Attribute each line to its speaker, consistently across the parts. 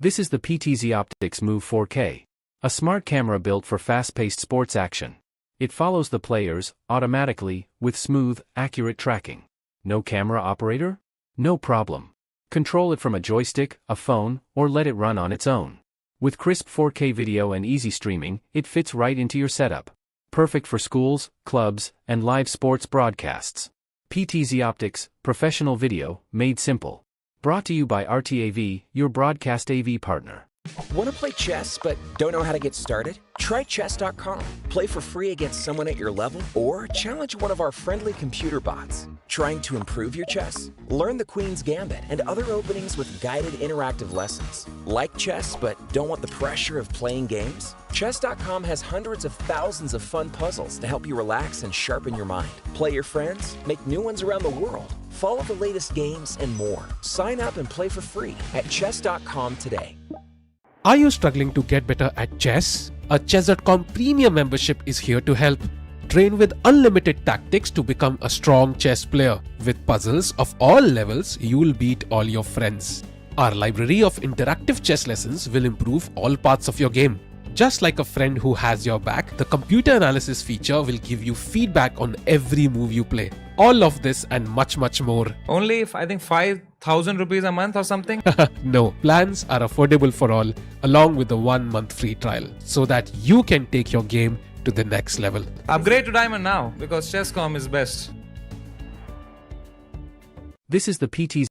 Speaker 1: This is the PTZ Optics Move 4K, a smart camera built for fast-paced sports action. It follows the players, automatically, with smooth, accurate tracking. No camera operator? No problem. Control it from a joystick, a phone, or let it run on its own. With crisp 4K video and easy streaming, it fits right into your setup. Perfect for schools, clubs, and live sports broadcasts. PTZ Optics, professional video, made simple. Brought to you by RTAV, your broadcast AV partner.
Speaker 2: Want to play chess but don't know how to get started? Try chess.com. Play for free against someone at your level or challenge one of our friendly computer bots. Trying to improve your chess? Learn the Queen's Gambit and other openings with guided interactive lessons. Like chess but don't want the pressure of playing games? Chess.com has hundreds of thousands of fun puzzles to help you relax and sharpen your mind. Play your friends, make new ones around the world, follow the latest games and more. Sign up and play for free at chess.com today.
Speaker 3: Are you struggling to get better at chess? A Chess.com premium membership is here to help. Train with unlimited tactics to become a strong chess player. With puzzles of all levels, you'll beat all your friends. Our library of interactive chess lessons will improve all parts of your game. Just like a friend who has your back, the computer analysis feature will give you feedback on every move you play. All of this and much more.
Speaker 4: Only, I think, 5,000 rupees a month or something?
Speaker 3: No, plans are affordable for all, along with the 1 month free trial, so that you can take your game to the next level.
Speaker 4: Upgrade to Diamond now, because Chess.com is best.
Speaker 1: This is the PTZ.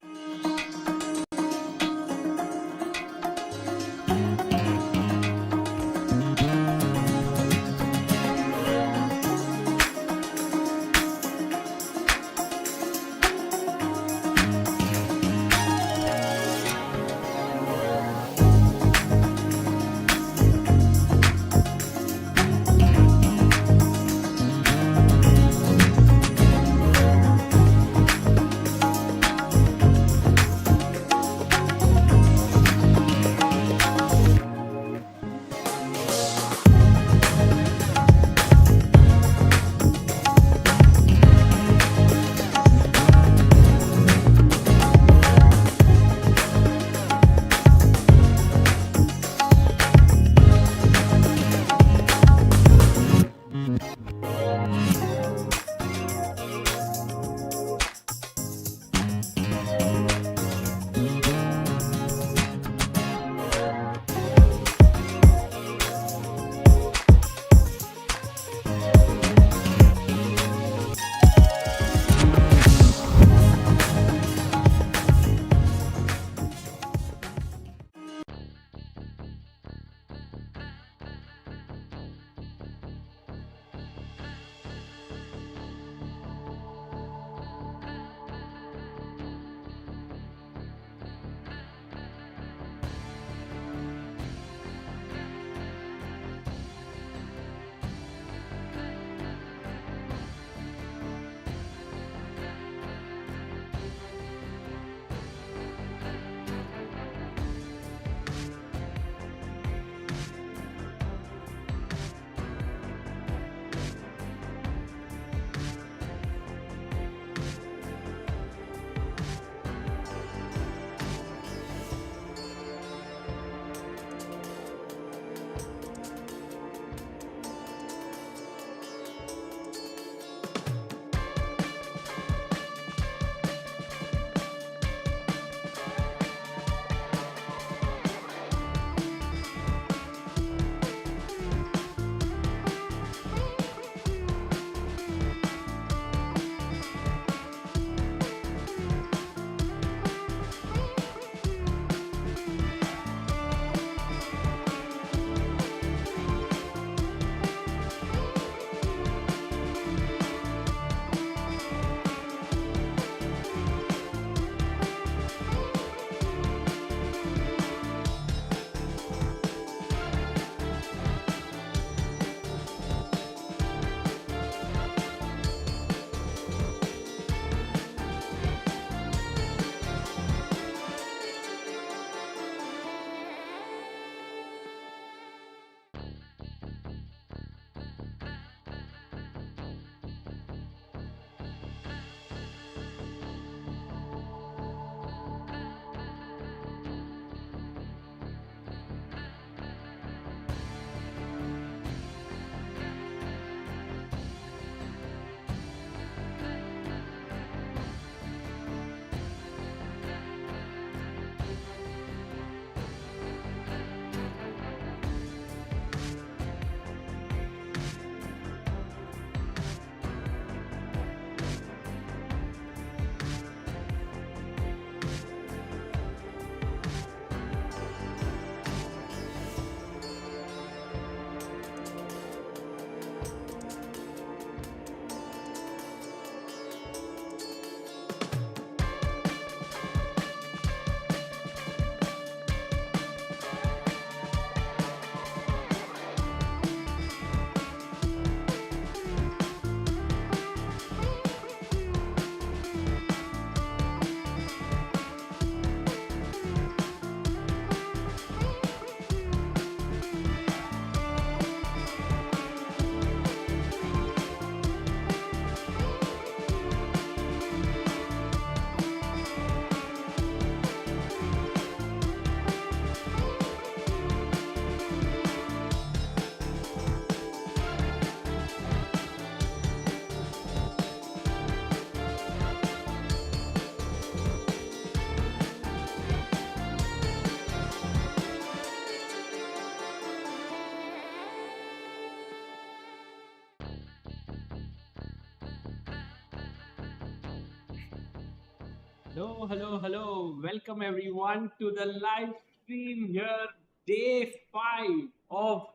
Speaker 5: Hello. Welcome everyone to the live stream here, day 5 of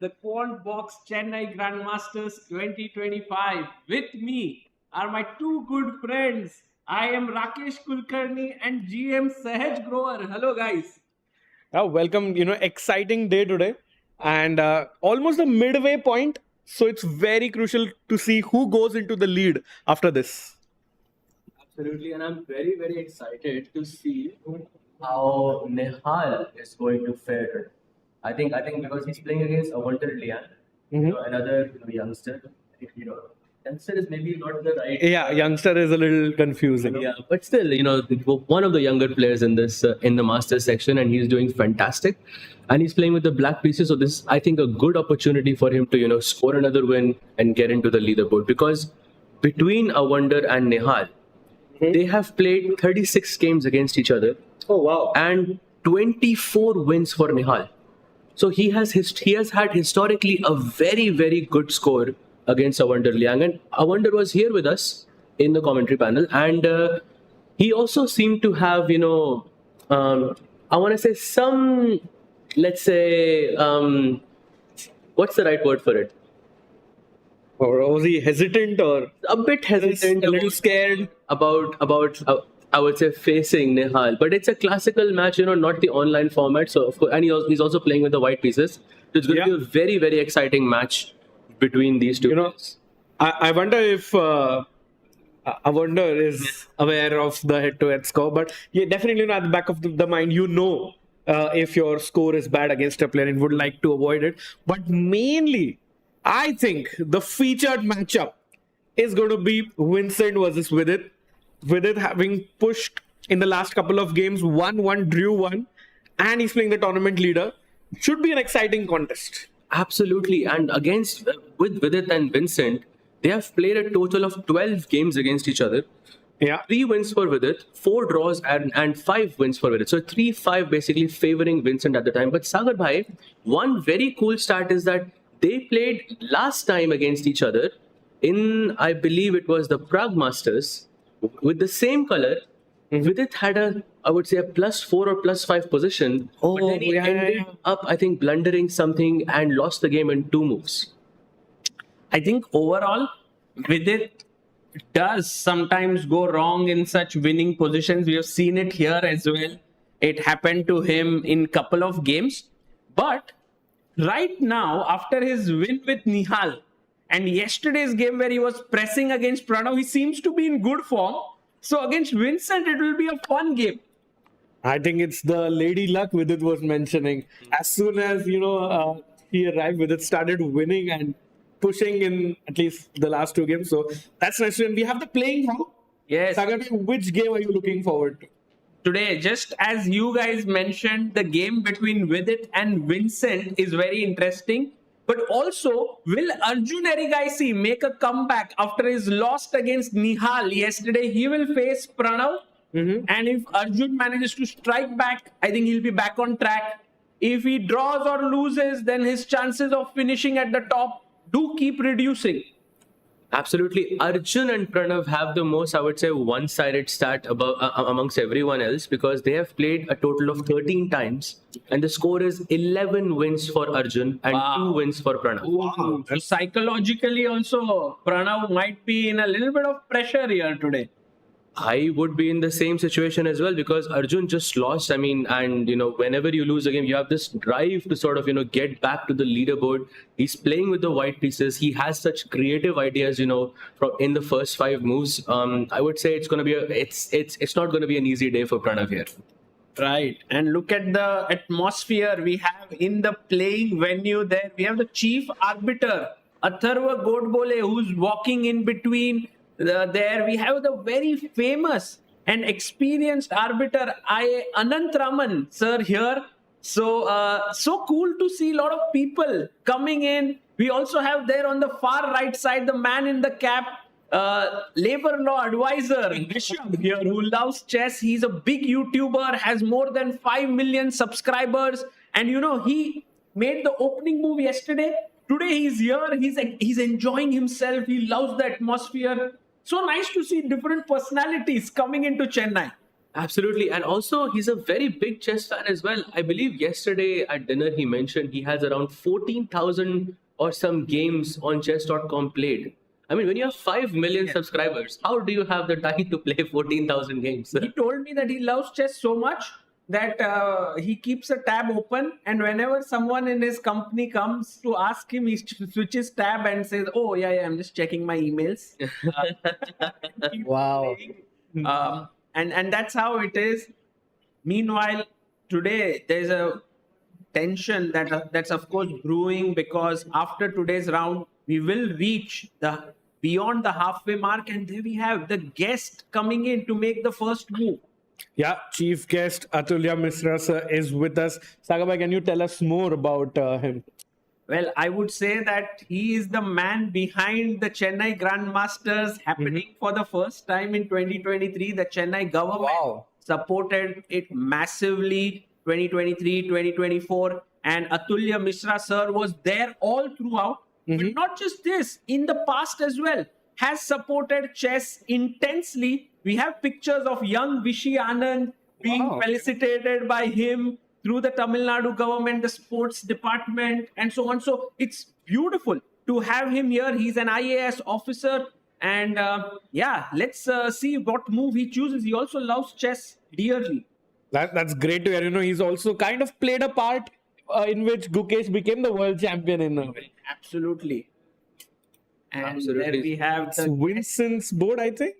Speaker 5: the Quantbox Chennai Grand Masters 2025. With me are my two good friends. I am Rakesh Kulkarni and GM Sahaj Grover. Hello, guys.
Speaker 6: Welcome, exciting day today and almost the midway point. So it's very crucial to see who goes into the lead after this.
Speaker 7: Absolutely, and I'm very, very excited to see how Nihal is going to fare. I think because he's playing against Awonder, another youngster. Youngster is maybe not the right.
Speaker 6: Yeah, youngster is a little confusing.
Speaker 7: Yeah, but still, one of the younger players in this in the Masters section, and he's doing fantastic. And he's playing with the black pieces, so this is, I think, a good opportunity for him to score another win and get into the leaderboard. Because between Awonder and Nihal, they have played 36 games against each other.
Speaker 6: Oh wow!
Speaker 7: And 24 wins for Nihal. So he has had historically a very, very good score against Awonder Liang. And Awonder was here with us in the commentary panel, and he also seemed to have I want to say some, let's say, what's the right word for it?
Speaker 6: Or was he hesitant or
Speaker 7: a bit hesitant,
Speaker 6: a little scared
Speaker 7: about I would say facing Nihal? But it's a classical match, not the online format. So of course, and he's also playing with the white pieces. So it's going to be a very, very exciting match between these two.
Speaker 6: I wonder if Awonder is aware of the head-to-head score, but definitely at the back of the mind, if your score is bad against a player and would like to avoid it. But mainly, I think the featured matchup is going to be Vincent versus Vidit. Vidit having pushed in the last couple of games, 1-1, drew 1, and he's playing the tournament leader. Should be an exciting contest.
Speaker 7: Absolutely. And with Vidit and Vincent, they have played a total of 12 games against each other.
Speaker 6: Yeah.
Speaker 7: 3 wins for Vidit, 4 draws and 5 wins for Vidit. So 3-5 basically favoring Vincent at the time. But Sagar Bhai, one very cool stat is that they played last time against each other in, I believe it was the Prague Masters, with the same color. Vidit had I would say a +4 or +5 position. But then he ended up, I think, blundering something and lost the game in 2 moves.
Speaker 5: I think overall, Vidit does sometimes go wrong in such winning positions. We have seen it here as well. It happened to him in couple of games. But right now, after his win with Nihal and yesterday's game where he was pressing against Pranav, he seems to be in good form. So against Vincent, it will be a fun game.
Speaker 6: I think it's the lady luck Vidit was mentioning. As soon as, he arrived, Vidit started winning and pushing in at least the last 2 games. So that's nice. And we have the playing now.
Speaker 5: Yes.
Speaker 6: Sagar, which game are you looking forward to?
Speaker 5: Today, just as you guys mentioned, the game between Vidit and Vincent is very interesting. But also, will Arjun Erigaisi make a comeback after his loss against Nihal yesterday? He will face Pranav. And if Arjun manages to strike back, I think he'll be back on track. If he draws or loses, then his chances of finishing at the top do keep reducing.
Speaker 7: Absolutely. Arjun and Pranav have the most, I would say, one-sided stat amongst everyone else, because they have played a total of 13 times and the score is 11 wins for Arjun and 2 wins for Pranav.
Speaker 5: Wow. So psychologically also, Pranav might be in a little bit of pressure here today.
Speaker 7: I would be in the same situation as well, because Arjun just lost. I mean, and whenever you lose a game, you have this drive to sort of, get back to the leaderboard. He's playing with the white pieces. He has such creative ideas, from in the first 5 moves. I would say it's going to be it's not going to be an easy day for Pranav here.
Speaker 5: Right. And look at the atmosphere we have in the playing venue there. We have the chief arbiter, Atharva Godbole, who's walking in between. There we have the very famous and experienced arbiter Anant Raman sir here. So cool to see a lot of people coming in. We also have there on the far right side the man in the cap, labor law advisor Rishabh here, who loves chess. He's a big YouTuber, has more than 5 million subscribers, and he made the opening move yesterday. Today he's here. He's enjoying himself. He loves the atmosphere. So nice to see different personalities coming into Chennai.
Speaker 7: Absolutely. And also, he's a very big chess fan as well. I believe yesterday at dinner he mentioned he has around 14,000 or some games on chess.com played. I mean, when you have 5 million subscribers, how do you have the time to play 14,000 games?
Speaker 5: He told me that he loves chess so much that he keeps a tab open, and whenever someone in his company comes to ask him, he switches tab and says, "Oh yeah, I'm just checking my emails." Keep
Speaker 6: Wow.
Speaker 5: playing. And that's how it is. Meanwhile, today there's a tension that's of course brewing, because after today's round we will reach the beyond the halfway mark, and there we have the guest coming in to make the first move.
Speaker 6: Yeah, chief guest Atulya Mishra sir is with us. Sagar bhai, can you tell us more about him?
Speaker 5: Well, I would say that he is the man behind the Chennai Grand Masters happening for the first time in 2023. The Chennai government supported it massively 2023, 2024. And Atulya Mishra sir was there all throughout. But not just this, in the past as well, has supported chess intensely. We have pictures of young Vishy Anand being felicitated by him through the Tamil Nadu government, the sports department, and so on. So it's beautiful to have him here. He's an IAS officer. And let's see what move he chooses. He also loves chess dearly.
Speaker 6: That's great to hear. You know, he's also kind of played a part in which Gukesh became the world champion in a way.
Speaker 5: Absolutely. And
Speaker 7: Absolutely.
Speaker 5: there we have
Speaker 6: It's
Speaker 5: the
Speaker 6: Vincent's board, I think.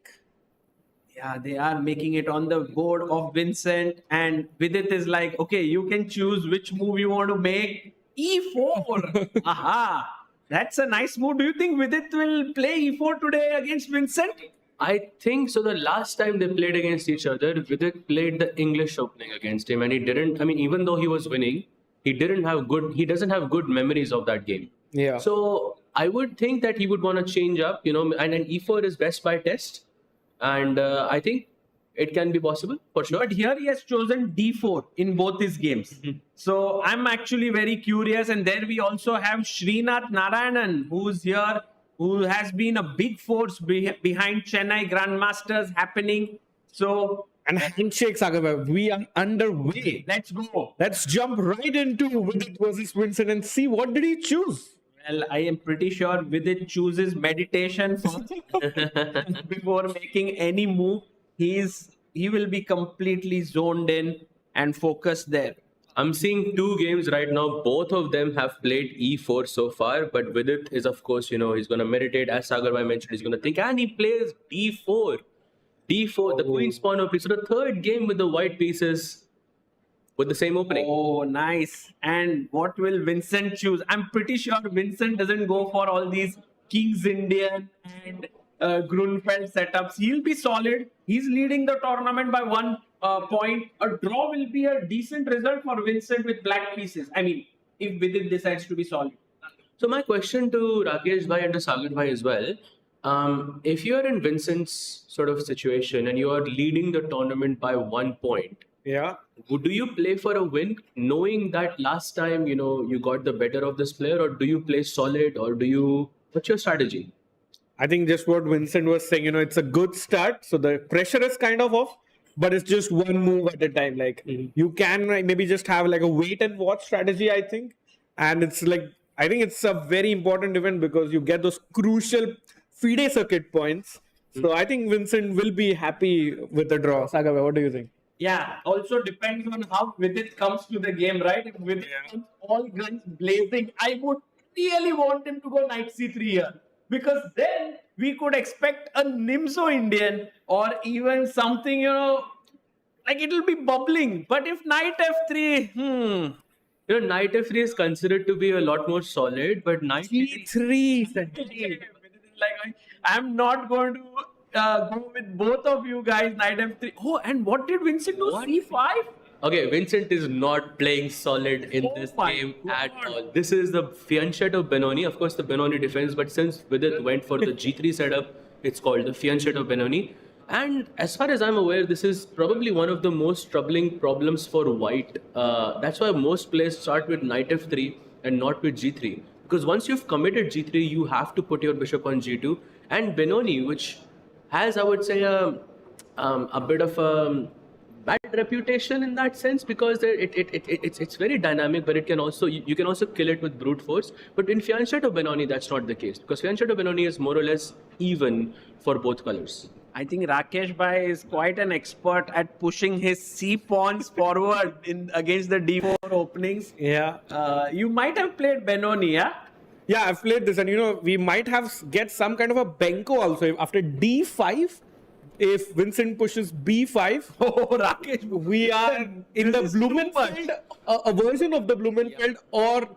Speaker 5: Yeah, they are making it on the board of Vincent, and Vidit is like, okay, you can choose which move you want to make. E4. Aha. That's a nice move. Do you think Vidit will play E4 today against Vincent?
Speaker 7: I think so. The last time they played against each other, Vidit played the English opening against him, and he didn't. I mean, even though he was winning, he doesn't have good memories of that game.
Speaker 6: Yeah.
Speaker 7: So I would think that he would want to change up, and an E4 is best by test. And I think it can be possible for sure.
Speaker 5: But here he has chosen D4 in both his games. So I'm actually very curious. And there we also have Srinath Narayanan, who's here, who has been a big force behind Chennai Grand Masters happening. So
Speaker 6: And handshake, Sagar bhai, we are underway.
Speaker 5: let's go.
Speaker 6: Let's jump right into Vidit versus Vincent and see what did he choose.
Speaker 5: Well, I am pretty sure Vidit chooses meditation first before making any move. He will be completely zoned in and focused there.
Speaker 7: I'm seeing 2 games right now. Both of them have played E4 so far. But Vidit is, of course, he's going to meditate. As Sagar bhai mentioned, he's going to think. And he plays D4. D4, the queen's pawn opening. So the third game with the white pieces with the same opening.
Speaker 5: Oh, nice. And what will Vincent choose? I'm pretty sure Vincent doesn't go for all these King's Indian and Grunfeld setups. He'll be solid. He's leading the tournament by 1 point. A draw will be a decent result for Vincent with black pieces. I mean, if Vidit decides to be solid.
Speaker 7: So my question to Rakesh bhai and to Sagar bhai as well. If you are in Vincent's sort of situation and you are leading the tournament by 1 point,
Speaker 6: Yeah.
Speaker 7: do you play for a win knowing that last time, you got the better of this player, or do you play solid, or what's your strategy?
Speaker 6: I think just what Vincent was saying, it's a good start. So the pressure is kind of off, but it's just one move at a time. Like you can maybe just have like a wait and watch strategy, I think. And it's like, I think it's a very important event because you get those crucial FIDE circuit points. So I think Vincent will be happy with the draw. Sagar bhai, what do you think?
Speaker 5: Yeah, also depends on how Vidit comes to the game, right? If Vidit comes all guns blazing, I would really want him to go knight c3 here. Because then we could expect a Nimzo Indian or even something, like it'll be bubbling. But if knight f3,
Speaker 7: Knight f3 is considered to be a lot more solid, but knight
Speaker 6: G3.
Speaker 5: like I'm not going to go with both of you guys, knight f3. Oh, and what did Vincent do? c5?
Speaker 7: Okay, Vincent is not playing solid in this game at all. This is the fianchet of Benoni. Of course, the Benoni defense, but since Vidit went for the G3 setup, it's called the fianchet of Benoni. And as far as I'm aware, this is probably one of the most troubling problems for white. That's why most players start with knight f3 and not with g3. Because once you've committed g3, you have to put your bishop on g2. And Benoni, which has, I would say, a bit of a reputation in that sense because it's very dynamic, but it can also you can also kill it with brute force. But in Fianchetto Benoni, that's not the case because Fianchetto Benoni is more or less even for both colors.
Speaker 5: I think Rakesh Bhai is quite an expert at pushing his C pawns forward in against the D4 openings.
Speaker 6: Yeah.
Speaker 5: You might have played Benoni, yeah?
Speaker 6: Yeah, I've played this, and we might get some kind of a Benko also after D5. If Vincent pushes B5,
Speaker 5: Oh, Rakesh.
Speaker 6: we are in the Blumenfeld, a version of the Blumenfeld, or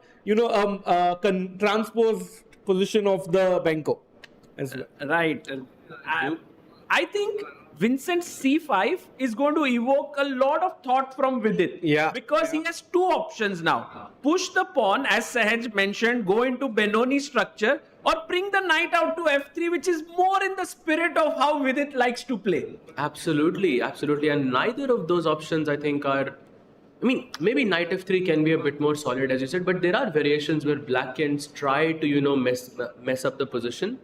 Speaker 6: transpose position of the Benko as well.
Speaker 5: Right. I think Vincent C5 is going to evoke a lot of thought from Vidit.
Speaker 6: Yeah.
Speaker 5: Because he has two options now. Push the pawn, as Sahaj mentioned, go into Benoni structure, or bring the knight out to F3, which is more in the spirit of how Vidit likes to play.
Speaker 7: Absolutely. And neither of those options, I think, are. I mean, maybe knight f3 can be a bit more solid, as you said, but there are variations where black can try to, mess up the position.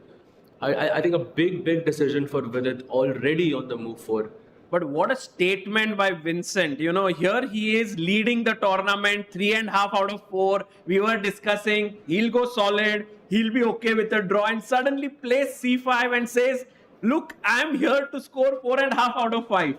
Speaker 7: I think a big decision for Vidit already on the move 4.
Speaker 5: But what a statement by Vincent. Here he is leading the tournament, 3.5 out of 4. We were discussing, he'll go solid, he'll be okay with a draw, and suddenly plays C5 and says, look, I'm here to score 4.5 out of 5.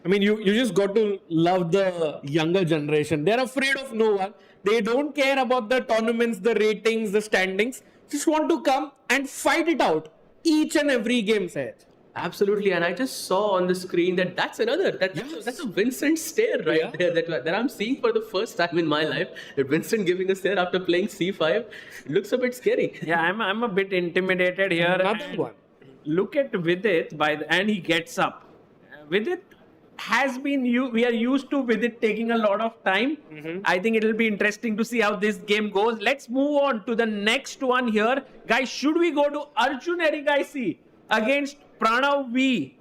Speaker 6: I mean, you just got to love the younger generation. They're afraid of no one. They don't care about the tournaments, the ratings, the standings. Just want to come and fight it out each and every game, Sahaj.
Speaker 7: Absolutely, and I just saw on the screen that's a Vincent stare right there that I'm seeing for the first time in my life. That Vincent giving a stare after playing C5, it looks a bit scary.
Speaker 5: Yeah, I'm a bit intimidated here.
Speaker 6: Another one.
Speaker 5: Look at Vidit and he gets up. Vidit has been we are used to Vidit taking a lot of time. I think it'll be interesting to see how this game goes. Let's move on to the next one here. Guys, should we go to Arjun Erigaisi against Pranav V?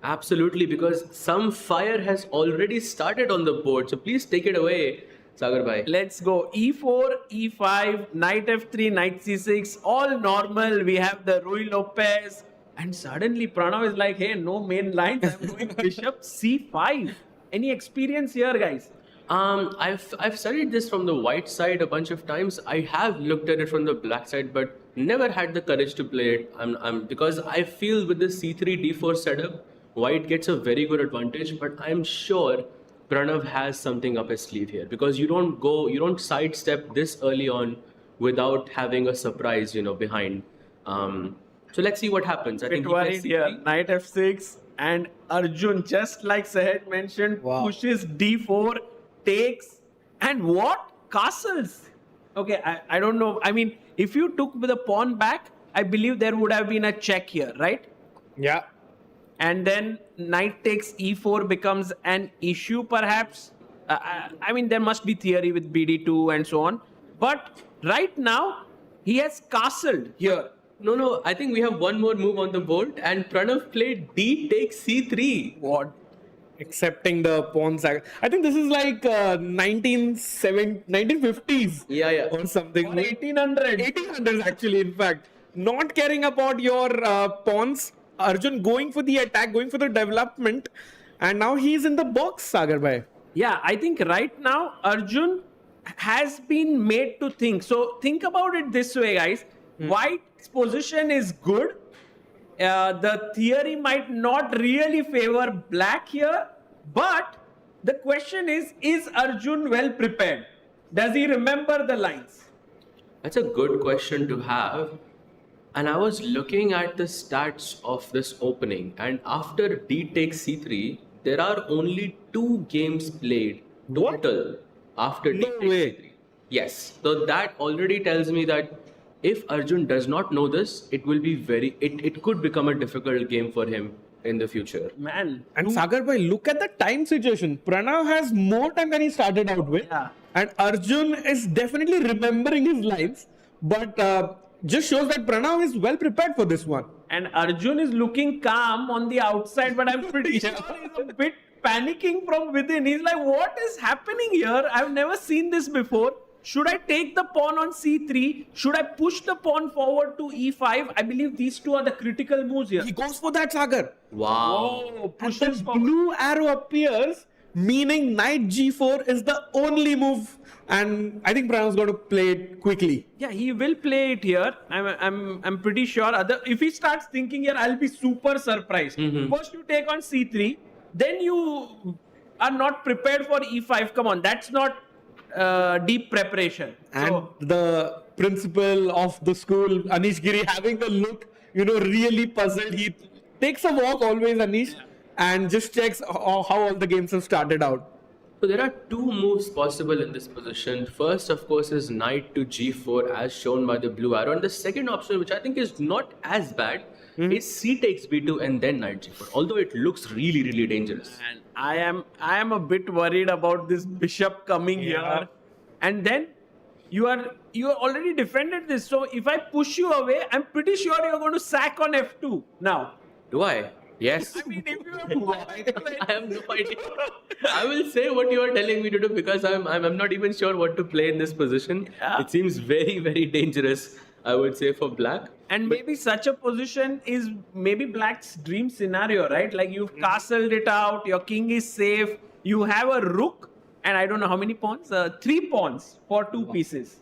Speaker 7: Absolutely, because some fire has already started on the board. So please take it away, Sagar bhai.
Speaker 5: Let's go. E4, E5, knight F3, knight C6, all normal. We have the Rui Lopez. And suddenly Pranav is like, hey, no main lines. I'm going bishop C5. Any experience here, guys?
Speaker 7: I've studied this from the white side a bunch of times. I have looked at it from the black side, but never had the courage to play it. Because I feel with the C3 D4 setup, white gets a very good advantage. But I'm sure Pranav has something up his sleeve here because you don't sidestep this early on without having a surprise, behind. So let's see what happens. I think
Speaker 5: worried here. Knight F6 and Arjun, just like Sahaj mentioned, pushes D4, takes, and what? Castles. Okay, I don't know. I mean, if you took the pawn back, I believe there would have been a check here, right?
Speaker 6: Yeah.
Speaker 5: And then knight takes E4 becomes an issue, perhaps. I mean, there must be theory with BD2 and so on. But right now, he has castled here.
Speaker 7: No, I think we have one more move on the board, and Pranav played D takes C3.
Speaker 5: What?
Speaker 6: Accepting the pawn sack. I think this is like 1950s.
Speaker 7: Yeah.
Speaker 6: Or something.
Speaker 5: Or 1800s.
Speaker 6: 1800s actually, in fact. Not caring about your pawns. Arjun going for the attack, going for the development. And now he's in the box, Sagar bhai.
Speaker 5: Yeah, I think right now, Arjun has been made to think. So think about it this way, guys. White's position is good. The theory might not really favor black here, but the question is Arjun well prepared? Does he remember the lines?
Speaker 7: That's a good question to have. And I was looking at the stats of this opening, and after D takes C3, there are only 2 games played total after D takes C3. Yes, so that already tells me that if Arjun does not know this, it will be it could become a difficult game for him in the future.
Speaker 5: Man.
Speaker 6: And Sagar bhai, look at the time situation. Pranav has more time than he started out with.
Speaker 5: Yeah.
Speaker 6: And Arjun is definitely remembering his lines. But just shows that Pranav is well prepared for this one.
Speaker 5: And Arjun is looking calm on the outside, but I'm pretty sure he's a bit panicking from within. He's like, what is happening here? I've never seen this before. Should I take the pawn on C3? Should I push the pawn forward to E5? I believe these two are the critical moves here.
Speaker 6: He goes for that, Sagar.
Speaker 7: Wow.
Speaker 5: Oh,
Speaker 6: And the blue arrow appears meaning knight g4 is the only move, and I think Pranav's going to play it quickly.
Speaker 5: Yeah, he will play it here. I'm pretty sure. If he starts thinking here, I'll be super surprised. First you take on c3, then you are not prepared for e5. Come on, that's not deep preparation.
Speaker 6: And the principal of the school, Anish Giri, having the look, really puzzled. He takes a walk always, Anish, and just checks how all the games have started out.
Speaker 7: So there are two moves possible in this position. First, of course, is knight to g4 as shown by the blue arrow. And the second option, which I think is not as bad, is c takes b2 and then knight g4. Although it looks really, really dangerous.
Speaker 5: And I am a bit worried about this bishop coming here. And then you already defended this. So if I push you away, I'm pretty sure you're going to sack on f2 now.
Speaker 7: Do I? Yes.
Speaker 5: I mean, if you have
Speaker 7: I have no idea. I will say what you are telling me to do because I'm not even sure what to play in this position.
Speaker 5: Yeah.
Speaker 7: It seems very, very dangerous, I would say, for black.
Speaker 5: And maybe such a position is maybe black's dream scenario, right? Like you've castled it out, your king is safe, you have a rook, and I don't know how many pawns? 3 pawns for 2 pieces.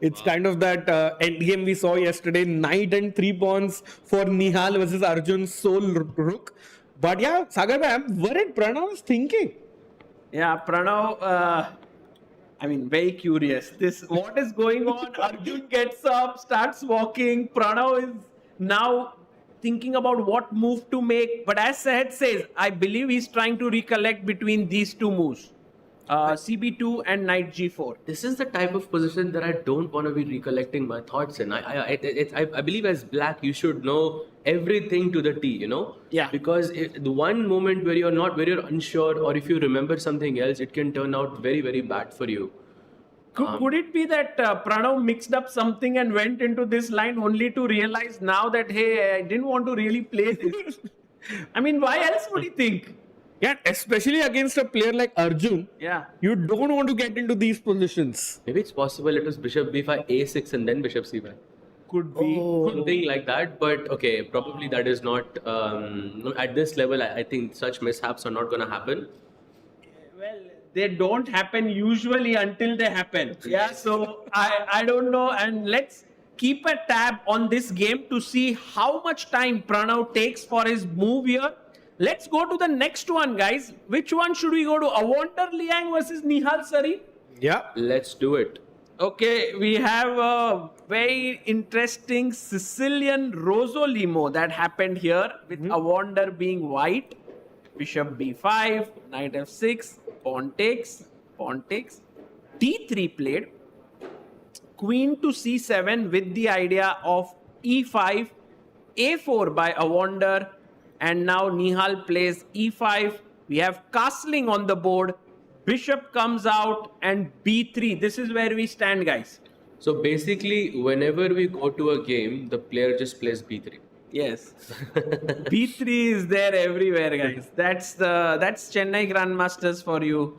Speaker 6: It's kind of that endgame we saw yesterday, knight and 3 pawns for Nihal versus Arjun's sole rook. But yeah, Sagar, I'm worried Pranav is thinking.
Speaker 5: Yeah, Pranav, very curious. What is going on? Arjun gets up, starts walking. Pranav is now thinking about what move to make. But as Sahaj says, I believe he's trying to recollect between these 2 moves. CB2 and knight g4.
Speaker 7: This is the type of position that I don't want to be recollecting my thoughts in. I believe as black, you should know everything to the T,
Speaker 5: Yeah.
Speaker 7: Because the one moment where you're unsure, or if you remember something else, it can turn out very, very bad for you.
Speaker 5: Could it be that Pranav mixed up something and went into this line only to realize now that, hey, I didn't want to really play this? Why else would he think?
Speaker 6: Yeah, especially against a player like Arjun.
Speaker 5: Yeah.
Speaker 6: You don't want to get into these positions.
Speaker 7: Maybe it's possible it was bishop b5, a6 and then bishop c5.
Speaker 5: Could be.
Speaker 7: Something like that, but okay, probably that is not, at this level, I think such mishaps are not going to happen.
Speaker 5: Well, they don't happen usually until they happen. Yeah, so I don't know. And let's keep a tab on this game to see how much time Pranav takes for his move here. Let's go to the next one, guys. Which one should we go to? Awonder Liang versus Nihal Sarin?
Speaker 6: Yeah.
Speaker 7: Let's do it.
Speaker 5: Okay, we have a very interesting Sicilian Rosso Limo that happened here with Awonder being white. Bishop b5, knight f6, pawn takes, d3 played, queen to c7 with the idea of e5, a4 by Awonder, and now Nihal plays e5. We have castling on the board. Bishop comes out and b3. This is where we stand, guys.
Speaker 7: So basically, whenever we go to a game, the player just plays b3.
Speaker 5: Yes. b3 is there everywhere, guys. That's Chennai Grand Masters for you.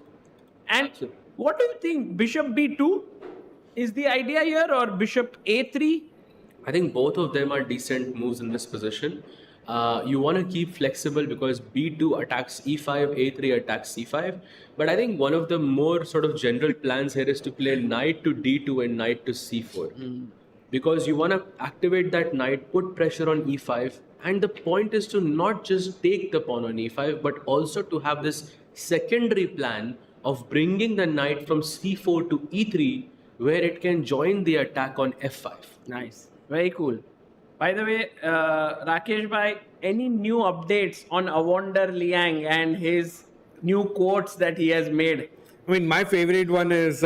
Speaker 5: And
Speaker 7: Absolutely.
Speaker 5: What do you think? Bishop b2 is the idea here, or bishop a3?
Speaker 7: I think both of them are decent moves in this position. You want to keep flexible because b2 attacks e5, a3 attacks c5. But I think one of the more sort of general plans here is to play knight to d2 and knight to c4. Because you want to activate that knight, put pressure on e5. And the point is to not just take the pawn on e5, but also to have this secondary plan of bringing the knight from c4 to e3, where it can join the attack on f5.
Speaker 5: Nice. Very cool. By the way, Rakesh bhai, any new updates on Awonder Liang and his new quotes that he has made?
Speaker 6: My favorite one is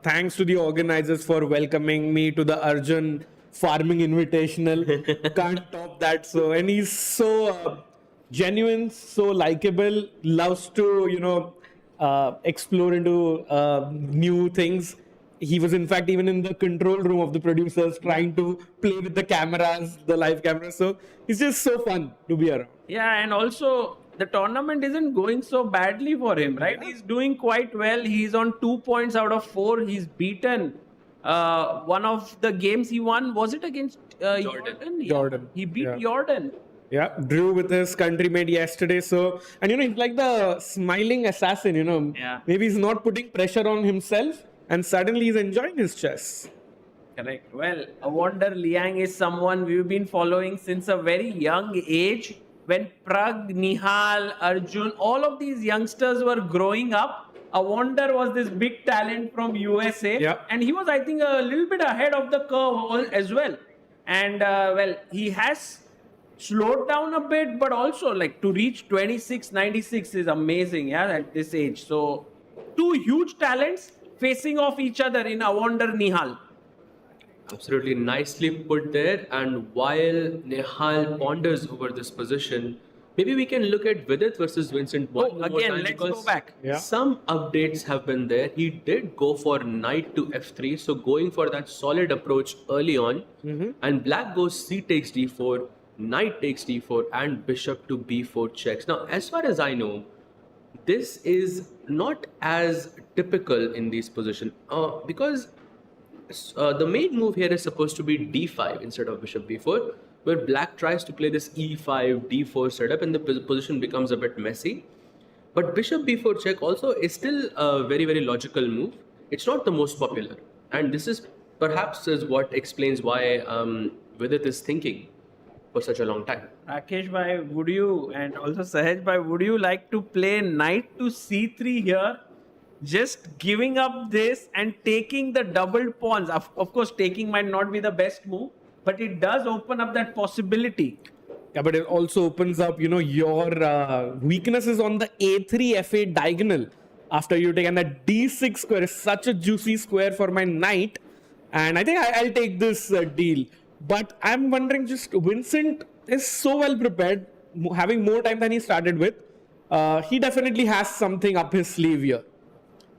Speaker 6: thanks to the organizers for welcoming me to the Arjun Farming Invitational. Can't top that. And he's so genuine, so likable, loves to, explore into new things. He was in fact even in the control room of the producers trying to play with the cameras, the live cameras. So it's just so fun to be around.
Speaker 5: Yeah, and also the tournament isn't going so badly for him, right? Yeah. He's doing quite well. He's on 2 points out of 4. He's beaten one of the games he won. Was it against Jordan?
Speaker 6: Jordan.
Speaker 5: He beat
Speaker 6: Yeah.
Speaker 5: Jordan.
Speaker 6: Yeah, drew with his country-mate yesterday. So, and he's like the smiling assassin,
Speaker 5: Yeah.
Speaker 6: Maybe he's not putting pressure on himself and suddenly he's enjoying his chess.
Speaker 5: Correct. Well, Awonder Liang is someone we've been following since a very young age. When Prag, Nihal, Arjun, all of these youngsters were growing up, Awonder was this big talent from USA.
Speaker 6: Yeah.
Speaker 5: And he was, I think, a little bit ahead of the curve as well. And, he has slowed down a bit, but also like to reach 26-96 is amazing, at this age. So, two huge talents facing off each other in Awonder Nihal.
Speaker 7: Absolutely nicely put there. And while Nihal ponders over this position, maybe we can look at Vidit versus Vincent one more
Speaker 5: Again,
Speaker 7: time,
Speaker 5: let's
Speaker 7: because
Speaker 5: go back.
Speaker 6: Yeah.
Speaker 7: some updates have been there. He did go for knight to f3, so going for that solid approach early on. And black goes c takes d4, knight takes d4, and bishop to b4 checks. Now, as far as I know, this is not as typical in these positions because the main move here is supposed to be d5 instead of bishop b4, where black tries to play this e5 d4 setup and the position becomes a bit messy. But bishop b4 check also is still a very, very logical move. It's not the most popular, and this is perhaps what explains why Vidit is thinking for such a long time.
Speaker 5: Rakesh bhai, would you, and also Sahaj bhai, would you like to play knight to c3 here? Just giving up this and taking the doubled pawns. Of course, taking might not be the best move, but it does open up that possibility.
Speaker 6: Yeah, but it also opens up, your weaknesses on the a3 f8 diagonal after you take, and that d6 square is such a juicy square for my knight, and I think I'll take this deal. But I'm wondering, just Vincent is so well prepared, having more time than he started with. He definitely has something up his sleeve here.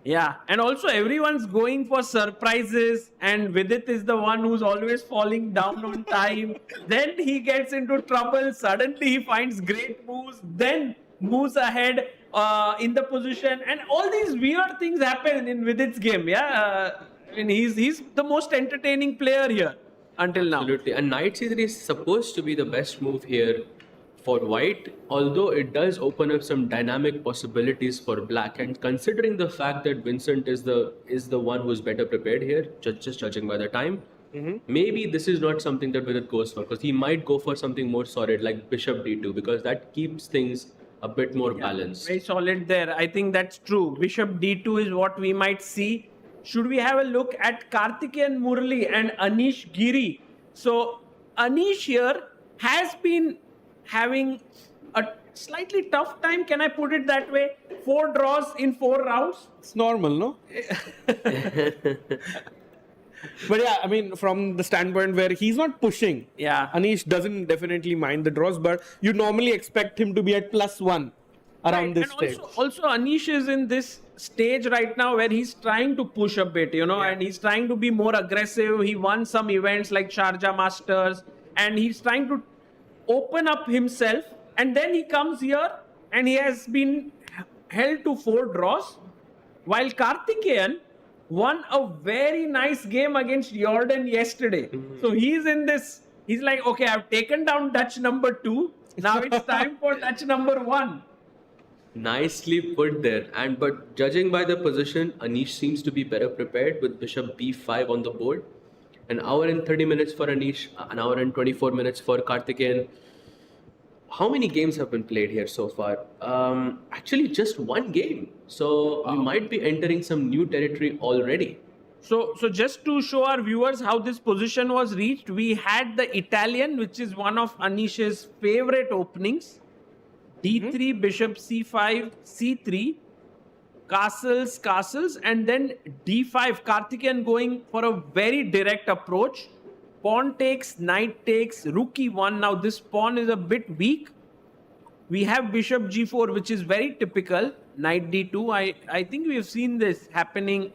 Speaker 5: Yeah, and also everyone's going for surprises, and Vidit is the one who's always falling down on time. Then he gets into trouble. Suddenly he finds great moves, then moves ahead in the position, and all these weird things happen in Vidit's game. And he's the most entertaining player here until now.
Speaker 7: Absolutely. And knight c3 is supposed to be the best move here for white, although it does open up some dynamic possibilities for black. And considering the fact that Vincent is the one who's better prepared here, just judging by the time, maybe this is not something that Vidit goes for, because he might go for something more solid like bishop d2, because that keeps things a bit more balanced.
Speaker 5: Very solid there. I think that's true. Bishop d2 is what we might see. Should we have a look at Karthikeyan Murli and Anish Giri? So Anish here has been having a slightly tough time, can I put it that way? 4 draws in 4 rounds.
Speaker 6: It's normal, no? But yeah, I mean, from the standpoint where he's not pushing, Anish doesn't definitely mind the draws, but you normally expect him to be at +1 around this stage.
Speaker 5: Also, Anish is in this stage right now where he's trying to push a bit, and he's trying to be more aggressive. He won some events like Sharjah Masters, and he's trying to open up himself, and then he comes here and he has been held to 4 draws, while Karthikeyan won a very nice game against Jordan yesterday. So he's in this, he's like, okay, I've taken down Dutch number 2, now it's time for Dutch number 1.
Speaker 7: Nicely put there. But judging by the position, Anish seems to be better prepared with bishop b5 on the board. An hour and 30 minutes for Anish, an hour and 24 minutes for Karthikeyan. How many games have been played here so far? Actually, just 1 game. So we might be entering some new territory already.
Speaker 5: So just to show our viewers how this position was reached, we had the Italian, which is one of Anish's favorite openings. D3, bishop c5, c3, castles, and then d5. Karthikeyan going for a very direct approach. Pawn takes, knight takes, rook e1. Now this pawn is a bit weak. We have bishop g4, which is very typical. Knight d2. I think we have seen this happening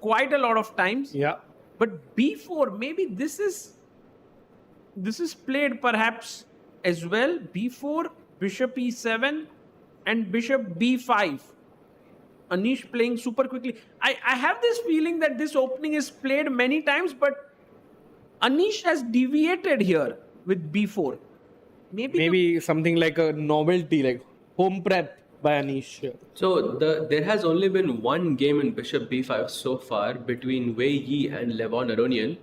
Speaker 5: quite a lot of times.
Speaker 6: Yeah.
Speaker 5: But b4, maybe this is played perhaps as well. b4, bishop e7, and bishop b5. Anish playing super quickly. I have this feeling that this opening is played many times, but Anish has deviated here with b4.
Speaker 6: maybe something like a novelty, like home prep by Anish.
Speaker 7: So there has only been one game in Bishop B5 so far between Wei Yi and Levon Aronian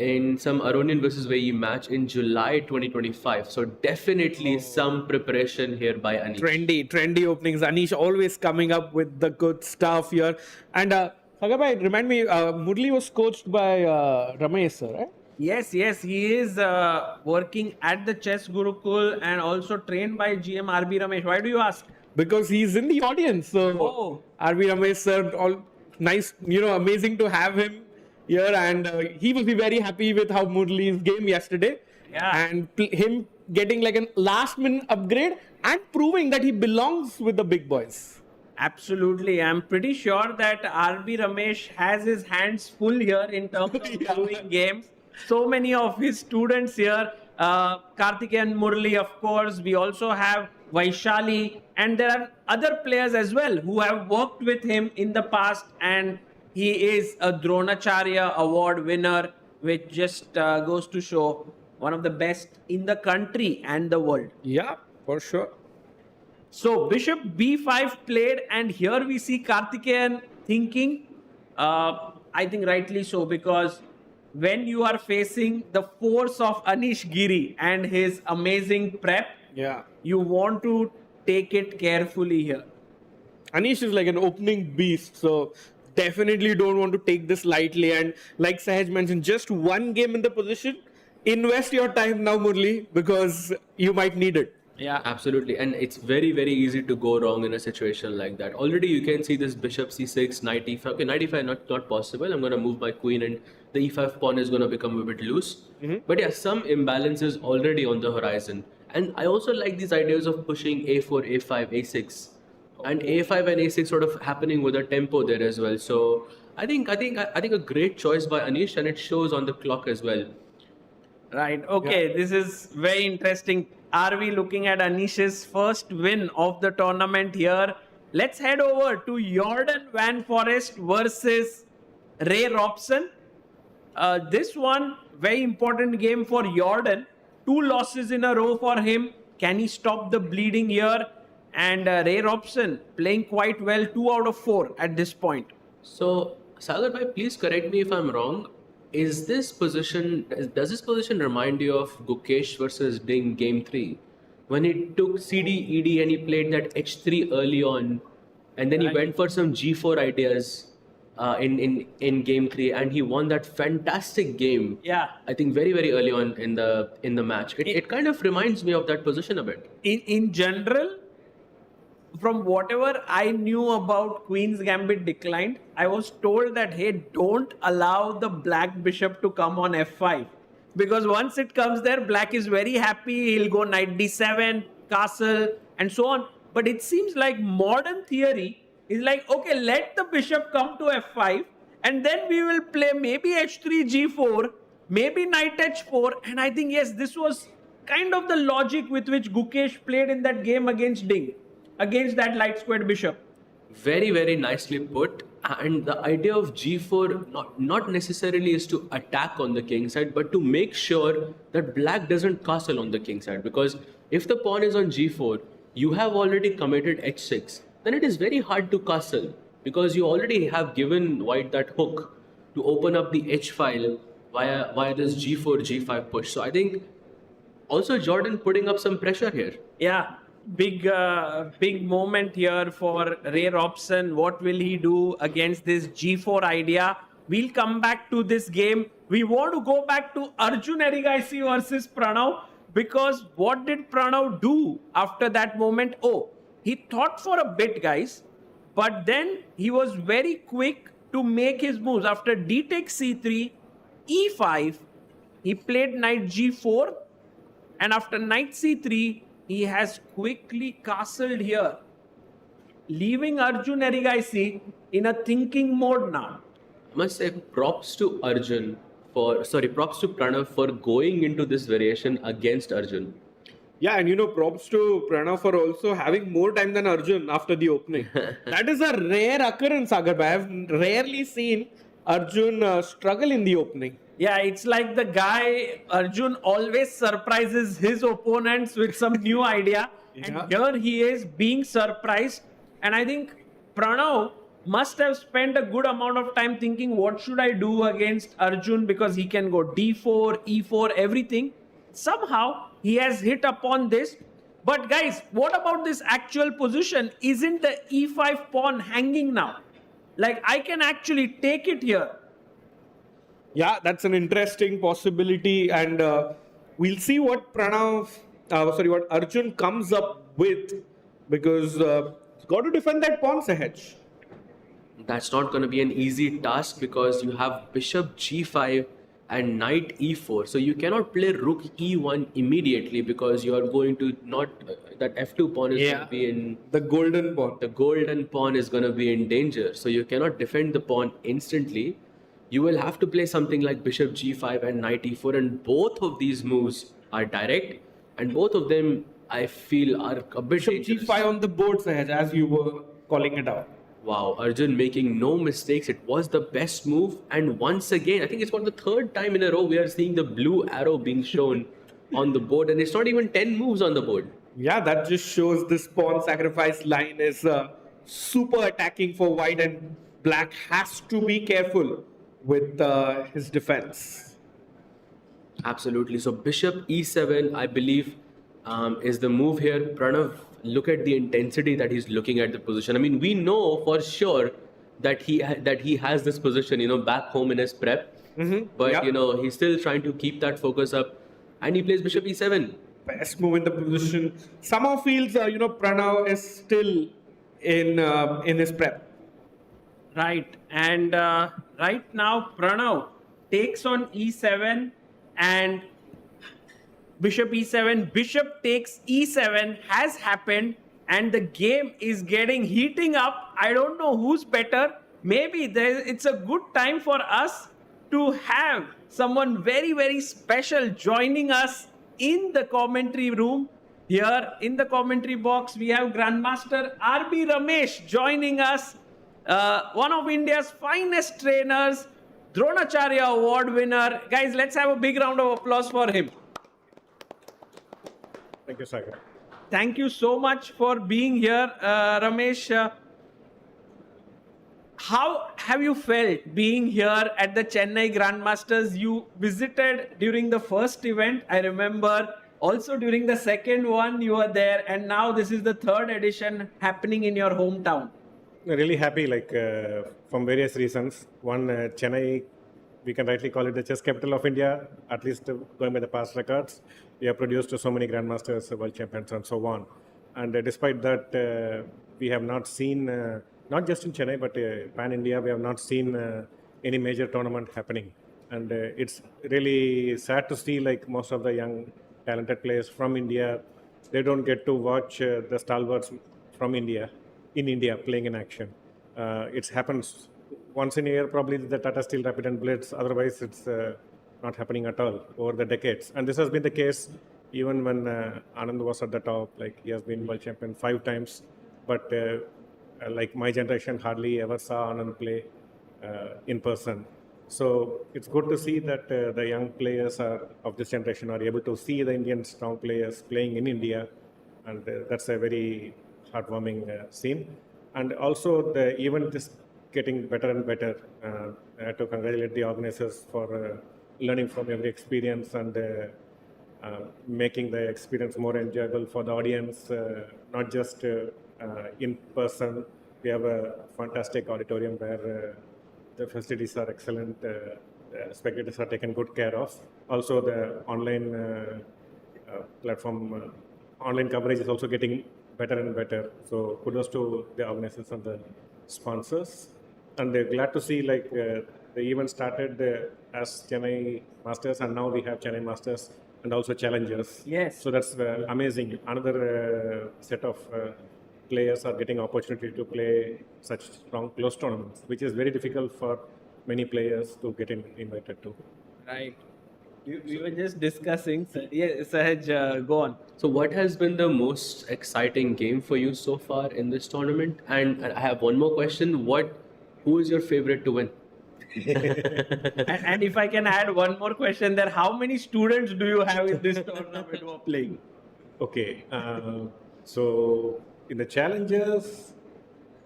Speaker 7: in some Aronian versus Wei Yi match in July 2025. So definitely some preparation here by Anish.
Speaker 6: Trendy openings. Anish always coming up with the good stuff here. And Sagabhai, remind me, Murli was coached by Ramesh, sir, right?
Speaker 5: Yes, he is working at the Chess Gurukul and also trained by GM RB Ramesh. Why do you ask?
Speaker 6: Because he's in the audience. So RB Ramesh, sir, all nice, amazing to have him here. And he will be very happy with how Murli's game yesterday.
Speaker 5: Yeah.
Speaker 6: And him getting like a last minute upgrade and proving that he belongs with the big boys.
Speaker 5: Absolutely. I'm pretty sure that RB Ramesh has his hands full here in terms of doing games. So many of his students here, Karthikeyan, Murli, of course. We also have Vaishali, and there are other players as well who have worked with him in the past, and he is a Dronacharya award winner, which just goes to show one of the best in the country and the world.
Speaker 6: Yeah, for sure.
Speaker 5: So Bishop B5 played, and here we see Karthikeyan thinking, I think rightly so, because when you are facing the force of Anish Giri and his amazing prep, you want to take it carefully here.
Speaker 6: Anish is like an opening beast, so definitely don't want to take this lightly. And like Sahaj mentioned, just one game in the position, invest your time now, Murli, because you might need it.
Speaker 7: Yeah, absolutely. And it's very, very easy to go wrong in a situation like that. Already you can see this bishop c6, knight e5. Okay, knight e5 not possible. I'm going to move my queen and the e5 pawn is going to become a bit loose. But yeah, some imbalances already on the horizon. And I also like these ideas of pushing a4, a5, a6. And a5 and a6 sort of happening with a tempo there as well. So I think a great choice by Anish, and it shows on the clock as well.
Speaker 5: Right. Okay. Yeah. This is very interesting. Are we looking at Anish's first win of the tournament here? Let's head over to Jordan Van Forest versus Ray Robson. This one, very important game for Jordan. 2 losses in a row for him. Can he stop the bleeding here? And Ray Robson playing quite well, 2 out of 4 at this point.
Speaker 7: So, Sagar bhai, please correct me if I'm wrong. Does this position remind you of Gukesh versus Ding game 3? When he took CD, ED and he played that H3 early on, and then he went for some G4 ideas in game 3, and he won that fantastic game.
Speaker 5: Yeah,
Speaker 7: I think very, very early on in the match. It kind of reminds me of that position a bit.
Speaker 5: In general, from whatever I knew about Queen's Gambit declined, I was told that, hey, don't allow the black bishop to come on f5. Because once it comes there, black is very happy. He'll go knight d7, castle, and so on. But it seems like modern theory is like, okay, let the bishop come to f5, and then we will play maybe h3, g4, maybe knight h4. And I think, yes, this was kind of the logic with which Gukesh played in that game against Ding, against that light squared bishop.
Speaker 7: Very, very nicely put. And the idea of g4 not necessarily is to attack on the king side, but to make sure that black doesn't castle on the king side. Because if the pawn is on g4, you have already committed h6. Then it is very hard to castle, because you already have given white that hook to open up the h file via this g4, g5 push. So I think also Jordan putting up some pressure here.
Speaker 5: Yeah. Big moment here for Ray Robson. What will he do against this G4 idea? We'll come back to this game. We want to go back to Arjun Erigaisi versus Pranav, because what did Pranav do after that moment? Oh, he thought for a bit, guys, but then he was very quick to make his moves. After d takes c3, e5, he played knight g4, and after knight c3, he has quickly castled here, leaving Arjun Erigaisi in a thinking mode now.
Speaker 7: I must say props to Pranav for going into this variation against Arjun.
Speaker 6: Yeah, and props to Pranav for also having more time than Arjun after the opening. That is a rare occurrence, Sagar. I have rarely seen Arjun struggle in the opening.
Speaker 5: Yeah, it's like the guy Arjun always surprises his opponents with some new idea. And here he is being surprised. And I think Pranav must have spent a good amount of time thinking, what should I do against Arjun? Because he can go D4, E4, everything. Somehow he has hit upon this. But guys, what about this actual position? Isn't the E5 pawn hanging now? Like, I can actually take it here.
Speaker 6: Yeah, that's an interesting possibility, and we'll see what what Arjun comes up with, because he's got to defend that pawn, Sahaj.
Speaker 7: That's not going to be an easy task because you have bishop g5 and knight e4. So you cannot play rook e1 immediately because you are going to not that f2 pawn is going to be in
Speaker 6: the golden pawn.
Speaker 7: The golden pawn is going to be in danger. So you cannot defend the pawn instantly. You will have to play something like bishop g5 and knight e4, and both of these moves are direct, and both of them I feel are a bit
Speaker 6: Bishop
Speaker 7: dangerous.
Speaker 6: g5 on the board, Sahaj, as you were calling it out.
Speaker 7: Wow, Arjun making no mistakes. It was the best move, and once again, I think it's for the third time in a row we are seeing the blue arrow being shown on the board, and it's not even 10 moves on the board.
Speaker 6: Yeah, that just shows this pawn sacrifice line is super attacking for white, and black has to be careful with his defense.
Speaker 7: Absolutely. So bishop e7, I believe, is the move here. Pranav, look at the intensity that he's looking at the position. I mean, we know for sure that he has this position, back home in his prep. But he's still trying to keep that focus up, and he plays bishop e7.
Speaker 6: Best move in the position. Somehow feels Pranav is still in his prep.
Speaker 5: Right, and right now Pranav takes on e7 and bishop e7, bishop takes e7 has happened, and the game is heating up. I don't know who's better. Maybe it's a good time for us to have someone very, very special joining us in the commentary room. Here in the commentary box, we have Grandmaster RB Ramesh joining us. One of India's finest trainers, Dronacharya Award winner. Guys, let's have a big round of applause for him.
Speaker 8: Thank you, Sagar.
Speaker 5: Thank you so much for being here, Ramesh. How have you felt being here at the Chennai Grand Masters? You visited during the first event, I remember. Also during the second one, you were there. And now this is the third edition happening in your hometown.
Speaker 8: Really happy, from various reasons. One, Chennai, we can rightly call it the chess capital of India, at least going by the past records. We have produced so many grandmasters, world champions, and so on. And despite that, we have not seen, not just in Chennai, but pan-India, we have not seen any major tournament happening. And it's really sad to see, most of the young, talented players from India, they don't get to watch the stalwarts from India, in India, playing in action. It happens once in a year, probably the Tata Steel Rapid and Blitz. Otherwise, it's not happening at all over the decades. And this has been the case even when Anand was at the top. He has been world champion 5 times. But my generation hardly ever saw Anand play in person. So it's good to see that the young players of this generation are able to see the Indian strong players playing in India. And that's a very heartwarming scene. And also the event is getting better and better. I have to congratulate the organizers for learning from every experience and making the experience more enjoyable for the audience, not just in person. We have a fantastic auditorium where the facilities are excellent, spectators are taken good care of. Also the online platform, online coverage is also getting better and better. So kudos to the organizers and the sponsors. And they're glad to see the event started as Chennai Masters, and now we have Chennai Masters and also Challengers.
Speaker 5: Yes.
Speaker 8: So that's amazing. Another set of players are getting opportunity to play such strong close tournaments, which is very difficult for many players to get invited to.
Speaker 5: Right. We were just discussing. Yes, Sahaj, go on.
Speaker 7: So what has been the most exciting game for you so far in this tournament? And I have one more question. Who is your favorite to win?
Speaker 5: And if I can add one more question there, how many students do you have in this tournament who are playing?
Speaker 8: Okay, so in the challenges,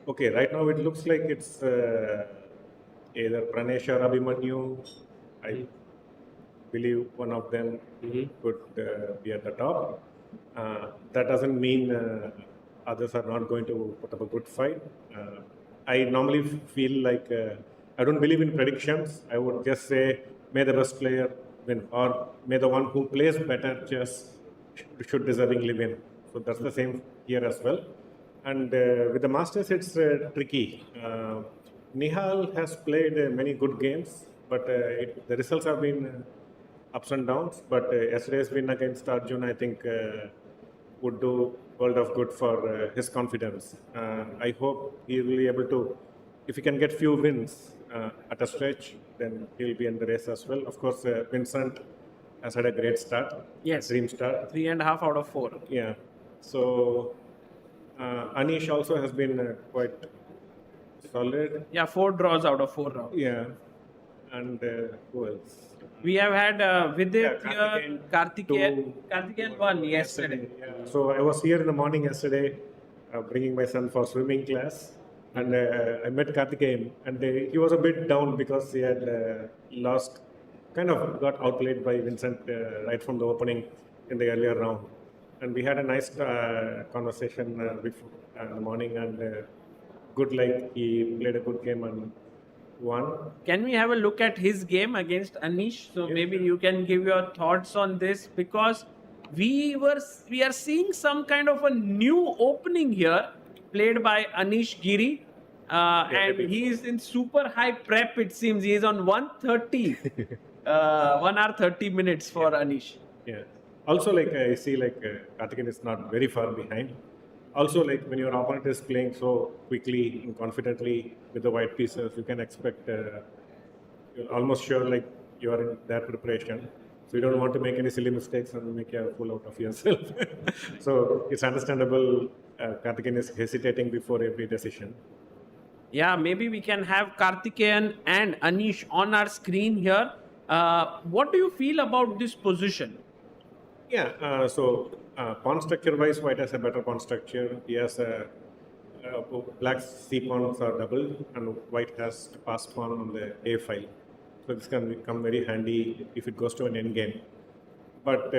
Speaker 8: okay, right now it looks like it's either Pranesh or Abhimanyu. I believe one of them could be at the top. That doesn't mean others are not going to put up a good fight. I normally feel like I don't believe in predictions. I would just say, may the best player win, or may the one who plays better chess should deservingly win. So that's the same here as well. And with the Masters, it's tricky. Nihal has played many good games, but the results have been ups and downs. But yesterday's win against Arjun, I think, would do world of good for his confidence. I hope he will be able to, if he can get few wins at a stretch, then he'll be in the race as well. Of course, Vincent has had a great start.
Speaker 5: Yes.
Speaker 8: Dream start.
Speaker 5: 3.5 out of 4.
Speaker 8: Yeah. So Anish also has been quite solid.
Speaker 5: Yeah, 4 draws out of 4 rounds.
Speaker 8: Yeah. And who else?
Speaker 5: We have had Vidit
Speaker 8: Karthikeyan,
Speaker 5: Karthikeyan. Karthikeyan won yesterday.
Speaker 8: Yeah. So I was here in the morning yesterday, bringing my son for swimming class, and I met Karthikeyan, and he was a bit down because he had lost, kind of got outplayed by Vincent right from the opening in the earlier round, and we had a nice conversation before in the morning, and good, like he played a good game and won.
Speaker 5: Can we have a look at his game against Anish? So maybe you can give your thoughts on this, because we are seeing some kind of a new opening here played by Anish Giri, and he is in super high prep. It seems he is on 130, 1 hour 30 minutes for Anish.
Speaker 8: Yeah. Also, like I see, like Karthikeyan is not very far behind. Also, like when your opponent is playing so quickly and confidently with the white pieces, you can expect, you're almost sure like you are in their preparation. So you don't want to make any silly mistakes and make a fool out of yourself. So it's understandable Karthikeyan is hesitating before every decision.
Speaker 5: Yeah, maybe we can have Karthikeyan and Anish on our screen here. What do you feel about this position?
Speaker 8: Yeah, so pawn structure wise, white has a better pawn structure. He has black's c pawns are double, and white has to pass pawn on the a file. So this can become very handy if it goes to an end game. But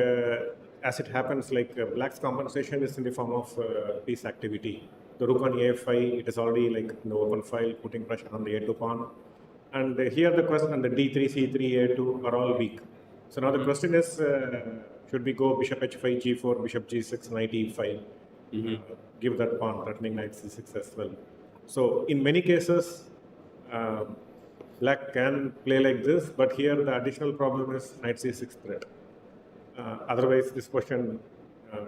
Speaker 8: as it happens, like black's compensation is in the form of piece activity. The rook on a5, it is already like in the open file, putting pressure on the a2 pawn. And here the question, and the d3, c3, a2 are all weak. So now the question is, should we go bishop h5, g4, bishop g6, knight e5? Give that pawn, threatening knight c6 as well. So in many cases, black can play like this, but here the additional problem is knight c6 threat. Otherwise, this question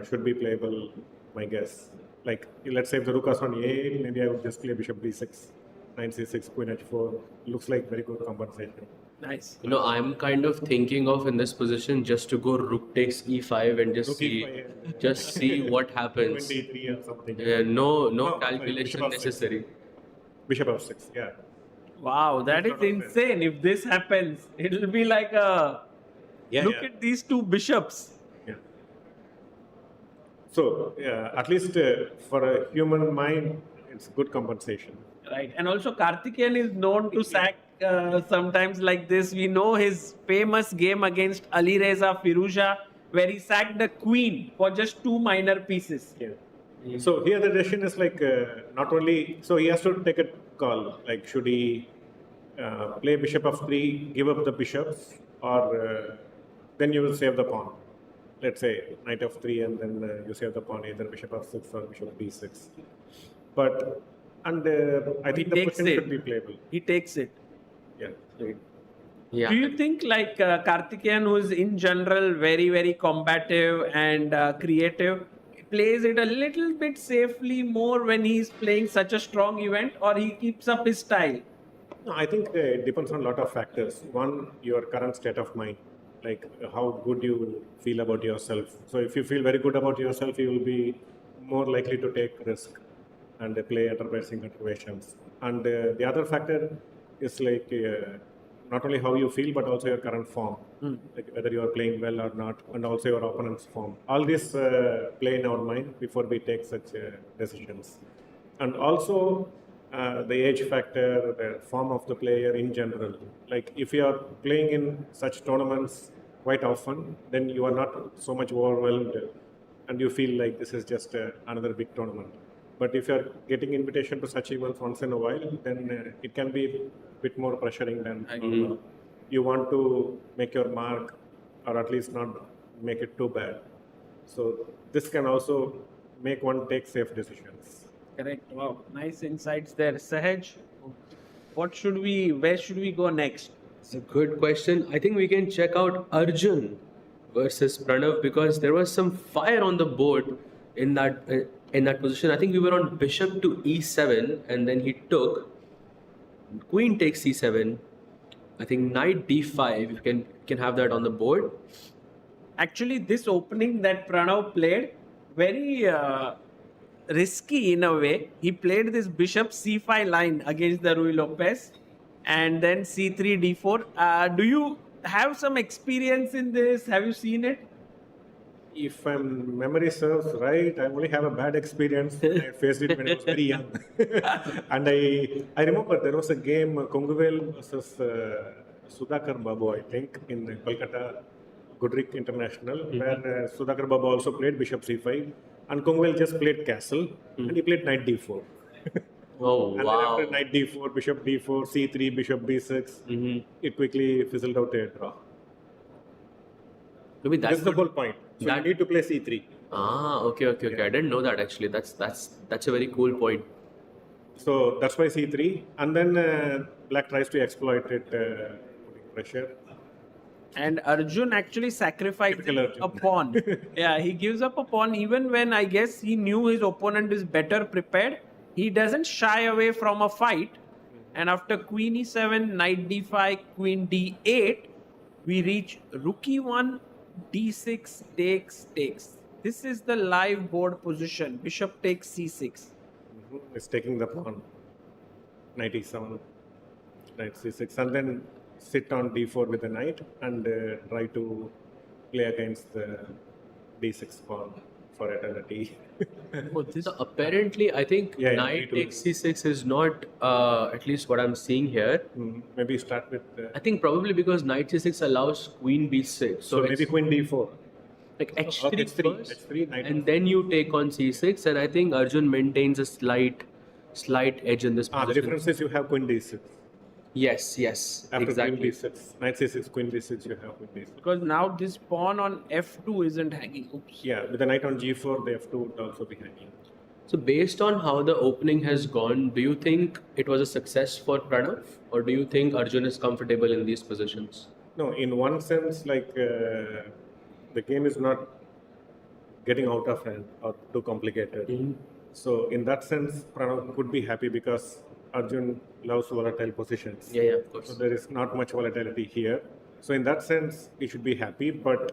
Speaker 8: should be playable, my guess. Like, let's say if the rook is on a8, maybe I would just play bishop d6, knight c6, queen h4. Looks like very good compensation.
Speaker 5: Nice.
Speaker 7: You know, I'm kind of thinking of in this position just to go rook takes e5 and just
Speaker 8: Rook
Speaker 7: see,
Speaker 8: e5,
Speaker 7: just see what happens.
Speaker 8: Queen d3 or something.
Speaker 7: No
Speaker 8: sorry,
Speaker 7: calculation
Speaker 8: bishop f6.
Speaker 7: necessary.
Speaker 8: Bishop f6, yeah.
Speaker 5: Wow, that is insane. If this happens, it will be like a look at these two bishops.
Speaker 8: Yeah. So, at least for a human mind, it's good compensation.
Speaker 5: Right. And also Karthikeyan is known to sack sometimes like this. We know his famous game against Ali Reza Firouzja, where he sacked the queen for just 2 minor pieces.
Speaker 8: Yeah. So here the decision is like not only, so he has to take a call, like should he play bishop f3, give up the bishops, or then you will save the pawn. Let's say knight f3 and then you save the pawn, either bishop f6 or bishop b6. But, and I think the position should be playable.
Speaker 5: He takes it.
Speaker 8: Yeah.
Speaker 7: Yeah.
Speaker 5: Do you think like Karthikeyan, who is in general very, very combative and creative, plays it a little bit safely more when he's playing such a strong event, or he keeps up his style?
Speaker 8: No, I think it depends on a lot of factors. One, your current state of mind, like how good you feel about yourself. So if you feel very good about yourself, you will be more likely to take risk and play under pressing situations. And the other factor is like not only how you feel, but also your current form, like whether you are playing well or not, and also your opponent's form. All this play in our mind before we take such decisions. And also the age factor, the form of the player in general. Like if you are playing in such tournaments quite often, then you are not so much overwhelmed and you feel like this is just another big tournament. But if you are getting invitation to such events once in a while, then it can be a bit more pressuring than you want to make your mark or at least not make it too bad. So this can also make one take safe decisions.
Speaker 5: Correct. Wow. Nice insights there. Sahaj, where should we go next?
Speaker 7: It's a good question. I think we can check out Arjun versus Pranav because there was some fire on the board in that position. I think we were on bishop to e7 and then he took queen takes c7. I think knight d5. You can have that on the board.
Speaker 5: Actually, this opening that Pranav played, very risky in a way. He played this bishop c5 line against the Ruy Lopez and then c3 d4. Do you have some experience in this? Have you seen it?
Speaker 8: If my memory serves right, I only have a bad experience. I faced it when I was very young. And I remember there was a game, Konguvel versus Sudhakar Babu, I think, in Kolkata Goodrick International, where Sudhakar Babu also played bishop c5 and Konguvel just played castle and he played knight d4.
Speaker 7: Oh,
Speaker 8: and
Speaker 7: wow.
Speaker 8: then after knight d4, bishop d4, c3, bishop b6, it quickly fizzled out a draw.
Speaker 7: Maybe
Speaker 8: That's the whole point. So you need to play c3.
Speaker 7: Okay. I didn't know that actually. That's a very cool point.
Speaker 8: So that's why c3. And then black tries to exploit it, putting pressure.
Speaker 5: And Arjun actually sacrificed
Speaker 8: Typical Arjun.
Speaker 5: a pawn. Yeah, he gives up a pawn even when I guess he knew his opponent is better prepared. He doesn't shy away from a fight. And after queen e7, knight d5, queen d8, we reach rook e1, d6 takes. This is the live board position. Bishop takes c6.
Speaker 8: It's taking the pawn. Knight e7, knight c6, and then sit on d4 with the knight and try to play against the d6 pawn for eternity.
Speaker 7: So apparently, I think knight takes c6 is not at least what I'm seeing here.
Speaker 8: Maybe start with.
Speaker 7: I think probably because knight c6 allows queen b6.
Speaker 8: So maybe queen d4.
Speaker 7: Like h3 first,
Speaker 8: h3 knight
Speaker 7: and then you take on c6. And I think Arjun maintains a slight edge in this position.
Speaker 8: The difference is you have queen d6.
Speaker 7: Yes,
Speaker 8: After
Speaker 7: exactly.
Speaker 8: queen b6, knight c6, queen d6, you have queen d6.
Speaker 5: Because now this pawn on f2 isn't hanging. Oops.
Speaker 8: Yeah, with the knight on g4, the f2 would also be hanging.
Speaker 7: So based on how the opening has gone, do you think it was a success for Pranav, or do you think Arjun is comfortable in these positions?
Speaker 8: No, in one sense, like the game is not getting out of hand or too complicated. So in that sense, Pranav could be happy because Arjun loves volatile positions.
Speaker 7: Yeah, of course.
Speaker 8: So there is not much volatility here. So in that sense, he should be happy. But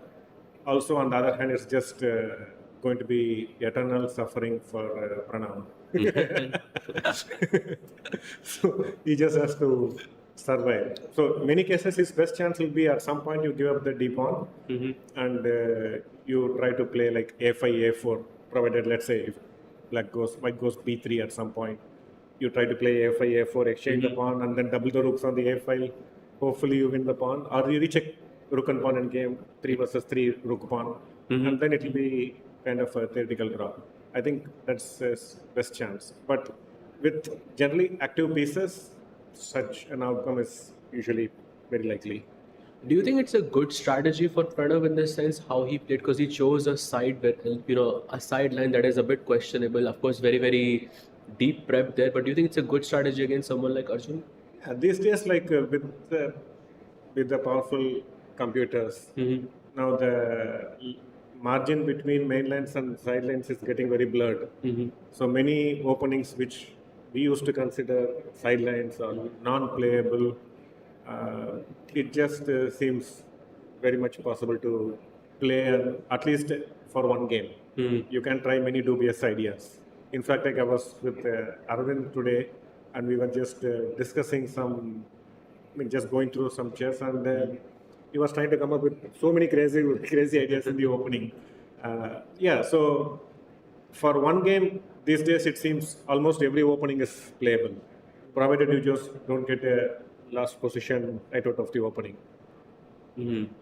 Speaker 8: also on the other hand, it's just going to be eternal suffering for Pranav. So he just has to survive. So many cases, his best chance will be at some point you give up the d pawn and you try to play like a5, a4, provided let's say if white goes b3 at some point. You try to play a5, a4, exchange the pawn, and then double the rooks on the a file. Hopefully, you win the pawn, or you recheck rook and pawn in game 3 versus 3 rook pawn, and then it will be kind of a theoretical draw. I think that's his best chance. But with generally active pieces, such an outcome is usually very likely.
Speaker 7: Do you think it's a good strategy for Pranav in this sense how he played? Because he chose a side, a sideline that is a bit questionable. Of course, very very deep prep there. But do you think it's a good strategy against someone like Arjun?
Speaker 8: Yeah, these days, like with the powerful computers, now the margin between main lines and sidelines is getting very blurred. So many openings which we used to consider sidelines or non-playable, it just seems very much possible to play at least for one game. You can try many dubious ideas. In fact, like I was with Arvind today, and we were just discussing some just going through some chess, and he was trying to come up with so many crazy ideas in the opening. So for one game these days, it seems almost every opening is playable, provided you just don't get a last position right out of the opening.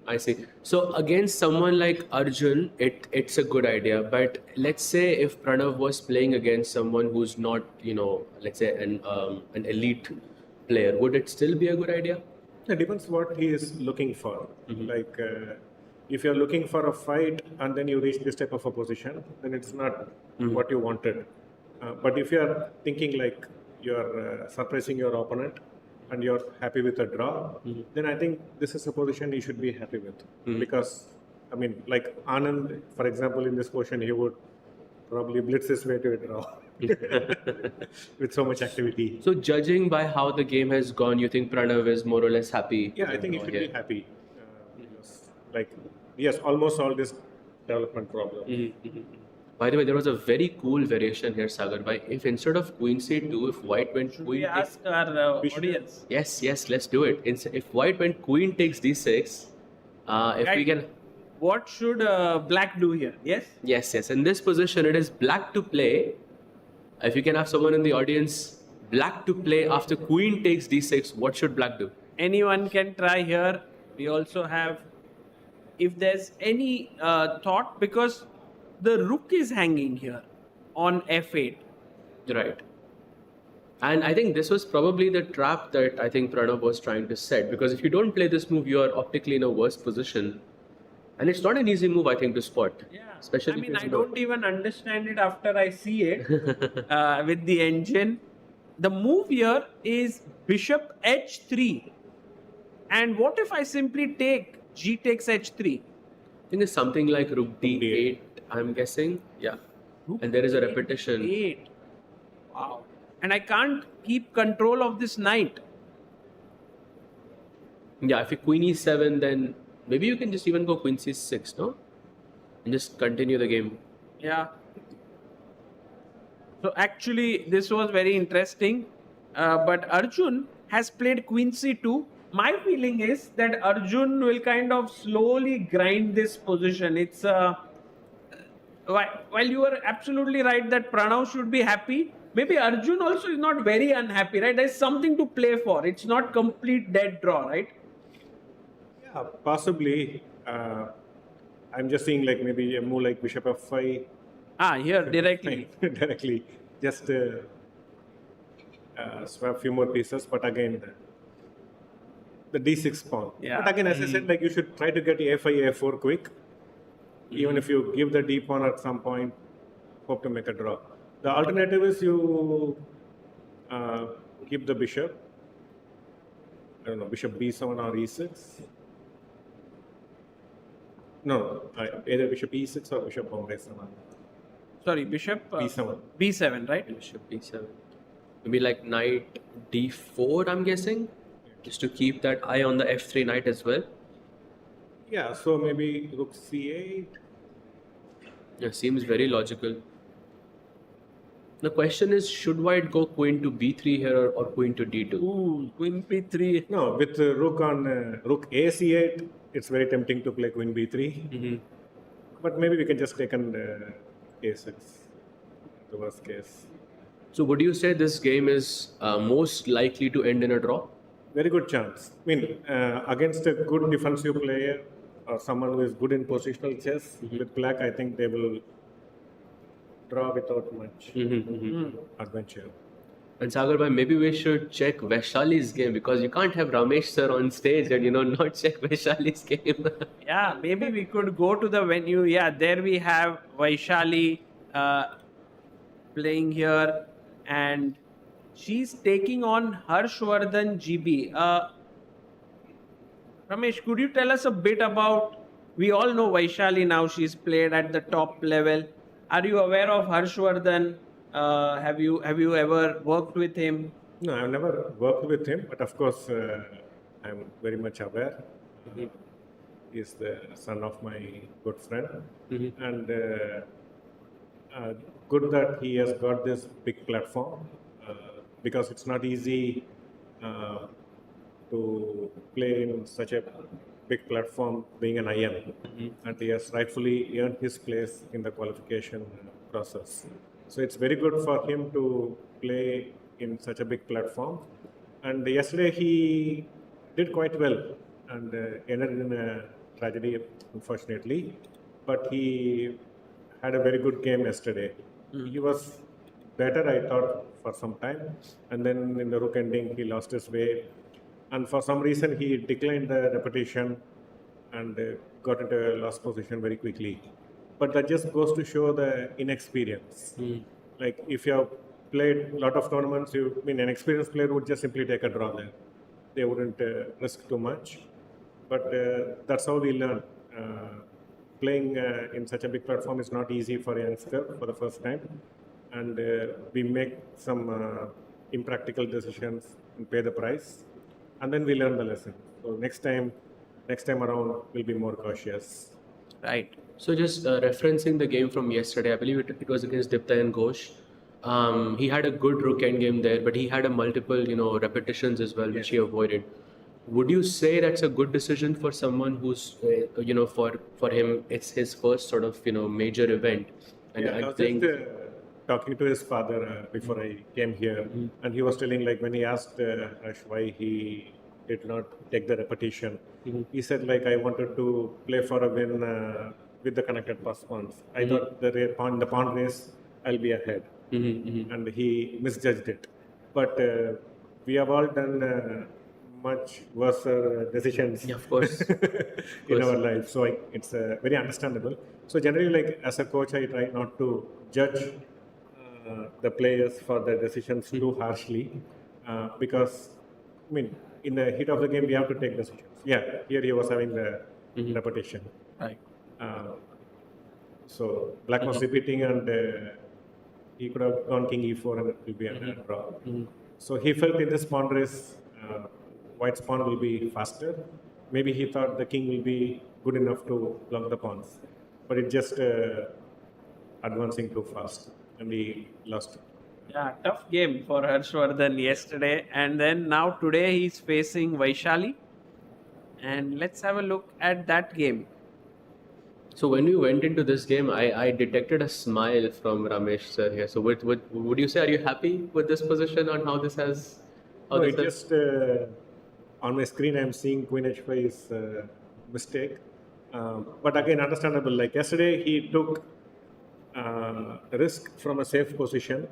Speaker 7: I see. So against someone like Arjun, it's a good idea. But let's say if Pranav was playing against someone who's not, let's say an elite player, would it still be a good idea?
Speaker 8: It depends what he is looking for. Like if you're looking for a fight and then you reach this type of a position, then it's not what you wanted. But if you're thinking like you're surprising your opponent and you're happy with a draw, then I think this is a position you should be happy with. Because, like Anand, for example, in this position, he would probably blitz his way to a draw with so much activity.
Speaker 7: So judging by how the game has gone, you think Pranav is more or less happy?
Speaker 8: Yeah, I think he should be happy. Like, yes, almost all this development problem.
Speaker 7: By the way, there was a very cool variation here, Sagar Bhai. If instead of queen c2, if white went queen
Speaker 5: We ask our audience.
Speaker 7: Yes, let's do it. If white went queen takes d6, we can...
Speaker 5: What should black do here? Yes?
Speaker 7: Yes. In this position, it is black to play. If you can have someone in the audience, black to play after queen takes d6, what should black do?
Speaker 5: Anyone can try here. We also have, if there's any thought, because the rook is hanging here on f8.
Speaker 7: Right. And I think this was probably the trap that I think Pranav was trying to set, because if you don't play this move, you are optically in a worse position. And it's not an easy move, I think, to spot.
Speaker 5: Yeah.
Speaker 7: Especially
Speaker 5: I don't even understand it after I see it with the engine. The move here is bishop h3. And what if I simply take g takes h3?
Speaker 7: I think it's something like rook d8, I'm guessing. Yeah. And there is a repetition.
Speaker 5: 8. Wow. And I can't keep control of this knight.
Speaker 7: Yeah, if you queen e7, then maybe you can just even go queen c6, no? And just continue the game.
Speaker 5: Yeah. So actually, this was very interesting. But Arjun has played queen c2. My feeling is that Arjun will kind of slowly grind this position. It's while you are absolutely right that Pranav should be happy, maybe Arjun also is not very unhappy, right? There's something to play for. It's not complete dead draw, right?
Speaker 8: Yeah, possibly. I'm just seeing like maybe a move like bishop f5.
Speaker 5: Here, directly.
Speaker 8: Directly. Just swap a few more pieces, but again, the d6 pawn.
Speaker 5: Yeah.
Speaker 8: But again, as I said, like you should try to get a5, a4 quick. Even if you give the d pawn at some point, hope to make a draw. The alternative is you keep the bishop. I don't know, bishop b7 or e6. No, either bishop e6 or bishop bombay 7.
Speaker 5: Sorry, bishop
Speaker 8: b7.
Speaker 5: b7, right?
Speaker 7: Bishop b7. Maybe like knight d4, I'm guessing. Just to keep that eye on the f3 knight as well.
Speaker 8: Yeah, so maybe rook c8.
Speaker 7: Yeah, seems very logical. The question is, should white go queen to b3 here or queen to d2?
Speaker 5: Ooh, queen b3.
Speaker 8: No, with rook on rook a c8, it's very tempting to play queen b3. But maybe we can just take on a6, the worst case.
Speaker 7: So would you say this game is most likely to end in a draw?
Speaker 8: Very good chance. Against a good defensive player or someone who is good in positional chess, with black, I think they will draw without much adventure.
Speaker 7: And Sagar Bhai, maybe we should check Vaishali's game, because you can't have Ramesh sir on stage and not check Vaishali's game.
Speaker 5: Yeah, maybe we could go to the venue. Yeah, there we have Vaishali playing here, and she's taking on Harshvardhan GB. Ramesh, could you tell us a bit about, we all know Vaishali now, she's played at the top level. Are you aware of Harshvardhan? Have you ever worked with him?
Speaker 8: No, I've never worked with him, but of course, I'm very much aware. He's the son of my good friend. And good that he has got this big platform, because it's not easy to play in such a big platform, being an IM, and he has rightfully earned his place in the qualification process. So it's very good for him to play in such a big platform. And yesterday he did quite well and ended in a tragedy, unfortunately. But he had a very good game yesterday. He was better, I thought, for some time. And then in the rook ending, he lost his way. And for some reason, he declined the repetition and got into a lost position very quickly. But that just goes to show the inexperience. Like if you have played a lot of tournaments, an experienced player would just simply take a draw there. They wouldn't risk too much. But that's how we learn. Playing in such a big platform is not easy for a youngster for the first time. And we make some impractical decisions and pay the price. And then we learn the lesson. So next time around, we'll be more cautious.
Speaker 5: Right.
Speaker 7: So just referencing the game from yesterday, I believe it was against Diptayan Ghosh. He had a good rook end game there, but he had a multiple, repetitions as well, which he avoided. Would you say that's a good decision for someone who's, for him, it's his first sort of, major event? And
Speaker 8: I was just talking to his father before I came here, and he was telling, like, when he asked Ash why he did not take the repetition, he said, like, I wanted to play for a win with the connected pass pawns. I thought the pawn race, I'll be ahead. And he misjudged it. But we have all done much worse decisions
Speaker 7: of course.
Speaker 8: in our life. So it's very understandable. So generally, like as a coach, I try not to judge the players for their decisions too harshly because, in the heat of the game, we have to take decisions. Yeah, here he was having the repetition.
Speaker 5: Right.
Speaker 8: So black was repeating and he could have gone king e4 and it will be a draw. So he felt in this pawn race, white's pawn will be faster. Maybe he thought the king will be good enough to block the pawns, but it just advancing too fast and he lost.
Speaker 5: Yeah, tough game for Harshvardhan yesterday. And then now today he's facing Vaishali. And let's have a look at that game.
Speaker 7: So when we went into this game, I detected a smile from Ramesh sir here. So would you say, are you happy with this position on how this has...
Speaker 8: Just on my screen I'm seeing Queen h5 is a mistake. But again, understandable. Like yesterday, he took a risk from a safe position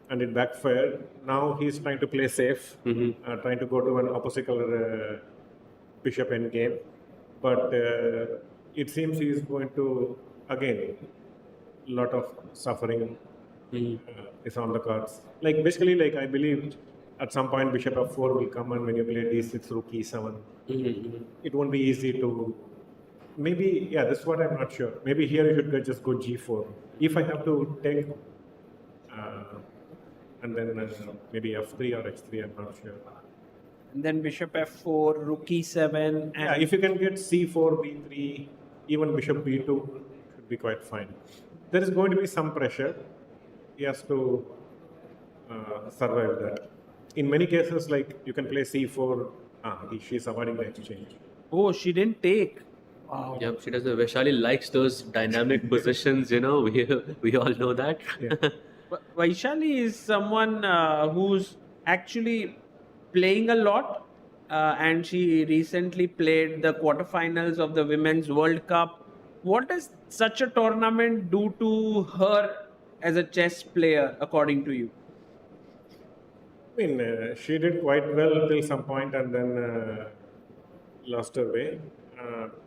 Speaker 8: and it backfired. Now he's trying to play safe, trying to go to an opposite color bishop endgame. But it seems he is going to, again, a lot of suffering is on the cards. Like basically, like I believe at some point bishop f4 will come, and when you play d6 rook e7, it won't be easy to. Maybe that's what I'm not sure. Maybe here you should just go g4. If I have to take, and then maybe f3 or h3, I'm not sure.
Speaker 5: And then bishop f4, rook e7. And
Speaker 8: if you can get c4, b3, even bishop b2 should be quite fine. There is going to be some pressure. He has to survive that. In many cases, like you can play c4. She's avoiding the exchange.
Speaker 5: Oh, she didn't take. Wow.
Speaker 7: Yeah, she doesn't. Vaishali likes those dynamic positions, we all know that.
Speaker 8: Yeah.
Speaker 5: Vaishali is someone who's actually playing a lot. And she recently played the quarterfinals of the Women's World Cup. What does such a tournament do to her as a chess player, according to you?
Speaker 8: She did quite well till some point and then lost her way.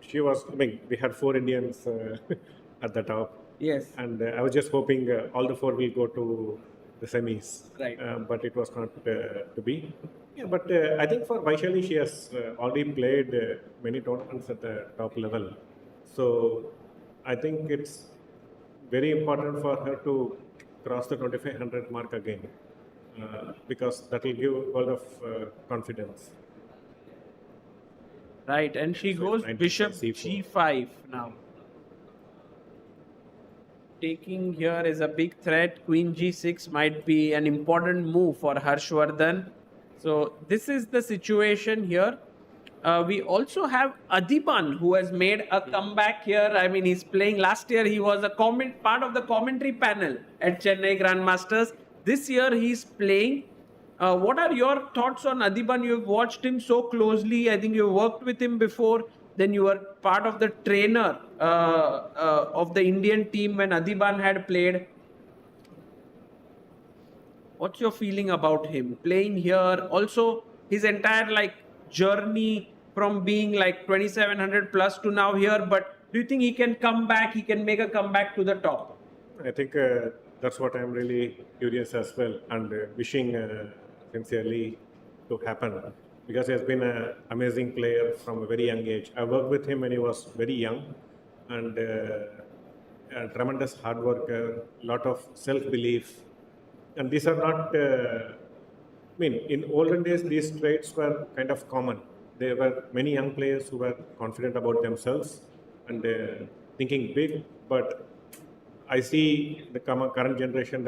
Speaker 8: She was, we had 4 Indians at the top.
Speaker 5: Yes.
Speaker 8: And I was just hoping all the 4 will go to the semis.
Speaker 5: Right.
Speaker 8: But it was not to be. Yeah, but I think for Vaishali, she has already played many tournaments at the top level. So I think it's very important for her to cross the 2500 mark again because that will give a lot of confidence.
Speaker 5: Right, and she goes bishop g5 now. Taking here is a big threat. Queen g6 might be an important move for Harshvardhan. So this is the situation here. We also have Adiban, who has made a comeback here. I mean, he's playing. Last year, he was a part of the commentary panel at Chennai Grand Masters. This year, he's playing. What are your thoughts on Adiban? You've watched him so closely. I think you worked with him before. Then you were part of the trainer of the Indian team when Adiban had played. What's your feeling about him playing here? Also, his entire journey from being 2700 plus to now here. But do you think he can come back? He can make a comeback to the top?
Speaker 8: I think that's what I'm really curious as well, and wishing sincerely to happen, because he has been an amazing player from a very young age. I worked with him when he was very young, and a tremendous hard worker, lot of self-belief. And these are not, in olden days, these traits were kind of common. There were many young players who were confident about themselves and thinking big, but I see the current generation,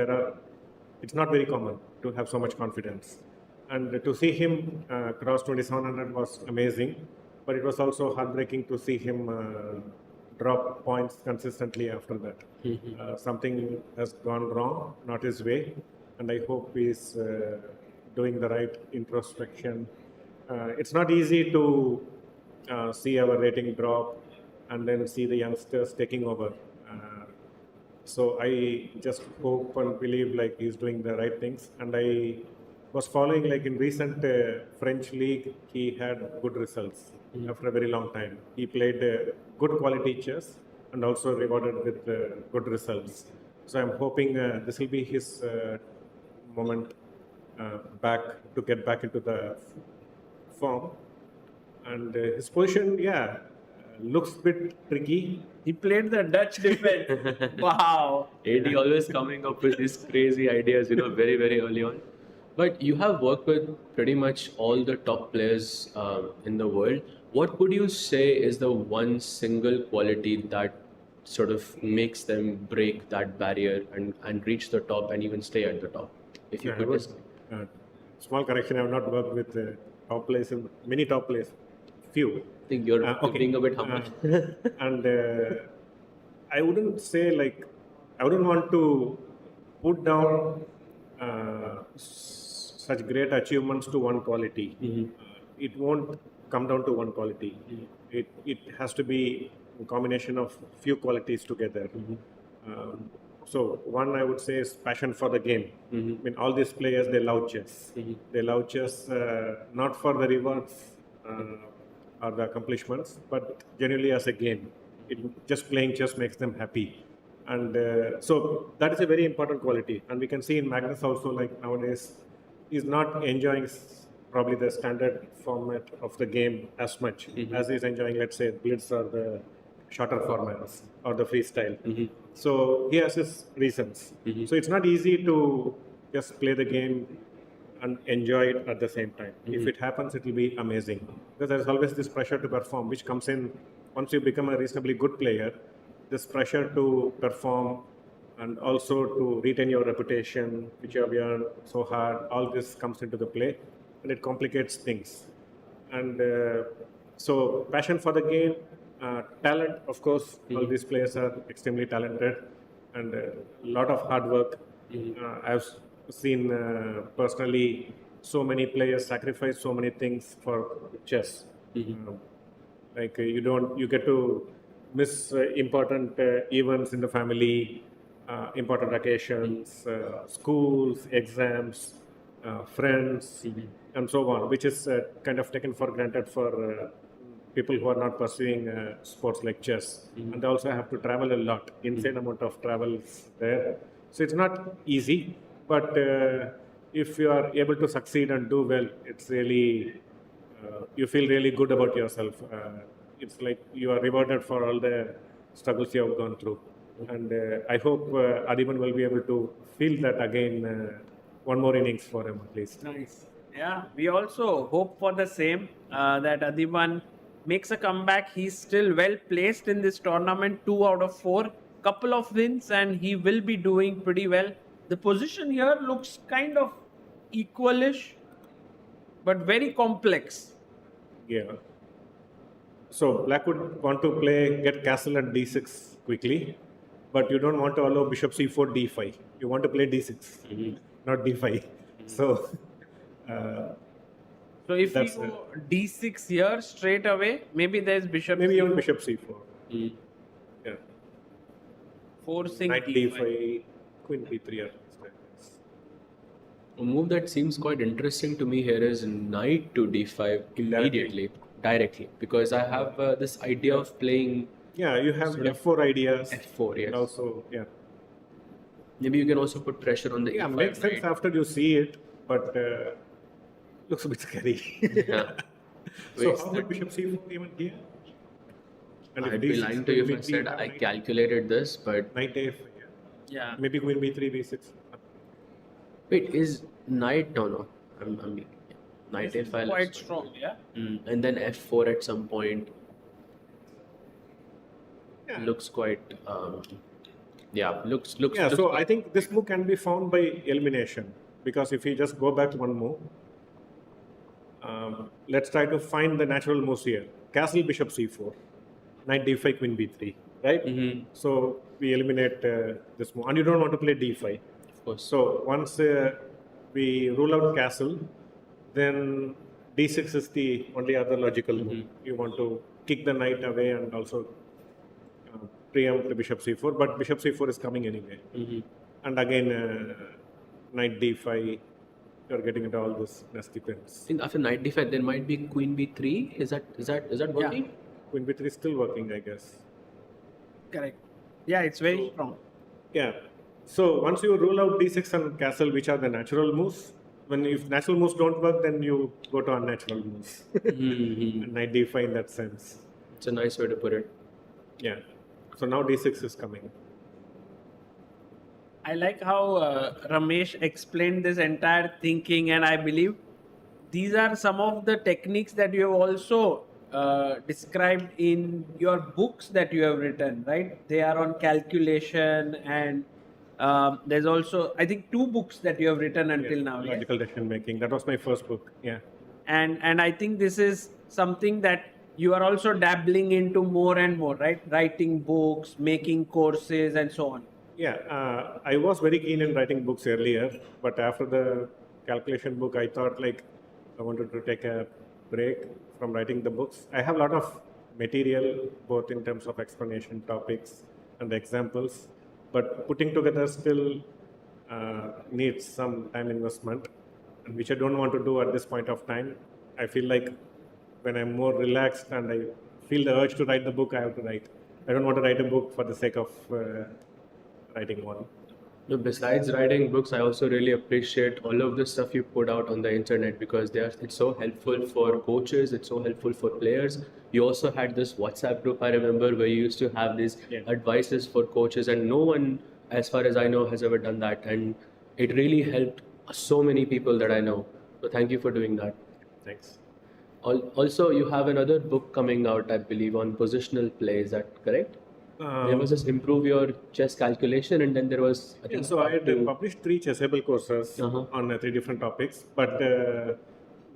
Speaker 8: it's not very common to have so much confidence. And to see him cross 2700 was amazing, but it was also heartbreaking to see him drop points consistently after that. Something has gone wrong, not his way, and I hope he's doing the right introspection. It's not easy to see our rating drop and then see the youngsters taking over. So I just hope and believe he's doing the right things. And I was following in recent French league, he had good results after a very long time. He played good quality chess and also rewarded with good results. So I'm hoping this will be his moment back to get back into the form. And his position, looks a bit tricky.
Speaker 5: He played the Dutch defense. Wow.
Speaker 7: AD always coming up with these crazy ideas, very, very early on. But you have worked with pretty much all the top players in the world. What would you say is the one single quality that sort of makes them break that barrier and reach the top and even stay at the top? If you could just...
Speaker 8: Small correction, I have not worked with top players, many top players, few.
Speaker 7: I think you're being a bit humble.
Speaker 8: And I wouldn't say I wouldn't want to put down such great achievements to one quality. It won't come down to one quality. It has to be a combination of few qualities together. So one I would say is passion for the game. All these players, they love chess. They love chess not for the rewards or the accomplishments, but generally as a game. Just playing chess makes them happy. And so that is a very important quality. And we can see in Magnus also, nowadays, he's not enjoying probably the standard format of the game as much as he's enjoying, let's say, Blitz or the shorter formats or the freestyle. So he has his reasons. So it's not easy to just play the game and enjoy it at the same time. If it happens, it will be amazing. Because there's always this pressure to perform, which comes in once you become a reasonably good player. This pressure to perform and also to retain your reputation, which you have earned so hard, all this comes into the play and it complicates things. And so passion for the game, talent, of course, all these players are extremely talented and a lot of hard work. I've seen personally so many players sacrifice so many things for chess. You get to miss important events in the family, important occasions, schools, exams, friends, and so on, which is kind of taken for granted for people who are not pursuing sports like chess. And they also have to travel a lot, insane amount of travels there. So it's not easy, but if you are able to succeed and do well, it's really, you feel really good about yourself. It's like you are rewarded for all the struggles you have gone through. And I hope Adiban will be able to feel that again, one more innings for him at least.
Speaker 5: Nice. Yeah, we also hope for the same, that Adiban makes a comeback. He's still well placed in this tournament, 2 out of 4, couple of wins, and he will be doing pretty well. The position here looks kind of equalish. but very complex.
Speaker 8: Yeah. So black would want to get castle at d6 quickly, but you don't want to allow bishop c4, d5. You want to play d6, not d5. So
Speaker 5: So if we
Speaker 8: That's
Speaker 5: go d6 here straight away, maybe there's bishop
Speaker 8: maybe
Speaker 5: c4,
Speaker 8: even bishop c4. Yeah.
Speaker 5: forcing
Speaker 8: Knight
Speaker 5: d5.
Speaker 8: d5, queen b3.
Speaker 7: A move that seems quite interesting to me here is knight to d5 immediately, directly, because I have this idea of playing
Speaker 8: Yeah, you have
Speaker 7: Sort of
Speaker 8: f4 ideas.
Speaker 7: f4, yes.
Speaker 8: And also, yeah.
Speaker 7: Maybe you can also put pressure on the
Speaker 8: Yeah,
Speaker 7: e5
Speaker 8: makes sense
Speaker 7: knight.
Speaker 8: after you see it, but looks a bit scary.
Speaker 7: Yeah.
Speaker 8: So
Speaker 7: Wait,
Speaker 8: how about bishop c4 even here? And if
Speaker 7: I'd be
Speaker 8: d6,
Speaker 7: lying to you if I
Speaker 8: queen
Speaker 7: said
Speaker 8: b3,
Speaker 7: I
Speaker 8: knight-
Speaker 7: calculated this, but
Speaker 8: Knight a5, yeah.
Speaker 5: Yeah.
Speaker 8: Maybe queen b3, b6.
Speaker 7: wait, is knight? No. Yeah. Knight a5
Speaker 5: Quite
Speaker 7: looks
Speaker 5: strong, yeah.
Speaker 7: And then f4 at some point
Speaker 8: Yeah.
Speaker 7: looks quite. Looks.
Speaker 8: Yeah,
Speaker 7: looks
Speaker 8: so
Speaker 7: quite-
Speaker 8: I think this move can be found by elimination, because if you just go back one move, let's try to find the natural moves here. Castle bishop c4, knight d5, queen b3, right? So we eliminate this move, and you don't want to play d5.
Speaker 7: Of course.
Speaker 8: So once we rule out castle, then d6 is the only other logical move. You want to kick the knight away and also preempt the bishop c4, but bishop c4 is coming anyway. And again, knight d5, you're getting into all this nasty pins.
Speaker 7: I think after knight d5 there might be queen b3. Is that working?
Speaker 8: Queen b3 is still working, I guess.
Speaker 5: Correct. Yeah, it's very strong.
Speaker 8: Yeah. So once you rule out d6 and castle, which are the natural moves, if natural moves don't work, then you go to unnatural moves. Knight d5 in that sense.
Speaker 7: It's a nice way to put it.
Speaker 8: Yeah. So now d6 is coming.
Speaker 5: I like how Ramesh explained this entire thinking, and I believe these are some of the techniques that you have also described in your books that you have written, right? They are on calculation, and there's also, I think, 2 books that you have written until now. Yes?
Speaker 8: Logical decision making. That was my first book. Yeah.
Speaker 5: And I think this is something that you are also dabbling into more and more, right? Writing books, making courses, and so on.
Speaker 8: Yeah. I was very keen in writing books earlier, but after the calculation book, I thought I wanted to take a break from writing the books. I have a lot of material, both in terms of explanation topics and examples, but putting together still needs some time investment, which I don't want to do at this point of time. I feel like when I'm more relaxed and I feel the urge to write the book, I have to write. I don't want to write a book for the sake of writing one.
Speaker 7: No, besides writing books, I also really appreciate all of the stuff you put out on the internet, because it's so helpful for coaches, it's so helpful for players. You also had this WhatsApp group, I remember, where you used to have these advices for coaches, and no one, as far as I know, has ever done that. And it really helped so many people that I know. So thank you for doing that.
Speaker 8: Thanks.
Speaker 7: Also, you have another book coming out, I believe, on positional play. Is that correct? There was this improve your chess calculation, and then there was.
Speaker 8: So I had published 3 chessable courses on 3 different topics. But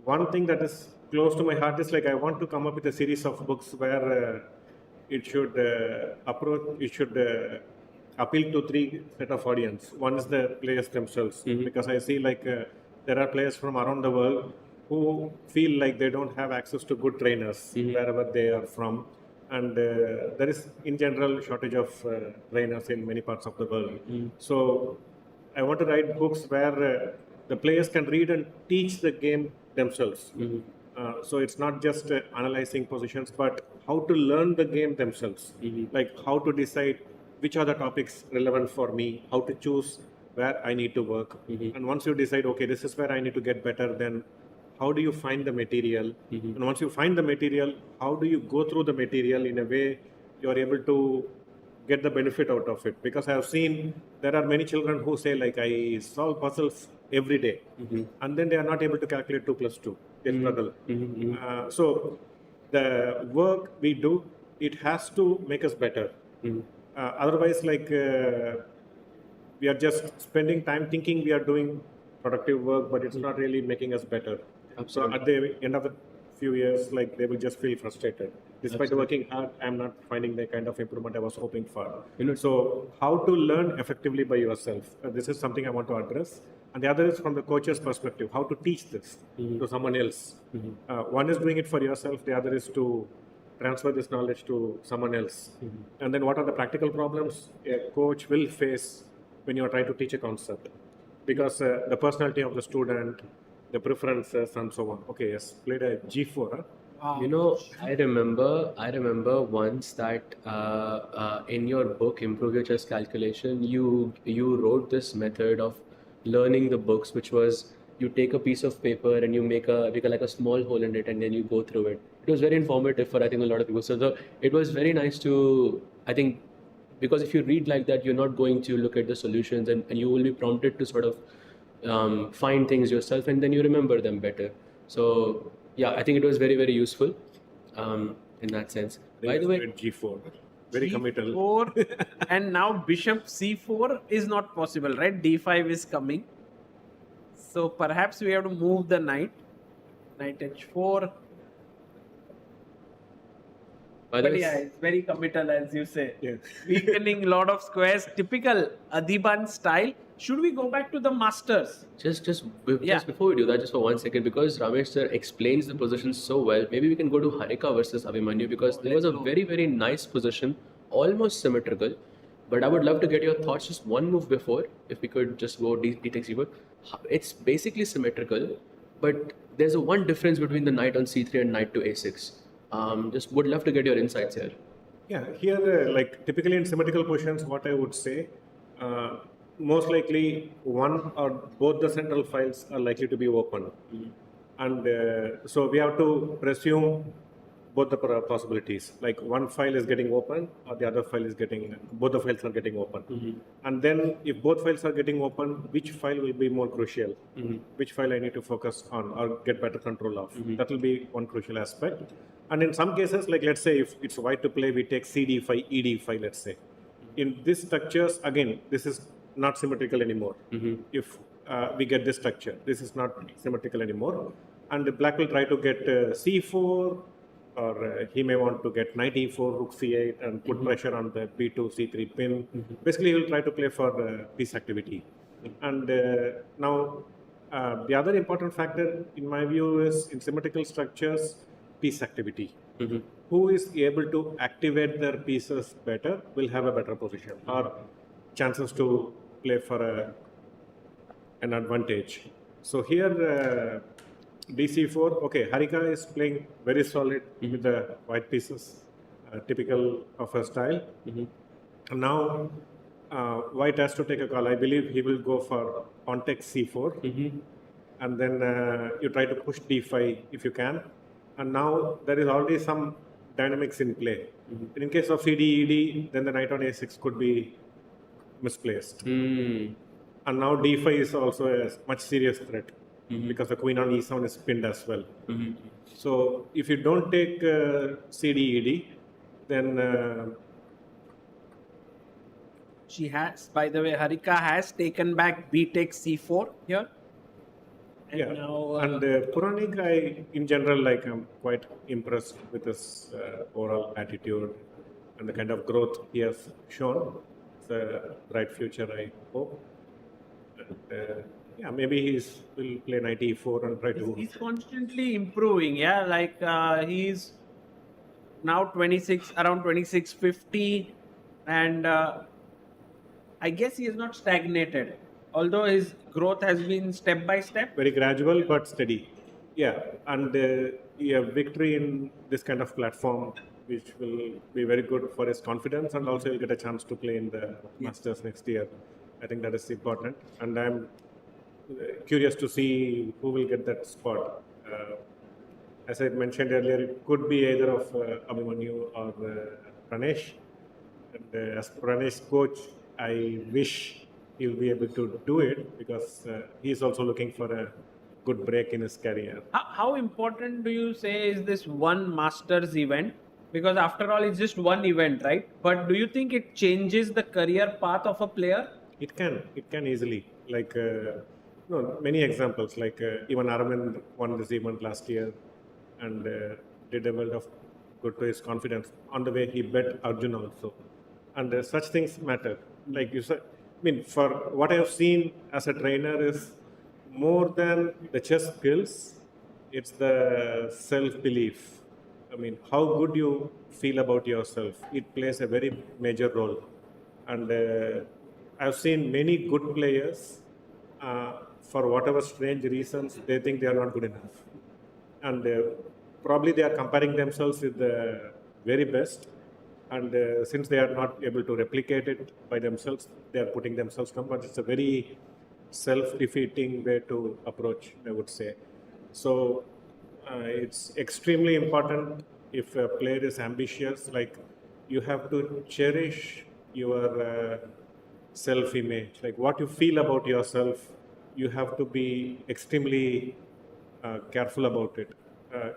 Speaker 8: one thing that is close to my heart is I want to come up with a series of books where it should appeal to 3 set of audience. One is the players themselves, because I see there are players from around the world who feel like they don't have access to good trainers wherever they are from. And there is, in general, shortage of trainers in many parts of the world. So I want to write books where the players can read and teach the game themselves. So it's not just analyzing positions, but how to learn the game themselves. Like how to decide which are the topics relevant for me, how to choose where I need to work. And once you decide, okay, this is where I need to get better, then how do you find the material? And once you find the material, how do you go through the material in a way you are able to get the benefit out of it? Because I have seen there are many children who say I solve puzzles every day, and then they are not able to calculate 2 plus 2. They struggle. So the work we do, it has to make us better. Otherwise, we are just spending time thinking we are doing productive work, but it's not really making us better.
Speaker 7: Absolutely.
Speaker 8: So at the end of the few years, like they will just feel frustrated. Despite working hard, I'm not finding the kind of improvement I was hoping for. So how to learn effectively by yourself? This is something I want to address. And the other is from the coach's perspective, how to teach this to someone else. One is doing it for yourself. The other is to transfer this knowledge to someone else. And then what are the practical problems a coach will face when you're trying to teach a concept? Because the personality of the student, the preferences and so on. Okay, yes, played a G4. Huh?
Speaker 7: You know, I remember once that in your book, Improve Your Chess Calculation, you wrote this method of learning the books, which was you take a piece of paper and you make like a small hole in it and then you go through it. It was very informative for I think a lot of people. So it was very nice to, I think, because if you read like that, you're not going to look at the solutions and you will be prompted to sort of find things yourself and then you remember them better. So yeah, I think it was very, very useful in that sense. By the way,
Speaker 8: G4, very committal.
Speaker 5: G4 and now bishop C4 is not possible, right? D5 is coming. So perhaps we have to move the knight. Knight H4.
Speaker 7: by the
Speaker 5: But
Speaker 7: way,
Speaker 5: yeah, it's very committal as you say.
Speaker 8: Yes.
Speaker 5: Weakening a lot of squares, typical Adiban style. Should we go back to the Masters?
Speaker 7: just before we do that, just for 1 second, because Ramesh sir explains the position so well, maybe we can go to Harika versus Abhimanyu because there was a very, very nice position, almost symmetrical. But I would love to get your thoughts just one move before, if we could just go D takes C4. It's basically symmetrical, but there's a one difference between the knight on C3 and knight to A6. Just would love to get your insights here.
Speaker 8: Yeah, here, like typically in symmetrical positions, what I would say, most likely one or both the central files are likely to be open. And so we have to presume both the possibilities. Like one file is getting open or the other file is getting, both the files are getting open. And then if both files are getting open, which file will be more crucial? Which file I need to focus on or get better control of? That will be one crucial aspect. And in some cases, like let's say if it's white to play, we take CD5, ED5, let's say. In these structures, again, this is not symmetrical anymore. If we get this structure, this is not symmetrical anymore. And the black will try to get C4, or he may want to get knight E4, rook C8, and put pressure on the B2, C3 pin. Basically, he will try to play for piece activity. And now, the other important factor, in my view, is in symmetrical structures, piece activity. Who is able to activate their pieces better will have a better position or chances to play for an advantage. So here, DC4, okay, Harika is playing very solid with the white pieces, typical of her style. And now, white has to take a call. I believe he will go for pawn takes C4. And then you try to push D5 if you can. And now there is already some dynamics in play. In case of CD, ED, then the knight on A6 could be misplaced. And now D5 is also a much serious threat because the queen on E7 is pinned as well. So if you don't take CD, ED, then
Speaker 5: She has, by the way, Harika has taken back B takes C4 here. And
Speaker 8: yeah,
Speaker 5: now,
Speaker 8: and Puranik, in general, like I'm quite impressed with his overall attitude and the kind of growth he has shown. It's a bright future, I hope. And, yeah, maybe will play knight E4 and try to.
Speaker 5: he's constantly improving. Yeah, like he's now 26, around 2650, and I guess he is not stagnated. Although his growth has been step by step.
Speaker 8: Very gradual but steady. Yeah, and a victory in this kind of platform, which will be very good for his confidence, and also he'll get a chance to play in the Masters next year. I think that is important, and I'm curious to see who will get that spot. As I mentioned earlier, it could be either of Abhimanyu or Pranesh. And as Pranesh's coach, I wish he will be able to do it because he is also looking for a good break in his career.
Speaker 5: How important do you say is this one Masters event? Because after all, it's just one event, right? But do you think it changes the career path of a player?
Speaker 8: It can easily. Like No, many examples, like even Arvind won this event last year and did a world of good to his confidence. On the way, he bet Arjun also. And such things matter. Like you said, I mean, for what I have seen as a trainer is more than the chess skills, it's the self-belief. I mean, how good you feel about yourself. It plays a very major role. And I've seen many good players, for whatever strange reasons, they think they are not good enough. And probably they are comparing themselves with the very best. And since they are not able to replicate it by themselves, they are putting themselves down. But it's a very self-defeating way to approach, I would say. So it's extremely important if a player is ambitious, like you have to cherish your self-image, like what you feel about yourself. You have to be extremely careful about it.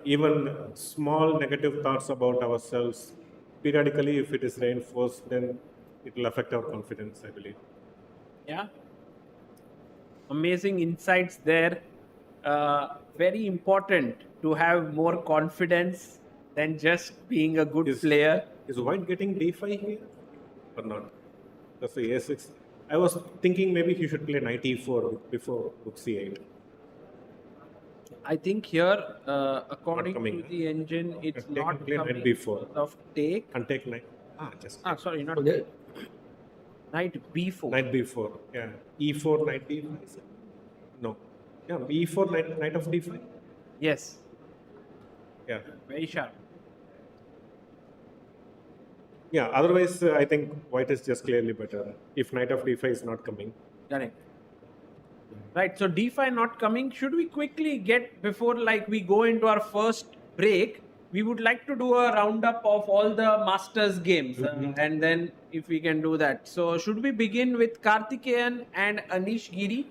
Speaker 8: Even small negative thoughts about ourselves, periodically, if it is reinforced, then it will affect our confidence, I believe.
Speaker 5: Yeah. Amazing insights there. Very important to have more confidence than just being a good player.
Speaker 8: Is white getting d5 here or not? That's the a6. I was thinking maybe he should play knight e4 before rook c8.
Speaker 5: I think here, according
Speaker 8: coming,
Speaker 5: to the engine, it's
Speaker 8: Take
Speaker 5: not
Speaker 8: and play knight
Speaker 5: coming
Speaker 8: b4.
Speaker 5: because of take.
Speaker 8: And take knight. Just
Speaker 5: Sorry, not knight b4.
Speaker 8: knight b4. Yeah. e4, knight d5. No. Yeah, e4, knight of d5.
Speaker 5: Yes,
Speaker 8: Yeah.
Speaker 5: very sharp.
Speaker 8: Yeah, otherwise, I think white is just clearly better if knight of d5 is not coming.
Speaker 5: Correct. Right, so d5 not coming. Should we quickly get, before like we go into our first break, we would like to do a roundup of all the Masters games, and then if we can do that. So should we begin with Karthikeyan and Anish Giri?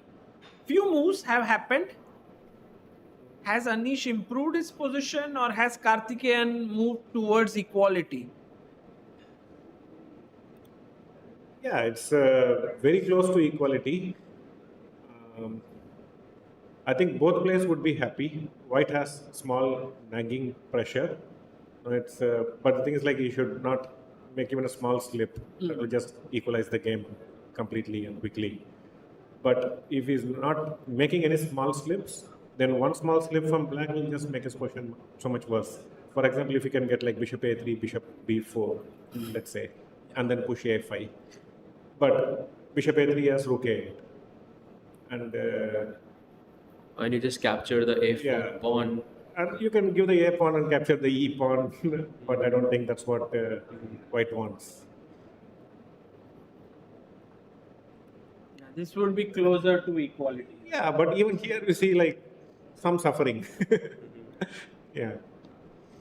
Speaker 5: Few moves have happened. Has Anish improved his position, or has Karthikeyan moved towards equality?
Speaker 8: Yeah, it's very close to equality. I think both players would be happy. White has small nagging pressure. But the thing is, like, he should not make even a small slip. That will just equalize the game completely and quickly. But if he's not making any small slips, then one small slip from black will just make his position so much worse. For example, if you can get like bishop a3, bishop b4, let's say, and then push a5. But bishop a3 has rook a8.
Speaker 7: And you just capture the a4
Speaker 8: Yeah.
Speaker 7: pawn.
Speaker 8: And you can give the a pawn and capture the e pawn, but I don't think that's what white wants.
Speaker 5: This would be closer to equality.
Speaker 8: Yeah, but even here we see like some suffering. Yeah.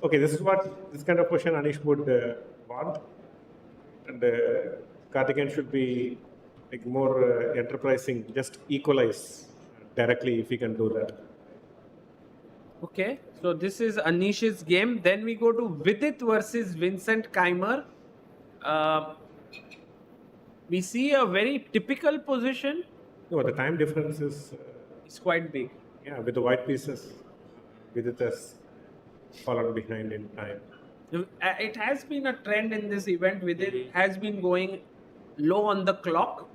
Speaker 8: Okay, this kind of question Anish would want, and Karthikeyan should be like more enterprising, just equalize directly if he can do that.
Speaker 5: Okay, so this is Anish's game. Then we go to Vidit versus Vincent Keymer. We see a very typical position.
Speaker 8: No, the time difference is
Speaker 5: It's quite big.
Speaker 8: yeah, with the white pieces, Vidit has fallen behind in time.
Speaker 5: It has been a trend in this event. Vidit has been going low on the clock.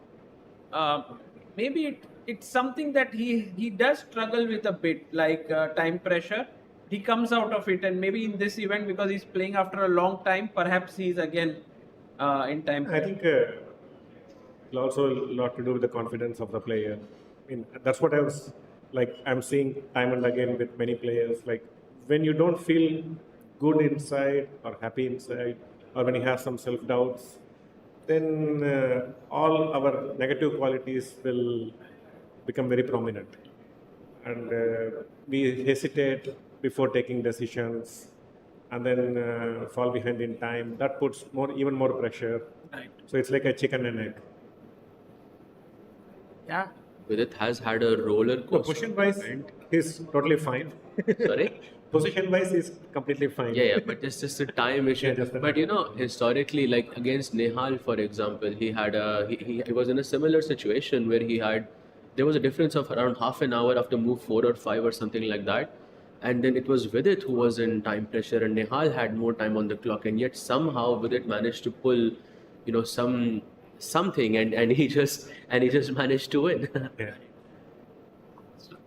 Speaker 5: Maybe it's something that he does struggle with a bit, like time pressure. He comes out of it, and maybe in this event, because he's playing after a long time, perhaps he's again in time
Speaker 8: I
Speaker 5: pressure.
Speaker 8: think it's also a lot to do with the confidence of the player. I mean, that's what I'm seeing time and again with many players. Like when you don't feel good inside or happy inside, or when you have some self-doubts, then all our negative qualities will become very prominent. And we hesitate before taking decisions, and then fall behind in time. That puts even more pressure.
Speaker 5: Right.
Speaker 8: So it's like a chicken and egg.
Speaker 5: Yeah.
Speaker 7: Vidit has had a roller
Speaker 8: No,
Speaker 7: coaster.
Speaker 8: position-wise, he's totally fine.
Speaker 7: Sorry?
Speaker 8: Position-wise, he's completely fine.
Speaker 7: Yeah, but it's just a time issue.
Speaker 8: Yeah, just a
Speaker 7: But
Speaker 8: time.
Speaker 7: you know, historically, like against Nihal, for example, he was in a similar situation where he had there was a difference of around half an hour after move 4 or 5 or something like that. And then it was Vidit who was in time pressure, and Nihal had more time on the clock, and yet somehow Vidit managed to pull, something, and he just managed to win.
Speaker 8: Yeah.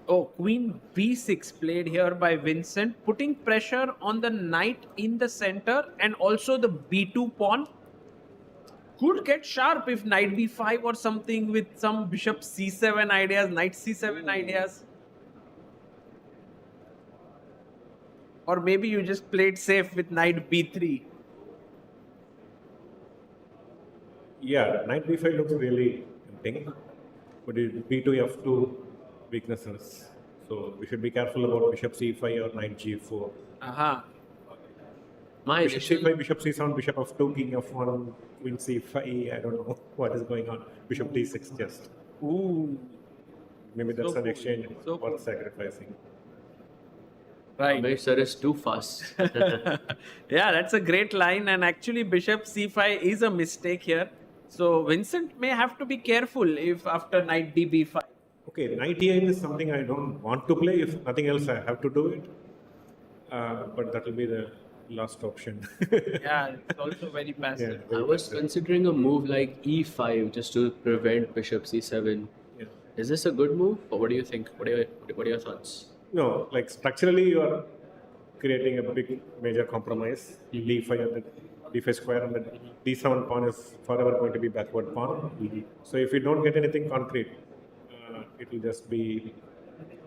Speaker 5: Oh, Queen B6 played here by Vincent, putting pressure on the knight in the center and also the B2 pawn. Could get sharp if knight B5 or something with some bishop C7 ideas, knight C7 ideas. Or maybe you just played safe with knight B3.
Speaker 8: Yeah, knight b5 looks really tempting, but it b2 f2 weaknesses. So we should be careful about bishop c5 or knight g4.
Speaker 5: Aha.
Speaker 7: My
Speaker 8: Bishop
Speaker 7: initial,
Speaker 8: c5, bishop c7, bishop f2, king f1, queen c5. I don't know what is going on. Bishop d6 just.
Speaker 5: Ooh.
Speaker 8: Maybe that's
Speaker 5: So
Speaker 8: an
Speaker 5: cool.
Speaker 8: exchange
Speaker 5: So
Speaker 8: worth sacrificing.
Speaker 5: Right.
Speaker 7: Ramesh sir is too fast.
Speaker 5: Yeah, that's a great line. And actually, bishop c5 is a mistake here. So Vincent may have to be careful if after knight db5.
Speaker 8: Okay, knight e8 is something I don't want to play. If nothing else, I have to do it. But that will be the last option.
Speaker 5: Yeah, it's also very passive.
Speaker 8: Yeah.
Speaker 7: I was considering a move like e5 just to prevent bishop c7.
Speaker 8: Yeah.
Speaker 7: Is this a good move, or what do you think? What are your thoughts?
Speaker 8: No, like structurally, you are creating a big major compromise. d5 and the d5 square and the d7 pawn is forever going to be backward pawn. So if you don't get anything concrete, it will just be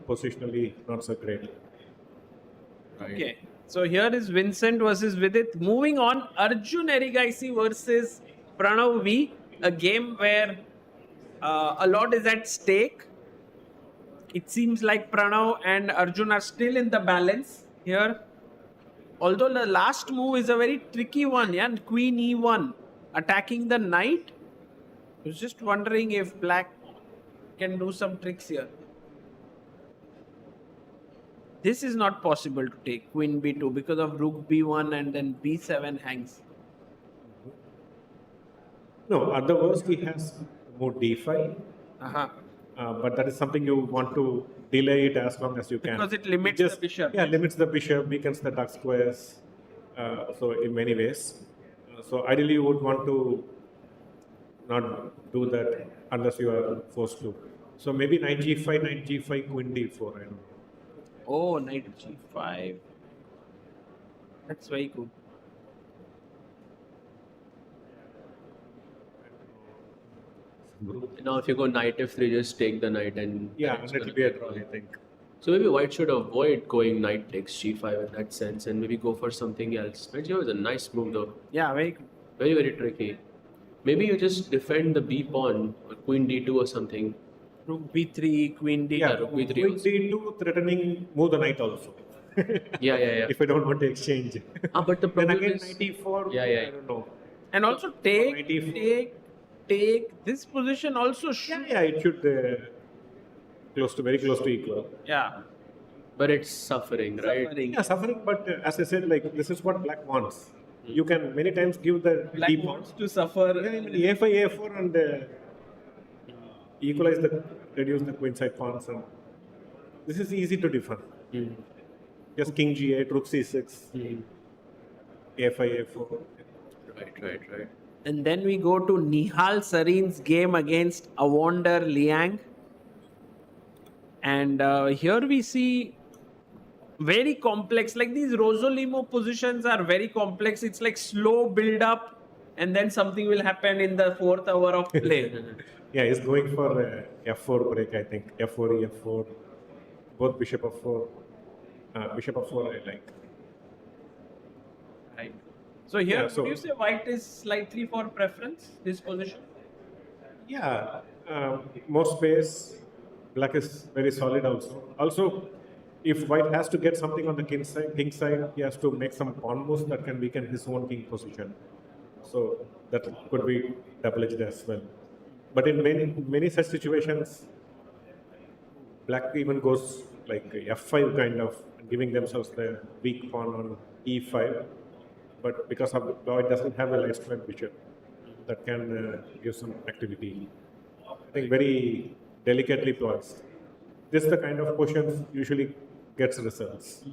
Speaker 8: positionally not so great.
Speaker 5: Okay. So here is Vincent versus Vidit. Moving on, Arjun Erigaisi versus Pranav V. A game where a lot is at stake. It seems like Pranav and Arjun are still in the balance here. Although the last move is a very tricky one, yeah, Queen E1, attacking the knight. I was just wondering if Black can do some tricks here. This is not possible to take Queen B2 because of Rook B1 and then B7 hangs.
Speaker 8: No, at the worst, he has more d5,
Speaker 5: Uh-huh.
Speaker 8: but that is something you want to delay it as long as you can.
Speaker 5: Because it limits the bishop.
Speaker 8: Yeah, limits the bishop, weakens the dark squares. So in many ways. So ideally, you would want to not do that unless you are forced to. So maybe knight g5, queen d4. I don't know.
Speaker 5: Oh, knight G5. That's very good.
Speaker 7: Now, if you go knight f3, just take the knight, and
Speaker 8: Yeah,
Speaker 7: it's
Speaker 8: and it
Speaker 7: gonna
Speaker 8: will be a
Speaker 7: be
Speaker 8: draw, I
Speaker 7: drawn.
Speaker 8: think.
Speaker 7: So maybe white should avoid going knight takes g5 in that sense, and maybe go for something else. Knight g5 is a nice move though,
Speaker 5: Yeah, very good.
Speaker 7: very very tricky. Maybe you just defend the b pawn or queen d2 or something.
Speaker 5: Rook B3, Queen D.
Speaker 8: Yeah,
Speaker 7: rook b3
Speaker 8: queen
Speaker 7: also.
Speaker 8: d2 threatening move the knight also.
Speaker 7: Yeah.
Speaker 8: If I don't want to exchange.
Speaker 7: But the
Speaker 8: Then
Speaker 7: problem
Speaker 8: again,
Speaker 7: is,
Speaker 8: knight e4.
Speaker 7: Yeah, yeah.
Speaker 8: I don't know.
Speaker 5: And also
Speaker 8: Knight
Speaker 5: take
Speaker 8: e4.
Speaker 5: this position also should.
Speaker 8: Yeah, it should very close to equal.
Speaker 5: Yeah.
Speaker 7: but it's suffering, right?
Speaker 5: Suffering.
Speaker 8: Yeah, suffering, but as I said, like this is what black wants. You can many times give the
Speaker 5: Black
Speaker 8: deep
Speaker 5: wants to suffer.
Speaker 8: a5, a4, and equalize reduce the queen side pawns, and this is easy to defend. Just king g8, rook c6, a5, a4.
Speaker 7: Right.
Speaker 5: And then we go to Nihal Sarin's game against Awonder Liang. And here we see very complex, like these Rosolimo positions are very complex. It's like slow build up and then something will happen in the 4th hour of play.
Speaker 8: Yeah, he's going for f4 break, I think. f4, e4, both bishop f4. Bishop f4 I like.
Speaker 5: Right. So here,
Speaker 8: Yeah, so-
Speaker 5: would you say white is slightly for preference, this position?
Speaker 8: Yeah, more space. Black is very solid also. Also, if white has to get something on the king side, he has to make some pawn moves that can weaken his own king position. So that could be double-edged as well. But in many such situations, black even goes like f5 kind of, giving themselves the weak pawn on e5. But because of white doesn't have a light square bishop, that can give some activity. I think very delicately poised. This is the kind of questions usually gets results.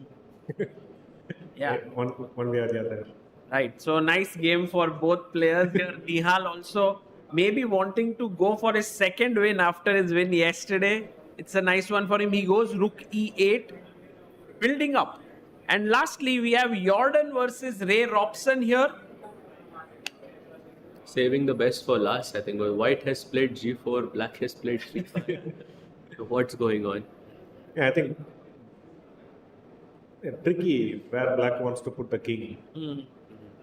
Speaker 5: Yeah.
Speaker 8: One way or the other.
Speaker 5: Right. So nice game for both players here. Nihal also maybe wanting to go for his second win after his win yesterday. It's a nice one for him. He goes rook e8, building up. And lastly, we have Jordan versus Ray Robson here.
Speaker 7: Saving the best for last, I think. White has played g4, black has played c5. What's going on?
Speaker 8: Yeah, I think tricky where black wants to put the king.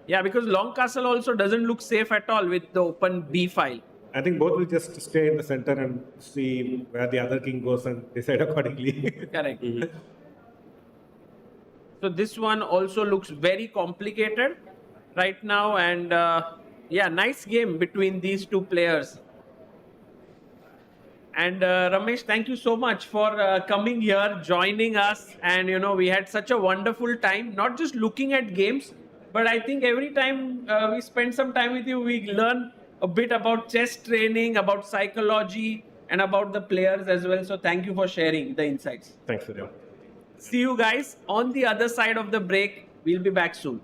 Speaker 5: Yeah, because long castle also doesn't look safe at all with the open b file.
Speaker 8: I think both will just stay in the center and see where the other king goes and decide accordingly.
Speaker 5: Correct. So this one also looks very complicated right now, and yeah, nice game between these two players. And Ramesh, thank you so much for coming here, joining us, and we had such a wonderful time, not just looking at games, but I think every time we spend some time with you, we learn a bit about chess training, about psychology, and about the players as well. So thank you for sharing the insights.
Speaker 8: Thanks, Vidit.
Speaker 5: See you guys on the other side of the break. We'll be back soon.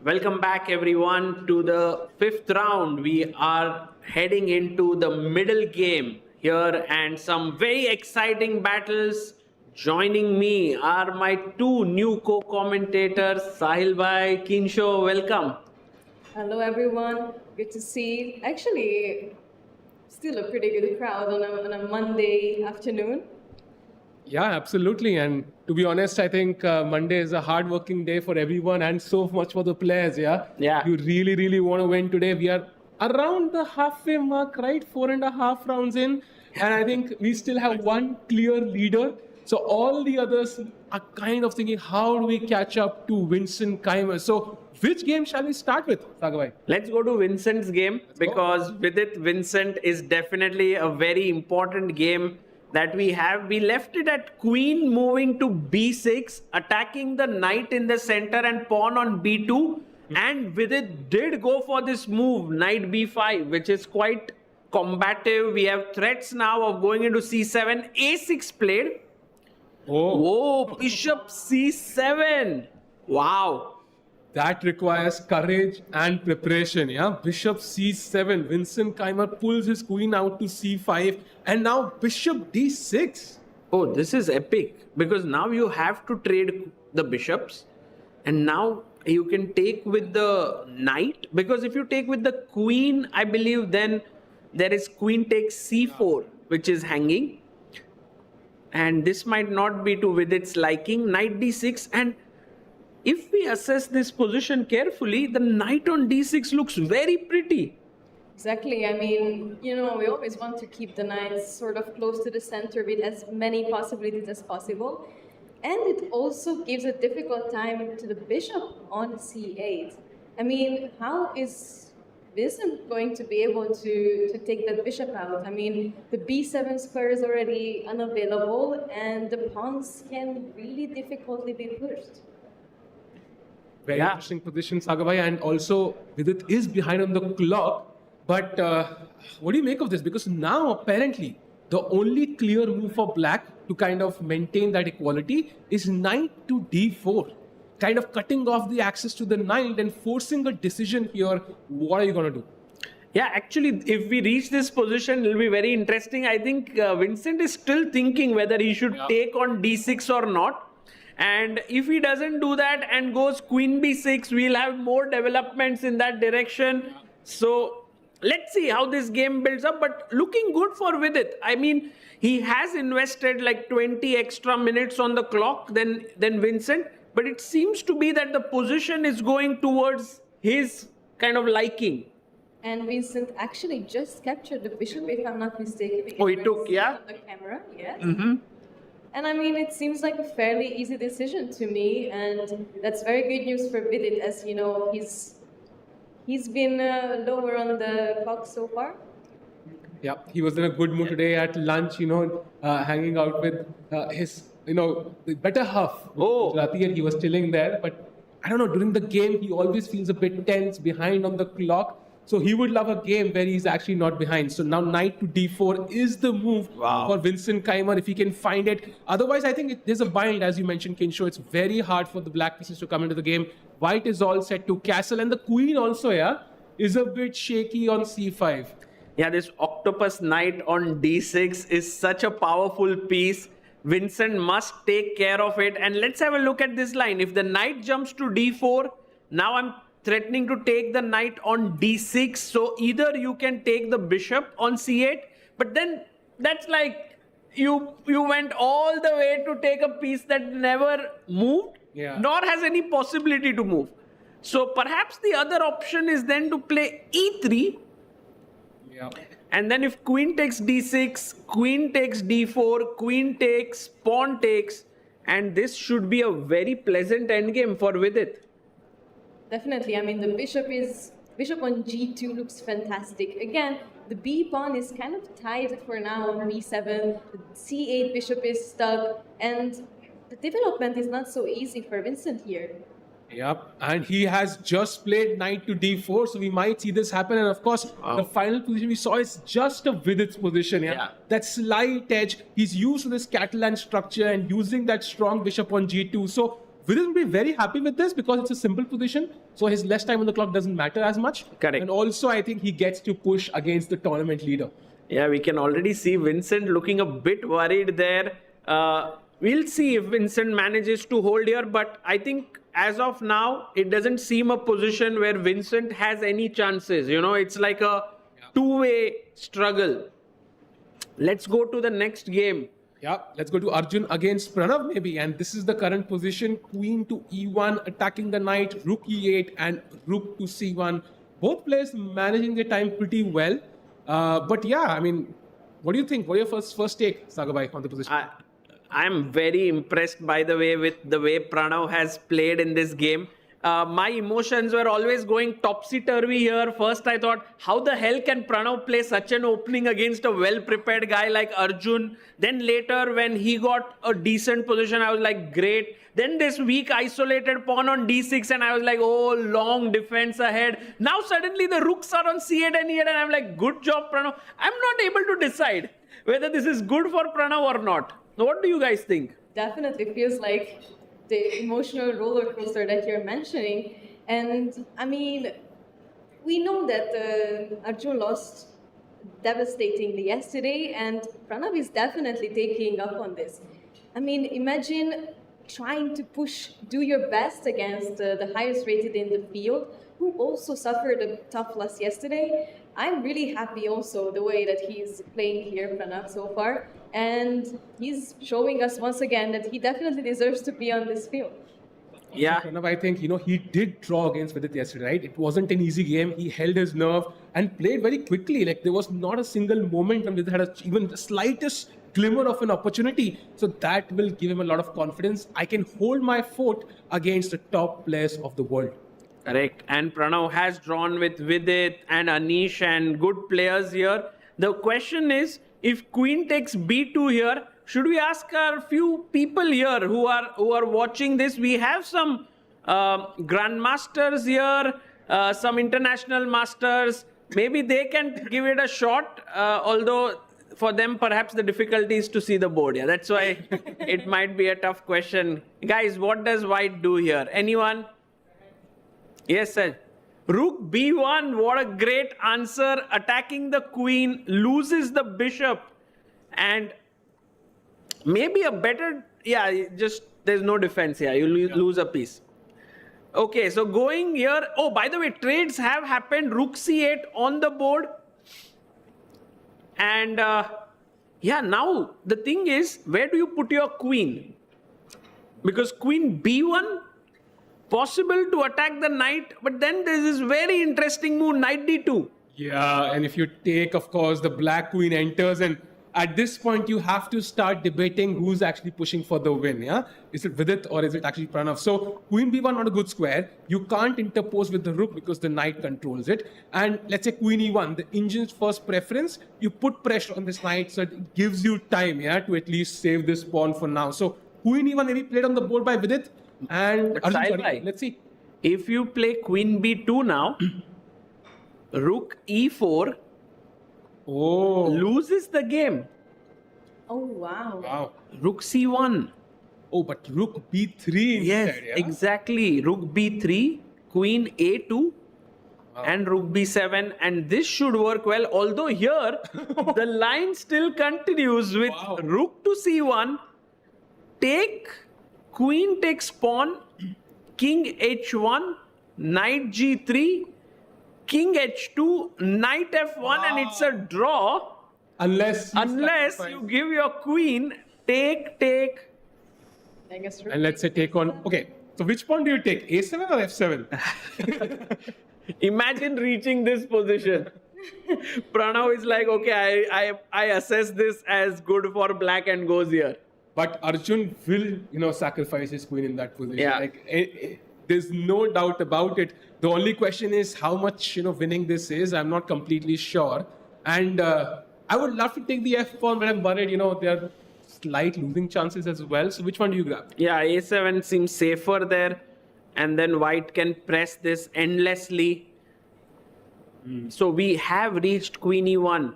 Speaker 5: Welcome back, everyone, to the fifth round. We are heading into the middle game here, and some very exciting battles. Joining me are my two new co-commentators, Sahil Bhai, Kinsho. Welcome.
Speaker 9: Hello everyone, good to see. Actually, still a pretty good crowd on a Monday afternoon.
Speaker 3: Yeah, absolutely. And to be honest, I think Monday is a hard working day for everyone and so much for the players. Yeah.
Speaker 5: Yeah.
Speaker 3: You really, really want to win today. We are around the halfway mark, right? 4.5 rounds in. And I think we still have one clear leader. So all the others are kind of thinking, how do we catch up to Vincent Keymer? So which game shall we start with, Sagabhai?
Speaker 5: Let's go to Vincent's game because with it, Vincent is definitely a very important game that we have. We left it at queen moving to b6, attacking the knight in the center and pawn on b2. And Vidit did go for this move, knight b5, which is quite combative. We have threats now of going into c7, a6 played. Oh, bishop c7. Wow.
Speaker 3: That requires courage and preparation. Yeah, bishop c7. Vincent Keymer pulls his queen out to c5, and now bishop d6.
Speaker 5: Oh, this is epic because now you have to trade the bishops, and now you can take with the knight, because if you take with the queen, I believe then there is queen takes c4, which is hanging, and this might not be to Vidit's liking. Knight d6, and if we assess this position carefully, the knight on d6 looks very pretty.
Speaker 9: Exactly. I mean, we always want to keep the knights sort of close to the center with as many possibilities as possible. And it also gives a difficult time to the bishop on c8. I mean, how is Vincent going to be able to take that bishop out? I mean, the b7 square is already unavailable, and the pawns can really difficultly be pushed.
Speaker 3: Very interesting position, Sagabhai, and also Vidit is behind on the clock. But what do you make of this? Because now apparently the only clear move for black to kind of maintain that equality is knight to d4, kind of cutting off the access to the knight and forcing a decision here. What are you going to do?
Speaker 5: Yeah, actually, if we reach this position, it will be very interesting. I think Vincent is still thinking whether he should take on d6 or not. And if he doesn't do that and goes queen b6, we'll have more developments in that direction. So let's see how this game builds up. But looking good for Vidit. I mean, he has invested like 20 extra minutes on the clock than Vincent. But it seems to be that the position is going towards his kind of liking.
Speaker 9: And Vincent actually just captured the bishop, if I'm not mistaken.
Speaker 5: Oh, he took, yeah?
Speaker 9: On the camera, yes.
Speaker 5: Mm-hmm.
Speaker 9: And I mean, it seems like a fairly easy decision to me, and that's very good news for Vidit, as you know, he's been lower on the clock so far.
Speaker 3: Yeah, he was in a good mood today at lunch, hanging out with his, the better half. Gujrathi, and he was chilling there. But I don't know, during the game, he always feels a bit tense, behind on the clock. So he would love a game where he's actually not behind. So now knight to d4 is the move for Vincent Keymer if he can find it. Otherwise, I think there's a bind, as you mentioned, Kinsho. It's very hard for the black pieces to come into the game. White is all set to castle, and the queen also, is a bit shaky on c5.
Speaker 5: Yeah, this octopus knight on d6 is such a powerful piece. Vincent must take care of it. And let's have a look at this line. If the knight jumps to d4, now I'm threatening to take the knight on d6. So either you can take the bishop on c8, but then that's like you went all the way to take a piece that never moved, nor has any possibility to move. So perhaps the other option is then to play e3. And then if queen takes d6, queen takes d4, queen takes, pawn takes, and this should be a very pleasant endgame for Vidit.
Speaker 9: Definitely. I mean, the bishop on g2 looks fantastic. Again, the b pawn is kind of tied for now on b7. The c8 bishop is stuck, and the development is not so easy for Vincent here.
Speaker 3: Yep, and he has just played knight to d4, so we might see this happen. And of course, the final position we saw is just a Vidit's position. That slight edge. He's used to this Catalan structure and using that strong bishop on g2. So Vidit will be very happy with this because it's a simple position. So his less time on the clock doesn't matter as much.
Speaker 5: Correct.
Speaker 3: And also, I think he gets to push against the tournament leader.
Speaker 5: Yeah, we can already see Vincent looking a bit worried there. We'll see if Vincent manages to hold here, but I think as of now, it doesn't seem a position where Vincent has any chances. You know, it's like a two-way struggle. Let's go to the next game.
Speaker 3: Yeah, let's go to Arjun against Pranav maybe. And this is the current position. Queen to E1, attacking the knight, rook E8 and rook to C1. Both players managing their time pretty well. But yeah, I mean, what do you think? What are your first take, Sagarbai, on the position?
Speaker 5: I'm very impressed, by the way, with the way Pranav has played in this game. My emotions were always going topsy-turvy here. First, I thought, how the hell can Pranav play such an opening against a well-prepared guy like Arjun? Then later, when he got a decent position, I was like, great. Then this weak isolated pawn on d6, and I was like, oh, long defense ahead. Now suddenly the rooks are on c8 and e8, and I'm like, good job, Pranav. I'm not able to decide whether this is good for Pranav or not. What do you guys think?
Speaker 9: Definitely feels like the emotional roller coaster that you're mentioning. And I mean, we know that Arjun lost devastatingly yesterday, and Pranav is definitely taking up on this. I mean, imagine trying to do your best against the highest rated in the field, who also suffered a tough loss yesterday. I'm really happy also the way that he's playing here, Pranav, so far. And he's showing us once again that he definitely deserves to be on this field.
Speaker 5: Yeah.
Speaker 3: Pranav, I think, he did draw against Vidit yesterday, right? It wasn't an easy game. He held his nerve and played very quickly. Like, there was not a single moment when Vidit had even the slightest glimmer of an opportunity. So that will give him a lot of confidence. I can hold my fort against the top players of the world.
Speaker 5: Correct. And Pranav has drawn with Vidit and Anish and good players here. The question is, if Queen takes B2 here, should we ask a few people here who are watching this? We have some Grand Masters here, some International Masters. Maybe they can give it a shot, although for them perhaps the difficulty is to see the board. Yeah, that's why it might be a tough question. Guys, what does White do here? Anyone? Yes, sir. Rook B1, what a great answer. Attacking the queen, loses the bishop, and maybe a better, just there's no defense here. You lose a piece. Okay, so going here. Oh, by the way, trades have happened. Rook C8 on the board. And now the thing is, where do you put your queen? Because queen B1, possible to attack the knight, but then there's this very interesting move, knight D2.
Speaker 3: Yeah, and if you take, of course, the black queen enters, and at this point you have to start debating who's actually pushing for the win. Yeah, is it Vidit or is it actually Pranav? So queen b1 not a good square. You can't interpose with the rook because the knight controls it. And let's say queen e1, the engine's first preference. You put pressure on this knight, so it gives you time, to at least save this pawn for now. So queen e1 maybe played on the board by Vidit. And Arjun, let's see.
Speaker 5: If you play queen b2 now, rook e4 loses the game.
Speaker 9: Oh, wow.
Speaker 3: Wow.
Speaker 5: Rook c1.
Speaker 3: Oh, but rook b3
Speaker 5: Yes,
Speaker 3: instead, yeah?
Speaker 5: exactly. Rook b3, queen a2, and rook b7. And this should work well. Although here, the line still continues with rook to c1, take, queen takes pawn, king h1, knight g3, king h2, knight f1, and it's a draw. Unless you give your queen, take.
Speaker 9: I guess
Speaker 3: And let's say take on. Okay, so which pawn do you take? A7 or f7?
Speaker 5: Imagine reaching this position. Pranav is like, okay, I assess this as good for black and goes here.
Speaker 3: But Arjun will, sacrifice his queen in that position.
Speaker 5: Yeah.
Speaker 3: There's no doubt about it. The only question is how much, winning this is. I'm not completely sure. And I would love to take the f pawn, but I'm worried, there are slight losing chances as well. So which one do you grab?
Speaker 5: Yeah, a7 seems safer there. And then white can press this endlessly. So we have reached queen e1.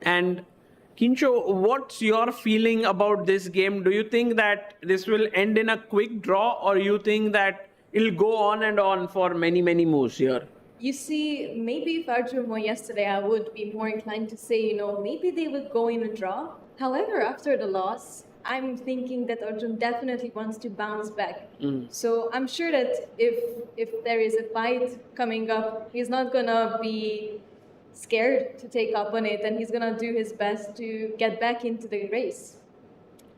Speaker 5: And Kincho, what's your feeling about this game? Do you think that this will end in a quick draw, or you think that it'll go on and on for many, many moves here?
Speaker 9: You see, maybe if Arjun won yesterday, I would be more inclined to say, maybe they would go in a draw. However, after the loss, I'm thinking that Arjun definitely wants to bounce back. So I'm sure that if there is a fight coming up, he's not gonna be scared to take up on it, and he's gonna do his best to get back into the race.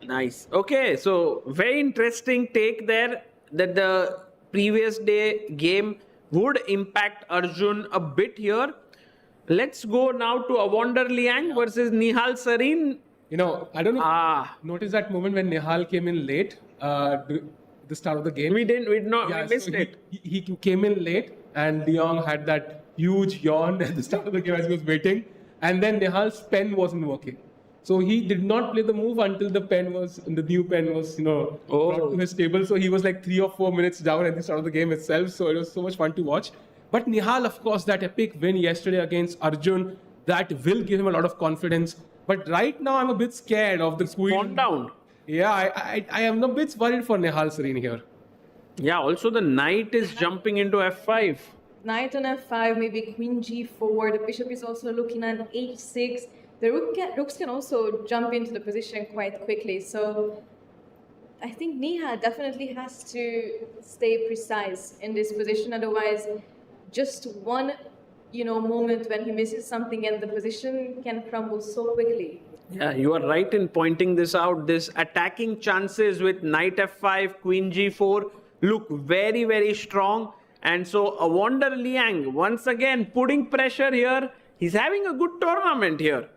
Speaker 5: Nice. Okay, so very interesting take there that the previous day game would impact Arjun a bit here. Let's go now to Awonder Liang versus Nihal Sarin.
Speaker 3: I don't know if you noticed that moment when Nihal came in late at the start of the game.
Speaker 5: We missed it.
Speaker 3: He came in late, and Liang had that huge yawn at the start of the game as he was waiting. And then Nihal's pen wasn't working. So he did not play the move until the new pen was, brought to his table. So he was like 3 or 4 minutes down at the start of the game itself. So it was so much fun to watch. But Nihal, of course, that epic win yesterday against Arjun, that will give him a lot of confidence. But right now, I'm a bit scared of the queen.
Speaker 5: Pawn down.
Speaker 3: Yeah, I am a bit worried for Nihal Sarin here.
Speaker 5: Yeah, also the knight is jumping into f5.
Speaker 9: Knight on f5, maybe queen g4. The bishop is also looking at h6. The rooks can also jump into the position quite quickly. So I think Nihal definitely has to stay precise in this position. Otherwise, just one moment when he misses something and the position can crumble so quickly.
Speaker 5: Yeah, you are right in pointing this out. This attacking chances with knight f5, queen g4 look very, very strong. And so Awonder Liang, once again, putting pressure here. He's having a good tournament here.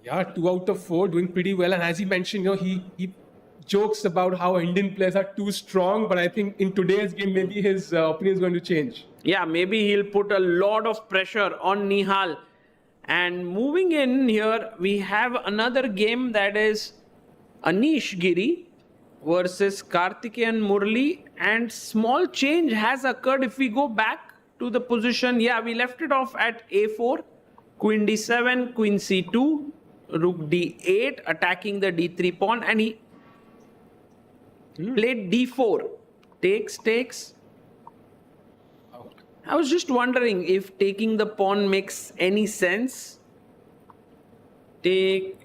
Speaker 3: Yeah, 2 out of 4, doing pretty well. And as he mentioned, he jokes about how Indian players are too strong. But I think in today's game, maybe his opinion is going to change.
Speaker 5: Yeah, maybe he'll put a lot of pressure on Nihal. And moving in here, we have another game that is Anish Giri versus Karthikeyan Murli. And small change has occurred. If we go back to the position, we left it off at a4, queen d7, queen c2, rook d8, attacking the d3 pawn, and he played d4. Takes. I was just wondering if taking the pawn makes any sense. Take.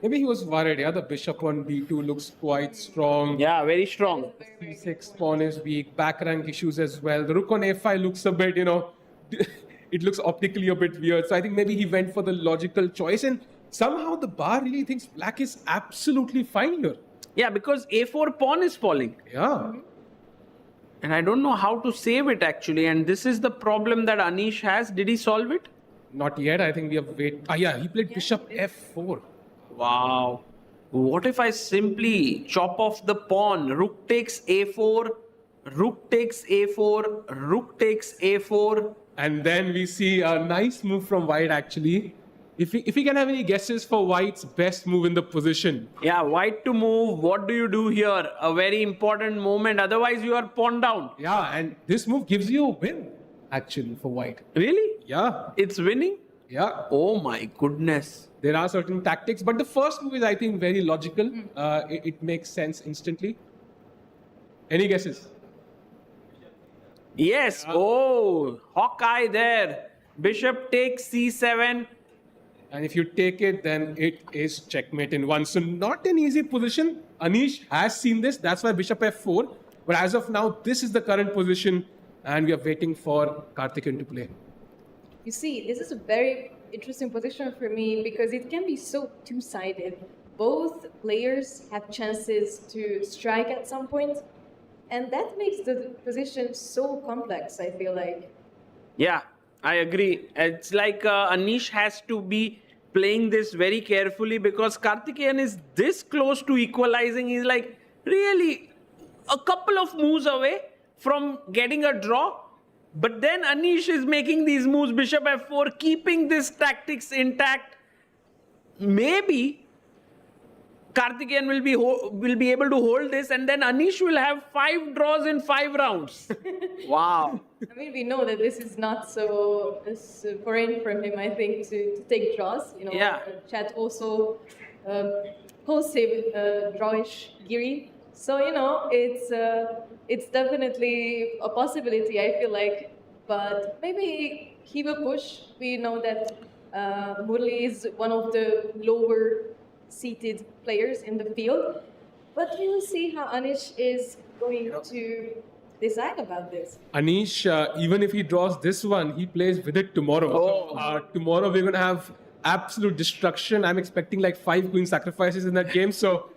Speaker 3: Maybe he was worried. Yeah, the bishop on b2 looks quite strong.
Speaker 5: Yeah, very strong.
Speaker 3: c6 pawn is weak. Back rank issues as well. The rook on a5 looks a bit, it looks optically a bit weird. So I think maybe he went for the logical choice. And somehow the bar really thinks black is absolutely fine here.
Speaker 5: Yeah, because a4 pawn is falling.
Speaker 3: Yeah.
Speaker 5: And I don't know how to save it actually. And this is the problem that Anish has. Did he solve it?
Speaker 3: Not yet. I think we have waited. He played bishop f4.
Speaker 5: Wow. What if I simply chop off the pawn? Rook takes a4, rook takes a4, rook takes a4.
Speaker 3: And then we see a nice move from white actually. If we can have any guesses for white's best move in the position.
Speaker 5: Yeah, white to move. What do you do here? A very important moment. Otherwise, you are pawn down.
Speaker 3: Yeah, and this move gives you a win actually for white.
Speaker 5: Really?
Speaker 3: Yeah.
Speaker 5: It's winning?
Speaker 3: Yeah.
Speaker 5: Oh my goodness.
Speaker 3: There are certain tactics, but the first move is, I think, very logical. It makes sense instantly. Any guesses?
Speaker 5: Yes. Yeah. Oh, Hawkeye there. Bishop takes c7.
Speaker 3: And if you take it, then it is checkmate in 1. So not an easy position. Anish has seen this. That's why bishop f4. But as of now, this is the current position. And we are waiting for Karthikeyan to play.
Speaker 9: You see, this is a very interesting position for me because it can be so two-sided. Both players have chances to strike at some point. And that makes the position so complex, I feel like.
Speaker 5: Yeah, I agree. It's like Anish has to be playing this very carefully because Karthikeyan is this close to equalizing. He's like really a couple of moves away from getting a draw. But then Anish is making these moves, bishop f4, keeping this tactics intact. Maybe Karthikeyan will be able to hold this, and then Anish will have 5 draws in 5 rounds. Wow.
Speaker 9: I mean, we know that this is not so foreign for him, I think, to take draws. You know,
Speaker 5: Yeah.
Speaker 9: Chat also posts him drawish Giri. So, you know, it's definitely a possibility, I feel like. But maybe he will push. We know that Murli is one of the lower seated players in the field. But we will see how Anish is going to decide about this.
Speaker 3: Anish, even if he draws this one, he plays with it tomorrow. So, tomorrow we're going to have absolute destruction. I'm expecting like 5 queen sacrifices in that game. So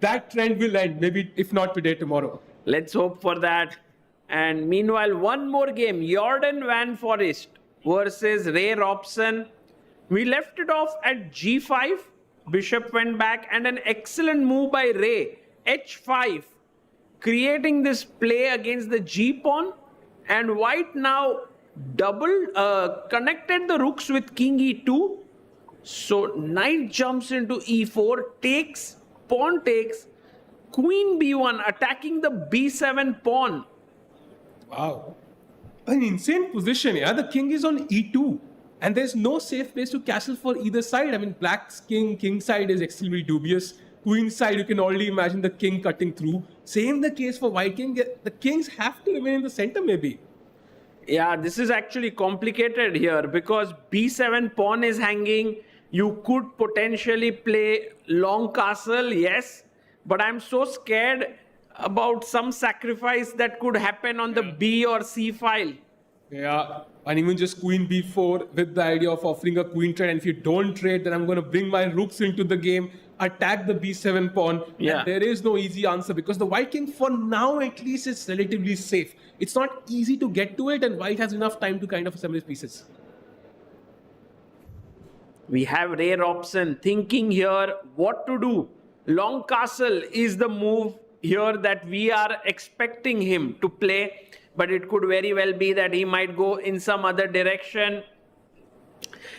Speaker 3: that trend will end, maybe if not today, tomorrow.
Speaker 5: Let's hope for that. And meanwhile, one more game, Jordan Van Forest versus Ray Robson. We left it off at G5. Bishop went back, and an excellent move by Ray, H5, creating this play against the G pawn. And white now connected the rooks with king E2. So knight jumps into E4, takes, pawn takes, queen B1 attacking the B7 pawn.
Speaker 3: Wow. An insane position, yeah. The king is on E2. And there's no safe place to castle for either side. I mean, black's king side is extremely dubious. Queen side, you can already imagine the king cutting through. Same the case for white king. The kings have to remain in the center, maybe.
Speaker 5: Yeah, this is actually complicated here because B7 pawn is hanging. You could potentially play long castle, yes. But I'm so scared about some sacrifice that could happen on the B or C file.
Speaker 3: Yeah, and even just queen b4 with the idea of offering a queen trade. And if you don't trade, then I'm going to bring my rooks into the game, attack the b7 pawn.
Speaker 5: Yeah.
Speaker 3: And there is no easy answer because the white king, for now at least, is relatively safe. It's not easy to get to it, and white has enough time to kind of assemble his pieces.
Speaker 5: We have Ray Robson thinking here what to do. Long castle is the move here that we are expecting him to play. But it could very well be that he might go in some other direction.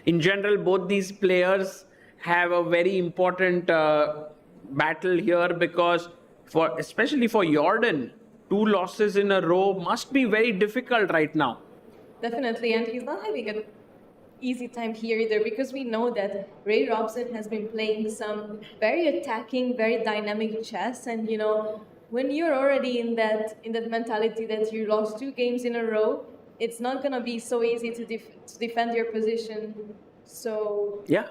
Speaker 5: In general, both these players have a very important battle here because, especially for Jordan, 2 losses in a row must be very difficult right now.
Speaker 9: Definitely, and he's not having an easy time here either because we know that Ray Robson has been playing some very attacking, very dynamic chess, and you know, when you're already in that mentality that you lost 2 games in a row, it's not going to be so easy to defend your position. So
Speaker 5: yeah,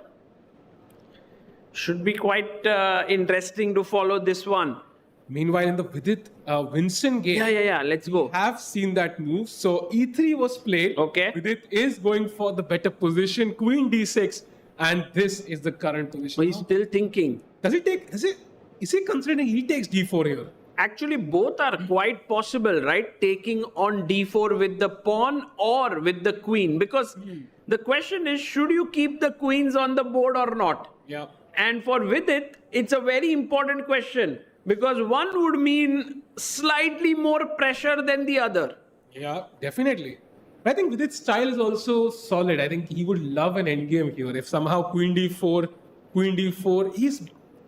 Speaker 5: should be quite interesting to follow this one.
Speaker 3: Meanwhile, in the Vidit Vincent game,
Speaker 5: let's go.
Speaker 3: Have seen that move. So E3 was played.
Speaker 5: Okay.
Speaker 3: Vidit is going for the better position, queen D6, and this is the current position.
Speaker 5: But he's still thinking.
Speaker 3: Is he considering he takes D4 here?
Speaker 5: Actually, both are quite possible, right? Taking on D4 with the pawn or with the queen. Because the question is, should you keep the queens on the board or not?
Speaker 3: Yeah.
Speaker 5: And for Vidit, it's a very important question. Because one would mean slightly more pressure than the other.
Speaker 3: Yeah, definitely. I think Vidit's style is also solid. I think he would love an endgame here. If somehow Queen D4,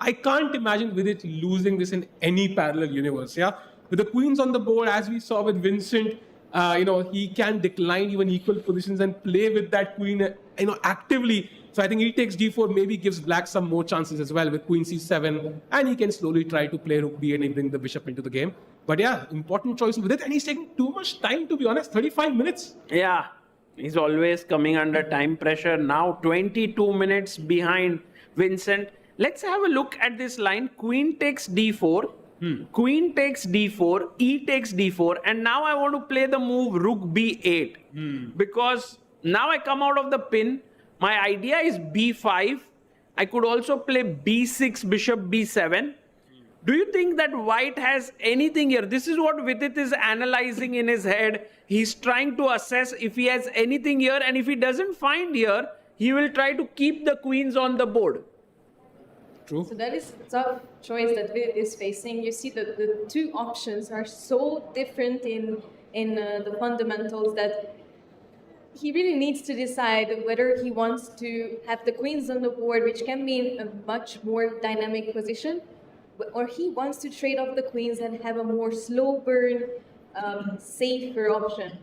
Speaker 3: I can't imagine Vidit losing this in any parallel universe. Yeah, with the queens on the board, as we saw with Vincent, he can decline even equal positions and play with that queen, actively. So I think he takes D4, maybe gives black some more chances as well with Queen C7, and he can slowly try to play Rook B and bring the bishop into the game. But yeah, important choice with it, and he's taking too much time, to be honest. 35 minutes.
Speaker 5: Yeah, he's always coming under time pressure. Now 22 minutes behind Vincent. Let's have a look at this line. Queen takes D4, Queen takes D4, E takes D4, and now I want to play the move Rook B8 because now I come out of the pin. My idea is B5. I could also play B6, Bishop B7. Do you think that white has anything here? This is what Vidit is analyzing in his head. He's trying to assess if he has anything here, and if he doesn't find here, he will try to keep the queens on the board.
Speaker 3: True.
Speaker 9: So that is a tough choice that Vidit is facing. You see that the 2 options are so different in the fundamentals that he really needs to decide whether he wants to have the queens on the board, which can mean a much more dynamic position, or he wants to trade off the queens and have a more slow burn, safer option.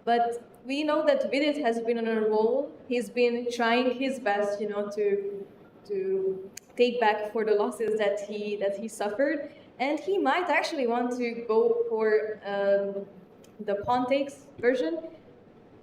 Speaker 9: But we know that Vidit has been on a roll. He's been trying his best, to take back for the losses that he suffered, and he might actually want to go for the pawn takes version,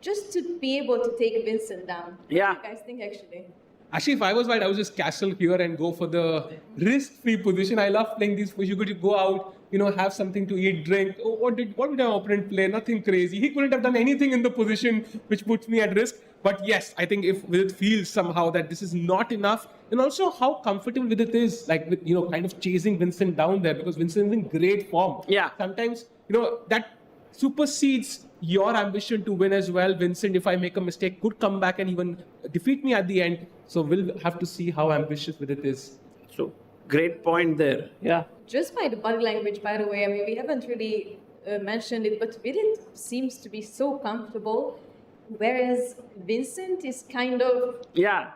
Speaker 9: just to be able to take Vincent down.
Speaker 5: Yeah.
Speaker 9: What do you guys think, actually?
Speaker 3: Actually, if I was white, I would just castle here and go for the risk-free position. I love playing these. You could go out, have something to eat, drink. Oh, what did our opponent play? Nothing crazy. He couldn't have done anything in the position which puts me at risk. But yes, I think if Vidit feels somehow that this is not enough, and also how comfortable Vidit is, like with kind of chasing Vincent down there, because Vincent is in great form.
Speaker 5: Yeah.
Speaker 3: Sometimes that supersedes your ambition to win as well. Vincent, if I make a mistake, could come back and even defeat me at the end. So we'll have to see how ambitious Vidit is.
Speaker 5: So, great point there. Yeah.
Speaker 9: Just by the body language, by the way, I mean, we haven't really mentioned it, but Vidit seems to be so comfortable, whereas Vincent is kind of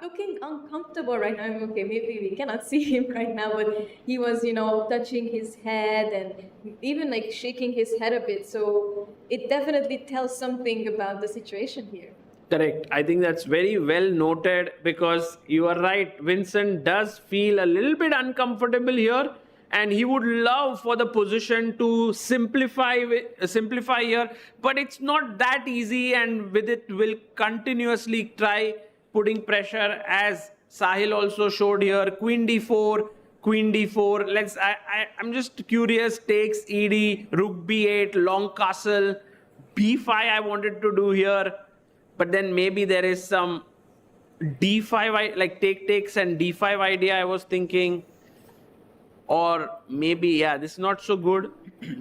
Speaker 9: looking uncomfortable right now. Okay, maybe we cannot see him right now, but he was, touching his head and even like shaking his head a bit. So it definitely tells something about the situation here.
Speaker 5: Correct. I think that's very well noted, because you are right. Vincent does feel a little bit uncomfortable here, and he would love for the position to simplify here, but it's not that easy, and with it will continuously try putting pressure, as Sahil also showed here. Queen d4, Queen d4. I'm just curious. Takes ED, Rook b8, long castle, b5. I wanted to do here. But then maybe there is some d5, like takes and d5 idea I was thinking. Or maybe, this is not so good.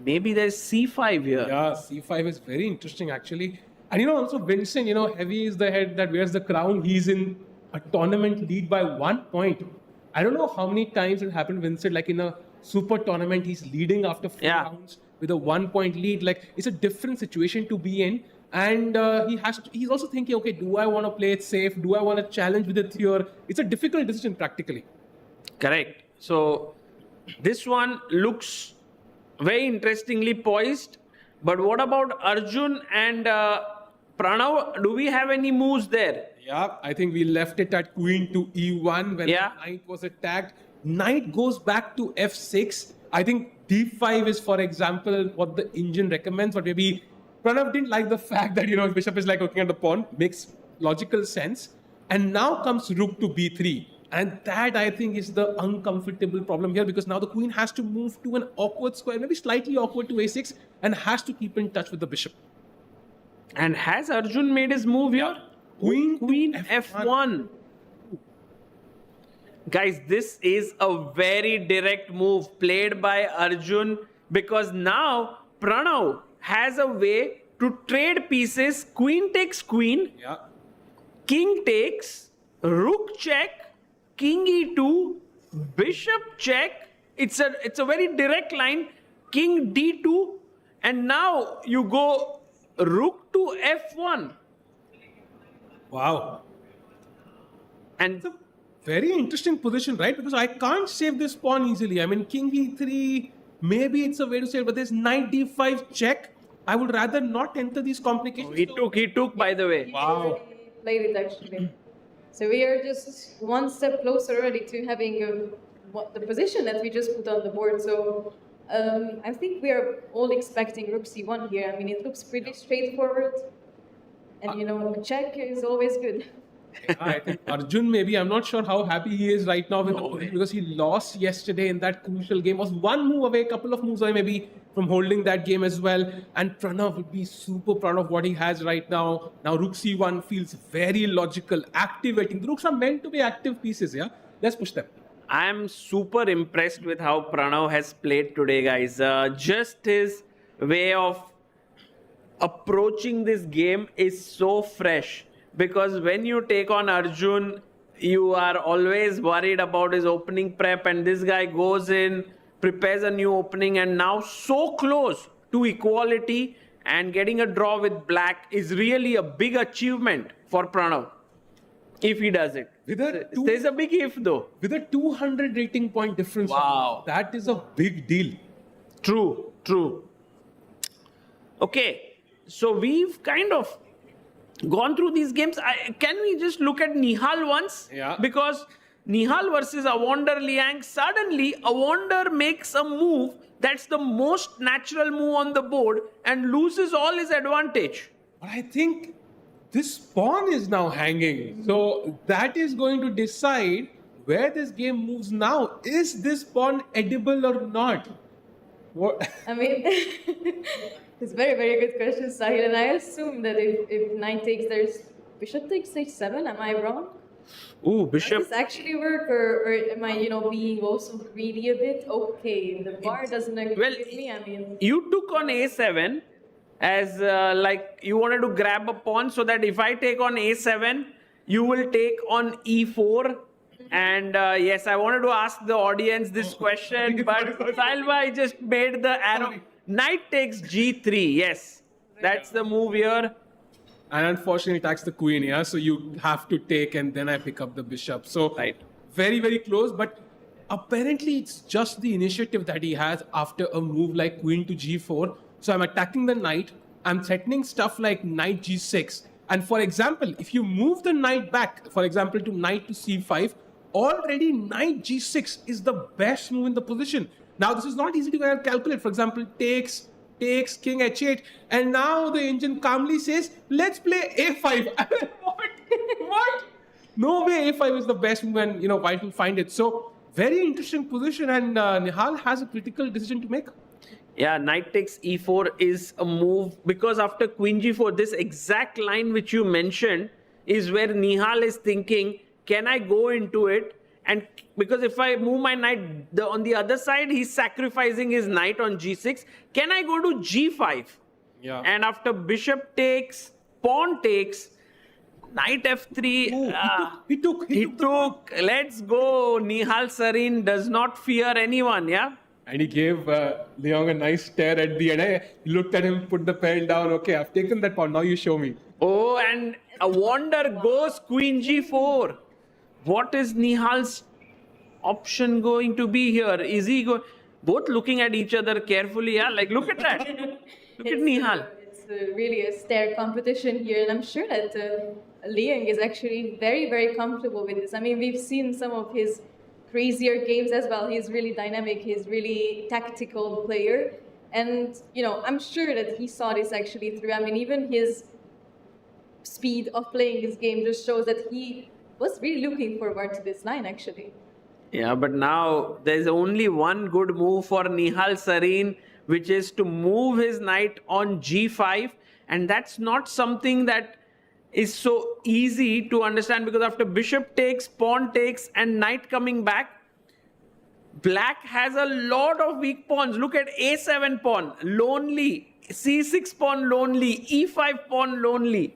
Speaker 5: Maybe there's c5 here.
Speaker 3: Yeah, c5 is very interesting actually. And also Vincent, heavy is the head that wears the crown. He's in a tournament lead by 1 point. I don't know how many times it happened, Vincent, like in a super tournament, he's leading after 4 rounds with a 1 point lead. Like, it's a different situation to be in. And he's also thinking, okay, do I want to play it safe? Do I want to challenge with it here? It's a difficult decision practically.
Speaker 5: Correct. So this one looks very interestingly poised. But what about Arjun and Pranav? Do we have any moves there?
Speaker 3: Yeah, I think we left it at queen to e1 when the knight was attacked. Knight goes back to f6. I think d5 is, for example, what the engine recommends, but maybe Pranav didn't like the fact that, bishop is like looking at the pawn. Makes logical sense. And now comes rook to b3. And that, I think, is the uncomfortable problem here, because now the queen has to move to an awkward square, maybe slightly awkward to a6, and has to keep in touch with the bishop.
Speaker 5: And has Arjun made his move here? Queen f1. Guys, this is a very direct move played by Arjun, because now Pranav has a way to trade pieces. Queen takes queen, king takes, rook check, king e2, bishop check. It's a very direct line. King d2, and now you go rook to f1.
Speaker 3: Wow.
Speaker 5: And
Speaker 3: it's a very interesting position, right? Because I can't save this pawn easily. I mean, king e3, maybe it's a way to save, but there's knight d5 check. I would rather not enter these complications.
Speaker 5: He took, by the way.
Speaker 3: Wow.
Speaker 9: Played it actually. So we are just one step closer already to having the position that we just put on the board. So I think we are all expecting rook c1 here. I mean, it looks pretty straightforward. And a check is always good.
Speaker 3: I think Arjun, maybe, I'm not sure how happy he is right now with the position, because he lost yesterday in that crucial game. Was one move away, a couple of moves away maybe from holding that game as well. And Pranav would be super proud of what he has right now. Now rook c1 feels very logical, activating. The rooks are meant to be active pieces, yeah? Let's push them.
Speaker 5: I am super impressed with how Pranav has played today, guys. Just his way of approaching this game is so fresh. Because when you take on Arjun, you are always worried about his opening prep, and this guy goes in, prepares a new opening, and now so close to equality, and getting a draw with black is really a big achievement for Pranav. If he does it. There's a big if though.
Speaker 3: With a 200 rating point difference.
Speaker 5: Wow.
Speaker 3: That is a big deal.
Speaker 5: True. Okay, so we've kind of gone through these games. Can we just look at Nihal once?
Speaker 3: Yeah.
Speaker 5: Because Nihal versus Awonder Liang, suddenly Awonder makes a move that's the most natural move on the board and loses all his advantage.
Speaker 3: But I think this pawn is now hanging. So that is going to decide where this game moves now. Is this pawn edible or not? What?
Speaker 9: I mean, it's very, very good question, Sahil. And I assume that if knight takes, there's bishop takes h7. Am I wrong?
Speaker 5: Ooh,
Speaker 9: Does
Speaker 5: bishop.
Speaker 9: this actually work, or am I, being also greedy a bit? Okay, the bar doesn't agree with me. I mean,
Speaker 5: You took on a7 as like you wanted to grab a pawn so that if I take on a7, you will take on e4. And yes, I wanted to ask the audience this question, but Salva just made the arrow. Knight takes g3. Yes, that's the move here.
Speaker 3: And unfortunately, it attacks the queen, yeah? So you have to take, and then I pick up the bishop. So
Speaker 5: Right.
Speaker 3: very, very close. But apparently, it's just the initiative that he has after a move like queen to g4. So I'm attacking the knight. I'm threatening stuff like knight g6. And for example, if you move the knight back, for example, to knight to c5, already knight g6 is the best move in the position. Now, this is not easy to calculate. For example, takes king h8, and now the engine calmly says, let's play a5. What? No way a5 is the best move, and White will find it. So very interesting position, and Nihal has a critical decision to make.
Speaker 5: Yeah, knight takes e4 is a move because after queen g4, this exact line which you mentioned is where Nihal is thinking, can I go into it? And because if I move my knight on the other side, he's sacrificing his knight on g6. Can I go to g5?
Speaker 3: Yeah.
Speaker 5: And after bishop takes, pawn takes, knight f3.
Speaker 3: He took.
Speaker 5: Let's go. Nihal Sarin does not fear anyone, yeah?
Speaker 3: And he gave Leong a nice stare at the end. He looked at him, put the pen down. Okay, I've taken that pawn. Now you show me.
Speaker 5: Oh, and Awonder goes queen g4. What is Nihal's option going to be here? Is he both looking at each other carefully? Yeah, like look at that. Look at Nihal.
Speaker 9: It's really a stare competition here, and I'm sure that Liang is actually very, very comfortable with this. I mean, we've seen some of his crazier games as well. He's really dynamic. He's really tactical player, and I'm sure that he saw this actually through. I mean, even his speed of playing this game just shows that he was really looking forward to this line actually.
Speaker 5: Yeah, but now there's only one good move for Nihal Sarin, which is to move his knight on g5, and that's not something that is so easy to understand because after bishop takes, pawn takes, and knight coming back, black has a lot of weak pawns. Look at a7 pawn, lonely, c6 pawn, lonely, e5 pawn, lonely.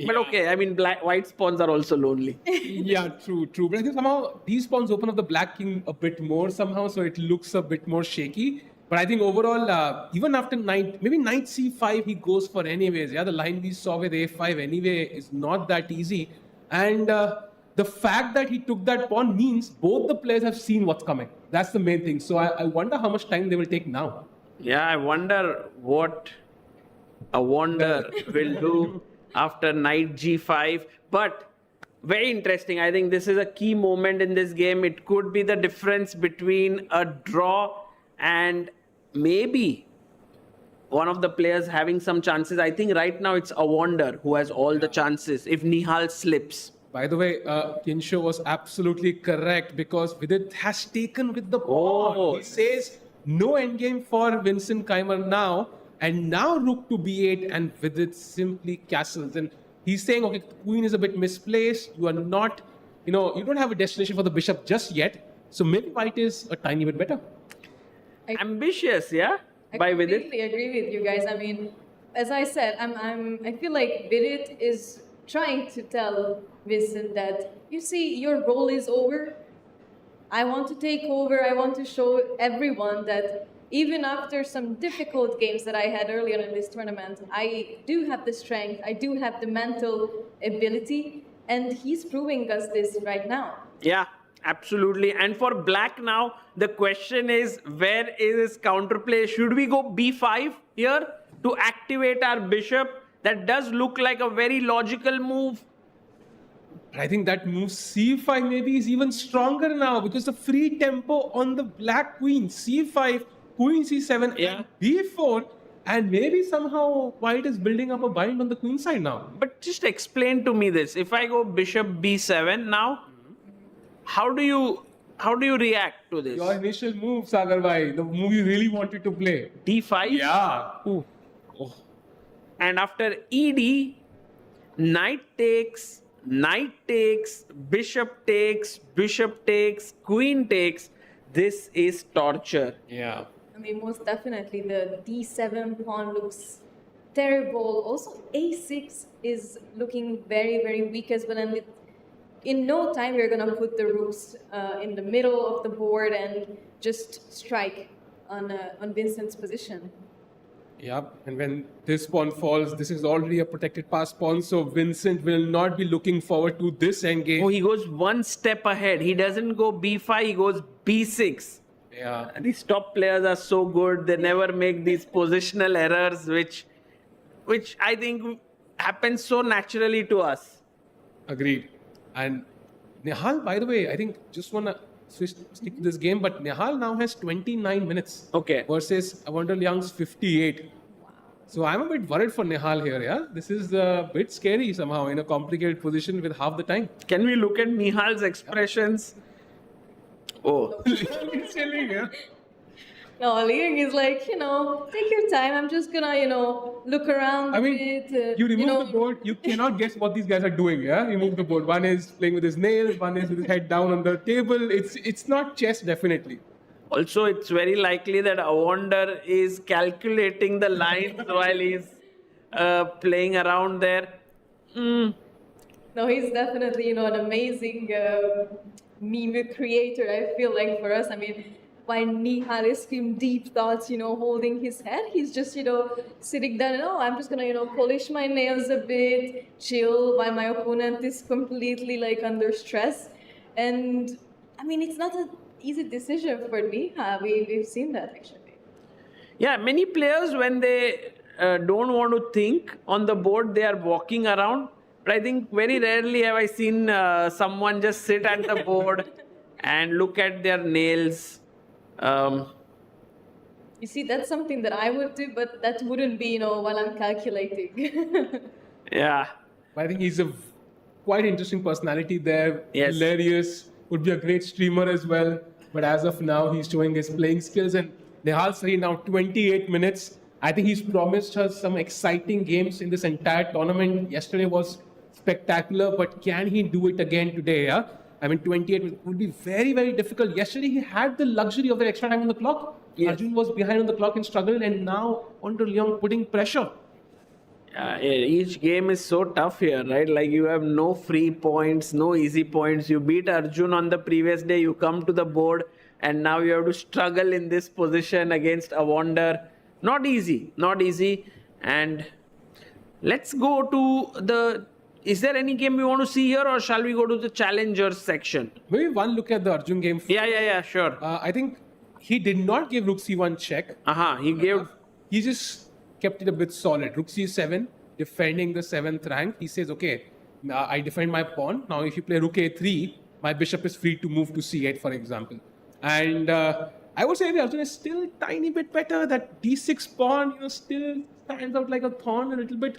Speaker 5: But okay, I mean, white's pawns are also lonely.
Speaker 3: Yeah, true. But I think somehow these pawns open up the black king a bit more somehow, so it looks a bit more shaky. But I think overall, even after maybe knight c5, he goes for anyways. Yeah, the line we saw with a5 anyway is not that easy. And the fact that he took that pawn means both the players have seen what's coming. That's the main thing. So I wonder how much time they will take now.
Speaker 5: Yeah, I wonder what Awonder will do after knight g5. But very interesting. I think this is a key moment in this game. It could be the difference between a draw and maybe one of the players having some chances. I think right now it's Awonder who has all the chances if Nihal slips.
Speaker 3: By the way, Kinsho was absolutely correct because Vidit has taken with the pawn.
Speaker 5: Oh.
Speaker 3: He says no endgame for Vincent Keymer now. And now rook to b8 and Vidit simply castles. And he's saying, okay, the queen is a bit misplaced. You are not, you don't have a destination for the bishop just yet. So maybe white is a tiny bit better.
Speaker 5: Ambitious, yeah?
Speaker 9: I completely agree with you guys. I mean, as I said, I feel like Vidit is trying to tell Vincent that, you see, your role is over. I want to take over. I want to show everyone that even after some difficult games that I had earlier in this tournament, I do have the strength, I do have the mental ability, and he's proving us this right now.
Speaker 5: Yeah, absolutely. And for black now, the question is, where is his counterplay? Should we go b5 here to activate our bishop? That does look like a very logical move.
Speaker 3: I think that move c5 maybe is even stronger now because the free tempo on the black queen, c5, queen c7, and b4, and maybe somehow white is building up a bind on the queen side now.
Speaker 5: But just explain to me this. If I go bishop b7 now, how do you react to this?
Speaker 3: Your initial move, Sagar bhai, the move you really wanted to play.
Speaker 5: d5?
Speaker 3: Yeah. Ooh.
Speaker 5: Oh. And after ed, knight takes, bishop takes, queen takes. This is torture.
Speaker 3: Yeah.
Speaker 9: I mean, most definitely the d7 pawn looks terrible. Also, a6 is looking very, very weak as well. And in no time, we're going to put the rooks in the middle of the board and just strike on Vincent's position.
Speaker 3: Yep, and when this pawn falls, this is already a protected pass pawn, so Vincent will not be looking forward to this endgame.
Speaker 5: Oh, he goes one step ahead. He doesn't go b5, he goes b6.
Speaker 3: Yeah.
Speaker 5: And these top players are so good. They never make these positional errors, which I think happens so naturally to us.
Speaker 3: Agreed. And Nihal, by the way, I think just want to stick to this game, but Nihal now has 29 minutes.
Speaker 5: Okay.
Speaker 3: Versus Awonder Young's 58. So I'm a bit worried for Nihal here, yeah? This is a bit scary somehow in a complicated position with half the time.
Speaker 5: Can we look at Nihal's expressions? Oh.
Speaker 3: It's silly, yeah?
Speaker 9: No, Liang is like, take your time. I'm just gonna, look around
Speaker 3: I mean,
Speaker 9: a bit.
Speaker 3: you remove the board, you cannot guess what these guys are doing, yeah? You move the board. One is playing with his nails, one is with his head down on the table. It's not chess, definitely.
Speaker 5: Also, it's very likely that Awonder is calculating the lines while he's playing around there.
Speaker 9: No, he's definitely, an amazing meme creator, I feel like, for us. I mean, while Nihal is in deep thoughts, holding his head, he's just, sitting down and, I'm just gonna, polish my nails a bit, chill, while my opponent is completely, under stress. And, I mean, it's not an easy decision for Nihal. We've seen that, actually.
Speaker 5: Yeah, many players, when they don't want to think on the board, they are walking around. But I think very rarely have I seen someone just sit at the board and look at their nails.
Speaker 9: You see, that's something that I would do, but that wouldn't be, while I'm calculating.
Speaker 5: Yeah.
Speaker 3: I think he's a quite interesting personality there.
Speaker 5: Yes.
Speaker 3: Hilarious. Would be a great streamer as well. But as of now, he's showing his playing skills. And Nihal Sarin now 28 minutes. I think he's promised us some exciting games in this entire tournament. Yesterday was spectacular, but can he do it again today? Yeah? I mean, 28 would be very, very difficult. Yesterday, he had the luxury of the extra time on the clock. Yes. Arjun was behind on the clock and struggled, and now Awonder Young putting pressure.
Speaker 5: Each game is so tough here, right? Like, you have no free points, no easy points. You beat Arjun on the previous day, you come to the board, and now you have to struggle in this position against Awonder. Not easy, not easy. And let's go to the... Is there any game we want to see here, or shall we go to the challengers section?
Speaker 3: Maybe one look at the Arjun game.
Speaker 5: Yeah, sure.
Speaker 3: I think he did not give Rook C1 check. He just kept it a bit solid. Rook C7, defending the 7th rank. He says, okay, I defend my pawn. Now if you play Rook A3, my bishop is free to move to C8, for example. And I would say the Arjun is still a tiny bit better. That D6 pawn, still stands out like a thorn a little bit.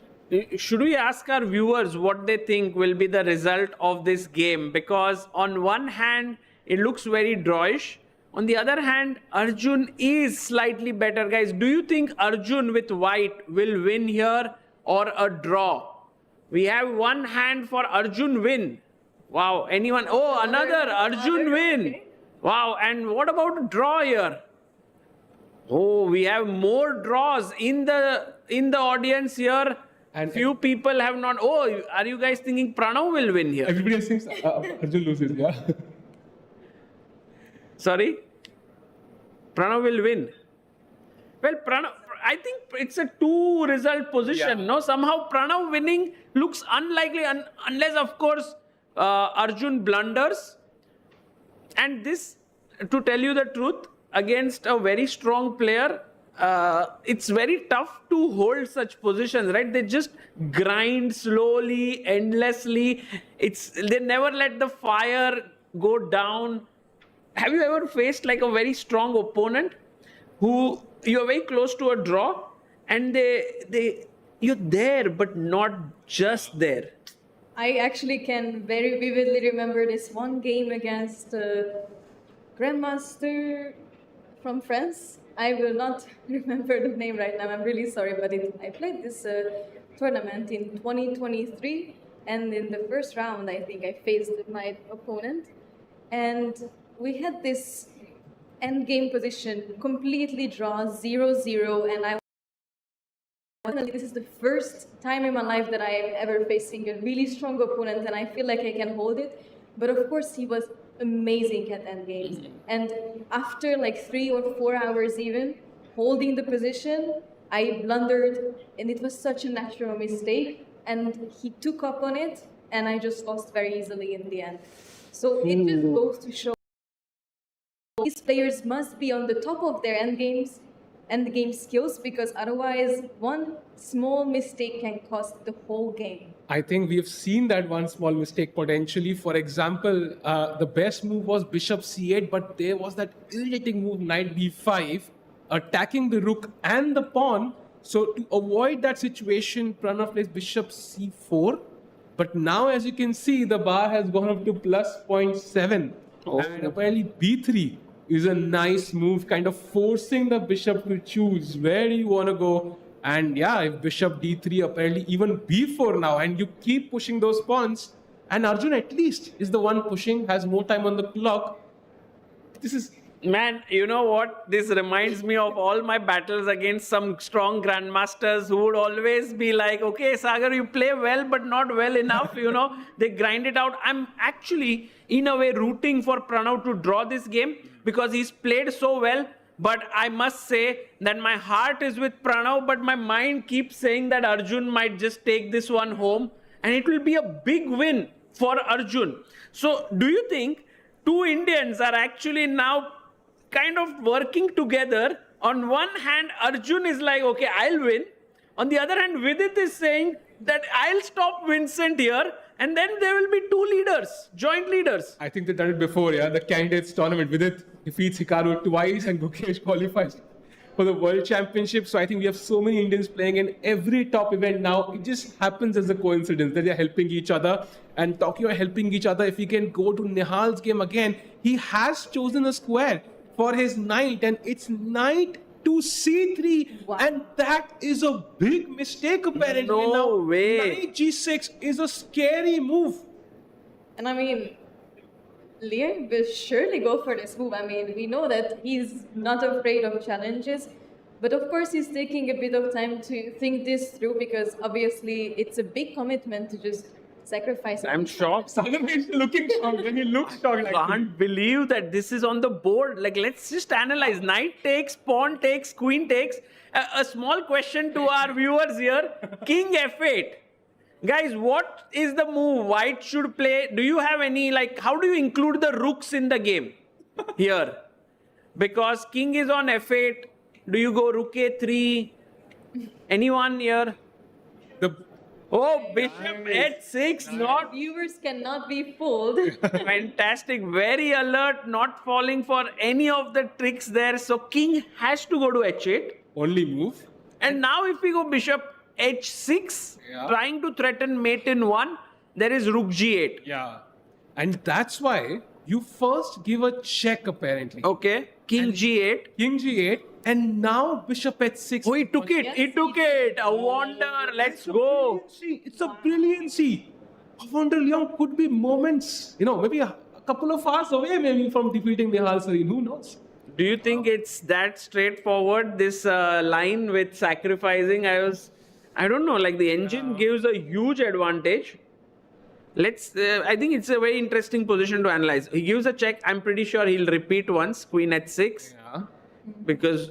Speaker 5: Should we ask our viewers what they think will be the result of this game? Because on one hand, it looks very drawish. On the other hand, Arjun is slightly better. Guys, do you think Arjun with white will win here or a draw? We have one hand for Arjun win. Wow, anyone? Oh, another Arjun win. Wow, and what about draw here? Oh, we have more draws in the audience here. And few people have not. Oh, are you guys thinking Pranav will win here?
Speaker 3: Everybody thinks Arjun loses, yeah.
Speaker 5: Sorry? Pranav will win. Well, Pranav, I think it's a 2-result position. No, somehow Pranav winning looks unlikely unless, of course, Arjun blunders. And this, to tell you the truth, against a very strong player, it's very tough to hold such positions, right? They just grind slowly, endlessly. They never let the fire go down. Have you ever faced like a very strong opponent who you're very close to a draw and you're there but not just there?
Speaker 9: I actually can very vividly remember this one game against Grandmaster from France. I will not remember the name right now. I'm really sorry, but I played this tournament in 2023, and in the first round, I think I faced my opponent, and we had this end game position completely draw 0-0, and this is the first time in my life that I am ever facing a really strong opponent, and I feel like I can hold it. But of course, he was amazing at end games. And after like 3 or 4 hours even, holding the position, I blundered, and it was such a natural mistake. And he took up on it, and I just lost very easily in the end. So it just goes to show these players must be on the top of their end games and the game skills, because otherwise one small mistake can cost the whole game.
Speaker 3: I think we have seen that one small mistake potentially. For example, the best move was bishop c8, but there was that irritating move knight b5, attacking the rook and the pawn. So to avoid that situation, Pranav plays bishop c4. But now, as you can see, the bar has gone up to plus 0.7. Oh. And apparently b3 is a nice move, kind of forcing the bishop to choose where you want to go. And yeah, if bishop d3, apparently even b4 now, and you keep pushing those pawns, and Arjun at least is the one pushing, has more time on the clock. This is...
Speaker 5: Man, you know what? This reminds me of all my battles against some strong grandmasters who would always be like, okay, Sagar, you play well, but not well enough, you know. They grind it out. I'm actually, in a way, rooting for Pranav to draw this game because he's played so well. But I must say that my heart is with Pranav, but my mind keeps saying that Arjun might just take this one home. And it will be a big win for Arjun. So do you think two Indians are actually now kind of working together? On one hand, Arjun is like, okay, I'll win. On the other hand, Vidit is saying that I'll stop Vincent here. And then there will be two leaders, joint leaders.
Speaker 3: I think they've done it before, yeah. The candidates tournament, Vidit defeats Hikaru twice and Gukesh qualifies for the World Championship. So I think we have so many Indians playing in every top event now. It just happens as a coincidence that they're helping each other. And talking about helping each other, if we can go to Nihal's game again, he has chosen a square for his knight, and it's knight to c3. Wow. And that is a big mistake apparently.
Speaker 5: No way.
Speaker 3: Knight g6 is a scary move.
Speaker 9: And I mean, Liam will surely go for this move. I mean, we know that he's not afraid of challenges, but of course he's taking a bit of time to think this through, because obviously it's a big commitment to just sacrifice.
Speaker 5: I'm shocked.
Speaker 3: Sagar is looking shocked when he looks shocked.
Speaker 5: I can't believe that this is on the board. Like, let's just analyze. Knight takes, pawn takes, queen takes. A small question to our viewers here. King f8. Guys, what is the move White should play? Do you have any, like, how do you include the rooks in the game here? Because king is on f8. Do you go rook a3? Anyone here? Oh, bishop h6, not...
Speaker 9: Viewers cannot be fooled.
Speaker 5: Fantastic, very alert, not falling for any of the tricks there. So king has to go to h8.
Speaker 3: Only move.
Speaker 5: And now if we go bishop h6, trying to threaten mate in 1, there is rook g8.
Speaker 3: Yeah. And that's why you first give a check apparently.
Speaker 5: Okay, king g8.
Speaker 3: King g8. And now bishop h6.
Speaker 5: Oh, he took it. He took it. Awonder. Let's go.
Speaker 3: It's a brilliancy. Awonder Leong could be moments, you know, maybe a couple of hours away maybe from defeating Nihal Sarin. Who knows?
Speaker 5: Do you think it's that straightforward, this line with sacrificing? I don't know, like the engine gives a huge advantage. I think it's a very interesting position to analyze. He gives a check. I'm pretty sure he'll repeat once, queen h6.
Speaker 3: Yeah.
Speaker 5: Because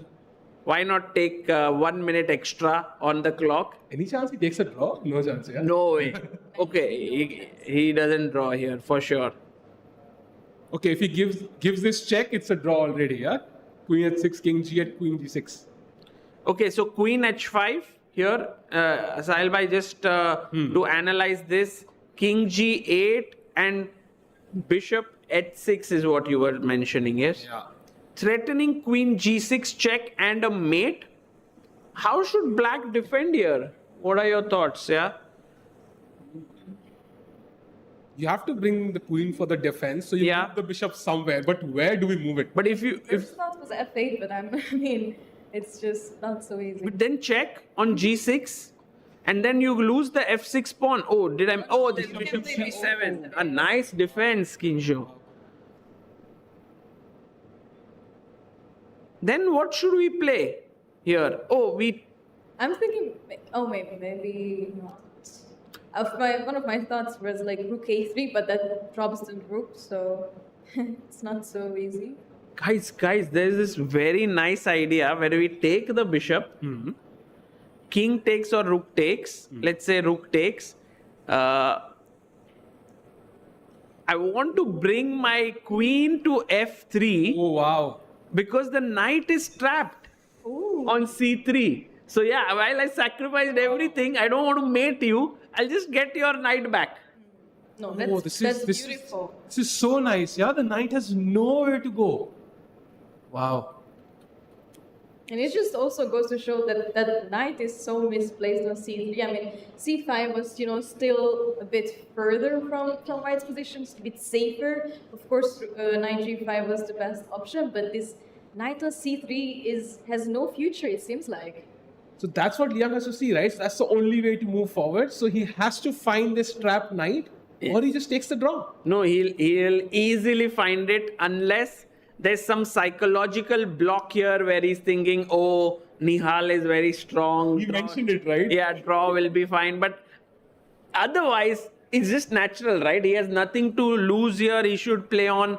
Speaker 5: Why not take 1 minute extra on the clock?
Speaker 3: Any chance he takes a draw? No chance, yeah.
Speaker 5: No way. Okay, he doesn't draw here for sure.
Speaker 3: Okay, if he gives this check, it's a draw already, yeah? Queen h6, king g at queen g6.
Speaker 5: Okay, so queen h5 here. Sahil bhai, just to analyze this, king g8 and bishop h6 is what you were mentioning, yes?
Speaker 3: Yeah.
Speaker 5: Threatening queen g6 check and a mate. How should black defend here? What are your thoughts, yeah?
Speaker 3: You have to bring the queen for the defense, so you
Speaker 5: Yeah.
Speaker 3: move the bishop somewhere. But where do we move it?
Speaker 5: But if
Speaker 9: First thought was f8, but I mean, it's just not so easy.
Speaker 5: but then check on g6 and then you lose the f6 pawn. Oh, this bishop c7. A nice defense, Kinsho. Then what should we play here?
Speaker 9: I'm thinking, maybe not. One of my thoughts was like rook a3, but that drops the rook, so it's not so easy.
Speaker 5: Guys, there's this very nice idea where we take the bishop, king takes or rook takes. Let's say rook takes. I want to bring my queen to f3
Speaker 3: Oh, wow.
Speaker 5: because the knight is trapped on c3. So yeah, while I sacrificed everything, I don't want to mate you. I'll just get your knight back.
Speaker 9: No,
Speaker 3: Oh,
Speaker 9: that's beautiful.
Speaker 3: This is so nice, yeah? The knight has nowhere to go. Wow.
Speaker 9: And it just also goes to show that that knight is so misplaced on c3. I mean, c5 was, still a bit further from white's position, a bit safer. Of course, knight g5 was the best option, but this knight on c3 has no future, it seems like.
Speaker 3: So that's what Liang has to see, right? So that's the only way to move forward. So he has to find this trapped knight, or he just takes the draw.
Speaker 5: No, he'll easily find it unless there's some psychological block here where he's thinking, oh, Nihal is very strong.
Speaker 3: He mentioned it, right?
Speaker 5: Yeah, draw will be fine. But otherwise, it's just natural, right? He has nothing to lose here. He should play on.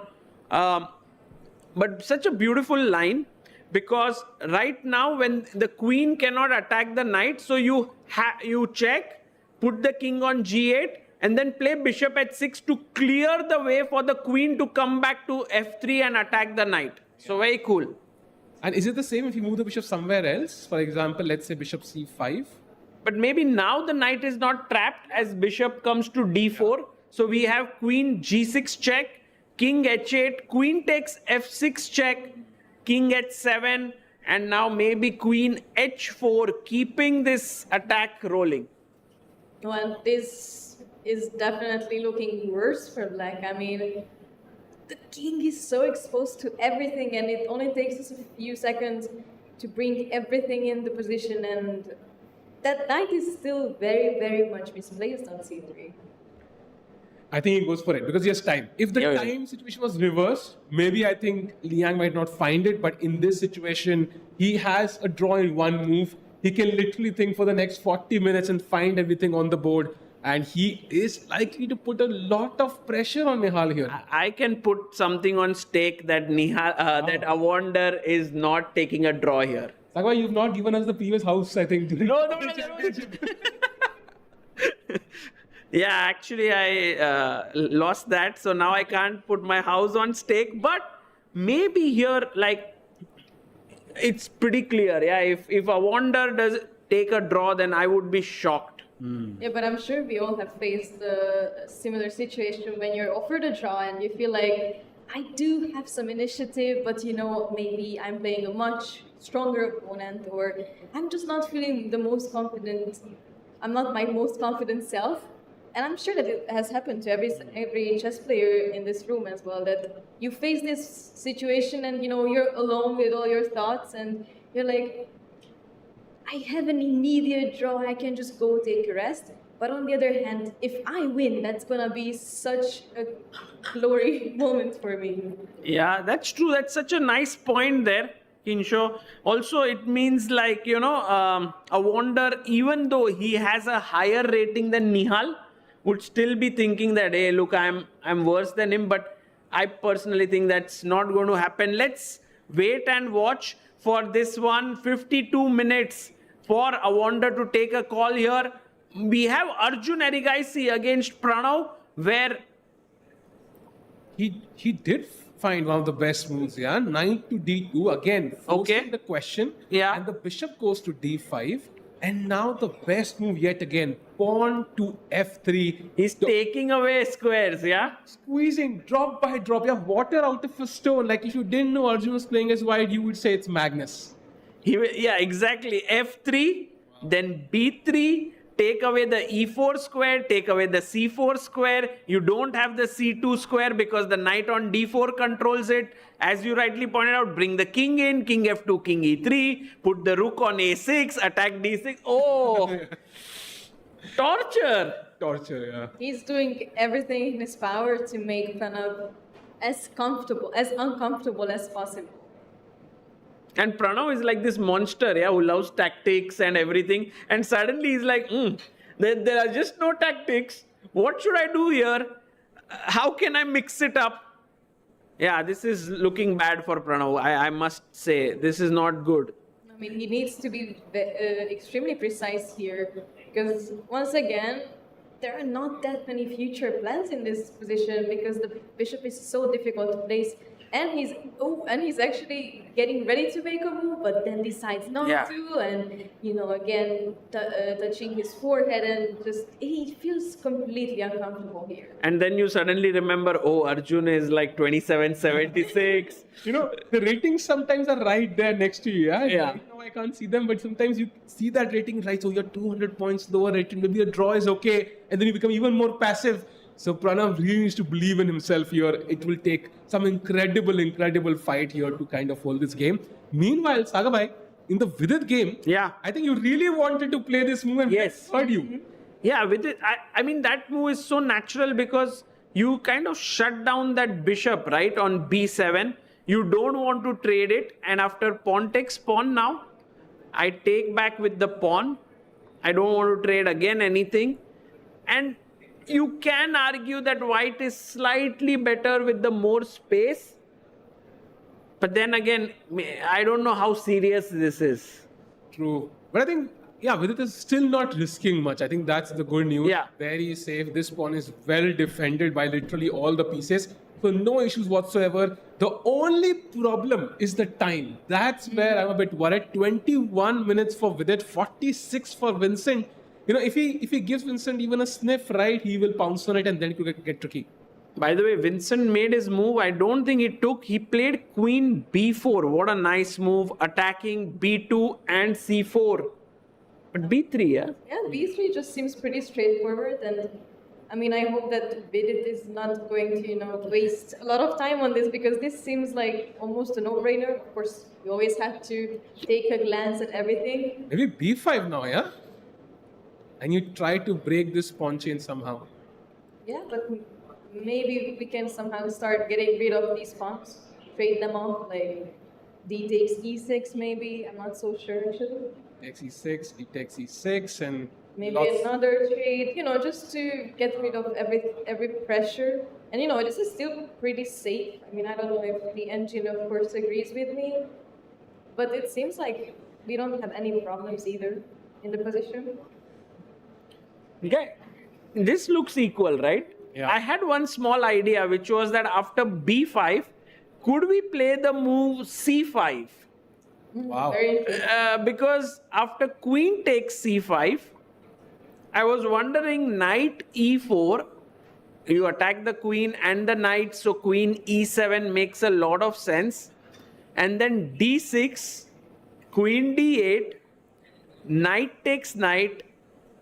Speaker 5: But such a beautiful line, because right now when the queen cannot attack the knight, so you check, put the king on g8, and then play bishop h6 to clear the way for the queen to come back to f3 and attack the knight. So very cool.
Speaker 3: And is it the same if you move the bishop somewhere else? For example, let's say bishop c5.
Speaker 5: But maybe now the knight is not trapped as bishop comes to d4. So we have queen g6 check, king h8, queen takes f6 check, king h7, and now maybe queen h4, keeping this attack rolling.
Speaker 9: Well, this is definitely looking worse for black. I mean, the king is so exposed to everything, and it only takes us a few seconds to bring everything in the position, and that knight is still very, very much misplaced on c3.
Speaker 3: I think he goes for it because he has time. If the time situation was reversed, maybe I think Liang might not find it. But in this situation, he has a draw in one move. He can literally think for the next 40 minutes and find everything on the board. And he is likely to put a lot of pressure on Nihal here.
Speaker 5: I can put something on stake that that Awonder is not taking a draw here.
Speaker 3: Sagwa, you've not given us the previous house, I think.
Speaker 5: No. Yeah, actually, I lost that. So now I can't put my house on stake. But maybe here, it's pretty clear. Yeah, if Awonder does take a draw, then I would be shocked.
Speaker 9: Yeah, but I'm sure we all have faced a similar situation when you're offered a draw and you feel like, I do have some initiative, but maybe I'm playing a much stronger opponent, or I'm just not feeling the most confident. I'm not my most confident self. And I'm sure that it has happened to every chess player in this room as well, that you face this situation and you're alone with all your thoughts and you're like, I have an immediate draw, I can just go take a rest. But on the other hand, if I win, that's gonna be such a glory moment for me.
Speaker 5: Yeah, that's true. That's such a nice point there, Kinsho. Also, it means Awonder, even though he has a higher rating than Nihal, would still be thinking that, hey, look, I'm worse than him. But I personally think that's not going to happen. Let's wait and watch for this one. 52 minutes for Awonder to take a call here. We have Arjun Erigaisi against Pranav, where
Speaker 3: He did find one of the best moves, yeah. Knight to d2 again, forcing the question.
Speaker 5: Yeah.
Speaker 3: And the bishop goes to d5. And now the best move yet again, pawn to f3.
Speaker 5: he's taking away squares, yeah?
Speaker 3: Squeezing drop by drop. Yeah, water out of a stone. Like if you didn't know Arjun was playing as white, you would say it's Magnus.
Speaker 5: Yeah, exactly. F3, then B3, take away the E4 square, take away the C4 square. You don't have the C2 square because the knight on D4 controls it. As you rightly pointed out, bring the king in, king F2, king E3, put the rook on A6, attack D6. Oh, torture.
Speaker 3: Torture, yeah.
Speaker 9: He's doing everything in his power to make Pranav as uncomfortable as possible.
Speaker 5: And Pranav is like this monster, yeah, who loves tactics and everything. And suddenly he's like, there are just no tactics. What should I do here? How can I mix it up? Yeah, this is looking bad for Pranav. I must say, this is not good.
Speaker 9: I mean, he needs to be extremely precise here because once again, there are not that many future plans in this position because the bishop is so difficult to place. And he's actually getting ready to make a move, but then decides not to. And, again, touching his forehead and just, he feels completely uncomfortable here.
Speaker 5: And then you suddenly remember, Arjun is like 2776.
Speaker 3: The ratings sometimes are right there next to you, yeah?
Speaker 5: Yeah.
Speaker 3: I can't see them, but sometimes you see that rating right, so you're 200 points lower rating, maybe a draw is okay, and then you become even more passive. So Pranav really needs to believe in himself here. It will take some incredible fight here to kind of hold this game. Meanwhile, Sagabhai, in the Vidit game, I think you really wanted to play this move and heard you.
Speaker 5: Yeah, with it, I mean, that move is so natural because you kind of shut down that bishop, right, on b7. You don't want to trade it. And after pawn takes pawn now, I take back with the pawn. I don't want to trade again anything. And you can argue that white is slightly better with the more space. But then again, I don't know how serious this is.
Speaker 3: True. But I think, Vidit is still not risking much. I think that's the good news.
Speaker 5: Yeah.
Speaker 3: Very safe. This pawn is well defended by literally all the pieces. So no issues whatsoever. The only problem is the time. That's where I'm a bit worried. 21 minutes for Vidit, 46 for Vincent. If he gives Vincent even a sniff, right, he will pounce on it and then it could get tricky.
Speaker 5: By the way, Vincent made his move. I don't think he played queen b4. What a nice move. Attacking b2 and c4. But b3, yeah?
Speaker 9: Yeah, b3 just seems pretty straightforward. And I mean, I hope that Vidit is not going to, waste a lot of time on this because this seems like almost a no-brainer. Of course, you always have to take a glance at everything.
Speaker 3: Maybe b5 now, yeah? And you try to break this pawn chain somehow.
Speaker 9: Yeah, but maybe we can somehow start getting rid of these pawns, trade them off, like d takes e6 maybe, I'm not so sure actually.
Speaker 3: Takes e6, d takes e6, and
Speaker 9: maybe another trade, just to get rid of every pressure. And this is still pretty safe. I mean, I don't know if the engine of course agrees with me, but it seems like we don't have any problems either in the position.
Speaker 5: Okay, this looks equal, right?
Speaker 3: Yeah.
Speaker 5: I had one small idea, which was that after b5, could we play the move c5?
Speaker 3: Wow.
Speaker 9: Very interesting.
Speaker 5: Because after queen takes c5, I was wondering knight e4, you attack the queen and the knight, so queen e7 makes a lot of sense. And then d6, queen d8, knight takes knight,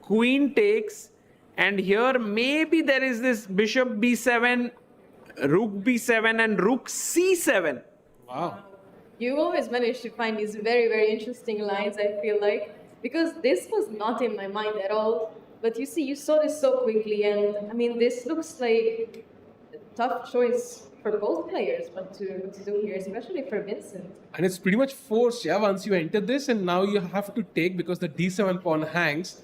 Speaker 5: queen takes, and here maybe there is this bishop b7, rook b7 and rook c7.
Speaker 3: Wow.
Speaker 9: You always manage to find these very, very interesting lines, I feel like, because this was not in my mind at all. But you see, you saw this so quickly, and I mean, this looks like a tough choice for both players, but to do here, especially for Vincent.
Speaker 3: And it's pretty much forced, yeah, once you enter this, and now you have to take because the d7 pawn hangs.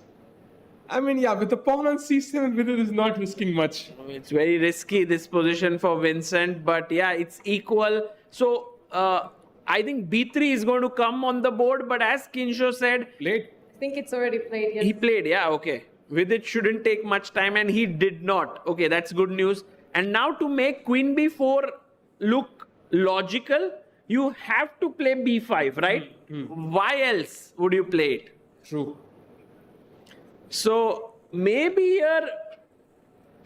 Speaker 3: I mean, yeah, with the pawn on c7, Vidit is not risking much.
Speaker 5: It's very risky, this position for Vincent, but yeah, it's equal. So, I think b3 is going to come on the board, but as Kinsho said,
Speaker 3: Played.
Speaker 9: I think it's already played. Yes.
Speaker 5: he played, yeah, okay. Vidit shouldn't take much time and he did not. Okay, that's good news. And now to make queen b4 look logical, you have to play b5, right? Why else would you play it?
Speaker 3: True.
Speaker 5: So maybe here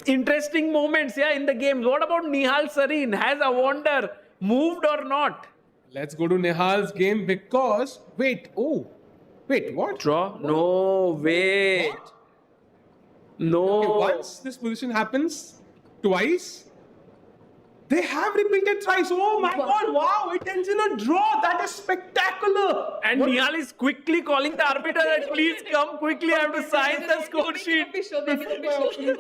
Speaker 5: interesting moments in the game. What about Nihal Sarin? Has Awonder moved or not?
Speaker 3: Let's go to Nihal's game because wait, what?
Speaker 5: Draw? No way.
Speaker 3: What?
Speaker 5: No.
Speaker 3: Okay, once this position happens twice, they have repeated twice. Oh my god, wow, it ends in a draw. That is spectacular.
Speaker 5: And
Speaker 3: What-
Speaker 5: Nihal is quickly calling the arbiter that please come quickly, I have to sign the score sheet.
Speaker 9: Official, make it official.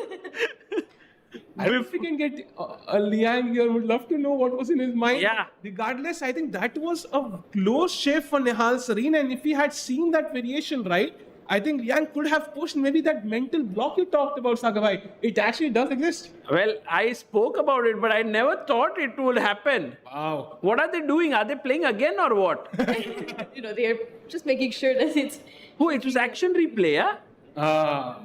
Speaker 3: I don't know if we can get a Liang here. Would love to know what was in his mind.
Speaker 5: Yeah.
Speaker 3: Regardless, I think that was a close shave for Nihal Sarin. And if he had seen that variation right, I think Liang could have pushed maybe that mental block you talked about, Sagar. It actually does exist.
Speaker 5: Well, I spoke about it, but I never thought it would happen.
Speaker 3: Wow.
Speaker 5: What are they doing? Are they playing again or what?
Speaker 9: They're just making sure that it's.
Speaker 5: Oh, it was action replay, yeah?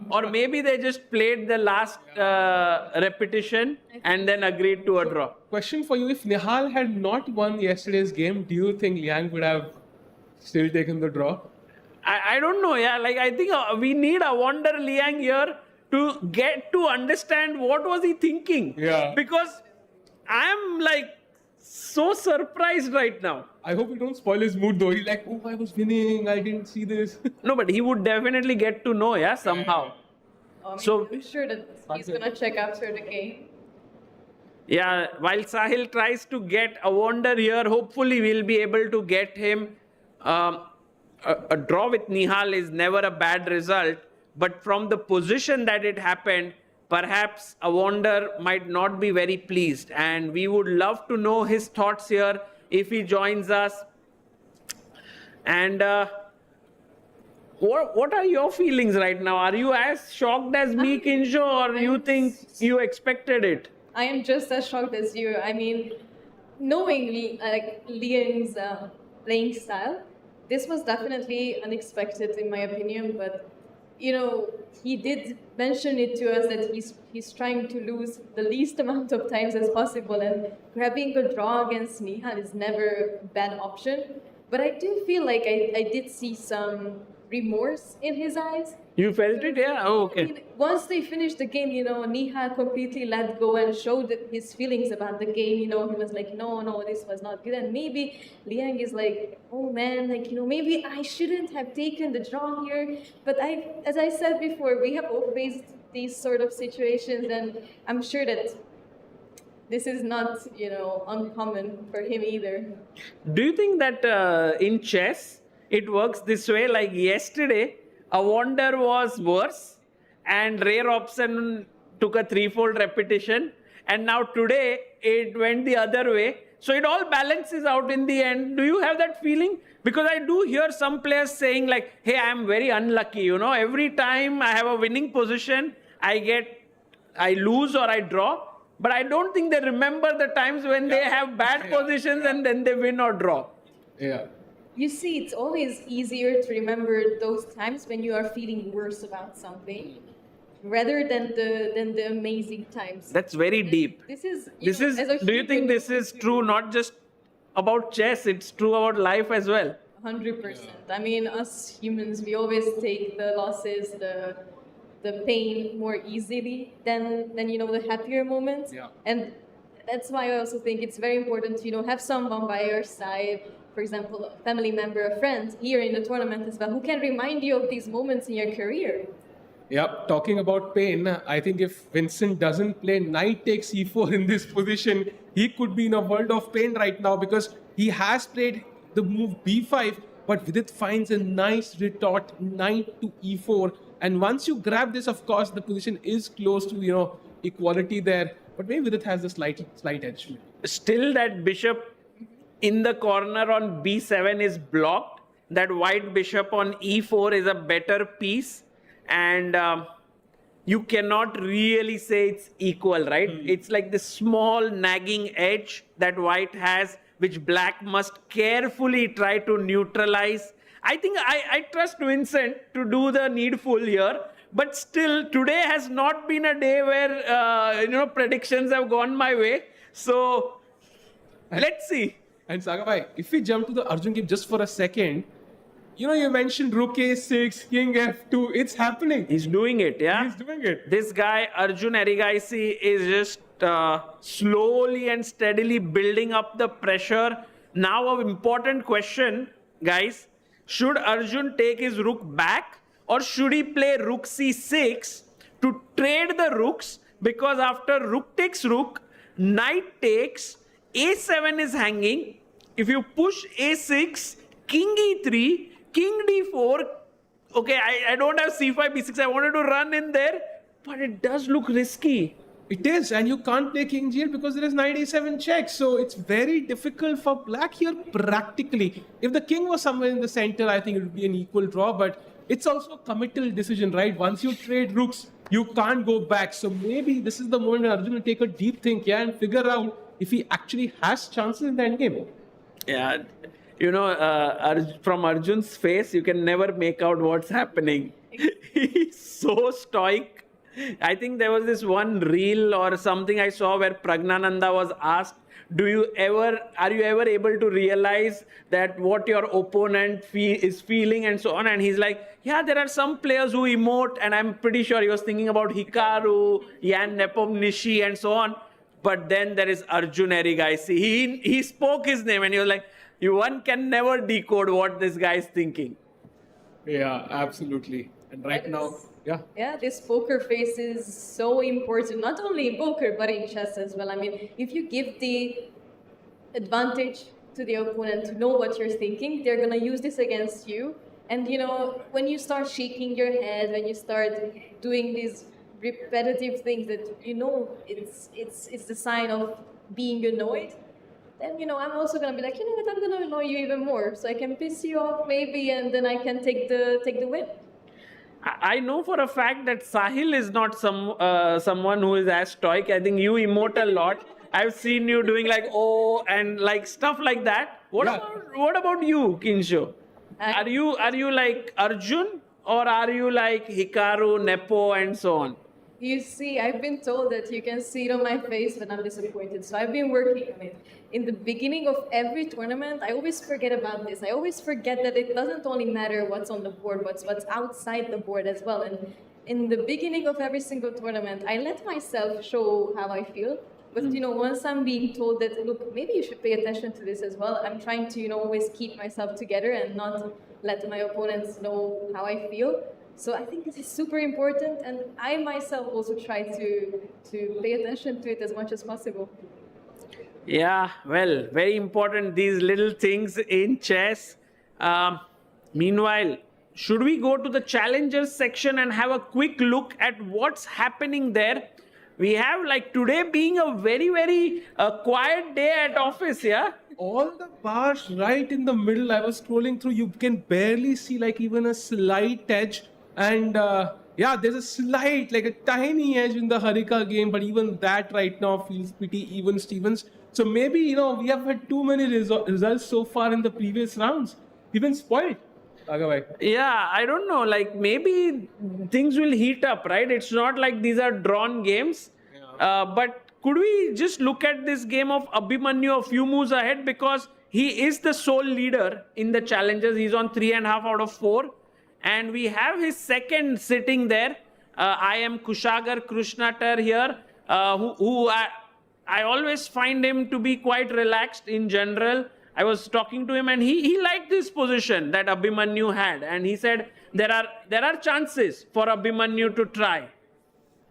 Speaker 5: Or maybe they just played the last repetition and then agreed to a draw.
Speaker 3: Question for you: if Nihal had not won yesterday's game, do you think Liang would have still taken the draw?
Speaker 5: I don't know, yeah. Like, I think we need a Wonder Liang here to get to understand what was he thinking.
Speaker 3: Yeah.
Speaker 5: Because I'm like so surprised right now.
Speaker 3: I hope you don't spoil his mood though. He's like, oh, I was winning. I didn't see this.
Speaker 5: No, but he would definitely get to know, yeah, somehow. So-
Speaker 9: I'm sure that he's gonna check after the game.
Speaker 5: Yeah, while Sahil tries to get a Wonder here, hopefully we'll be able to get him. A draw with Nihal is never a bad result, but from the position that it happened, perhaps a Wonder might not be very pleased. And we would love to know his thoughts here if he joins us. And what are your feelings right now? Are you as shocked as me, Kinsho, or you think you expected it?
Speaker 9: I am just as shocked as you. I mean, knowing Liang's playing style, this was definitely unexpected in my opinion, but he did mention it to us that he's trying to lose the least amount of times as possible, and grabbing a draw against Nihal is never a bad option. But I do feel like I did see some remorse in his eyes.
Speaker 5: You felt it, yeah? Oh, okay.
Speaker 9: I mean, once they finished the game, Nihal completely let go and showed his feelings about the game. He was like, no, this was not good. And maybe Liang is like, oh man, maybe I shouldn't have taken the draw here. But as I said before, we have all faced these sort of situations, and I'm sure that this is not, uncommon for him either.
Speaker 5: Do you think that in chess, it works this way? Like yesterday, a Wonder was worse and rare option took a threefold repetition, and now today it went the other way. So it all balances out in the end. Do you have that feeling? Because I do hear some players saying like, hey, I am very unlucky. Every time I have a winning position, I lose or I draw. But I don't think they remember the times when they have bad positions and then they win or draw.
Speaker 3: Yeah.
Speaker 9: You see, it's always easier to remember those times when you are feeling worse about something, rather than the amazing times.
Speaker 5: That's very deep.
Speaker 9: This is.
Speaker 5: Do you think this is true not just about chess? It's true about life as well.
Speaker 9: 100%. I mean, us humans, we always take the losses, the pain more easily than the happier moments.
Speaker 3: Yeah.
Speaker 9: And that's why I also think it's very important to have someone by your side. For example, a family member, a friend here in the tournament as well, who can remind you of these moments in your career.
Speaker 3: Yep, talking about pain, I think if Vincent doesn't play knight takes e4 in this position, he could be in a world of pain right now because he has played the move b5, but Vidit finds a nice retort, knight to e4. And once you grab this, of course, the position is close to, equality there. But maybe Vidit has a slight edge.
Speaker 5: Still, that bishop in the corner on b7 is blocked. That white bishop on e4 is a better piece. And you cannot really say it's equal, right? It's like the small nagging edge that white has which black must carefully try to neutralize. I think I trust Vincent to do the needful here. But still, today has not been a day where, predictions have gone my way. So, let's see.
Speaker 3: And Sagabhai, if we jump to the Arjun game just for a second, you mentioned Rook A6, King F2. It's happening.
Speaker 5: He's doing it, yeah?
Speaker 3: He's doing it.
Speaker 5: This guy, Arjun Erigaisi, is just slowly and steadily building up the pressure. Now, an important question, guys. Should Arjun take his rook back, or should he play rook c6 to trade the rooks? Because after rook takes rook, knight takes, a7 is hanging. If you push a6, king e3, king d4. Okay, I don't have c5, b6. I wanted to run in there, but it does look risky.
Speaker 3: It is, and you can't play King G8 because there is knight a7 check. So it's very difficult for black here practically. If the king was somewhere in the center, I think it would be an equal draw, but it's also a committal decision, right? Once you trade rooks, you can't go back. So maybe this is the moment when Arjun will take a deep think, and figure out if he actually has chances in the endgame.
Speaker 5: Yeah, from Arjun's face, you can never make out what's happening. He's so stoic. I think there was this one reel or something I saw where Pragnananda was asked, are you ever able to realize that what your opponent is feeling and so on? And he's like, yeah, there are some players who emote, and I'm pretty sure he was thinking about Hikaru, Jan Nepomniachtchi and so on. But then there is Arjun Erigaisi. He spoke his name and he was like, one can never decode what this guy is thinking.
Speaker 3: Yeah, absolutely. And right now,
Speaker 9: yeah, this poker face is so important, not only in poker, but in chess as well. I mean, if you give the advantage to the opponent to know what you're thinking, they're going to use this against you. And, when you start shaking your head, when you start doing these repetitive things that, it's the sign of being annoyed, then, I'm also going to be like, what, I'm going to annoy you even more. So I can piss you off maybe, and then I can take the win.
Speaker 5: I know for a fact that Sahil is not someone who is as stoic. I think you emote a lot. I've seen you doing like and like stuff like that. What about you, Kinsho? Are you like Arjun, or are you like Hikaru, Nepo, and so on?
Speaker 9: You see, I've been told that you can see it on my face when I'm disappointed. So I've been working on it. In the beginning of every tournament, I always forget about this. I always forget that it doesn't only matter what's on the board, what's outside the board as well. And in the beginning of every single tournament, I let myself show how I feel. But, once I'm being told that, look, maybe you should pay attention to this as well, I'm trying to, always keep myself together and not let my opponents know how I feel. So I think this is super important, and I myself also try to pay attention to it as much as possible.
Speaker 5: Yeah, well, very important, these little things in chess. Meanwhile, should we go to the challengers section and have a quick look at what's happening there? We have today being a very, very quiet day at office, yeah?
Speaker 3: All the bars right in the middle, I was scrolling through, you can barely see even a slight edge. And there's a slight, a tiny edge in the Harika game, but even that right now feels pretty even, Stevens. So maybe, we have had too many results so far in the previous rounds. We've been spoiled.
Speaker 5: Yeah, I don't know. Maybe things will heat up, right? It's not like these are drawn games. Yeah. But could we just look at this game of Abhimanyu a few moves ahead? Because he is the sole leader in the challenges. He's on 3.5 out of 4. And we have his second sitting there. I am Kushagar Krishnatar here, who I always find him to be quite relaxed in general. I was talking to him and he liked this position that Abhimanyu had. And he said there are chances for Abhimanyu to try.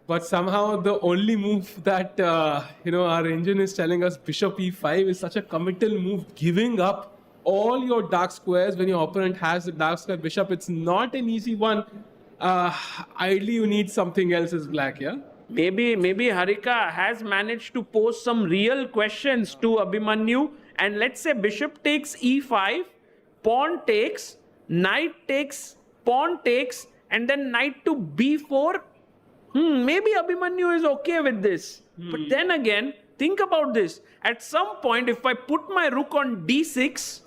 Speaker 3: But somehow the only move that, our engine is telling us, Bishop E5, is such a committal move, giving up all your dark squares when your opponent has the dark square bishop. It's not an easy one. Ideally, you need something else as black, yeah?
Speaker 5: Maybe Harika has managed to pose some real questions to Abhimanyu. And let's say bishop takes E5, pawn takes, knight takes, pawn takes, and then knight to B4. Maybe Abhimanyu is okay with this. But then again, think about this. At some point, if I put my rook on d6,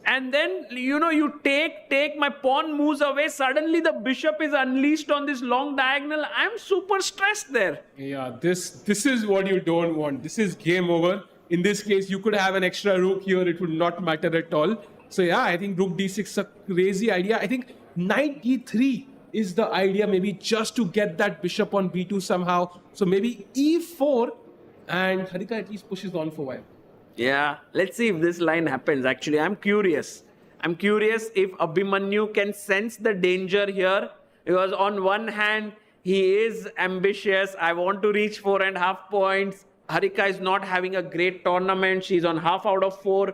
Speaker 5: and then, you take, my pawn moves away, suddenly the bishop is unleashed on this long diagonal. I'm super stressed there.
Speaker 3: Yeah, this is what you don't want. This is game over. In this case, you could have an extra rook here. It would not matter at all. So yeah, I think rook d6 is a crazy idea. I think knight d3 is the idea, maybe just to get that bishop on b2 somehow. So maybe e4, and Harika at least pushes on for a while.
Speaker 5: Yeah, let's see if this line happens. Actually, I'm curious. I'm curious if Abhimanyu can sense the danger here, because on one hand, he is ambitious. I want to reach 4.5 points. Harika is not having a great tournament. She's on half out of 4.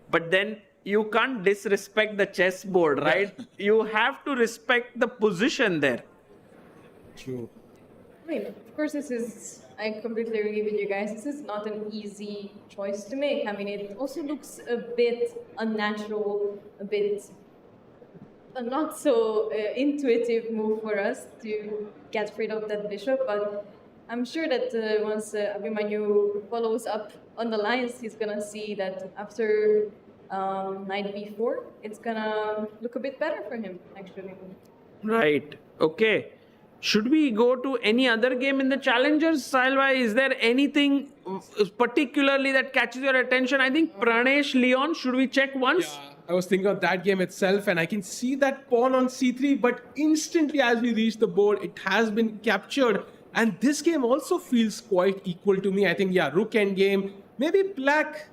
Speaker 5: But then you can't disrespect the chessboard, right? You have to respect the position there.
Speaker 3: True.
Speaker 9: I mean, of course, I completely agree with you guys. This is not an easy choice to make. I mean, it also looks a bit unnatural, a bit a not so intuitive move for us to get rid of that bishop. But I'm sure that once Abhimanyu follows up on the lines, he's gonna see that after knight b4, it's gonna look a bit better for him, actually.
Speaker 5: Right. Okay. Should we go to any other game in the challengers, Salva? Is there anything particularly that catches your attention? I think Pranesh Leon, should we check once?
Speaker 3: Yeah, I was thinking of that game itself, and I can see that pawn on c3, but instantly as we reach the board, it has been captured. And this game also feels quite equal to me. I think, yeah, rook endgame, maybe black,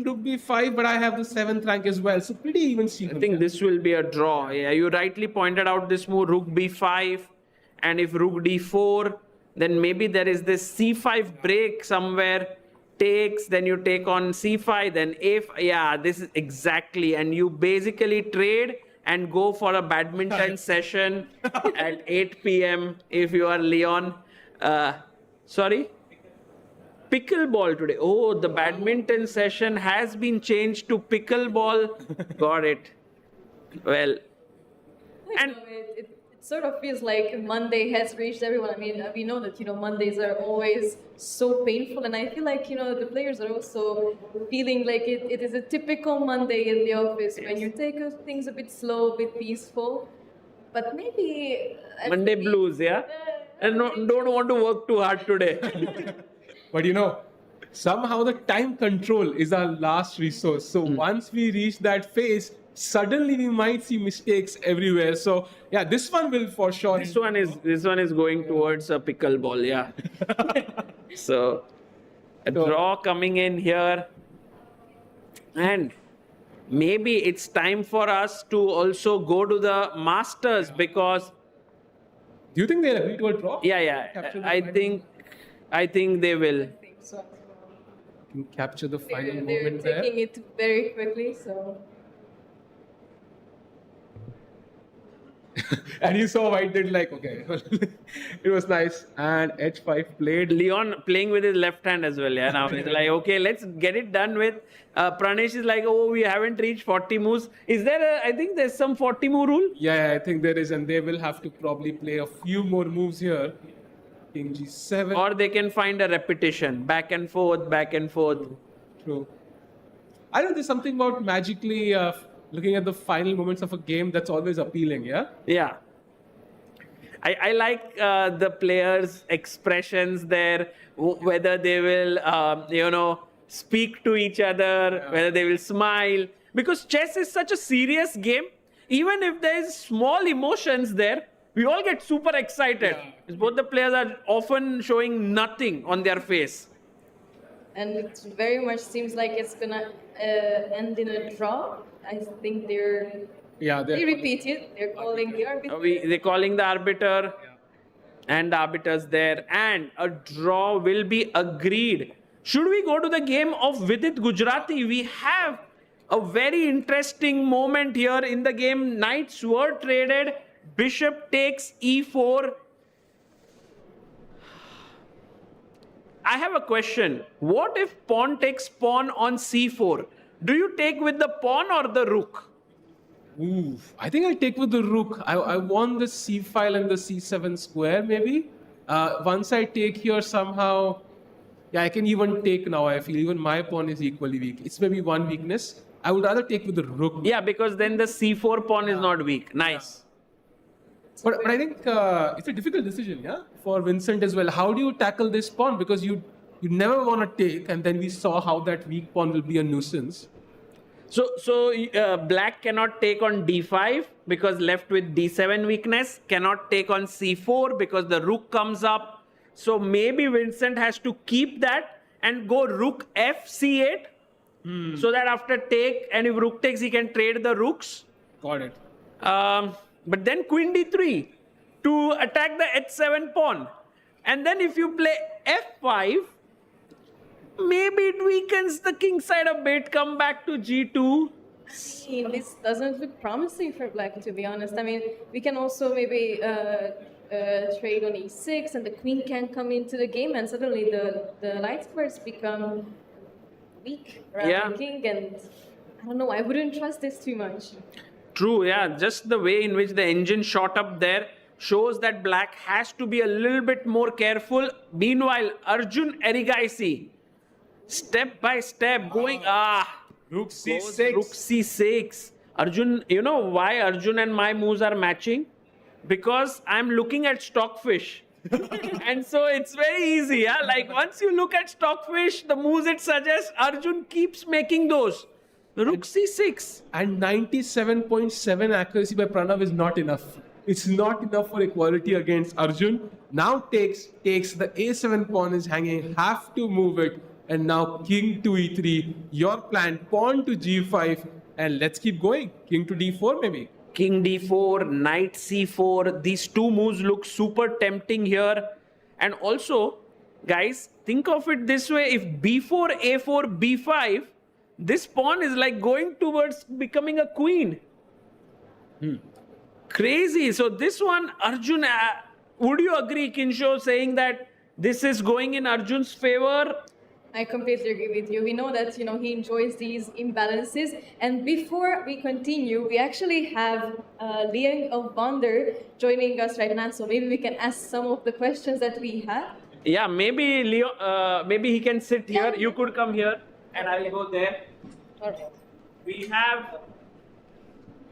Speaker 3: rook b5, but I have the 7th rank as well. So pretty even sequence.
Speaker 5: I think this will be a draw. Yeah, you rightly pointed out this move, rook b5. And if rook d4, then maybe there is this c5 break somewhere. Takes, then you take on c5, then if, yeah, this is exactly. And you basically trade and go for a badminton session at 8 p.m. if you are Leon. Sorry? Pickleball today. Oh, the badminton session has been changed to pickleball. Got it. Well, and
Speaker 9: It sort of feels like Monday has reached everyone. I mean, we know that, Mondays are always so painful. And I feel like, the players are also feeling like it is a typical Monday in the office when you take things a bit slow, a bit peaceful. But maybe...
Speaker 5: Monday blues, yeah? And don't want to work too hard today.
Speaker 3: But somehow the time control is our last resource. So once we reach that phase, suddenly we might see mistakes everywhere. So yeah, this one will for sure.
Speaker 5: This one is going towards a pickleball, yeah. So a draw coming in here. And maybe it's time for us to also go to the Masters, because...
Speaker 3: Do you think they'll agree to a draw?
Speaker 5: Yeah. I think they will.
Speaker 9: I think so.
Speaker 3: Can capture the final
Speaker 9: They're
Speaker 3: moment there.
Speaker 9: taking it very quickly, so...
Speaker 3: And you saw White did okay. It was nice. And h5 played.
Speaker 5: Leon playing with his left hand as well. Yeah, now he's like, okay, let's get it done with. Pranesh is like, oh, we haven't reached 40 moves. Is there I think there's some 40 move rule?
Speaker 3: Yeah, I think there is. And they will have to probably play a few more moves here. King g7.
Speaker 5: Or they can find a repetition. Back and forth, back and forth.
Speaker 3: True. I know there's something about magically looking at the final moments of a game that's always appealing, yeah?
Speaker 5: Yeah. I like the players' expressions there, whether they will, speak to each other, whether they will smile. Because chess is such a serious game. Even if there's small emotions there, we all get super excited. Yeah. Both the players are often showing nothing on their face.
Speaker 9: And it very much seems like it's gonna end in a draw. I think they repeat it. They're calling the arbiter.
Speaker 5: They're calling the arbiter, and the arbiter's there, and a draw will be agreed. Should we go to the game of Vidit Gujrathi? We have a very interesting moment here in the game. Knights were traded. Bishop takes e4. I have a question. What if pawn takes pawn on c4? Do you take with the pawn or the rook?
Speaker 3: Ooh, I think I'll take with the rook. I want the c file and the c7 square maybe. Once I take here somehow, yeah, I can even take now. I feel even my pawn is equally weak. It's maybe one weakness. I would rather take with the rook.
Speaker 5: Yeah, because then the c4 pawn is not weak. Nice.
Speaker 3: But I think it's a difficult decision, yeah, for Vincent as well. How do you tackle this pawn? Because you never want to take, and then we saw how that weak pawn will be a nuisance.
Speaker 5: So black cannot take on d5 because left with d7 weakness. Cannot take on c4 because the rook comes up. So maybe Vincent has to keep that and go rook f c8. So that after take, and if rook takes, he can trade the rooks.
Speaker 3: Got it.
Speaker 5: But then queen d3 to attack the h7 pawn. And then if you play f5, maybe it weakens the king side a bit, come back to g2.
Speaker 9: This doesn't look promising for black, to be honest. I mean, we can also maybe trade on e6, and the queen can come into the game, and suddenly the light squares become weak around the king, and I don't know, I wouldn't trust this too much.
Speaker 5: True, yeah. Just the way in which the engine shot up there shows that black has to be a little bit more careful. Meanwhile, Arjun Erigaisi, step by step, going,
Speaker 3: Rook c6.
Speaker 5: Rook c6. Arjun, you know why Arjun and my moves are matching? Because I'm looking at Stockfish. And so it's very easy, yeah. Like once you look at Stockfish, the moves it suggests, Arjun keeps making those. Rook c6.
Speaker 3: And 97.7 accuracy by Pranav is not enough. It's not enough for equality against Arjun. Now takes the a7 pawn is hanging, have to move it. And now king to e3, your plan, pawn to g5, and let's keep going. King to d4 maybe.
Speaker 5: King d4, knight c4. These two moves look super tempting here. And also, guys, think of it this way. If b4, a4, b5, this pawn is like going towards becoming a queen. Crazy. So this one, Arjun, would you agree, Kinsho, saying that this is going in Arjun's favor?
Speaker 9: I completely agree with you. We know that, he enjoys these imbalances. And before we continue, we actually have Liang of Awonder joining us right now. So maybe we can ask some of the questions that we have.
Speaker 5: Yeah, maybe Leo, maybe he can sit here. You could come here and I'll go there.
Speaker 9: All right.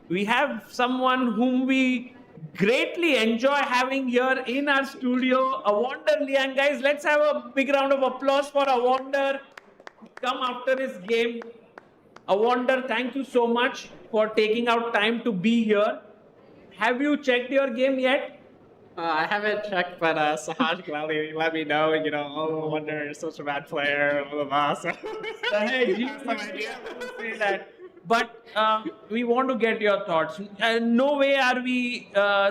Speaker 5: We have someone whom we greatly enjoy having here in our studio, Awonder Liang. Guys, let's have a big round of applause for Awonder. Come after his game. Awonder, thank you so much for taking out time to be here. Have you checked your game yet?
Speaker 10: I haven't checked, but Sahaj gladly let me know, Awonder is such a bad player, blah, blah, blah. So.
Speaker 5: Hey, geez, say that. But we want to get your thoughts. No way are we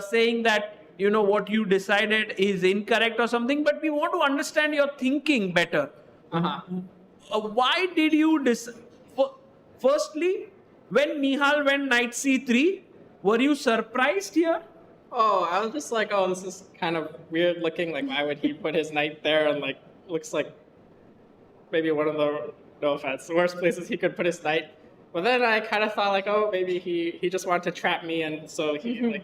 Speaker 5: saying that, what you decided is incorrect or something, but we want to understand your thinking better. Why did you Firstly, when Nihal went knight c3, were you surprised here?
Speaker 10: Oh, I was just like, this is kind of weird looking. Like, why would he put his knight there? And looks like maybe one of the, no offense, worst places he could put his knight. But then I kind of thought maybe he just wanted to trap me, and so he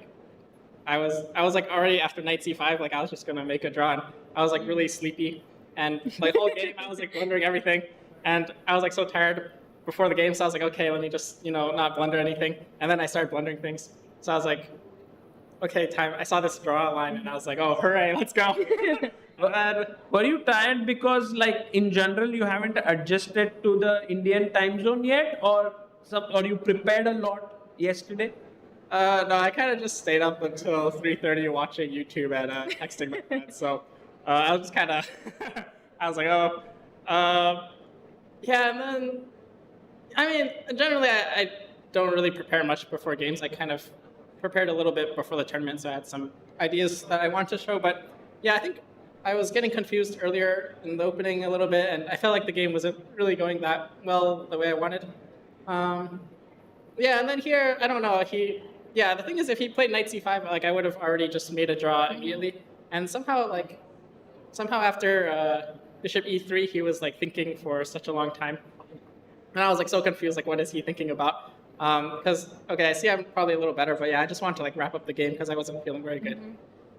Speaker 10: I was already after knight c5, I was just gonna make a draw. And I was really sleepy, and the whole game I was blundering everything, and I was so tired before the game, so I was okay, let me just not blunder anything, and then I started blundering things. So I was okay, time. I saw this draw line, and I was oh, hooray, let's go.
Speaker 5: Were you tired because, in general, you haven't adjusted to the Indian time zone yet, or you prepared a lot yesterday?
Speaker 10: No, I kind of just stayed up until 3:30 watching YouTube and texting my friends. So I was just kind of, I was yeah. And then, I mean, generally, I don't really prepare much before games. I kind of prepared a little bit before the tournament, so I had some ideas that I want to show. But yeah, I think I was getting confused earlier in the opening a little bit, and I felt like the game wasn't really going that well the way I wanted. Yeah, and then here, I don't know, the thing is, if he played knight c5, I would have already just made a draw immediately. And somehow after bishop e3, he was thinking for such a long time. And I was so confused, what is he thinking about? Because, okay, I see I'm probably a little better, but yeah, I just want to wrap up the game because I wasn't feeling very good.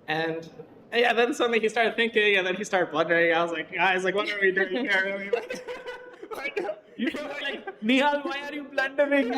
Speaker 10: And And yeah, then suddenly he started thinking, and then he started blundering. I was like, guys, like, what are we doing here? Really?
Speaker 5: You know, like, Nihal, why are you blundering?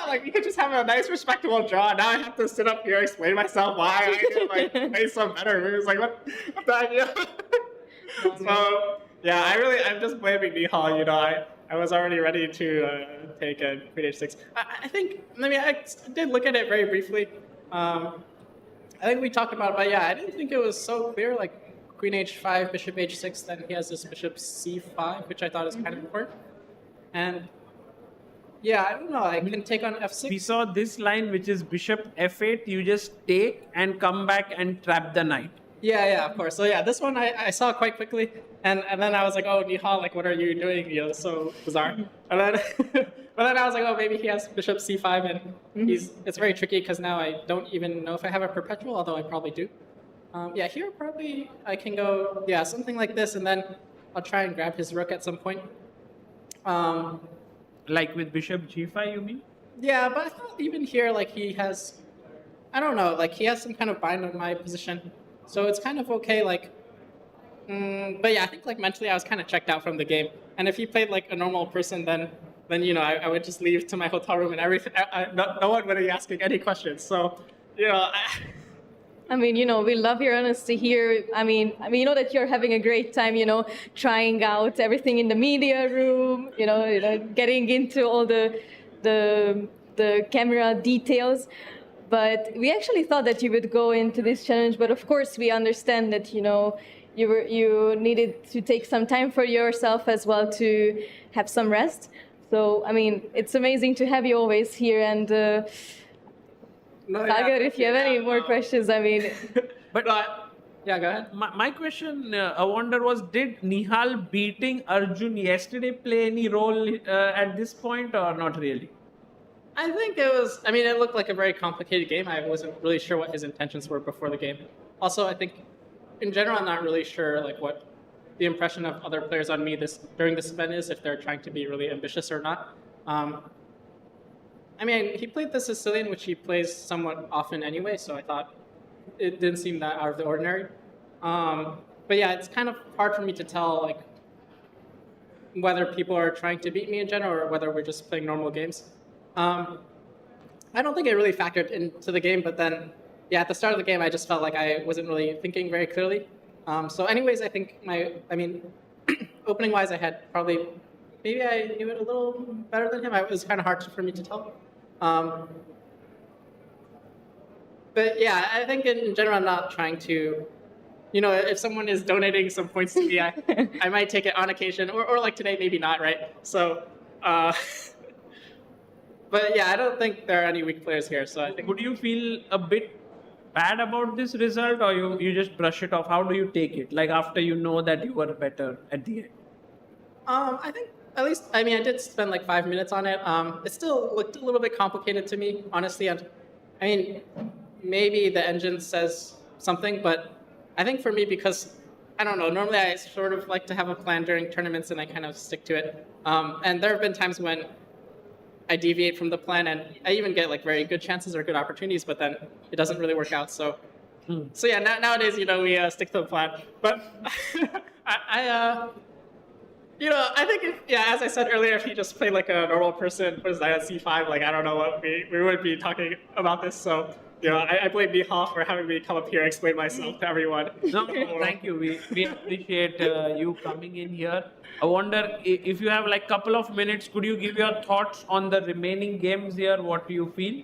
Speaker 10: Like, you could just have a nice, respectable draw. Now I have to sit up here, explain myself why I did play some better moves. Like, what the heck? You know? So, yeah, I'm just blaming Nihal. You know, I was already ready to take a Queen H6. I think, I did look at it very briefly. I think we talked about it, but yeah, I didn't think it was so clear. Like Queen H5, Bishop H6, then he has this Bishop C5, which I thought is kind of important. And yeah, I don't know, I can take on F6.
Speaker 5: We saw this line, which is Bishop F8. You just take and come back and trap the knight.
Speaker 10: Yeah, of course. So yeah, this one I saw quite quickly, and then I was like, oh, Nihal, like, what are you doing? You know, so bizarre. And then, but then I was like, oh, maybe he has Bishop C5, and it's very tricky because now I don't even know if I have a perpetual, although I probably do. Yeah, here probably I can go, yeah, something like this, and then I'll try and grab his rook at some point.
Speaker 5: Like with Bishop G5, you mean?
Speaker 10: Yeah, but I thought even here, like, he has, I don't know, like, he has some kind of bind on my position. So it's kind of okay, like, but yeah, I think like mentally I was kind of checked out from the game. And if he played like a normal person, then you know I would just leave to my hotel room and everything. No one would be asking any questions. So, you know.
Speaker 9: I mean, you know, we love your honesty here. I mean, you know that you're having a great time, you know, trying out everything in the media room, you know, getting into all the camera details. But we actually thought that you would go into this challenge. But of course, we understand that, you know, you needed to take some time for yourself as well to have some rest. So, I mean, it's amazing to have you always here. And Sagar, if you have any more questions, I mean.
Speaker 5: But
Speaker 10: yeah, go ahead.
Speaker 5: My question, Awonder, was did Nihal beating Arjun yesterday play any role at this point or not really?
Speaker 10: I think it was, I mean, it looked like a very complicated game. I wasn't really sure what his intentions were before the game. Also, I think, in general, I'm not really sure like what the impression of other players on me during this event is, if they're trying to be really ambitious or not. I mean, he played the Sicilian, which he plays somewhat often anyway, so I thought it didn't seem that out of the ordinary. But yeah, it's kind of hard for me to tell like whether people are trying to beat me in general or whether we're just playing normal games. I don't think it really factored into the game, but then, yeah, at the start of the game, I just felt like I wasn't really thinking very clearly. So anyways, I think opening-wise, I had probably, maybe I knew it a little better than him. It was kind of hard for me to tell. But yeah, I think in general, I'm not trying to, you know, if someone is donating some points to me, I might take it on occasion, or like today, maybe not, right? So, but yeah, I don't think there are any weak players here. So I think.
Speaker 5: Would you feel a bit bad about this result, or you just brush it off? How do you take it? Like after you know that you were better at the end?
Speaker 10: I think at least, I mean, I did spend like 5 minutes on it. It still looked a little bit complicated to me, honestly. And I mean, maybe the engine says something, but I think for me, because I don't know, normally I sort of like to have a plan during tournaments and I kind of stick to it. And there have been times when I deviate from the plan, and I even get like very good chances or good opportunities, but then it doesn't really work out. So yeah, nowadays, you know, we stick to the plan. But you know, I think as I said earlier, if he just played like a normal person, put his knight at c5, like I don't know what we would be talking about this. So you know, I blame Nihal for having me come up here and explain myself to everyone.
Speaker 5: No, thank you. We appreciate you coming in here. I wonder if you have like couple of minutes, could you give your thoughts on the remaining games here? What do you feel?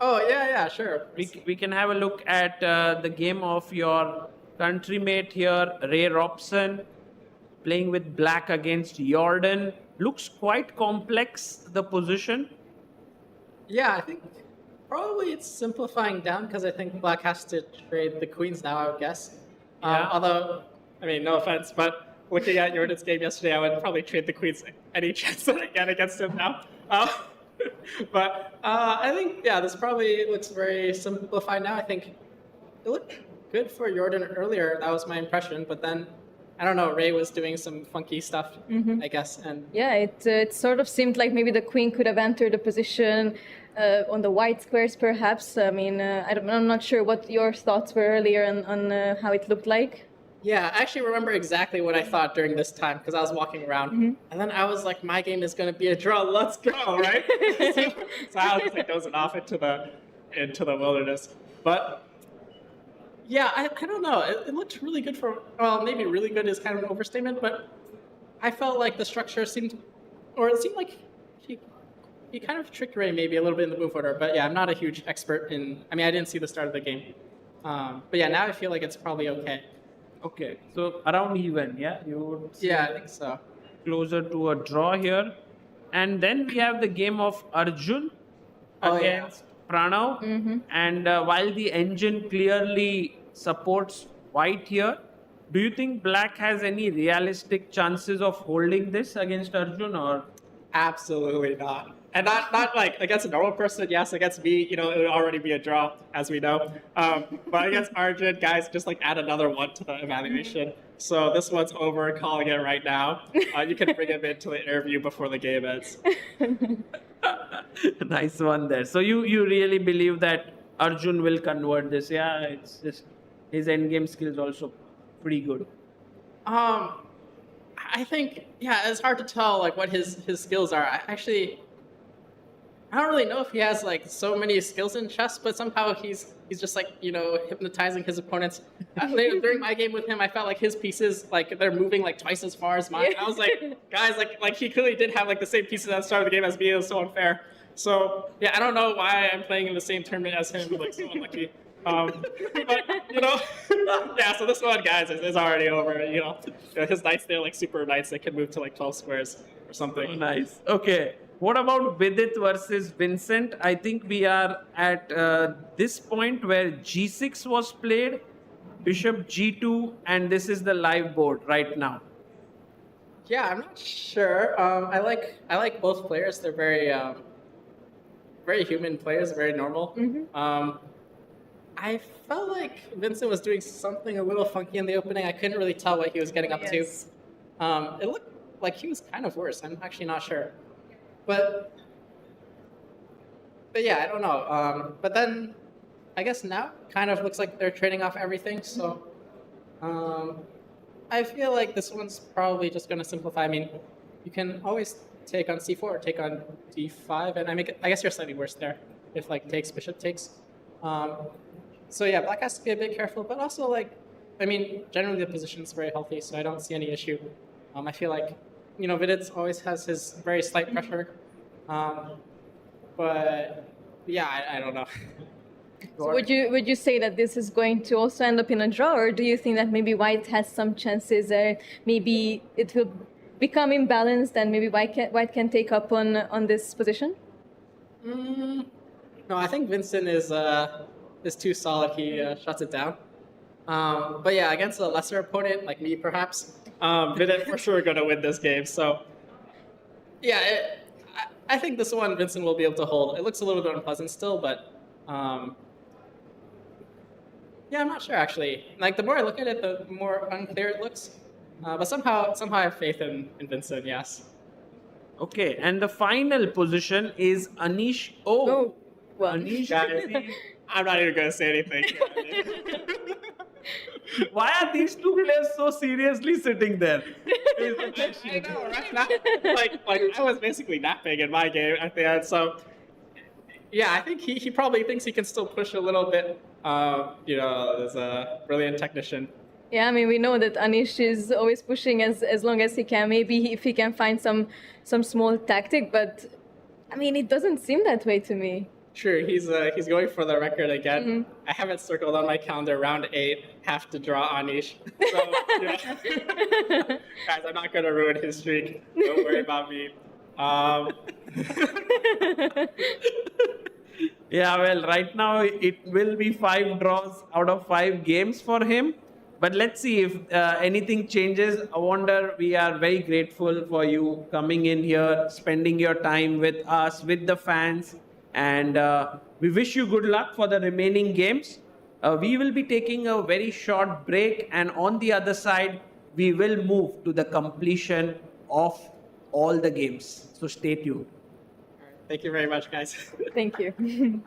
Speaker 10: Oh yeah, sure.
Speaker 5: We can have a look at the game of your countrymate here, Ray Robson, playing with black against Jordan. Looks quite complex, the position.
Speaker 10: Yeah, I think probably it's simplifying down because I think black has to trade the queens now, I would guess.
Speaker 5: Yeah.
Speaker 10: Although, I mean, no offense, but looking at Jordan's game yesterday, I would probably trade the queens any chance that I get against him now. But I think, yeah, this probably looks very simplified now. I think it looked good for Jordan earlier. That was my impression. But then, I don't know, Ray was doing some funky stuff, I guess. And
Speaker 9: yeah, it sort of seemed like maybe the queen could have entered the position on the white squares, perhaps. I mean, I'm not sure what your thoughts were earlier on how it looked like.
Speaker 10: Yeah, I actually remember exactly what I thought during this time because I was walking around, and then I was like, "My game is going to be a draw. Let's go!" Right? so I was just like dozing off into the wilderness. But yeah, I don't know. It looked really good well, maybe really good is kind of an overstatement, but I felt like the structure seemed like he kind of tricked Ray maybe a little bit in the move order. But yeah, I'm not a huge expert in. I mean, I didn't see the start of the game, but yeah, now I feel like it's probably okay.
Speaker 5: Okay, so around even, yeah? You would say
Speaker 10: Yeah, I think so.
Speaker 5: closer to a draw here. And then we have the game of Arjun against Pranav. And while the engine clearly supports white here, do you think black has any realistic chances of holding this against Arjun or?
Speaker 10: Absolutely not. And not like against a normal person, yes, against me, it would already be a draw, as we know. But against Arjun, guys, just like add another one to the evaluation. So this one's over, calling it right now. You can bring him into the interview before the game ends.
Speaker 5: Nice one there. So you really believe that Arjun will convert this? Yeah, it's just his endgame skills also pretty good.
Speaker 10: I think, yeah, it's hard to tell like what his skills are. I don't really know if he has like so many skills in chess, but somehow he's just like hypnotizing his opponents. During my game with him, I felt like his pieces like they're moving like twice as far as mine. I was like, guys, like he clearly did have like the same pieces at the start of the game as me. It was so unfair. So yeah, I don't know why I'm playing in the same tournament as him. Like so unlucky. But yeah. So this one, guys, is already over. His knights, they're like super knights. They can move to like 12 squares or something.
Speaker 5: Oh, nice. Okay. What about Vidit versus Vincent? I think we are at this point where G6 was played, Bishop G2, and this is the live board right now.
Speaker 10: Yeah, I'm not sure. I like both players. They're very very human players, very normal. I felt like Vincent was doing something a little funky in the opening. I couldn't really tell what he was getting up to. It looked like he was kind of worse. I'm actually not sure. But yeah, I don't know. But then I guess now kind of looks like they're trading off everything. So I feel like this one's probably just going to simplify. I mean, you can always take on c4 or take on d5, and I guess you're slightly worse there if like takes bishop takes. So yeah, black has to be a bit careful, but also like, I mean, generally the position is very healthy, so I don't see any issue. I feel like Vidit always has his very slight pressure. But yeah, I don't know.
Speaker 9: So would you say that this is going to also end up in a draw, or do you think that maybe white has some chances, maybe it will become imbalanced and maybe white can take up on this position?
Speaker 10: No, I think Vincent is too solid. He shuts it down. But yeah, against a lesser opponent like me, perhaps, Vidit for sure going to win this game. So yeah, I think this one Vincent will be able to hold. It looks a little bit unpleasant still, but yeah, I'm not sure actually. Like the more I look at it, the more unclear it looks. But somehow I have faith in Vincent. Yes.
Speaker 5: Okay, and the final position is Anish.
Speaker 9: Well,
Speaker 5: Anish Giri.
Speaker 10: I'm not even going to say anything.
Speaker 5: Why are these two players so seriously sitting there?
Speaker 10: I know, right? Like I was basically napping in my game at the end, so yeah, I think he probably thinks he can still push a little bit. As a brilliant technician.
Speaker 9: Yeah, I mean, we know that Anish is always pushing as long as he can. Maybe if he can find some small tactic, but I mean, it doesn't seem that way to me.
Speaker 10: Sure, he's going for the record again. I have it circled on my calendar. Round 8, have to draw Anish. So, guys, I'm not going to ruin his streak. Don't worry about me.
Speaker 5: Yeah, well, right now it will be 5 draws out of 5 games for him. But let's see if anything changes. Awonder, we are very grateful for you coming in here, spending your time with us, with the fans. And we wish you good luck for the remaining games. We will be taking a very short break. And on the other side, we will move to the completion of all the games. So stay tuned.
Speaker 10: Thank you very much, guys.
Speaker 9: Thank you.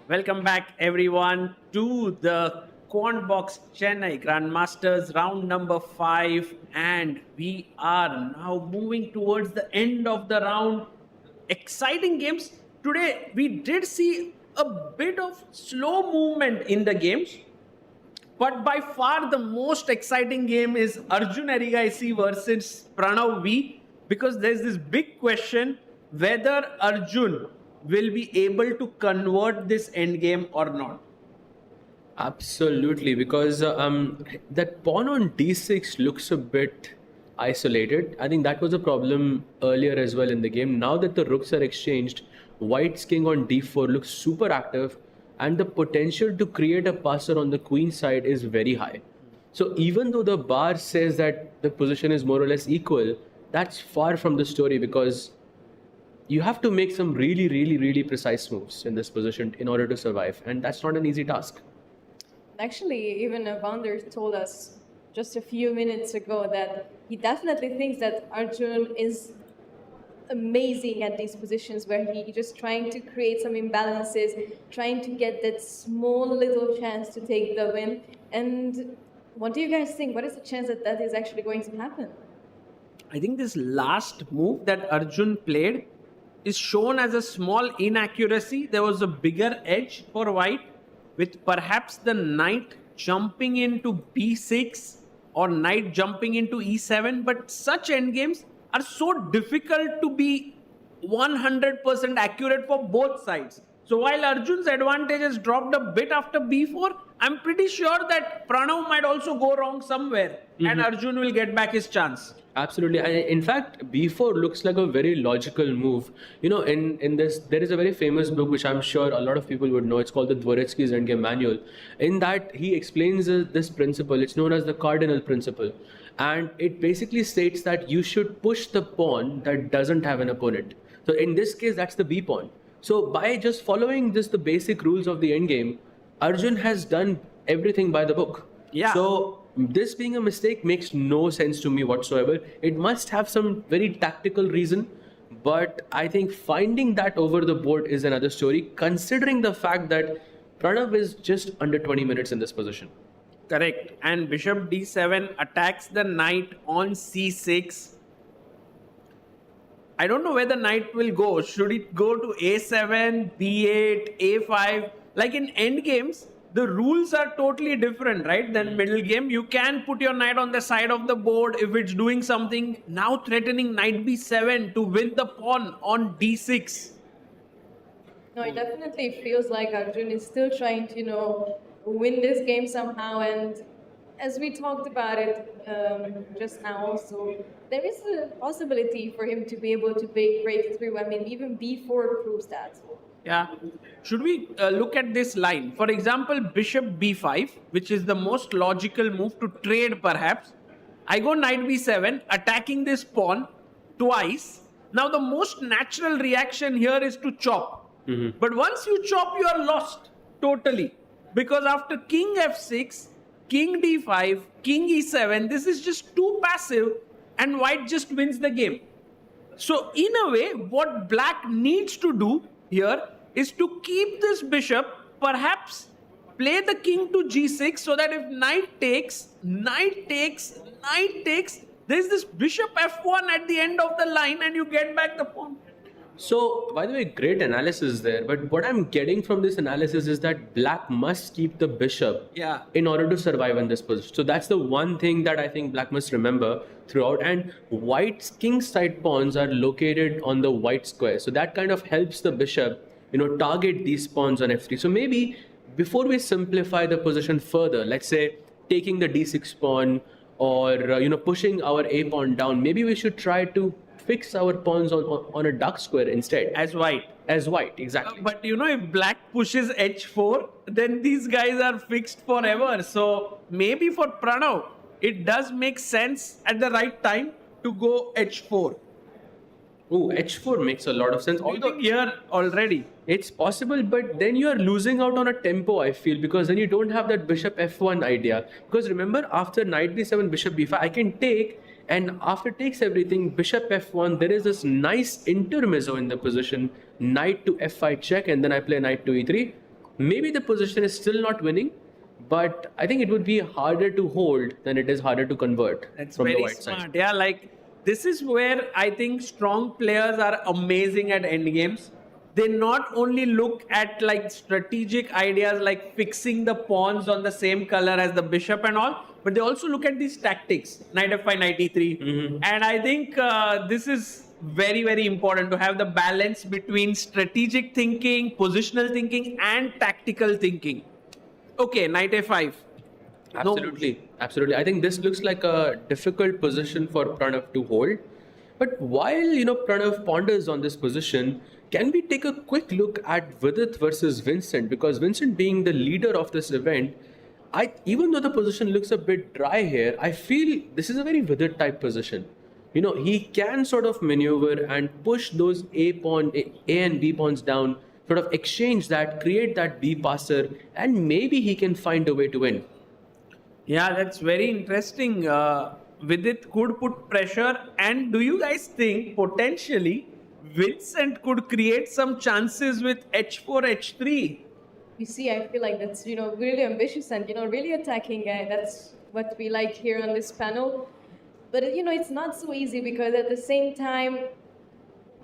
Speaker 5: Welcome back, everyone, to the Quantbox Chennai Grand Masters round number 5, and we are now moving towards the end of the round. Exciting games. Today, we did see a bit of slow movement in the games, but by far the most exciting game is Arjun Erigaisi versus Pranav V, because there's this big question whether Arjun will be able to convert this endgame or not.
Speaker 7: Absolutely, because that pawn on d6 looks a bit isolated. I think that was a problem earlier as well in the game. Now that the rooks are exchanged, white's king on d4 looks super active, and the potential to create a passer on the queen side is very high. So even though the bar says that the position is more or less equal, that's far from the story, because you have to make some really precise moves in this position in order to survive, and that's not an easy task.
Speaker 9: Actually, even Awonder told us just a few minutes ago that he definitely thinks that Arjun is amazing at these positions where he just trying to create some imbalances, trying to get that small little chance to take the win. And what do you guys think? What is the chance that that is actually going to happen?
Speaker 5: I think this last move that Arjun played is shown as a small inaccuracy. There was a bigger edge for white, with perhaps the knight jumping into b6 or knight jumping into e7. But such endgames are so difficult to be 100% accurate for both sides. So while Arjun's advantage has dropped a bit after b4, I'm pretty sure that Pranav might also go wrong somewhere and Arjun will get back his chance.
Speaker 7: Absolutely. In fact, b4 looks like a very logical move. You know, in this, there is a very famous book which I'm sure a lot of people would know. It's called the Dvoretsky's Endgame Manual. In that, he explains this principle. It's known as the cardinal principle. And it basically states that you should push the pawn that doesn't have an opponent. So in this case, that's the b pawn. So by just following just the basic rules of the endgame, Arjun has done everything by the book.
Speaker 5: Yeah.
Speaker 7: So this being a mistake makes no sense to me whatsoever. It must have some very tactical reason, but I think finding that over the board is another story, considering the fact that Pranav is just under 20 minutes in this position.
Speaker 5: Correct. And bishop d7 attacks the knight on c6. I don't know where the knight will go. Should it go to a7, b8, a5? Like in endgames, the rules are totally different, right? Than middle game. You can put your knight on the side of the board if it's doing something. Now threatening knight b7 to win the pawn on d6.
Speaker 9: No, it definitely feels like Arjun is still trying to, win this game somehow. And as we talked about it just now also, there is a possibility for him to be able to break through. I mean, even b4 proves that.
Speaker 5: Yeah. Should we look at this line? For example, bishop b5, which is the most logical move to trade perhaps. I go knight b7, attacking this pawn twice. Now the most natural reaction here is to chop. But once you chop, you are lost totally. Because after king f6, king d5, king e7, this is just too passive and white just wins the game. So in a way, what black needs to do here is to keep this bishop, perhaps play the king to g6 so that if knight takes, there's this bishop f1 at the end of the line and you get back the pawn.
Speaker 7: So, by the way, great analysis there. But what I'm getting from this analysis is that black must keep the bishop in order to survive in this position. So that's the one thing that I think black must remember throughout. And white's king side pawns are located on the white square. So that kind of helps the bishop, target these pawns on f3. So maybe before we simplify the position further, let's say taking the d6 pawn or, pushing our a pawn down, maybe we should try to fix our pawns on a dark square instead.
Speaker 5: As white,
Speaker 7: exactly.
Speaker 5: But if black pushes h4, then these guys are fixed forever. So maybe for Pranav, it does make sense at the right time to go h4.
Speaker 7: Oh, h4 makes a lot of sense.
Speaker 5: Although here already.
Speaker 7: It's possible, but then you are losing out on a tempo, I feel, because then you don't have that bishop f1 idea. Because remember, after knight b7, bishop b5, I can take, and after takes everything, bishop f1, there is this nice intermezzo in the position, knight to f5 check, and then I play knight to e3. maybe the position is still not winning, but I think it would be harder to hold than it is harder to convert
Speaker 5: That's
Speaker 7: from the
Speaker 5: very
Speaker 7: white
Speaker 5: smart.
Speaker 7: side.
Speaker 5: Yeah, like this is where I think strong players are amazing at endgames. They not only look at like strategic ideas like fixing the pawns on the same color as the bishop and all, but they also look at these tactics, knight f5, knight e3. And I think this is very, very important to have the balance between strategic thinking, positional thinking, and tactical thinking. Okay, knight a5.
Speaker 7: Absolutely, absolutely. I think this looks like a difficult position for Pranav to hold. But while Pranav ponders on this position, can we take a quick look at Vidit versus Vincent? Because Vincent being the leader of this event, even though the position looks a bit dry here, I feel this is a very Vidit type position. He can sort of maneuver and push those A and B pawns down, sort of exchange that, create that B passer, and maybe he can find a way to win.
Speaker 5: Yeah, that's very interesting. Vidit could put pressure. And do you guys think potentially Vincent could create some chances with h4, h3?
Speaker 9: You see, I feel like that's, really ambitious and, really attacking. That's what we like here on this panel. But, it's not so easy because at the same time,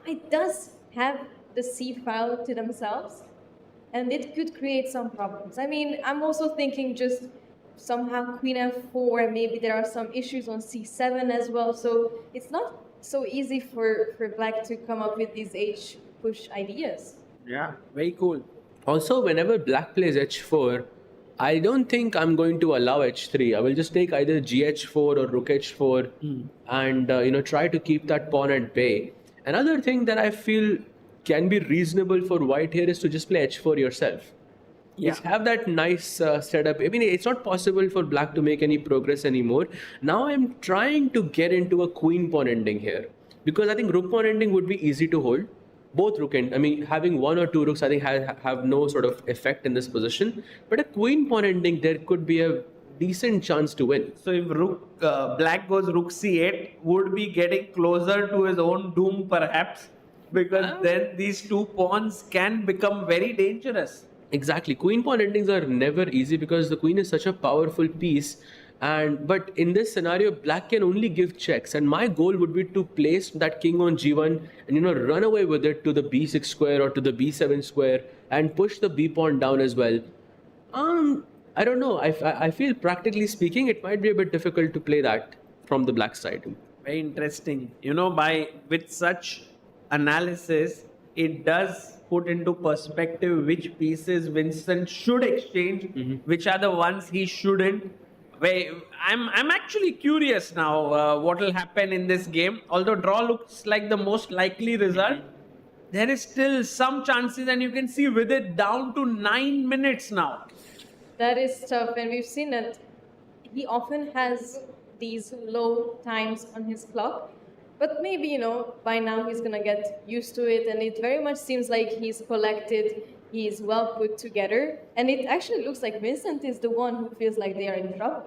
Speaker 9: it does have the C file to themselves. And it could create some problems. I mean, I'm also thinking just somehow queen f4, maybe there are some issues on c7 as well. So it's not so easy for black to come up with these h push ideas.
Speaker 5: Yeah, very cool.
Speaker 7: Also, whenever black plays h4, I don't think I'm going to allow h3. I will just take either gh4 or rook h4 and try to keep that pawn at bay. Another thing that I feel can be reasonable for white here is to just play h4 yourself. Just have that nice setup. I mean, it's not possible for black to make any progress anymore. Now I'm trying to get into a queen pawn ending here, because I think rook pawn ending would be easy to hold. Both rook and, I mean, having one or two rooks, I think have no sort of effect in this position. But a queen pawn ending, there could be a decent chance to win.
Speaker 5: So if black goes rook c8, would be getting closer to his own doom perhaps, because then these two pawns can become very dangerous.
Speaker 7: Exactly. Queen pawn endings are never easy because the queen is such a powerful piece. But in this scenario, black can only give checks. And my goal would be to place that king on g1 and run away with it to the b6 square or to the b7 square and push the b pawn down as well. I don't know. I feel practically speaking, it might be a bit difficult to play that from the black side.
Speaker 5: Very interesting. With such analysis, it does put into perspective which pieces Vincent should exchange, which are the ones he shouldn't. I'm actually curious now what will happen in this game. Although draw looks like the most likely result, there is still some chances, and you can see with it down to 9 minutes now.
Speaker 9: That is tough, and we've seen that he often has these low times on his clock. But maybe, by now he's going to get used to it, and it very much seems like he's collected, he's well put together, and it actually looks like Vincent is the one who feels like they are in trouble.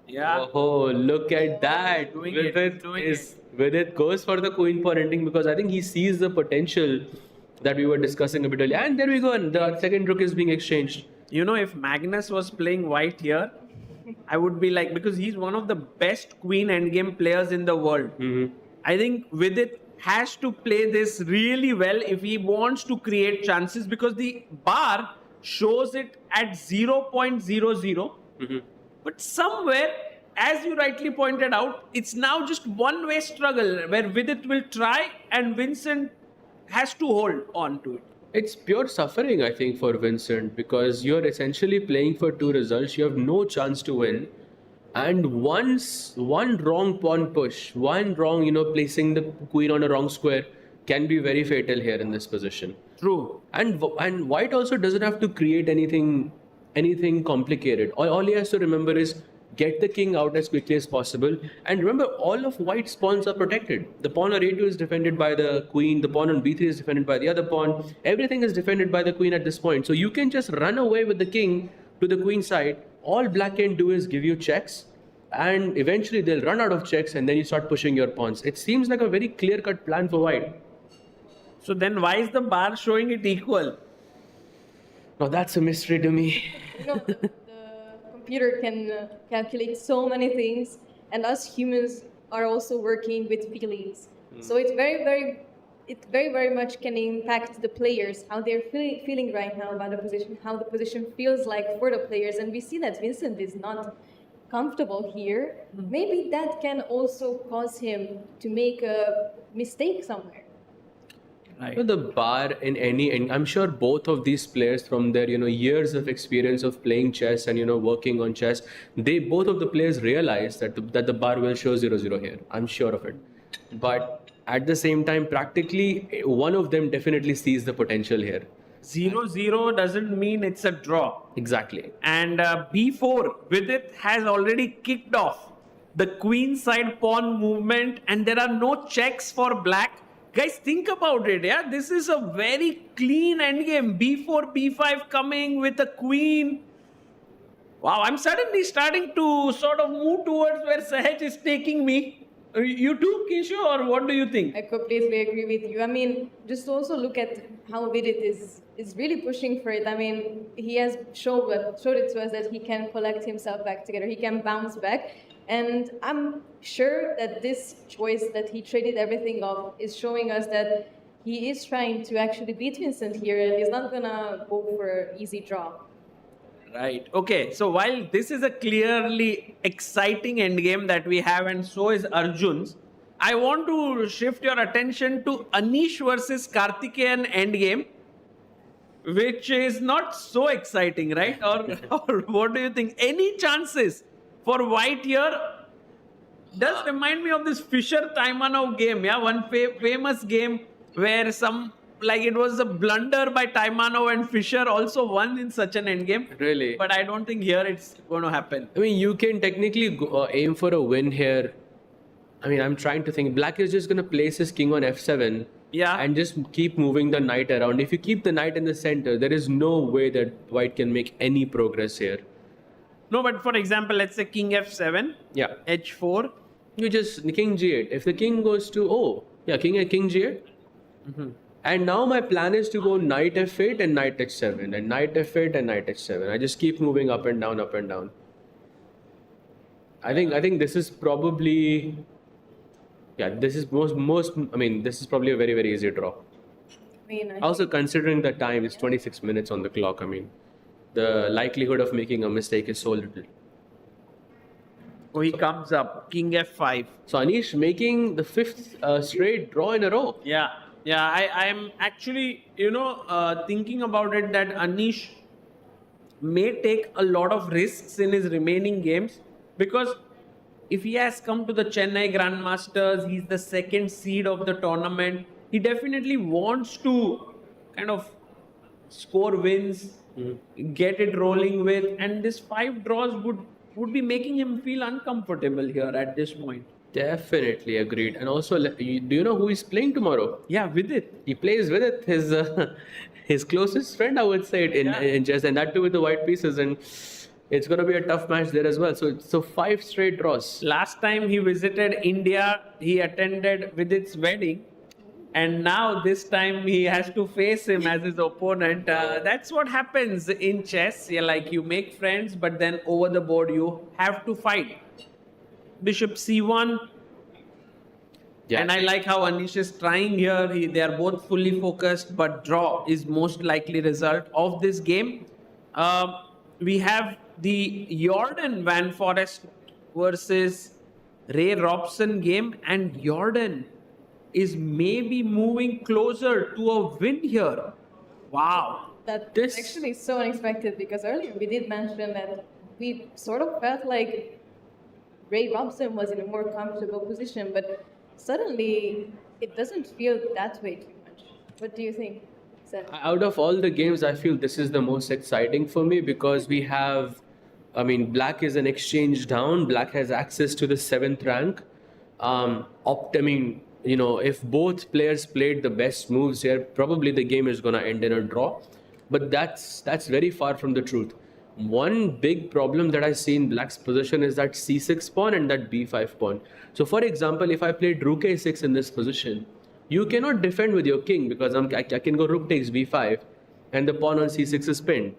Speaker 5: Yeah.
Speaker 7: Oh, look at that. Vidit goes for the queen pawn ending because I think he sees the potential that we were discussing a bit earlier. And there we go, and the second rook is being exchanged.
Speaker 5: If Magnus was playing white here, I would be like, because he's one of the best queen endgame players in the world. I think Vidit has to play this really well if he wants to create chances, because the bar shows it at 0.00. But somewhere, as you rightly pointed out, it's now just one-way struggle where Vidit will try and Vincent has to hold on to it.
Speaker 7: It's pure suffering, I think, for Vincent, because you're essentially playing for two results. You have no chance to win. And one wrong pawn push, one wrong, placing the queen on a wrong square can be very fatal here in this position.
Speaker 5: True.
Speaker 7: And white also doesn't have to create anything complicated. All he has to remember is get the king out as quickly as possible. And remember, all of white's pawns are protected. The pawn on a2 is defended by the queen. The pawn on b3 is defended by the other pawn. Everything is defended by the queen at this point. So you can just run away with the king to the queen side. All black can do is give you checks, and eventually they'll run out of checks, and then you start pushing your pawns. It seems like a very clear-cut plan for white.
Speaker 5: So then why is the bar showing it equal?
Speaker 7: Now that's a mystery to me.
Speaker 9: You know, the computer can calculate so many things, and us humans are also working with feelings. So it very much can impact the players, how they're feeling right now about the position, how the position feels like for the players. And we see that Vincent is not comfortable here. Maybe that can also cause him to make a mistake somewhere.
Speaker 5: Right.
Speaker 7: The bar in any, and I'm sure both of these players, from their years of experience of playing chess and working on chess, both of the players realize that the bar will show 0-0 here. I'm sure of it. But at the same time, practically one of them definitely sees the potential here.
Speaker 5: 0-0 doesn't mean it's a draw.
Speaker 7: Exactly.
Speaker 5: And b4, Vidit has already kicked off the queen side pawn movement, and there are no checks for black. Guys, think about it. Yeah, this is a very clean endgame. b4, b5 coming with a queen. Wow, I'm suddenly starting to sort of move towards where Sahaj is taking me. You too, Keshu, or what do you think?
Speaker 9: I completely agree with you. I mean, just also look at how Vidit is really pushing for it. I mean, he has showed it to us that he can collect himself back together. He can bounce back. And I'm sure that this choice that he traded everything off is showing us that he is trying to actually beat Vincent here, and he's not gonna go for an easy draw.
Speaker 5: Right. Okay. So while this is a clearly exciting endgame that we have, and so is Arjun's, I want to shift your attention to Anish versus Karthikeyan endgame, which is not so exciting, right? Or what do you think? Any chances for white here? Does remind me of this Fischer Taimanov game, yeah, one famous game where it was a blunder by Taimanov, and Fischer also won in such an endgame.
Speaker 7: Really?
Speaker 5: But I don't think here it's going to happen.
Speaker 7: I mean, you can technically aim for a win here. I mean, I'm trying to think. Black is just going to place his king on f7.
Speaker 5: Yeah.
Speaker 7: And just keep moving the knight around. If you keep the knight in the center, there is no way that white can make any progress here.
Speaker 5: No, but for example, let's say king f7.
Speaker 7: Yeah.
Speaker 5: h4.
Speaker 7: You just king g8. If the king goes to king g8. Mm-hmm. And now my plan is to go knight f8 and knight h7 and knight f8 and knight h7. I just keep moving up and down, up and down. I think this is probably this is this is probably a very, very easy draw.
Speaker 9: I mean,
Speaker 7: Also, considering the time, it's 26 minutes on the clock. I mean, the likelihood of making a mistake is so little.
Speaker 5: Oh, he comes up, king f5.
Speaker 7: So Anish making the 5th straight draw in a row.
Speaker 5: Yeah, I'm actually, thinking about it that Anish may take a lot of risks in his remaining games, because if he has come to the Chennai Grand Masters, he's the 2nd seed of the tournament. He definitely wants to kind of score wins, get it rolling with, and this 5 draws would be making him feel uncomfortable here at this point.
Speaker 7: Definitely agreed. And also, do you know who he's playing tomorrow?
Speaker 5: Yeah, Vidit.
Speaker 7: He plays with it, his closest friend, I would say, in chess, and that too with the white pieces. And it's going to be a tough match there as well. So 5 straight draws.
Speaker 5: Last time he visited India, he attended Vidit's wedding. And now this time he has to face him as his opponent. That's what happens in chess. You make friends, but then over the board you have to fight. Bishop c1. Yeah. And I like how Anish is trying here. They are both fully focused, but draw is most likely result of this game. We have the Jordan Van Forest versus Ray Robson game, and Jordan is maybe moving closer to a win here. Wow.
Speaker 9: That's actually so unexpected, because earlier we did mention that we sort of felt like Ray Robson was in a more comfortable position, but suddenly it doesn't feel that way too much. What do you think, Seth?
Speaker 7: Out of all the games, I feel this is the most exciting for me, because we have, Black is an exchange down. Black has access to the 7th rank. If both players played the best moves here, probably the game is going to end in a draw. But that's very far from the truth. One big problem that I see in Black's position is that c6 pawn and that b5 pawn. So for example, if I played rook a6 in this position, you cannot defend with your king, because I can go rook takes b5. and the pawn on c6 is pinned.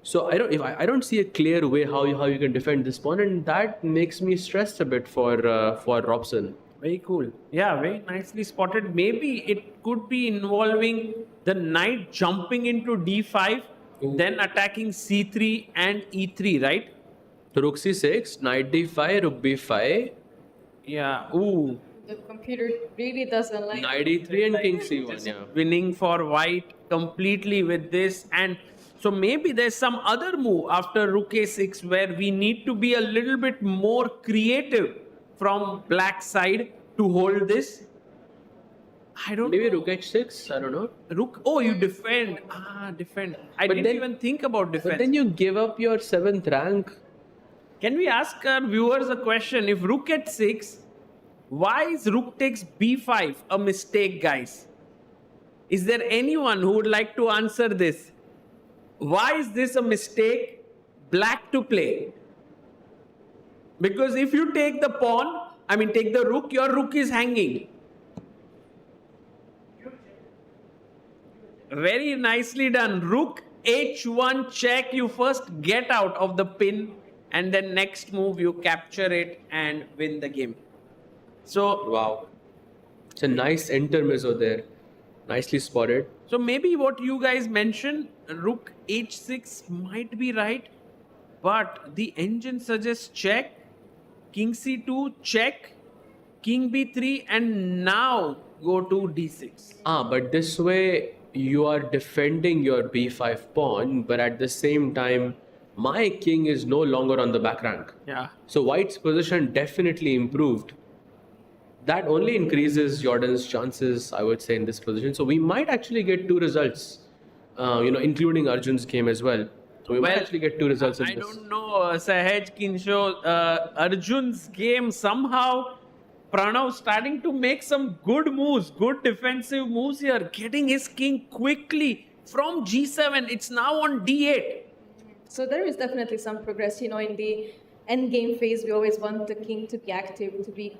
Speaker 7: So I don't see a clear way how you can defend this pawn, and that makes me stressed a bit for Robson.
Speaker 5: Very cool. Yeah, very nicely spotted. Maybe it could be involving the knight jumping into d5, then attacking c3 and e3, right?
Speaker 7: Rook c6, knight d5, rook b5.
Speaker 5: Yeah. Ooh.
Speaker 9: The computer really doesn't like
Speaker 7: Knight e3 and king c1. Yeah.
Speaker 5: Winning for white completely with this. And so maybe there's some other move after rook a6 where we need to be a little bit more creative from black side to hold this. I don't
Speaker 7: Maybe
Speaker 5: know.
Speaker 7: rook h6. I don't know.
Speaker 5: Rook. Oh, you defend. Defend. I
Speaker 7: But
Speaker 5: didn't
Speaker 7: then-
Speaker 5: even think about defense.
Speaker 7: But then you give up your 7th rank.
Speaker 5: Can we ask our viewers a question? If rook at 6, why is rook takes b5 a mistake, guys? Is there anyone who would like to answer this? Why is this a mistake? Black to play. Because if you take the pawn, take the rook, your rook is hanging. Very nicely done. Rook h1 check. You first get out of the pin, and then next move you capture it and win the game. So
Speaker 7: Wow. It's a nice intermezzo there. Nicely spotted.
Speaker 5: So maybe what you guys mentioned, rook h6 might be right, but the engine suggests check, king c2 check, king b3, and now go to d6.
Speaker 7: But this way you are defending your b5 pawn, but at the same time, my king is no longer on the back rank.
Speaker 5: Yeah.
Speaker 7: So white's position definitely improved. That only increases Jordan's chances, I would say, in this position. So we might actually get 2 results, including Arjun's game as well. So we might actually get 2 results in
Speaker 5: I
Speaker 7: this.
Speaker 5: don't know, Sahaj Kinsho, Arjun's game somehow, Pranav starting to make some good moves, good defensive moves here, getting his king quickly from g7. It's now on d8.
Speaker 9: So there is definitely some progress, in the end game phase. We always want the king to be active, to be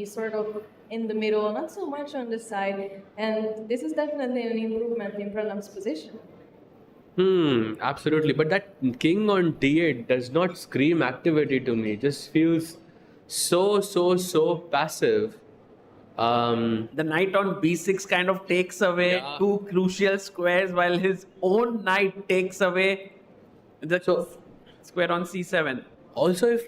Speaker 9: sort of in the middle, not so much on the side. And this is definitely an improvement in Pranav's position.
Speaker 7: Absolutely. But that king on d8 does not scream activity to me. It just feels so passive.
Speaker 5: The knight on b6 kind of takes away 2 crucial squares, while his own knight takes away the square on c7.
Speaker 7: Also,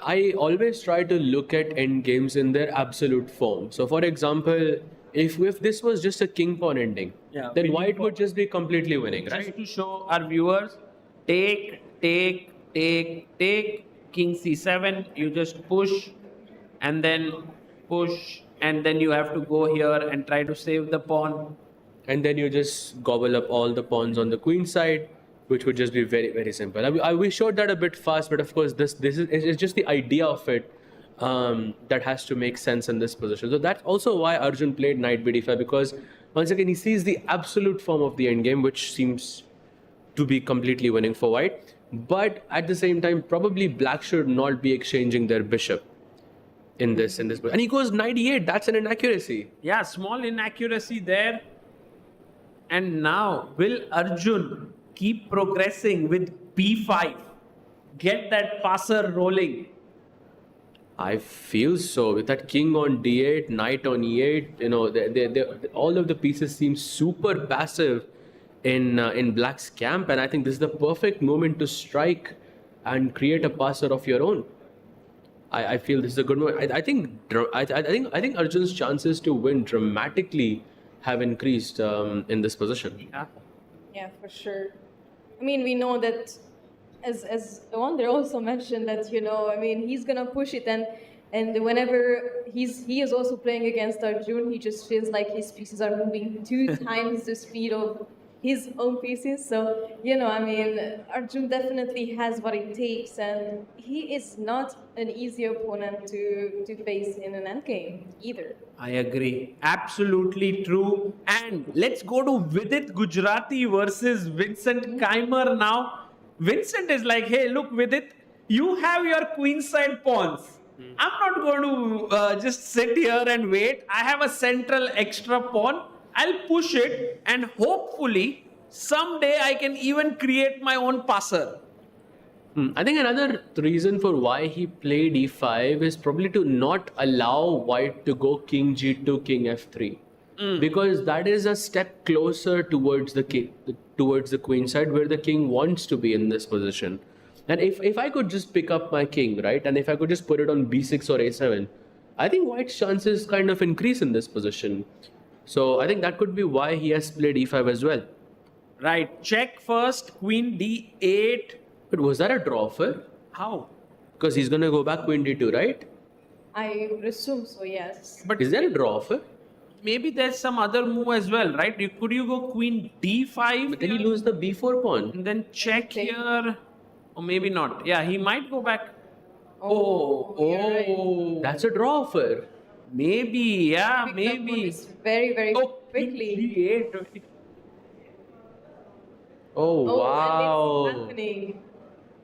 Speaker 7: I always try to look at end games in their absolute form. So, for example, if this was just a king pawn ending, then white would just be completely winning, right?
Speaker 5: Just to show our viewers, take, king c7, you just push, and then you have to go here and try to save the pawn.
Speaker 7: And then you just gobble up all the pawns on the queen side, which would just be very, very simple. We showed that a bit fast, but of course, this is it's just the idea of it that has to make sense in this position. So that's also why Arjun played knight bd5, because once again, he sees the absolute form of the endgame, which seems to be completely winning for white. But at the same time, probably black should not be exchanging their bishop in this. And he goes knight e8. That's an inaccuracy.
Speaker 5: Yeah, small inaccuracy there. And now, will Arjun keep progressing with b5? Get that passer rolling.
Speaker 7: I feel so. With that king on d8, knight on e8, all of the pieces seem super passive in black's camp, and I think this is the perfect moment to strike and create a passer of your own. I feel this is a good moment. I think Arjun's chances to win dramatically have increased in this position.
Speaker 9: Yeah, for sure. We know that, as Awonder also mentioned, that he's gonna push it, and whenever he is also playing against Arjun, he just feels like his pieces are moving 2 times the speed of his own pieces. So Arjun definitely has what it takes, and he is not an easy opponent to face in an endgame either.
Speaker 5: I agree. Absolutely true. And let's go to Vidit Gujrathi versus Vincent Keymer now. Vincent is like, hey, look, Vidit, you have your queenside pawns. I'm not going to just sit here and wait. I have a central extra pawn. I'll push it and hopefully someday I can even create my own passer.
Speaker 7: I think another reason for why he played e5 is probably to not allow white to go king g2, king f3. Because that is a step closer towards the king, towards the queen side, where the king wants to be in this position. And if I could just pick up my king, right, and if I could just put it on b6 or a7, I think white's chances kind of increase in this position. So I think that could be why he has played e5 as well.
Speaker 5: Right, check first, queen d8.
Speaker 7: But was that a draw for?
Speaker 5: How?
Speaker 7: Because he's going to go back queen d2, right?
Speaker 9: I assume so, yes.
Speaker 5: But
Speaker 7: Is there a draw for?
Speaker 5: maybe there's some other move as well, right? Could you go queen d5?
Speaker 7: But then you lose the b4 pawn.
Speaker 5: And then check here. Or maybe not. Yeah, he might go back.
Speaker 9: You're right.
Speaker 7: That's a draw offer.
Speaker 5: Maybe, yeah,
Speaker 9: Picked up
Speaker 5: maybe.
Speaker 9: moves very, very quickly.
Speaker 5: D8.
Speaker 7: Oh, wow.
Speaker 9: And it's happening.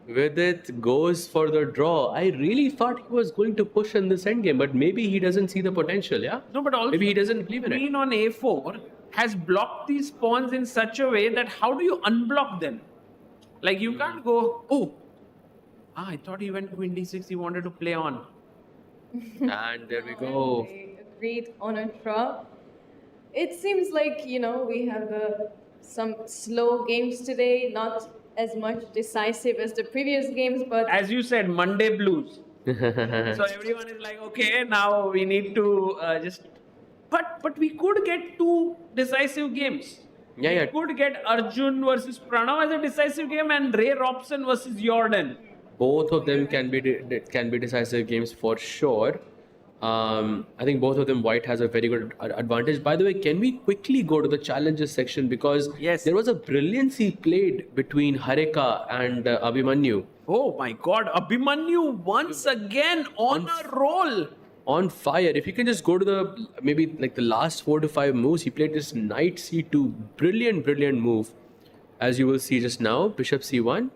Speaker 7: Vidit goes for the draw. I really thought he was going to push in this endgame, but maybe he doesn't see the potential, yeah?
Speaker 5: No, but also
Speaker 7: Maybe he doesn't believe in it.
Speaker 5: queen on a4 has blocked these pawns in such a way that how do you unblock them? Like you can't go, I thought he went queen d6, he wanted to play on.
Speaker 7: And there we go.
Speaker 9: I agreed on a draw. It seems like, we have some slow games today, not as much decisive as the previous games, but
Speaker 5: As you said, Monday blues. So everyone is like, okay, now we need to just... But we could get two decisive games.
Speaker 7: Yeah.
Speaker 5: We could get Arjun versus Pranav as a decisive game and Ray Robson versus Jordan.
Speaker 7: Both of them can be decisive games for sure. I think both of them white has a very good advantage. By the way, can we quickly go to the challenges section, because
Speaker 5: Yes.
Speaker 7: there was a brilliancy played between Harika and Abhimanyu.
Speaker 5: Oh my God, Abhimanyu once again on a roll.
Speaker 7: On fire. If you can just go to the last 4 to 5 moves, he played this knight c2. Brilliant move. As you will see just now, bishop c1.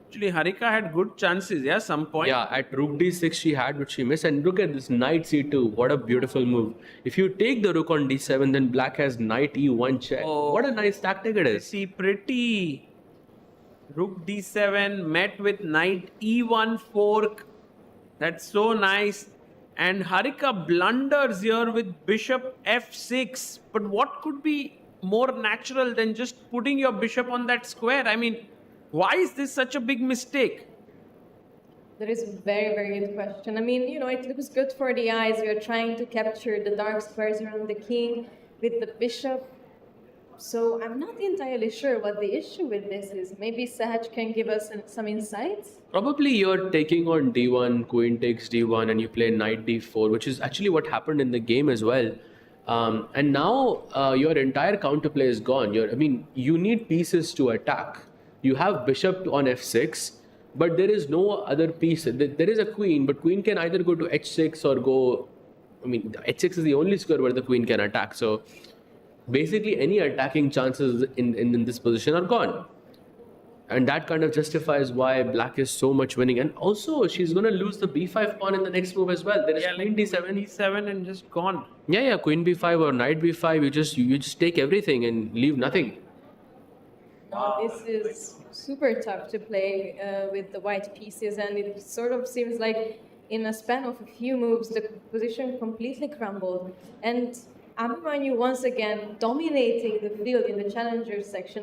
Speaker 5: Actually, Harika had good chances, yeah, some point.
Speaker 7: Yeah, at rook d6 she had, but she missed. And look at this knight c2. What a beautiful move. If you take the rook on d7, then black has knight e1 check.
Speaker 5: Oh.
Speaker 7: What a nice tactic it is.
Speaker 5: See, pretty. Rook d7 met with knight e1 fork. That's so nice. And Harika blunders here with bishop f6. But what could be more natural than just putting your bishop on that square? I mean, why is this such a big mistake?
Speaker 9: that is a very, very good question. I mean, it looks good for the eyes. We are trying to capture the dark squares around the king with the bishop. So I'm not entirely sure what the issue with this is. Maybe Sahaj can give us some insights?
Speaker 7: Probably you're taking on d1, queen takes d1, and you play knight d4, which is actually what happened in the game as well. And now your entire counterplay is gone. You need pieces to attack. You have bishop on f6, but there is no other piece. There is a queen, but queen can either go to h6 or go... h6 is the only square where the queen can attack. So basically any attacking chances in this position are gone. And that kind of justifies why black is so much winning. And also, she's going to lose the b5 pawn in the next move as well. There is queen d7.
Speaker 5: d7 and just gone.
Speaker 7: Yeah, queen b5 or knight b5. You just take everything and leave nothing.
Speaker 9: This is super tough to play with the white pieces, and it sort of seems like in a span of a few moves, the position completely crumbled. And Abhimanyu once again dominating the field in the challengers section.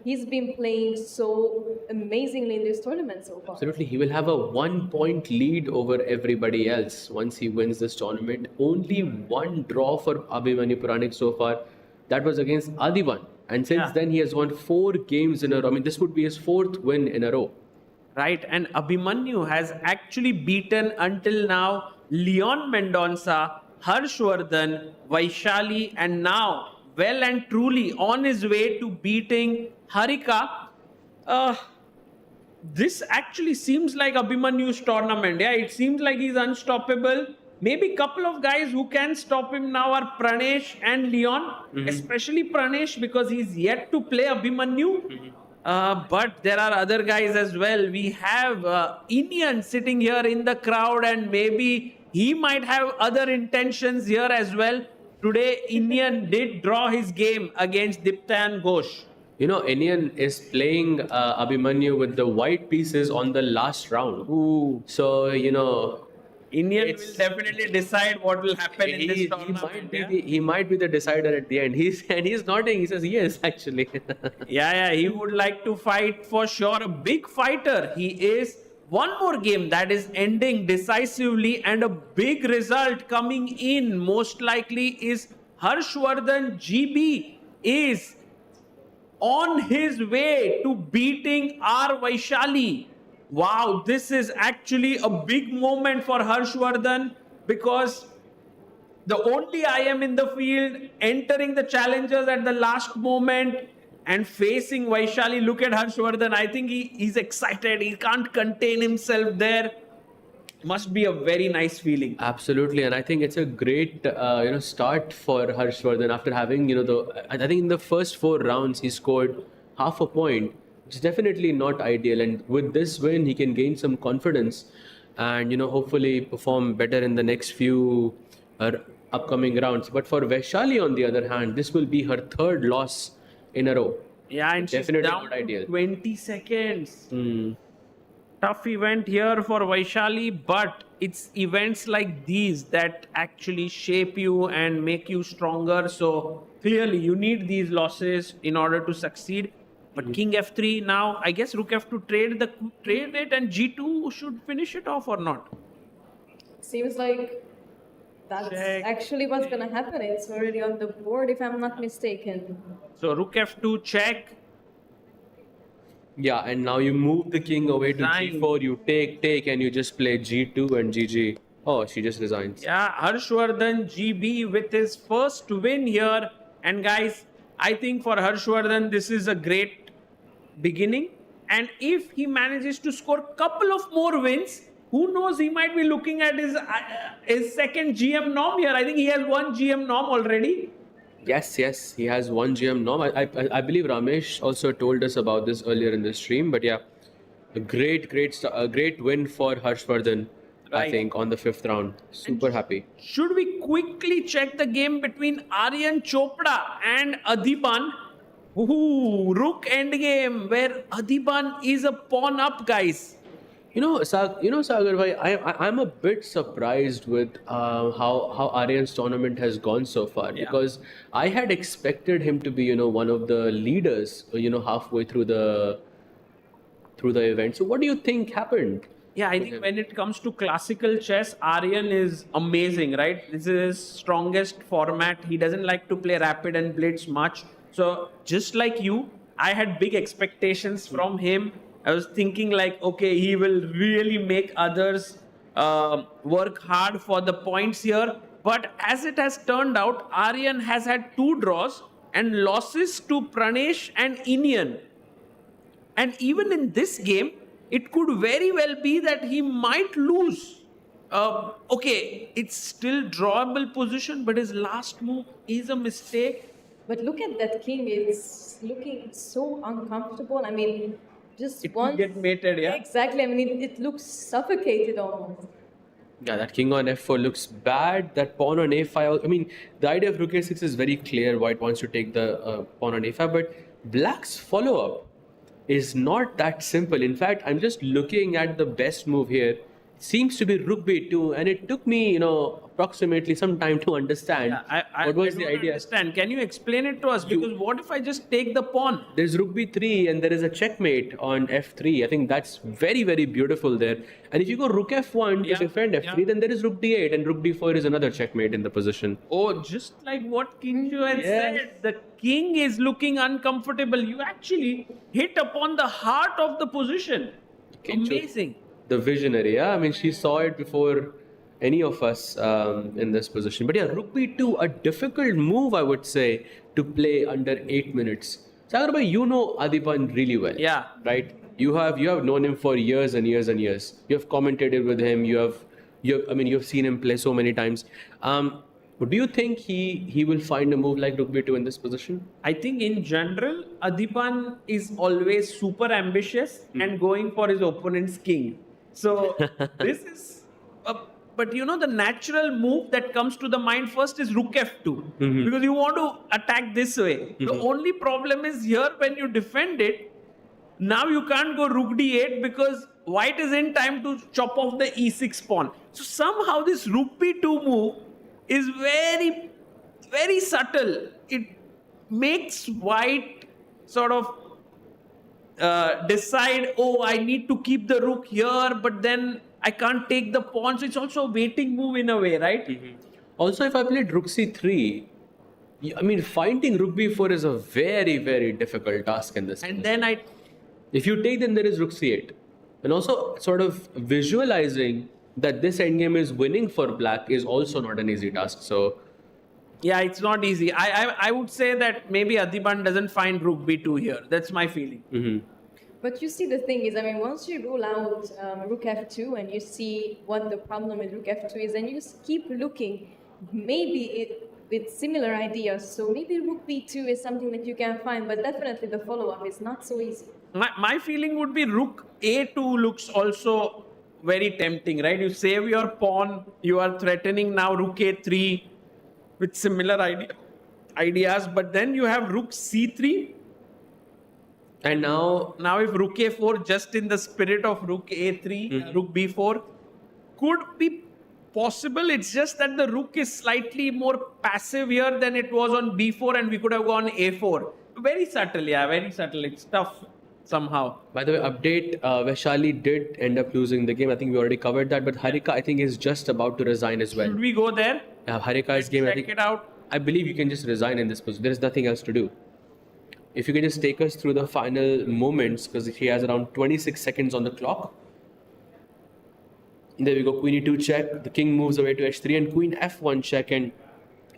Speaker 9: He's been playing so amazingly in this tournament so far.
Speaker 7: Absolutely. He will have a 1 point lead over everybody else once he wins this tournament. Only one draw for Abhimanyu Puranik so far. That was against Adivan. And since then, he has won 4 games in a row. This would be his 4th win in a row.
Speaker 5: Right, and Abhimanyu has actually beaten until now Leon Mendonça, Harshvardhan, Vaishali, and now well and truly on his way to beating Harika. This actually seems like Abhimanyu's tournament. Yeah, it seems like he's unstoppable. Maybe a couple of guys who can stop him now are Pranesh and Leon, especially Pranesh because he's yet to play Abhimanyu. But there are other guys as well. We have Inian sitting here in the crowd, and maybe he might have other intentions here as well. Today, Inian did draw his game against Diptayan Ghosh.
Speaker 7: Inian is playing Abhimanyu with the white pieces on the last round.
Speaker 5: Ooh.
Speaker 7: So,
Speaker 5: Indian
Speaker 7: It's-
Speaker 5: will definitely decide what will happen in this
Speaker 7: he
Speaker 5: tournament.
Speaker 7: might be
Speaker 5: yeah?
Speaker 7: he might be the decider at the end. He's nodding. He says yes, actually.
Speaker 5: Yeah, he would like to fight for sure. A big fighter. He is. One more game that is ending decisively, and a big result coming in most likely is Harshvardhan GB is on his way to beating R. Vaishali. Wow, this is actually a big moment for Harshvardhan because the only IM in the field entering the challengers at the last moment and facing Vaishali. Look at Harshvardhan. I think he's excited. He can't contain himself there. Must be a very nice feeling.
Speaker 7: Absolutely, and I think it's a great start for Harshvardhan after having I think in the first 4 rounds he scored half a point, which is definitely not ideal. And with this win, he can gain some confidence and hopefully perform better in the next few upcoming rounds. But for Vaishali, on the other hand, this will be her 3rd loss in a row.
Speaker 5: Yeah, and she's
Speaker 7: Definitely
Speaker 5: down
Speaker 7: not
Speaker 5: to
Speaker 7: ideal.
Speaker 5: 20 seconds. Tough event here for Vaishali, but it's events like these that actually shape you and make you stronger. So clearly, you need these losses in order to succeed. But King F3 now, I guess Rook F2 trade it, and G2 should finish it off or not.
Speaker 9: Seems like that's
Speaker 5: Check.
Speaker 9: actually what's gonna happen. It's already on the board, if I'm not mistaken.
Speaker 5: So Rook F2 check.
Speaker 7: Yeah, and now you move the king away to
Speaker 5: Resign.
Speaker 7: G4, you take, and you just play G2 and GG. Oh, she just resigns.
Speaker 5: Yeah, Harshvardhan GB with his first win here. And guys, I think for Harshvardhan, this is a great beginning. And if he manages to score a couple of more wins, who knows, he might be looking at his second GM norm here. I think he has 1 GM norm already.
Speaker 7: Yes, he has 1 GM norm. I believe Ramesh also told us about this earlier in the stream. But yeah, a great win for Harshvardhan, I
Speaker 5: Right.
Speaker 7: think, on the 5th round. Super happy.
Speaker 5: Should we quickly check the game between Aryan Chopra and Adhiban? Ooh, Rook endgame where Adhiban is a pawn up, guys.
Speaker 7: Sagar bhai, I'm a bit surprised with how Aryan's tournament has gone so far, because I had expected him to be one of the leaders halfway through the event. So what do you think happened?
Speaker 5: Yeah, I think when it comes to classical chess, Aryan is amazing, right? This is his strongest format. He doesn't like to play rapid and blitz much. So just like you, I had big expectations from him. I was thinking like, okay, he will really make others work hard for the points here. But as it has turned out, Aryan has had 2 draws and losses to Pranesh and Inian. And even in this game, it could very well be that he might lose. Okay, it's still drawable position, but his last move is a mistake.
Speaker 9: But look at that king, it's looking so uncomfortable. I mean, just
Speaker 5: It
Speaker 9: one.
Speaker 5: could get mated, yeah?
Speaker 9: Exactly, I mean, it looks suffocated almost.
Speaker 7: Yeah, that king on f4 looks bad. That pawn on a5. I mean, the idea of rook a6 is very clear. White wants to take the pawn on a5, but black's follow-up is not that simple. In fact, I'm just looking at the best move here. Seems to be rook b2, and it took me, approximately some time to understand what was the
Speaker 5: don't
Speaker 7: idea.
Speaker 5: Understand. Can you explain it to us? Because what if I just take the pawn?
Speaker 7: There's rook b3 and there is a checkmate on f3. I think that's very, very beautiful there. And if you go rook f1 to defend f3, then there is rook d8, and rook d4 is another checkmate in the position.
Speaker 5: Oh, just like what Kinju had said, the king is looking uncomfortable. You actually hit upon the heart of the position.
Speaker 7: Kinju.
Speaker 5: Amazing.
Speaker 7: The visionary, yeah. I mean, she saw it before any of us in this position. But yeah, rook b2, a difficult move, I would say, to play under 8 minutes. Sagar bhai, you know Adhiban really well.
Speaker 5: Yeah.
Speaker 7: Right? You have known him for years and years and years. You have commentated with him. You've seen him play so many times. Do you think he will find a move like rook b2 in this position?
Speaker 5: I think in general, Adhiban is always super ambitious and going for his opponent's king. So this is a but the natural move that comes to the mind first is rook f2 because you want to attack this way. The only problem is here when you defend it, now you can't go rook d8 because white is in time to chop off the e6 pawn. So somehow this rook b2 move is very, very subtle. It makes white sort of decide, oh, I need to keep the rook here, but then I can't take the pawn. So it's also a waiting move in a way, right?
Speaker 7: Also, if I played rook c3, I mean, finding rook b4 is a very, very difficult task in this.
Speaker 5: And then
Speaker 7: if you take, then there is rook c8. And also, sort of visualizing that this endgame is winning for black is also not an easy task. So,
Speaker 5: yeah, it's not easy. I would say that maybe Adhiban doesn't find rook b2 here. That's my feeling.
Speaker 9: But you see, the thing is, I mean, once you rule out rook f2 and you see what the problem with rook f2 is, and you just keep looking, maybe with similar ideas. So maybe rook b2 is something that you can find, but definitely the follow-up is not so easy.
Speaker 5: My feeling would be rook a2 looks also very tempting, right? You save your pawn, you are threatening now rook a3 with similar ideas, but then you have rook c3.
Speaker 7: and now
Speaker 5: if rook a4, just in the spirit of rook a3, rook b4, could be possible. It's just that the rook is slightly more passive here than it was on b4, and we could have gone a4. Very subtle, very subtle. It's tough somehow.
Speaker 7: By the way, update, Vaishali did end up losing the game. I think we already covered that, but Harika, I think, is just about to resign as well.
Speaker 5: Should we go there?
Speaker 7: Harika's game,
Speaker 5: Check it out.
Speaker 7: I believe you can just resign in this position. There is nothing else to do. If you can just take us through the final moments, because he has around 26 seconds on the clock. There we go, queen e2 check. The king moves away to h3 and queen f1 check and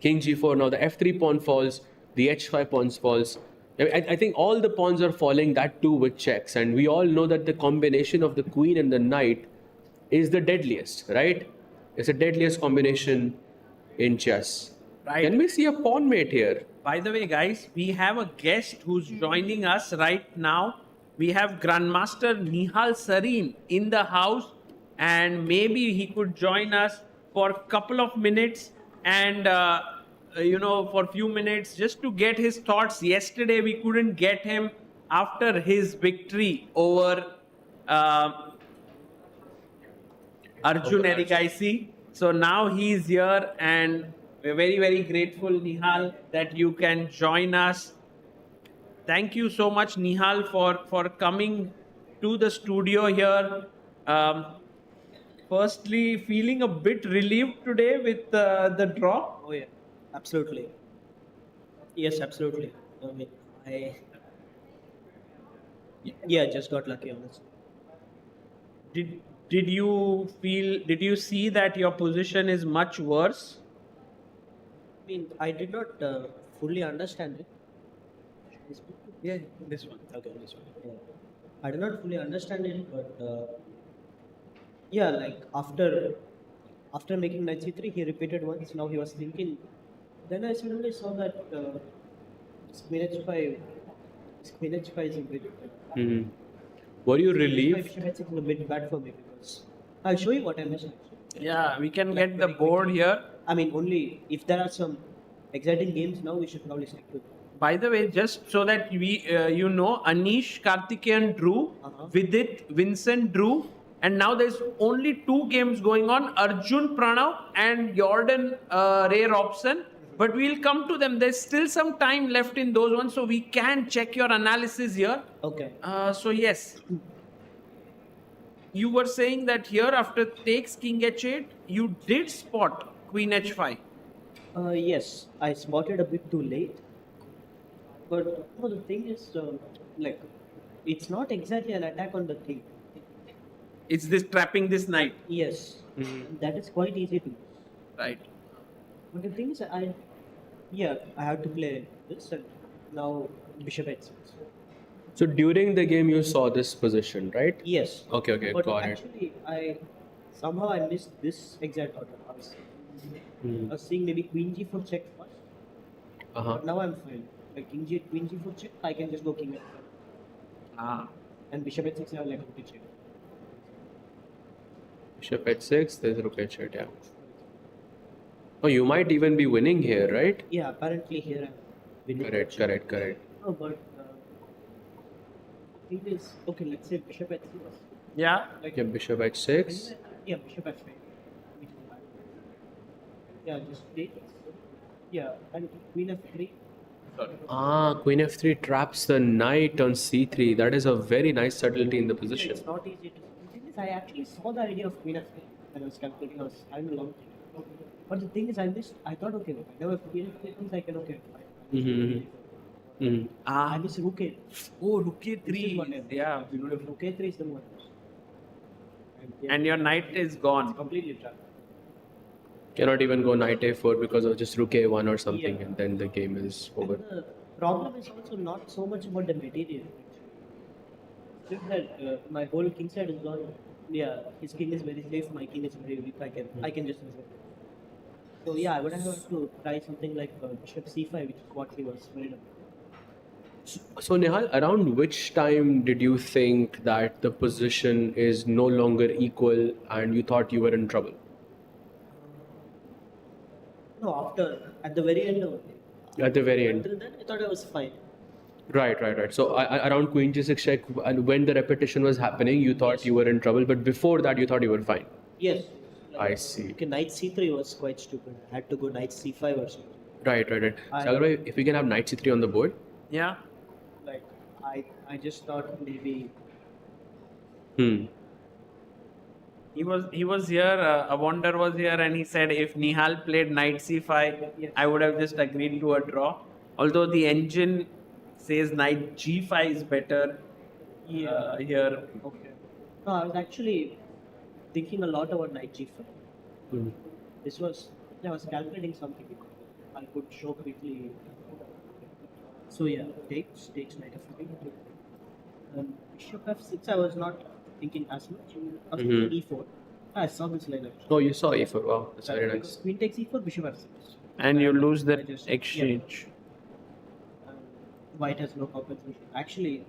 Speaker 7: king g4. Now the f3 pawn falls, the h5 pawn falls. I think all the pawns are falling, that too with checks. And we all know that the combination of the queen and the knight is the deadliest, right? It's the deadliest combination in chess.
Speaker 5: Right.
Speaker 7: Can we see a pawn mate here?
Speaker 5: By the way, guys, we have a guest who's joining us right now. We have Grandmaster Nihal Sarin in the house, and maybe he could join us for a couple of minutes and for a few minutes just to get his thoughts. Yesterday we couldn't get him after his victory over Arjun Erigaisi. So now he's here, and we're very, very grateful, Nihal, that you can join us. Thank you so much, Nihal, for coming to the studio here. Firstly, feeling a bit relieved today with the draw.
Speaker 11: Oh yeah, absolutely. Yes, absolutely. I mean, just got lucky on this.
Speaker 5: Did you see that your position is much worse?
Speaker 11: I mean, I did not fully understand it.
Speaker 5: Yeah, this one.
Speaker 11: Okay, this one. Yeah. I did not fully understand it, but like after making knight c3, he repeated once. Now he was thinking. Then I suddenly saw that queen h5 is a bit.
Speaker 7: Were you relieved?
Speaker 11: Bishop h6 is a bit bad for me because I'll show you what I missed.
Speaker 5: Yeah, we can get the board here.
Speaker 11: I mean, only if there are some exciting games now, we should probably stick to.
Speaker 5: By the way, just so that we, Anish Karthikeyan drew, Vidit, Vincent drew, and now there's only 2 games going on, Arjun Pranav and Jordan Ray Robson. But we'll come to them. There's still some time left in those ones, so we can check your analysis here.
Speaker 11: Okay.
Speaker 5: So yes, you were saying that here after takes king h8, you did spot queen h5.
Speaker 11: Yes, I spotted a bit too late. But the thing is, it's not exactly an attack on the king.
Speaker 5: It's this trapping this knight.
Speaker 11: Yes, that is quite easy to do.
Speaker 5: Right.
Speaker 11: But the thing is, I have to play this, and now bishop h6.
Speaker 7: So during the game you saw this position, right?
Speaker 11: Yes.
Speaker 7: Okay,
Speaker 11: but
Speaker 7: got it.
Speaker 11: actually, I missed this exact order. I was seeing maybe queen g4 check first. But now I'm fine. Like queen g4 check, I can just go king f5.
Speaker 5: Ah.
Speaker 11: And bishop h6 I have like to check.
Speaker 7: Bishop h6, there's rook h8, yeah. Oh, you might even be winning here, right?
Speaker 11: Yeah, apparently here I'm winning.
Speaker 7: Correct.
Speaker 11: No, but it is okay. Let's say bishop h6.
Speaker 5: Yeah.
Speaker 11: Like,
Speaker 7: Yeah, bishop h6.
Speaker 11: yeah, bishop h5. Yeah, just take. Yeah, and queen f3.
Speaker 7: Queen f3 traps the knight on c3. That is a very nice subtlety in the position.
Speaker 11: It's not easy to. The thing is, I actually saw the idea of queen f3 when I was calculating. I was having a long time. But the thing is, I thought, okay, whenever queen f3 comes, I can, okay, fine. I miss rook a.
Speaker 5: Oh, rook
Speaker 11: This is
Speaker 5: a3.
Speaker 11: what I-
Speaker 5: Yeah.
Speaker 11: Rook a3 is the one.
Speaker 5: And your knight is gone.
Speaker 11: Completely trapped.
Speaker 7: Cannot even go knight a4 because of just rook a1 or something,
Speaker 11: Yeah.
Speaker 7: and then the game is over.
Speaker 11: And the problem is also not so much about the material. Just that my whole king side is gone. Yeah, his king is very safe. My king is very weak. I can just miss it. So yeah, I would have to try something like bishop c5, which is what he was afraid of.
Speaker 7: So Nihal, around which time did you think that the position is no longer equal and you thought you were in trouble?
Speaker 11: No, at the very end of it.
Speaker 7: At the very end.
Speaker 11: Until then, I thought I was fine.
Speaker 7: Right. So around queen g6 check, and when the repetition was happening, you thought you were in trouble, but before that, you thought you were fine.
Speaker 11: Yes.
Speaker 7: I see.
Speaker 11: Okay, knight c3 was quite stupid. I had to go knight c5 or something.
Speaker 7: Right. Sagar bhai, if we can have knight c3 on the board.
Speaker 5: Yeah.
Speaker 11: Like I just thought maybe.
Speaker 5: He was here, Awonder was here, and he said if Nihal played knight c5,
Speaker 11: Yes.
Speaker 5: I would have just agreed to a draw. Although the engine says knight g5 is better here.
Speaker 11: Okay. No, I was actually thinking a lot about knight g5. I was calculating something I could show quickly. So yeah, takes knight f3. Bishop f6 I was not thinking as much. I was thinking e4. I saw this line actually.
Speaker 7: Oh, you saw e4. Wow, that's very
Speaker 11: Because
Speaker 7: nice.
Speaker 11: queen takes e4, bishop f6.
Speaker 5: And you lose the
Speaker 11: I just-
Speaker 5: exchange.
Speaker 11: White has no compensation. Actually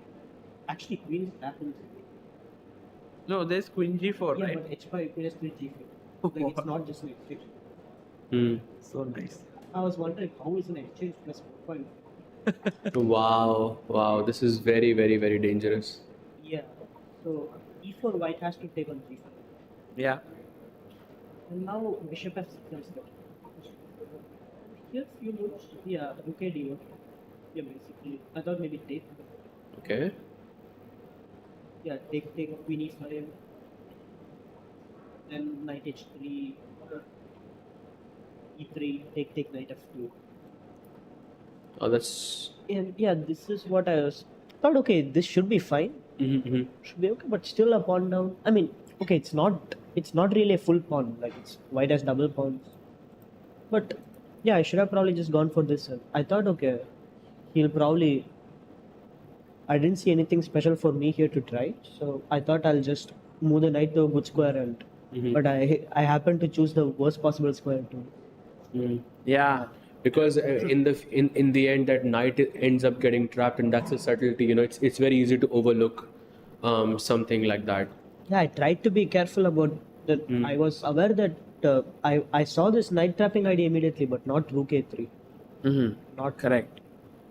Speaker 11: queen happens.
Speaker 5: No, there's queen g4,
Speaker 11: Yeah,
Speaker 5: right?
Speaker 11: but h5 queen s3 g5. Like it's not just an exchange.
Speaker 5: So nice.
Speaker 11: I was wondering how is an exchange plus 4 point?
Speaker 7: Wow, this is very, very, very dangerous.
Speaker 11: Yeah. So e4 white has to take on g4.
Speaker 5: Yeah.
Speaker 11: And now bishop f6 is there. Here few moves. Yeah, rook a d1. Yeah, basically. I thought maybe take.
Speaker 7: Okay.
Speaker 11: Yeah, take queen e5. Then knight h3. e3. Take knight f2.
Speaker 7: Oh, that's.
Speaker 11: And yeah, this is what I was thought. Okay, this should be fine. Should be okay, but still a pawn down. I mean, okay, it's not really a full pawn. Like it's white has double pawns. But yeah, I should have probably just gone for this. I thought, okay, he'll probably. I didn't see anything special for me here to try, so I thought I'll just move the knight to a good square, and but I happened to choose the worst possible square too.
Speaker 5: Yeah.
Speaker 7: Because in the end, that knight ends up getting trapped, and that's a subtlety. You know, it's very easy to overlook something like that.
Speaker 11: Yeah, I tried to be careful about that. I was aware that I saw this knight trapping idea immediately, but not rook a3.
Speaker 5: Not correct.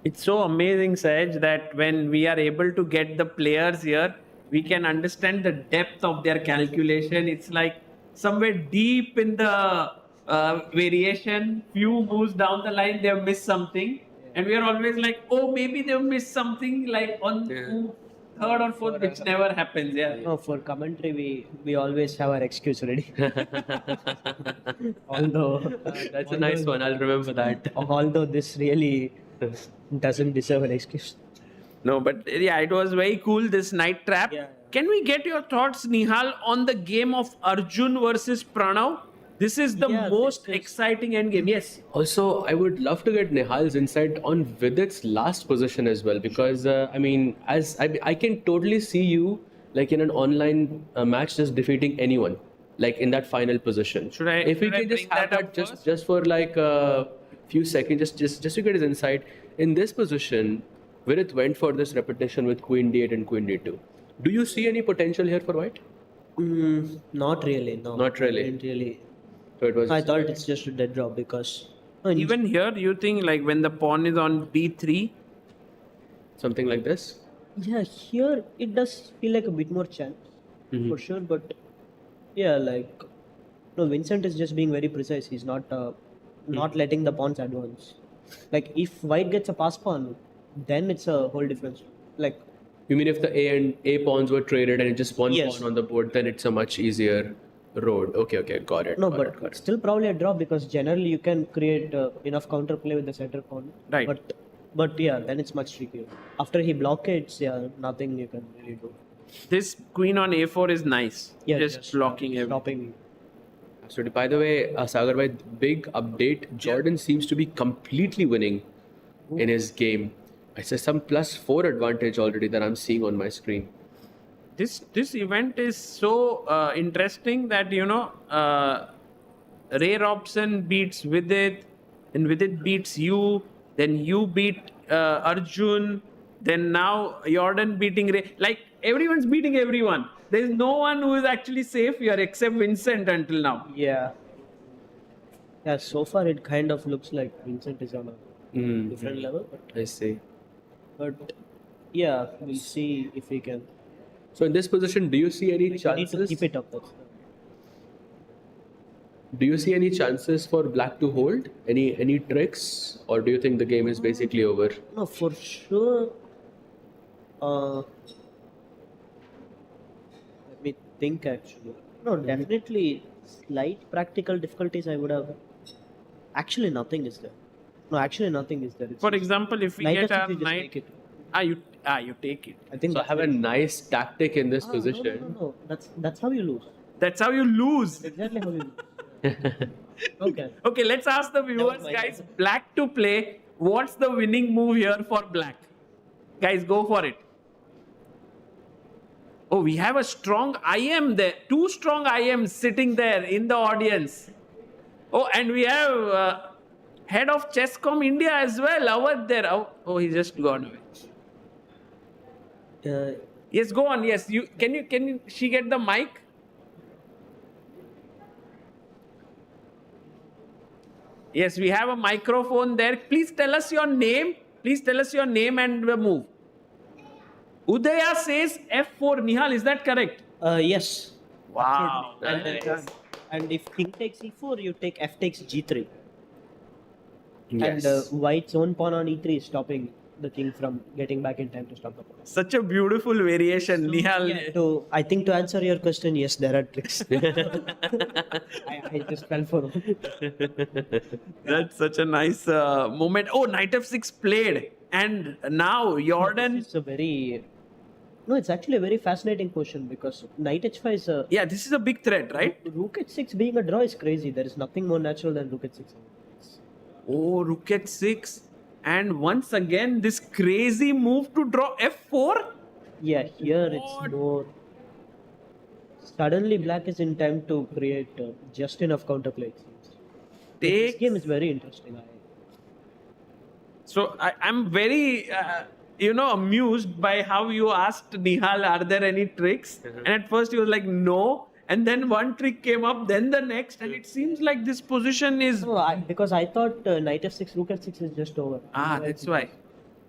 Speaker 5: It's so amazing, Sahaj, that when we are able to get the players here, we can understand the depth of their calculation. It's like somewhere deep in the variation, few moves down the line, they have missed something. And we are always like, oh, maybe they have missed something like on move third or fourth, which never happens. Yeah.
Speaker 11: No, for commentary, we always have our excuse ready. Although
Speaker 7: That's a nice one. I'll remember that.
Speaker 11: although this really doesn't deserve an excuse.
Speaker 5: No, but yeah, it was very cool, this night trap.
Speaker 11: Yeah.
Speaker 5: Can we get your thoughts, Nihal, on the game of Arjun versus Pranav? This is the most exciting end game. Yes.
Speaker 7: Also, I would love to get Nihal's insight on Vidit's last position as well, because I mean, as I can totally see you like in an online match just defeating anyone, like in that final position.
Speaker 5: Should I?
Speaker 7: If we
Speaker 5: should I
Speaker 7: can just
Speaker 5: bring
Speaker 7: have
Speaker 5: that
Speaker 7: that
Speaker 5: up
Speaker 7: just for like a few seconds, just to get his insight in this position. Vidit went for this repetition with Queen D8 and Queen D2. Do you see any potential here for White?
Speaker 11: Not really. No.
Speaker 7: Not really.
Speaker 11: I didn't really.
Speaker 7: So it was.
Speaker 11: I thought it's just a dead draw because.
Speaker 5: Even here, you think like when the pawn is on b3,
Speaker 7: Something like this.
Speaker 11: Yeah, here it does feel like a bit more chance
Speaker 7: Mm-hmm.
Speaker 11: for sure, but yeah, like no, Vincent is just being very precise. He's not letting the pawns advance. Like if white gets a pass pawn, then it's a whole difference. Like
Speaker 7: You mean if the A pawns were traded and it's just one
Speaker 11: Yes.
Speaker 7: pawn on the board, then it's a much easier road. Okay, got it.
Speaker 11: no,
Speaker 7: got
Speaker 11: but
Speaker 7: it, got it.
Speaker 11: still probably a draw because generally you can create enough counterplay with the center pawn.
Speaker 5: Right.
Speaker 11: But yeah, then it's much trickier. After he blockades, yeah, nothing you can really do.
Speaker 5: this queen on a4 is nice.
Speaker 11: Yeah,
Speaker 5: just blocking everything.
Speaker 11: stopping.
Speaker 7: Absolutely. By the way, Sagar bhai, big update. Jordan seems to be completely winning in his game. It's a some +4 advantage already that I'm seeing on my screen.
Speaker 5: This event is so interesting that Ray Robson beats Vidit, and Vidit beats you, then you beat Arjun, then now Jordan beating Ray. Like everyone's beating everyone. There's no one who is actually safe here except Vincent until now.
Speaker 11: Yeah. Yeah, so far it kind of looks like Vincent is on a different level.
Speaker 7: I see.
Speaker 11: But yeah, we'll see if we can.
Speaker 7: So in this position, do you see any
Speaker 11: We need to
Speaker 7: chances?
Speaker 11: keep it up.
Speaker 7: Do you see any chances for black to hold? Any tricks, or do you think the game is basically over?
Speaker 11: No, for sure. Let me think actually. No, definitely slight practical difficulties I would have. Actually, nothing is there. No, actually, nothing is there. It's
Speaker 5: For
Speaker 11: just-
Speaker 5: example, if we
Speaker 11: Knight
Speaker 5: get
Speaker 11: F6,
Speaker 5: our
Speaker 11: you just
Speaker 5: knight,
Speaker 11: take it.
Speaker 5: you take it.
Speaker 11: I think
Speaker 7: So I
Speaker 11: that's
Speaker 7: have a
Speaker 11: it.
Speaker 7: nice tactic in this
Speaker 11: No,
Speaker 7: position.
Speaker 11: no. That's how you lose.
Speaker 5: That's how you lose.
Speaker 11: Exactly how you lose. Okay.
Speaker 5: Okay, let's ask the viewers,
Speaker 11: mind.
Speaker 5: guys. Black to play. What's the winning move here for black? Guys, go for it. Oh, we have a strong IM there. 2 strong IMs sitting there in the audience. Oh, and we have head of Chesscom India as well. Awad there. Oh, he just gone away. Yes, go on. Yes, can she get the mic? Yes, we have a microphone there. Please tell us your name. Please tell us your name and the move. Udaya says F4. Nihal, is that correct?
Speaker 11: Yes.
Speaker 5: Wow.
Speaker 11: And if king takes e4, you take f takes g3.
Speaker 7: Yes.
Speaker 11: And white's own pawn on e3 is stopping the king from getting back in time to stop the pawn.
Speaker 5: Such a beautiful variation, Nihal.
Speaker 11: Yeah, I think to answer your question, yes, there are tricks. I just fell for it.
Speaker 5: That's such a nice moment. Oh, knight f6 played. And now Jordan.
Speaker 11: It's a very... No, it's actually a very fascinating question because knight h5 is a...
Speaker 5: Yeah, this is a big threat, right?
Speaker 11: Rook h6 being a draw is crazy. There is nothing more natural than rook h6.
Speaker 5: Oh, rook h6. And once again, this crazy move to draw f4.
Speaker 11: Yeah, here it's more... Suddenly black is in time to create just enough counterplay. This game is very interesting.
Speaker 5: So I'm very, amused by how you asked Nihal, are there any tricks? And at first he was like, no. And then one trick came up, then the next. And it seems like this position is...
Speaker 11: No, because I thought knight f6, rook f6 is just over.
Speaker 5: That's why.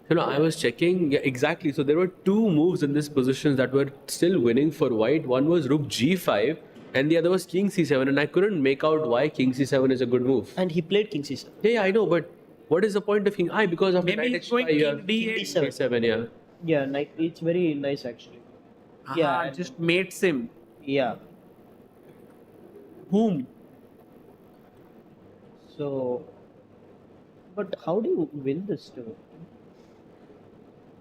Speaker 7: No, I was checking. Yeah, exactly. So there were 2 moves in this position that were still winning for white. One was rook g5 and the other was king c7. And I couldn't make out why king c7 is a good move.
Speaker 11: And he played king c7.
Speaker 7: Yeah, I know. But what is the point of king? Because of
Speaker 5: Maybe
Speaker 7: knight
Speaker 5: he's going
Speaker 7: h5, you have
Speaker 5: king
Speaker 7: king
Speaker 5: d8.
Speaker 7: d7, yeah.
Speaker 11: Yeah, knight, it's very nice actually. Yeah,
Speaker 5: Just mates him.
Speaker 11: Yeah.
Speaker 5: Whom?
Speaker 11: So, but how do you win this too?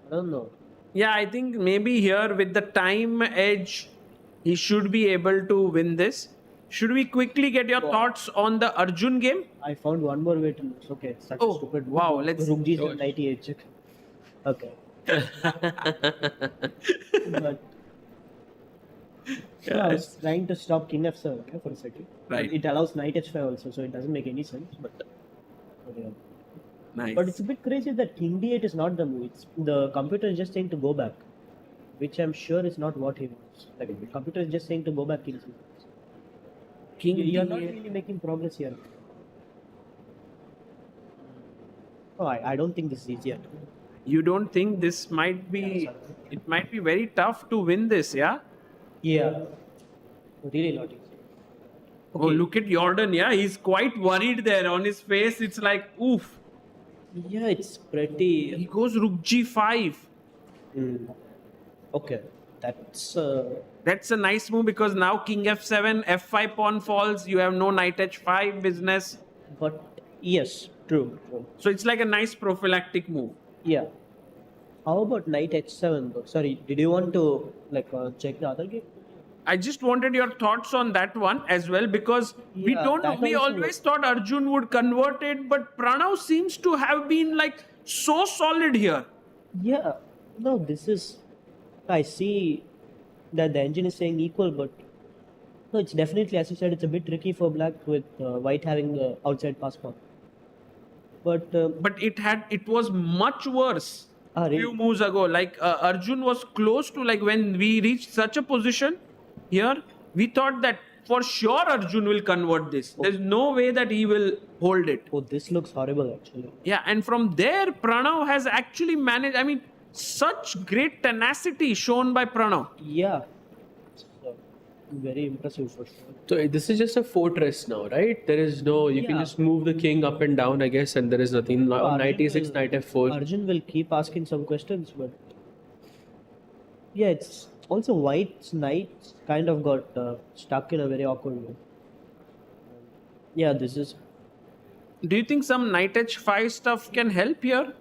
Speaker 11: I don't know.
Speaker 5: Yeah, I think maybe here with the time edge, he should be able to win this. Should we quickly get your thoughts on the Arjun game?
Speaker 11: I found one more way to lose. Okay, such a stupid move.
Speaker 5: Wow, let's...
Speaker 11: Rook g7 knight e8. Okay. But I was trying to stop king f7 okay, for a second.
Speaker 5: Right.
Speaker 11: It allows knight h5 also, so it doesn't make any sense. But yeah.
Speaker 5: Nice.
Speaker 11: But it's a bit crazy that king d8 is not the move. It's the computer is just saying to go back. which I'm sure is not what he wants. Like the computer is just saying to go back king c6.
Speaker 5: King
Speaker 11: You're not
Speaker 5: D8.
Speaker 11: really making progress here. Oh, I don't think this is easy yet.
Speaker 5: You don't think this might be? It might be very tough to win this, yeah?
Speaker 11: Yeah. Really not easy.
Speaker 5: Oh, look at Jordan, yeah? He's quite worried there. On his face, it's like, oof.
Speaker 11: Yeah, it's pretty.
Speaker 5: He goes rook g5.
Speaker 11: Okay. That's
Speaker 5: That's a nice move because now king f7, f5 pawn falls. You have no knight h5 business.
Speaker 11: but yes, true.
Speaker 5: So it's like a nice prophylactic move.
Speaker 11: Yeah. How about knight h7 though? Sorry, did you want to check the other game?
Speaker 5: I just wanted your thoughts on that one as well because we
Speaker 11: Yeah,
Speaker 5: don't know.
Speaker 11: that
Speaker 5: We
Speaker 11: also-
Speaker 5: always thought Arjun would convert it, but Pranav seems to have been like so solid here.
Speaker 11: Yeah. No, this is. I see that the engine is saying equal, but no, it's definitely, as you said, it's a bit tricky for black with white having the outside pass pawn. But
Speaker 5: But it was much worse
Speaker 11: really?
Speaker 5: few moves ago. Like Arjun was close to like when we reached such a position here, we thought that for sure Arjun will convert this. There's no way that he will hold it.
Speaker 11: oh, this looks horrible actually.
Speaker 5: Yeah, and from there, Pranav has actually managed. I mean, such great tenacity shown by Pranav.
Speaker 11: Yeah. It's, very impressive for sure.
Speaker 7: So this is just a fortress now, right? There is no, you can
Speaker 11: Yeah.
Speaker 7: just move the king up and down, I guess, and there is nothing. Knight
Speaker 11: Arjun
Speaker 7: e6,
Speaker 11: will-
Speaker 7: knight f4.
Speaker 11: Arjun will keep asking some questions, but yeah, it's also white's knight kind of got stuck in a very awkward way. Yeah, this is
Speaker 5: Do you think some knight h5 stuff can help here?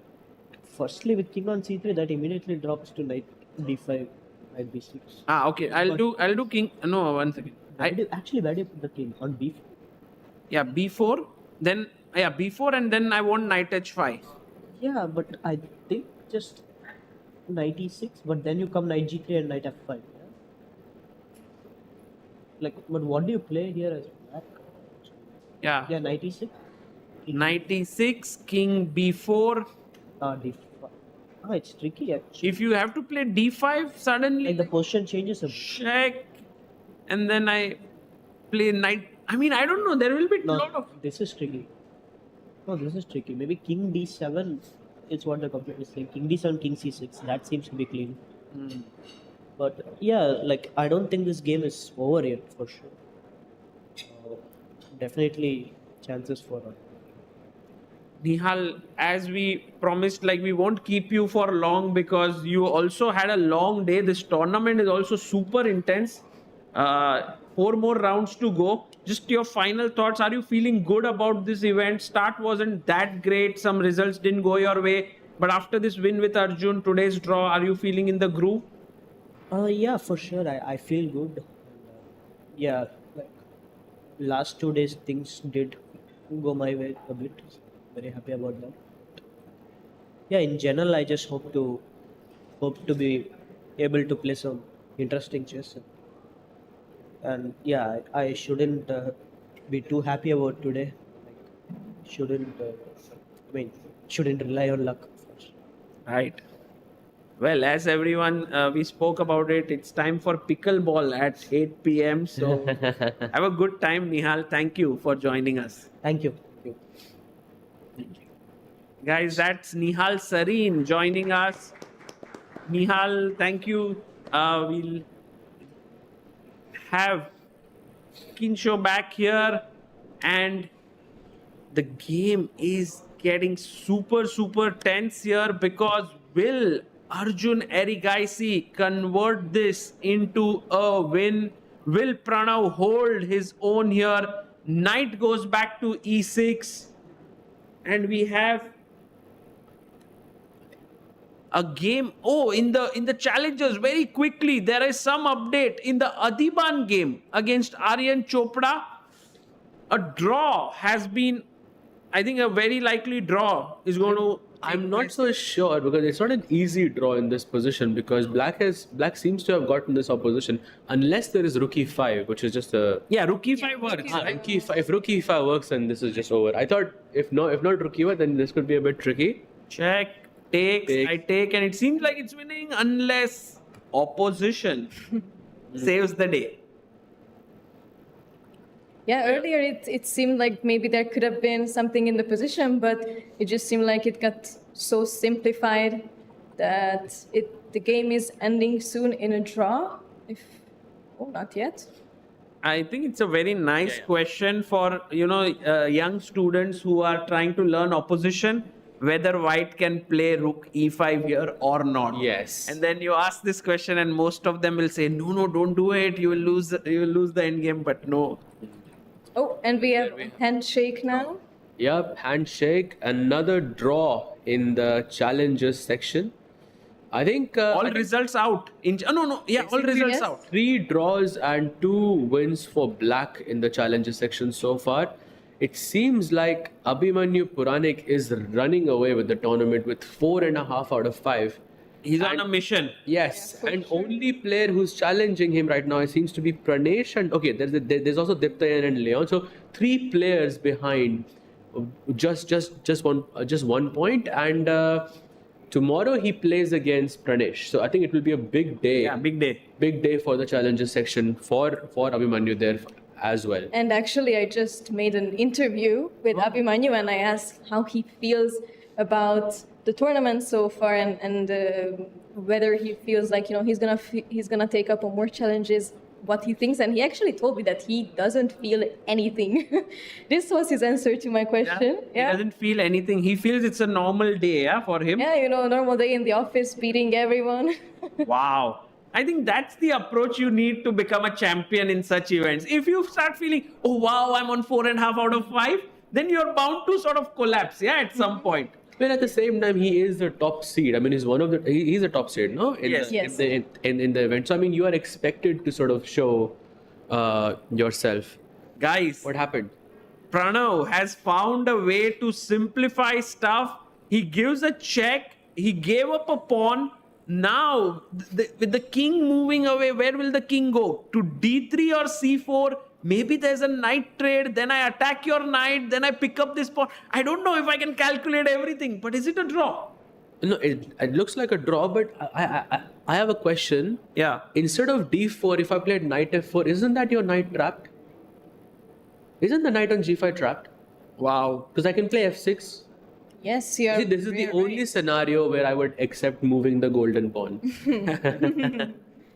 Speaker 11: firstly with king on c3 that immediately drops to knight d5, knight b6.
Speaker 5: Ah, okay. I'll do king. No, one second.
Speaker 11: Where do you put the king on b4?
Speaker 5: Yeah, b4. Then b4, and then I want knight h5.
Speaker 11: Yeah, but I think just knight e6, but then you come knight g3 and knight f5. Yeah? Like, but what do you play here as black?
Speaker 5: Yeah.
Speaker 11: Yeah, knight e6.
Speaker 5: Knight e6, king b4.
Speaker 11: D5. Ah, it's tricky actually.
Speaker 5: If you have to play d5, suddenly
Speaker 11: Like the position changes a bit.
Speaker 5: check, and then I play knight. I mean, I don't know. There will be a
Speaker 11: No,
Speaker 5: lot of.
Speaker 11: this is tricky. No, this is tricky. Maybe king d7 is what the computer is saying. King d7, king c6. That seems to be clean. But yeah, like I don't think this game is over yet for sure. Definitely chances for
Speaker 5: Nihal, as we promised, like we won't keep you for long because you also had a long day. This tournament is also super intense. 4 more rounds to go. Just your final thoughts. Are you feeling good about this event? Start wasn't that great. Some results didn't go your way. But after this win with Arjun, today's draw, are you feeling in the groove?
Speaker 11: yeah, for sure. I feel good. Yeah, like last 2 days things did go my way a bit. Very happy about that. Yeah, in general, I just hope to be able to play some interesting chess. And yeah, I shouldn't be too happy about today. Like, shouldn't rely on luck.
Speaker 5: Right. Well, as everyone, we spoke about it. It's time for pickleball at 8 p.m. So have a good time, Nihal. Thank you for joining us.
Speaker 11: Thank you.
Speaker 5: Guys, that's Nihal Sarin joining us. Nihal, thank you. We'll have Kinsho back here, and the game is getting super tense here because will Arjun Erigaisi convert this into a win? Will Pranav hold his own here? Knight goes back to e6, and we have a game. Oh, in the challengers, very quickly, there is some update in the Adiban game against Aryan Chopra. A draw has been, I think a very likely draw is going to.
Speaker 7: I'm not so sure because it's not an easy draw in this position because black seems to have gotten this opposition unless there is rook e5, which is just a
Speaker 5: rook e5 works.
Speaker 7: rook e5. If rook e5 works, then this is just over. I thought if not rook e5, then this could be a bit tricky.
Speaker 5: Check, takes, I take, and it seems like it's winning unless opposition saves the day.
Speaker 9: Yeah, earlier it seemed like maybe there could have been something in the position, but it just seemed like it got so simplified that the game is ending soon in a draw. Not yet.
Speaker 5: I think it's a very nice question for young students who are trying to learn opposition, whether white can play rook e5 here or not.
Speaker 7: Yes.
Speaker 5: And then you ask this question, and most of them will say, no, don't do it. You will lose the end game. But no.
Speaker 9: Oh, and we have handshake now.
Speaker 7: Yep, handshake. Another draw in the challenges section. I think
Speaker 5: all results out. All results out.
Speaker 7: 3 draws and 2 wins for black in the challenges section so far. It seems like Abhimanyu Puranik is running away with the tournament with 4.5 out of 5.
Speaker 5: He's on a mission.
Speaker 7: Yes, and only player who's challenging him right now seems to be Pranesh, and there's also Diptayan and Leon. So 3 players behind, just 1 point, and tomorrow he plays against Pranesh. So I think it will be a big day.
Speaker 5: Yeah, big day
Speaker 7: for the challenges section for Abhimanyu there as well.
Speaker 9: And actually, I just made an interview with Abhimanyu, and I asked how he feels about the tournament so far, and whether he feels like he's gonna take up on more challenges, what he thinks, and he actually told me that he doesn't feel anything. This was his answer to my question.
Speaker 5: He doesn't feel anything. He feels it's a normal day, for him.
Speaker 9: Yeah, normal day in the office, beating everyone.
Speaker 5: Wow. I think that's the approach you need to become a champion in such events. If you start feeling, oh wow, I'm on 4.5 out of 5, then you're bound to sort of collapse, at some point.
Speaker 7: But at the same time, he is the top seed. I mean, he's a top seed, no? In the event. So, I mean, you are expected to sort of show yourself.
Speaker 5: Guys.
Speaker 7: What happened?
Speaker 5: Pranav has found a way to simplify stuff. He gives a check. He gave up a pawn. Now, with the king moving away, where will the king go? To d3 or c4? Maybe there's a knight trade, then I attack your knight, then I pick up this pawn. I don't know if I can calculate everything, but is it a draw?
Speaker 7: No, it looks like a draw, but I have a question.
Speaker 5: Yeah.
Speaker 7: Instead of d4, if I played knight f4, isn't that your knight trapped? Isn't the knight on g5 trapped?
Speaker 5: Wow.
Speaker 7: Because I can play f6.
Speaker 9: Yes, yeah.
Speaker 7: This is the only scenario where I would accept moving the golden pawn.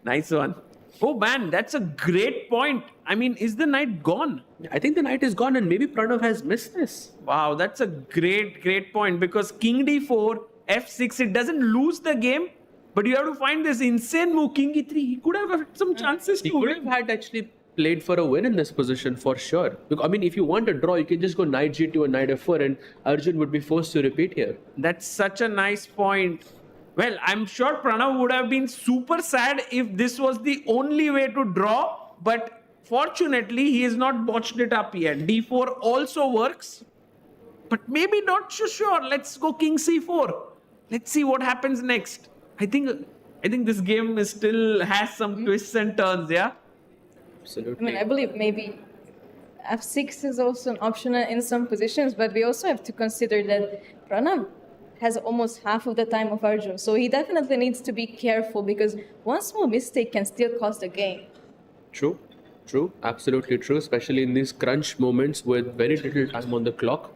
Speaker 5: Nice one. Oh man, that's a great point. I mean, is the knight gone?
Speaker 7: I think the knight is gone, and maybe Pranav has missed this.
Speaker 5: Wow, that's a great point, because king d4, f6, it doesn't lose the game, but you have to find this insane move, king e3. He could have had some chances
Speaker 7: He
Speaker 5: to
Speaker 7: could
Speaker 5: win.
Speaker 7: have had actually played for a win in this position for sure. I mean, if you want a draw, you can just go knight g2 and knight f4, and Arjun would be forced to repeat here.
Speaker 5: That's such a nice point. Well, I'm sure Pranav would have been super sad if this was the only way to draw, but fortunately, he has not botched it up yet. d4 also works, but maybe not so sure. Let's go king c4. Let's see what happens next. I think this game still has some twists and turns, yeah?
Speaker 7: Absolutely.
Speaker 9: I mean, I believe maybe f6 is also an option in some positions, but we also have to consider that Pranav has almost half of the time of Arjun. So he definitely needs to be careful, because one small mistake can still cost the game.
Speaker 7: True. Absolutely true, especially in these crunch moments with very little time on the clock.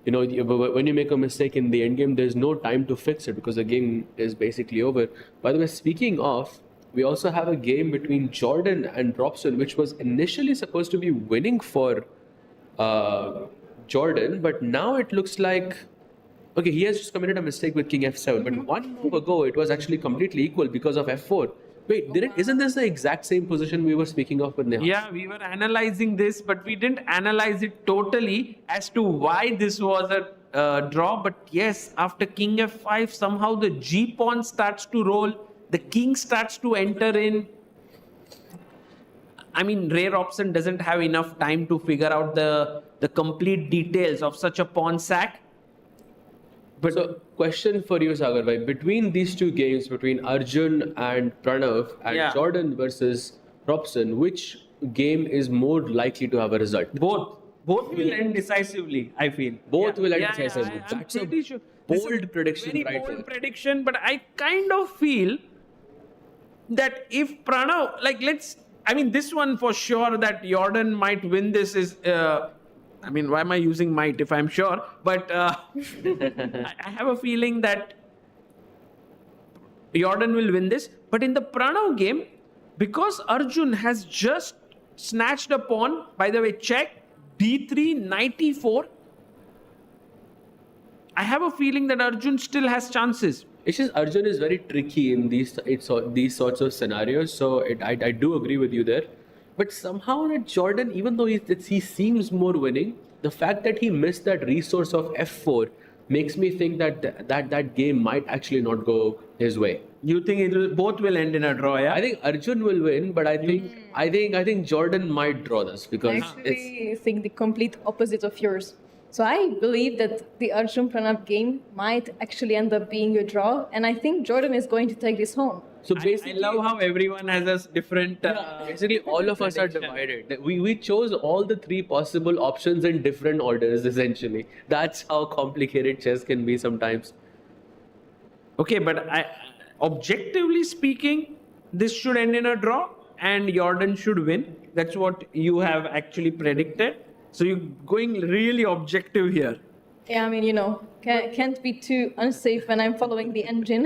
Speaker 7: When you make a mistake in the endgame, there's no time to fix it because the game is basically over. By the way, speaking of, we also have a game between Jordan and Robson, which was initially supposed to be winning for Jordan, but now it looks like, okay, he has just committed a mistake with king f7, but one move ago, it was actually completely equal because of f4. Wait, isn't this the exact same position we were speaking of with Nihal?
Speaker 5: Yeah, we were analyzing this, but we didn't analyze it totally as to why this was a draw. But yes, after king f5, somehow the g pawn starts to roll, the king starts to enter in. I mean, Ray Robson doesn't have enough time to figure out the complete details of such a pawn sack.
Speaker 7: But so, question for you, Sagar bhai. Between these two games, between Arjun and Pranav and Jordan versus Robson, which game is more likely to have a result?
Speaker 5: Both will end decisively, I feel.
Speaker 7: Both will end decisively.
Speaker 5: That's a
Speaker 7: bold prediction,
Speaker 5: very
Speaker 7: right?
Speaker 5: Bold prediction, but I kind of feel that if Pranav, this one for sure that Jordan might win this is, why am I using might if I'm sure? But I have a feeling that Jordan will win this. But in the Pranav game, because Arjun has just snatched a pawn, by the way, check, d3, knight e4, I have a feeling that Arjun still has chances.
Speaker 7: It's just Arjun is very tricky in these sorts of scenarios, so I do agree with you there. But somehow that Jordan, even though he seems more winning, the fact that he missed that resource of f4 makes me think that game might actually not go his way.
Speaker 5: You think both will end in a draw? Yeah,
Speaker 7: I think Arjun will win, but I think Jordan might draw this because
Speaker 9: I actually think the complete opposite of yours. So I believe that the Arjun Pranav game might actually end up being a draw, and I think Jordan is going to take this home.
Speaker 7: So basically,
Speaker 5: I love how everyone has a different.
Speaker 7: Basically, all of us are divided. We chose all the three possible options in different orders. Essentially, that's how complicated chess can be sometimes.
Speaker 5: Okay, but objectively speaking, this should end in a draw, and Jordan should win. That's what you have actually predicted. So you're going really objective here.
Speaker 9: Yeah, can't be too unsafe when I'm following the engine.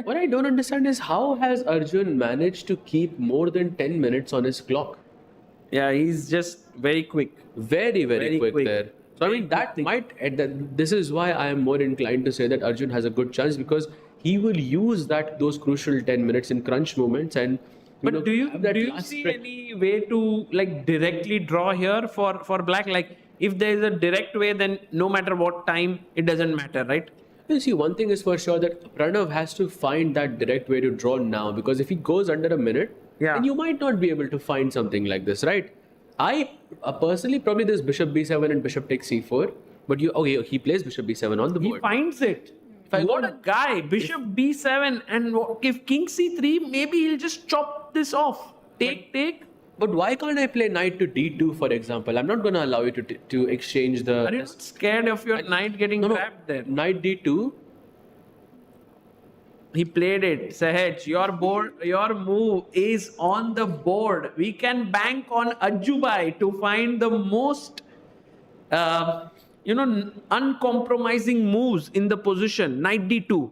Speaker 7: What I don't understand is how has Arjun managed to keep more than 10 minutes on his clock?
Speaker 5: Yeah, he's just very quick.
Speaker 7: Very quick there. So this is why I am more inclined to say that Arjun has a good chance, because he will use those crucial 10 minutes in crunch moments and.
Speaker 5: But do you see any way to directly draw here for black? Like if there is a direct way, then no matter what time, it doesn't matter, right?
Speaker 7: You see, one thing is for sure that Pranav has to find that direct way to draw now, because if he goes under a minute, then you might not be able to find something like this, right? I personally, probably this bishop b7 and bishop takes c4, but he plays bishop b7 on the board.
Speaker 5: He finds it. What a guy! Bishop b7, and if king c3, maybe he'll just chop this off. Take.
Speaker 7: But why can't I play knight to d2, for example? I'm not going to allow you to exchange the...
Speaker 5: Are you scared of your knight getting grabbed there?
Speaker 7: Knight d2.
Speaker 5: He played it. Sahaj, your move is on the board. We can bank on Ajubai to find the most... uncompromising moves in the position. Knight d2.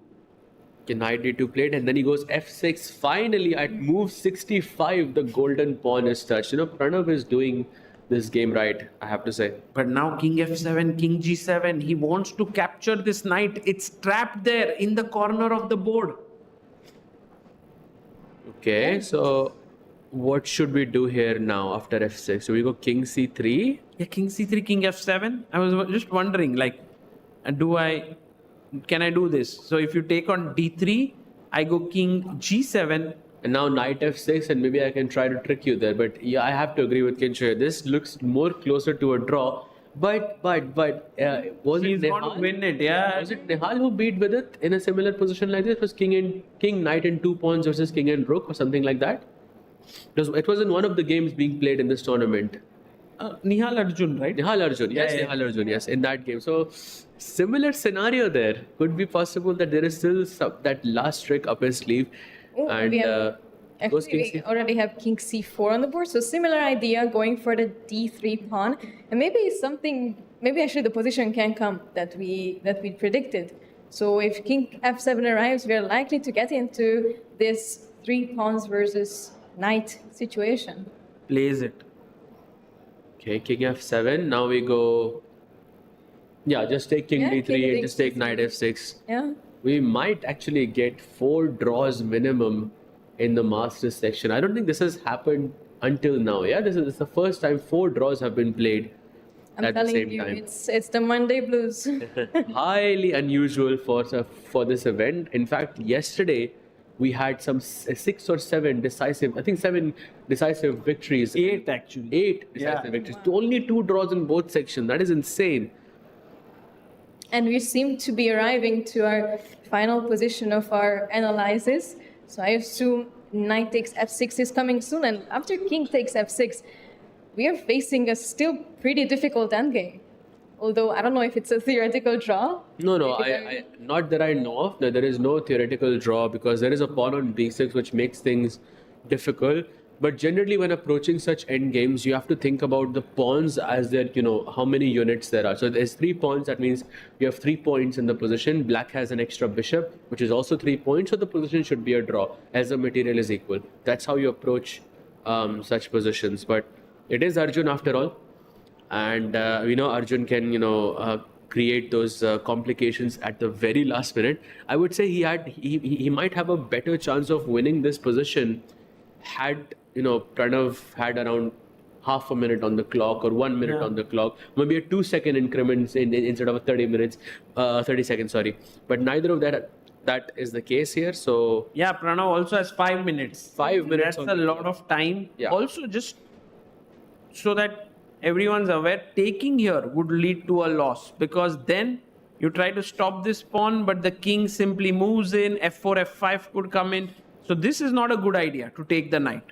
Speaker 7: Okay, knight d2 played, and then he goes f6. Finally, at move 65, the golden pawn is touched. Pranav is doing this game right, I have to say.
Speaker 5: But now king f7, king g7. He wants to capture this knight. It's trapped there in the corner of the board.
Speaker 7: Okay, so what should we do here now after f6? So we go king c3.
Speaker 5: Yeah, king c3, king f7. I was just wondering, can I do this? So if you take on d3, I go king g7.
Speaker 7: And now knight f6, and maybe I can try to trick you there. But yeah, I have to agree with Kinshore. This looks more closer to a draw. But was
Speaker 5: He's
Speaker 7: it Nihal?
Speaker 5: going to win it, yeah.
Speaker 7: Was it Nihal who beat Vidit in a similar position like this? It was king, knight and 2 pawns versus king and rook or something like that? It was in one of the games being played in this tournament.
Speaker 5: Nihal Arjun, right?
Speaker 7: Nihal Arjun, yes, yeah. Nihal Arjun, yes, in that game. So, similar scenario there. Could be possible that there is still that last trick up his sleeve.
Speaker 9: We already have king c4 on the board, so similar idea, going for the d3 pawn, and maybe actually the position can come that we predicted. So if king f7 arrives, we are likely to get into this 3 pawns versus knight situation.
Speaker 5: Plays it.
Speaker 7: Okay, king f7. Now we go. Yeah, just take king d3 and just take knight f6.
Speaker 9: Yeah.
Speaker 7: We might actually get 4 draws minimum in the Masters section. I don't think this has happened until now. Yeah, this is the first time 4 draws have been played at the same time.
Speaker 9: It's the Monday blues.
Speaker 7: Highly unusual for this event. In fact, yesterday we had some 6 or 7 decisive, I think 7 decisive victories.
Speaker 5: 8 actually.
Speaker 7: 8 decisive victories. Only 2 draws in both sections. That is insane.
Speaker 9: And we seem to be arriving to our final position of our analysis. So I assume knight takes f6 is coming soon. And after king takes f6, we are facing a still pretty difficult endgame. Although I don't know if it's a theoretical draw,
Speaker 7: No,
Speaker 9: Maybe
Speaker 7: I not that I know of. No, there is no theoretical draw because there is a pawn on d6 which makes things difficult. But generally, when approaching such end games, you have to think about the pawns as their, how many units there are. So there's 3 pawns. That means you have 3 points in the position. Black has an extra bishop, which is also 3 points. So the position should be a draw as the material is equal. That's how you approach such positions. But it is Arjun after all. And we know Arjun can create those complications at the very last minute. I would say he might have a better chance of winning this position had Pranav had around half a minute on the clock or 1 minute on the clock, maybe a 2-second increments instead of a 30 seconds, sorry. But neither of that is the case here. So
Speaker 5: Yeah, Pranav also has 5 minutes.
Speaker 7: 5 minutes.
Speaker 5: That's a lot of time.
Speaker 7: Yeah.
Speaker 5: Also, just so that everyone's aware, taking here would lead to a loss because then you try to stop this pawn, but the king simply moves in, f4, f5 could come in. So this is not a good idea to take the knight.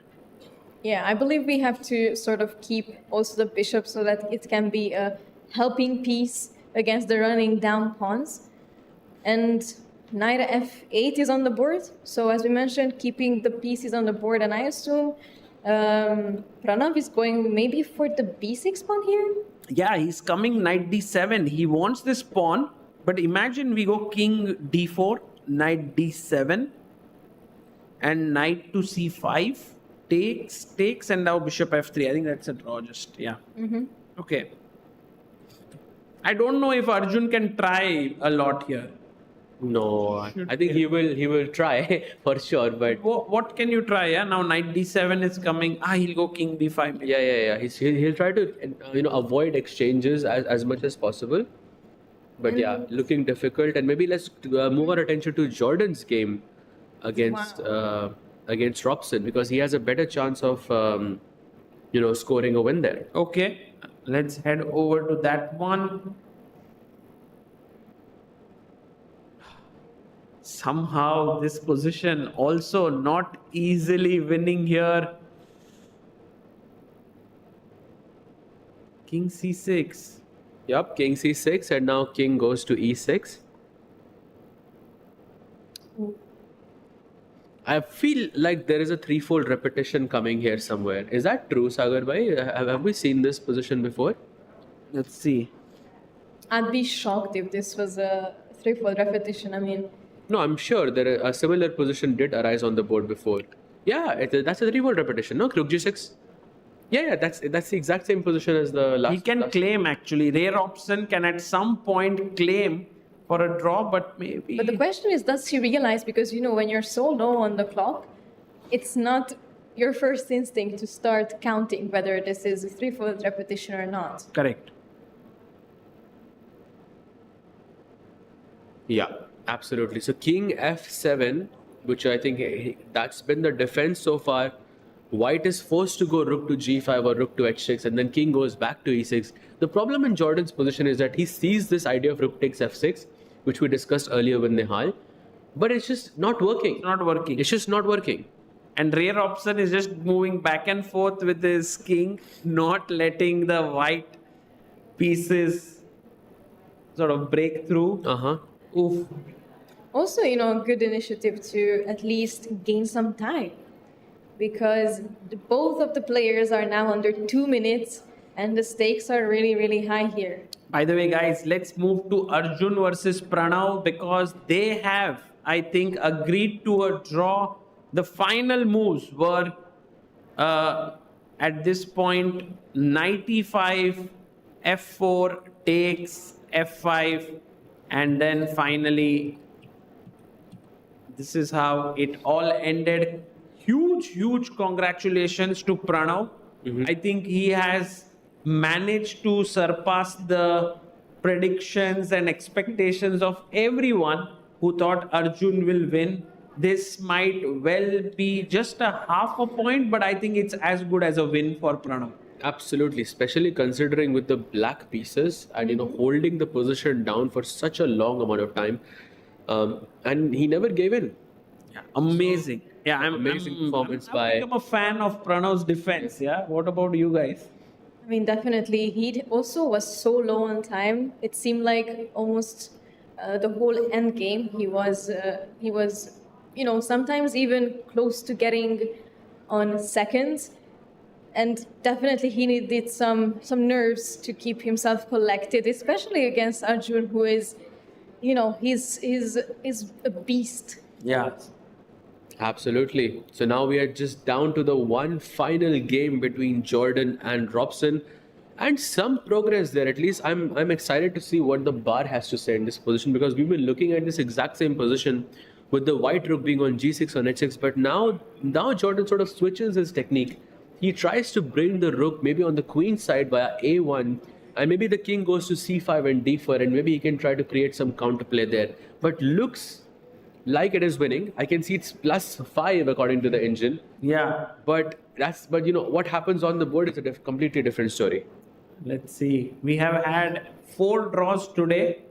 Speaker 9: Yeah, I believe we have to sort of keep also the bishop so that it can be a helping piece against the running down pawns. And knight f8 is on the board. So as we mentioned, keeping the pieces on the board. And I assume Pranav is going maybe for the b6 pawn here?
Speaker 5: Yeah, he's coming knight d7. He wants this pawn, but imagine we go king d4, knight d7, and knight to c5. Takes, and now bishop f3. I think that's a draw just, yeah. Okay. I don't know if Arjun can try a lot here.
Speaker 7: no, I think he will try for sure. But
Speaker 5: What can you try? Yeah, now knight d7 is coming. He'll go king b5.
Speaker 7: yeah. He'll try to avoid exchanges as much as possible. But yeah, looking difficult. And maybe let's move our attention to Jordan's game against Robson because he has a better chance of scoring a win there.
Speaker 5: Okay, let's head over to that one. Somehow this position also not easily winning here. King c6.
Speaker 7: Yep, king c6 and now king goes to e6. I feel like there is a threefold repetition coming here somewhere. Is that true, Sagar bhai? Have we seen this position before?
Speaker 5: Let's see.
Speaker 9: I'd be shocked if this was a threefold repetition. I mean,
Speaker 7: No, I'm sure a similar position did arise on the board before. Yeah, that's a threefold repetition, no? Rook g6. Yeah, that's the exact same position as the last.
Speaker 5: He can claim actually. Rare option can at some point claim for a draw, but maybe.
Speaker 9: but the question is, does he realize? Because, when you're so low on the clock, it's not your first instinct to start counting whether this is a threefold repetition or not.
Speaker 5: Correct.
Speaker 7: Yeah, absolutely. So king f7, which I think that's been the defense so far. White is forced to go rook to g5 or rook to h6 and then king goes back to e6. The problem in Jordan's position is that he sees this idea of rook takes f6, which we discussed earlier with Nihal, but it's just not working.
Speaker 5: Not working.
Speaker 7: It's just not working.
Speaker 5: And rare option is just moving back and forth with his king, not letting the white pieces sort of break through. Oof.
Speaker 9: Also, a good initiative to at least gain some time, because both of the players are now under 2 minutes and the stakes are really, really high here.
Speaker 5: By the way, guys, let's move to Arjun versus Pranav because they have, I think, agreed to a draw. The final moves were at this point knight e5, f4 takes, f5, and then finally this is how it all ended. Huge congratulations to Pranav. I think he has managed to surpass the predictions and expectations of everyone who thought Arjun will win. This might well be just a half a point, but I think it's as good as a win for Pranav.
Speaker 7: Absolutely, especially considering with the black pieces and holding the position down for such a long amount of time, and he never gave in.
Speaker 5: Yeah, amazing.
Speaker 7: Amazing performance by.
Speaker 5: I'm a fan of Pranav's defense. Yeah, what about you guys?
Speaker 9: I mean, definitely. He also was so low on time. It seemed like almost the whole end game. He was, sometimes even close to getting on seconds. And definitely he needed some nerves to keep himself collected, especially against Arjun, who is, he's a beast.
Speaker 5: Yeah.
Speaker 7: Absolutely. So now we are just down to the one final game between Jordan and Robson, and some progress there. At least I'm excited to see what the bar has to say in this position, because we've been looking at this exact same position with the white rook being on g6 on h6, but now Jordan sort of switches his technique. He tries to bring the rook maybe on the queen side via a1, and maybe the king goes to c5 and d4, and maybe he can try to create some counterplay there. But looks like it is winning. I can see it's +5 according to the engine.
Speaker 5: Yeah.
Speaker 7: But what happens on the board is a completely different story.
Speaker 5: Let's see. We have had 4 draws today,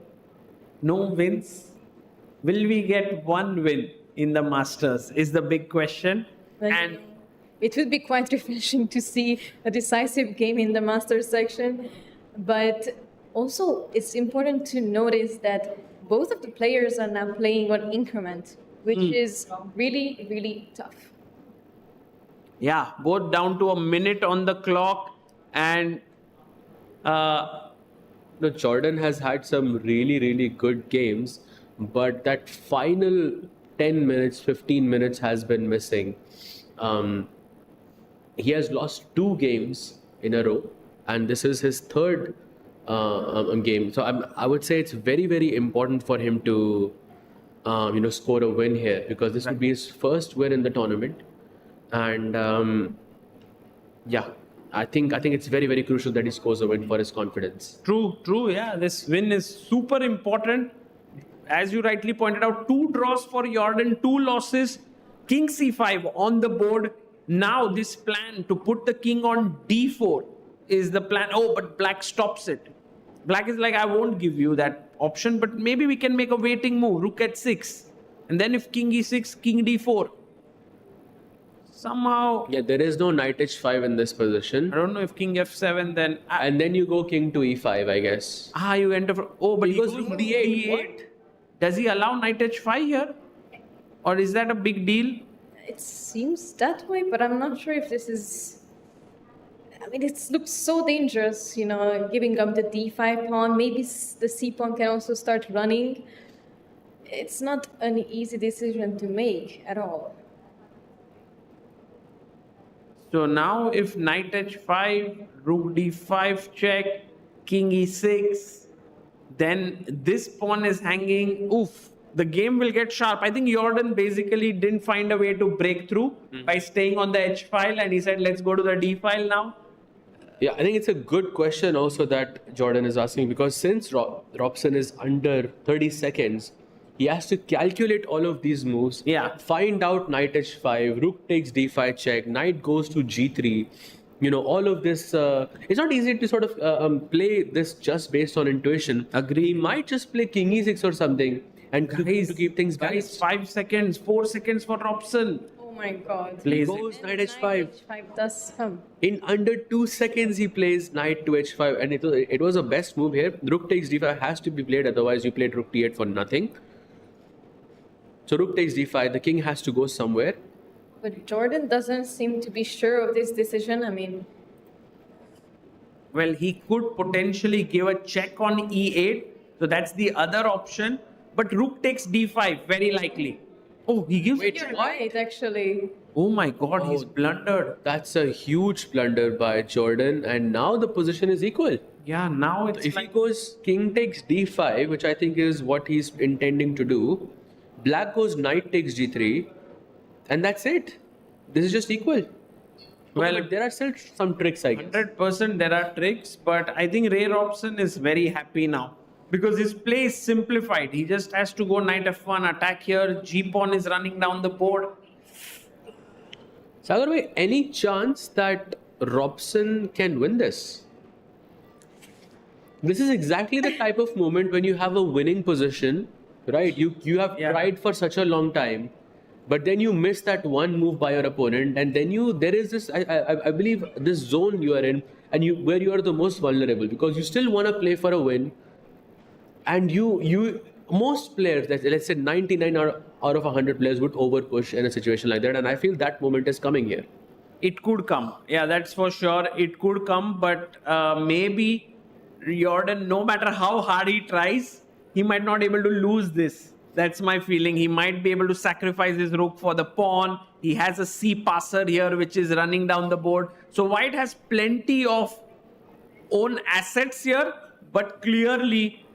Speaker 5: no wins. Will we get one win in the Masters is the big question. And
Speaker 9: it would be quite refreshing to see a decisive game in the Masters section. But also, it's important to notice that both of the players are now playing on increment, which is really, really tough.
Speaker 5: yeah, both down to a minute on the clock. And
Speaker 7: Jordan has had some really, really good games, but that final 10 minutes, 15 minutes has been missing. He has lost 2 games in a row, and this is his third game. So I would say it's very, very important for him to, score a win here, because this would be his first win in the tournament. And I think it's very, very crucial that he scores a win for his confidence.
Speaker 5: True. Yeah, this win is super important. As you rightly pointed out, 2 draws for Jordan, 2 losses. King c5 on the board. Now this plan to put the king on d4 is the plan. Oh, but black stops it. Black is like, I won't give you that option, but maybe we can make a waiting move. Rook at 6. And then if king e6, king d4. Somehow...
Speaker 7: Yeah, there is no knight h5 in this position.
Speaker 5: I don't know if king f7 then...
Speaker 7: And then you go king to e5, I guess.
Speaker 5: You end up... Oh, but he goes
Speaker 7: rook
Speaker 5: d8.
Speaker 7: What?
Speaker 5: Does he allow knight h5 here? Or is that a big deal?
Speaker 9: It seems that way, but I'm not sure if this is... I mean, it looks so dangerous, giving up the d5 pawn. Maybe the c pawn can also start running. It's not an easy decision to make at all.
Speaker 5: So now if knight h5, rook d5 check, king e6, then this pawn is hanging. Oof, the game will get sharp. I think Jordan basically didn't find a way to break through by staying on the h file, and he said, let's go to the d file now.
Speaker 7: Yeah, I think it's a good question also that Jordan is asking, because since Robson is under 30 seconds, he has to calculate all of these moves.
Speaker 5: Yeah.
Speaker 7: Find out knight h5, rook takes d5 check, knight goes to g3. All of this, it's not easy to sort of play this just based on intuition.
Speaker 5: Agree.
Speaker 7: He might just play king e6 or something and to keep things balanced.
Speaker 5: 5 seconds, 4 seconds for Robson.
Speaker 9: Oh my god.
Speaker 7: He goes knight h5.
Speaker 9: Knight h5 does come.
Speaker 7: In under 2 seconds, he plays knight to h5, and it was a best move here. Rook takes d5 has to be played, otherwise you played rook d8 for nothing. So rook takes d5, the king has to go somewhere.
Speaker 9: But Jordan doesn't seem to be sure of this decision. I mean...
Speaker 5: Well, he could potentially give a check on e8. So that's the other option. But rook takes d5, very likely. Oh, he gives...
Speaker 7: Wait,
Speaker 9: You're
Speaker 7: what?
Speaker 9: right, actually.
Speaker 5: Oh my god, he's blundered.
Speaker 7: That's a huge blunder by Jordan, and now the position is equal.
Speaker 5: Yeah, now it's
Speaker 7: If
Speaker 5: like...
Speaker 7: he goes king takes d5, which I think is what he's intending to do, black goes knight takes g3, and that's it. This is just equal. Well, but there are still some tricks, I guess.
Speaker 5: 100% there are tricks, but I think Ray Robson is very happy now. Because his play is simplified. He just has to go knight f1, attack here, g-pawn is running down the board.
Speaker 7: Sagar bhai, any chance that Robson can win this? This is exactly the type of moment when you have a winning position, right? You have tried for such a long time, but then you miss that one move by your opponent, and then there is this, I believe, this zone you are in, and where you are the most vulnerable, because you still want to play for a win, and you most players, let's say 99 out of 100 players would overpush in a situation like that, and I feel that moment is coming here.
Speaker 5: It could come. Yeah, that's for sure. It could come, but maybe Jordan, no matter how hard he tries, he might not able to lose this. That's my feeling. He might be able to sacrifice his rook for the pawn. He has a C passer here, which is running down the board. So White has plenty of own assets here, but clearly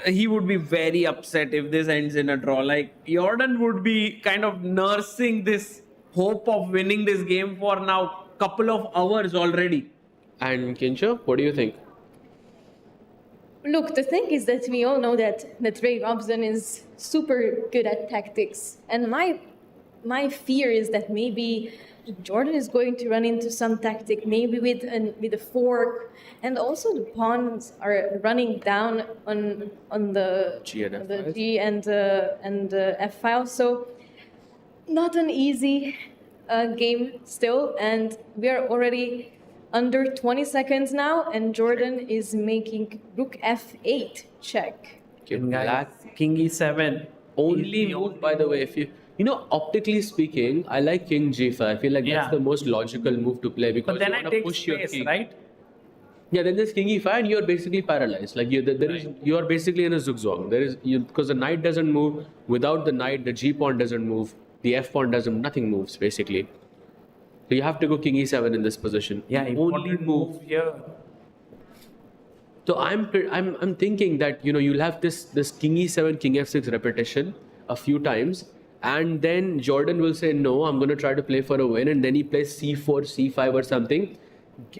Speaker 5: he would be very upset if this ends in a draw. Like, Jordan would be kind of nursing this hope of winning this game for now couple of hours already.
Speaker 7: And Kincho, what do you think?
Speaker 9: Look, the thing is that we all know that Ray Robson is super good at tactics. And my fear is that maybe Jordan is going to run into some tactic, maybe with a fork. And also the pawns are running down on the
Speaker 7: G and
Speaker 9: the
Speaker 7: F5.
Speaker 9: G and F file. So not an easy game still. And we are already under 20 seconds now, and Jordan is making rook f8 check.
Speaker 7: Black
Speaker 5: King e7.
Speaker 7: only move, by the way, if you optically speaking, I like King g5. I feel like that's the most logical move to play because
Speaker 5: But then
Speaker 7: you
Speaker 5: I
Speaker 7: want to
Speaker 5: take
Speaker 7: push your
Speaker 5: space,
Speaker 7: king.
Speaker 5: right?
Speaker 7: Yeah, then there's King e5 and you're basically paralyzed. Like you're basically in a zugzwang. Because the knight doesn't move. Without the knight, the g pawn doesn't move. The f pawn doesn't. Nothing moves basically. So you have to go King e7 in this position.
Speaker 5: Yeah,
Speaker 7: only move
Speaker 5: here.
Speaker 7: So I'm thinking that you'll have this King e7, King f6 repetition a few times, and then Jordan will say no, I'm going to try to play for a win, and then he plays c4, c5 or something,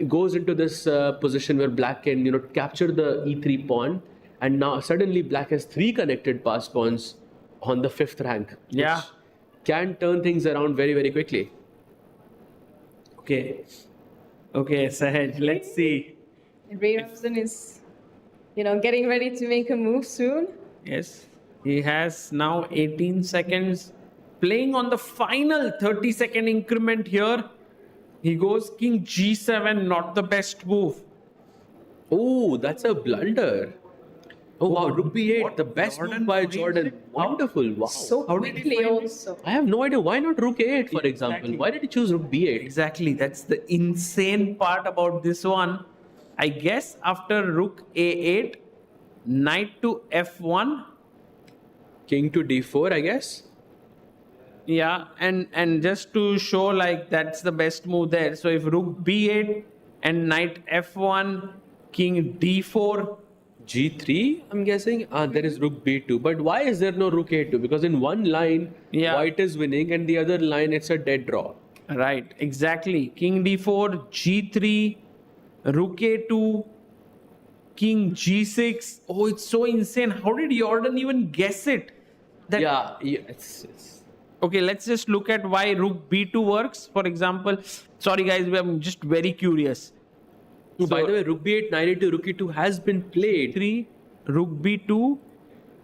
Speaker 7: goes into this position where Black can capture the e3 pawn, and now suddenly Black has 3 connected pass pawns on the 5th rank. Which can turn things around very, very quickly.
Speaker 5: Okay, Sahaj, let's see.
Speaker 9: Ray Robson is, getting ready to make a move soon.
Speaker 5: Yes, he has now 18 seconds. Playing on the final 30-second increment here. He goes King g7, not the best move.
Speaker 7: Oh, that's a blunder. Oh wow, rook b8, the best move by Jordan. Wonderful, wow.
Speaker 9: So quickly also.
Speaker 7: I have no idea. Why not rook a8, for example? Why did he choose rook b8?
Speaker 5: Exactly, that's the insane part about this one. I guess after rook a8, knight to f1.
Speaker 7: King to d4, I guess.
Speaker 5: Yeah, and just to show like that's the best move there. So if rook b8 and knight f1, king d4.
Speaker 7: g3, I'm guessing. There is rook b2. But why is there no rook a2? Because in one line, white is winning, and the other line, it's a dead draw.
Speaker 5: Right, exactly. King d4, g3, rook a2, king g6. Oh, it's so insane. How did Jordan even guess it?
Speaker 7: It's
Speaker 5: Okay, let's just look at why rook b2 works. For example, sorry guys, I'm just very curious.
Speaker 7: By the way, rook b8, knight e2, rook e2 has been played.
Speaker 5: 3, rook b2,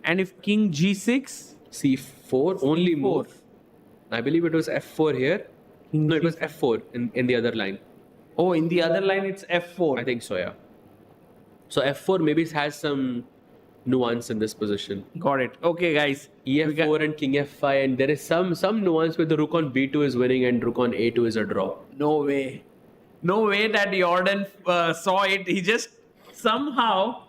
Speaker 5: and if king g6,
Speaker 7: c4, only move. I believe it was f4 here. No, it was f4 in the other line.
Speaker 5: Oh, in the other line it's f4.
Speaker 7: I think so, yeah. So f4 maybe has some nuance in this position.
Speaker 5: Got it. Okay, guys.
Speaker 7: ef4 and king f5, and there is some nuance where the rook on b2 is winning and rook on a2 is a draw.
Speaker 5: No way. No way that Jordan saw it. He just somehow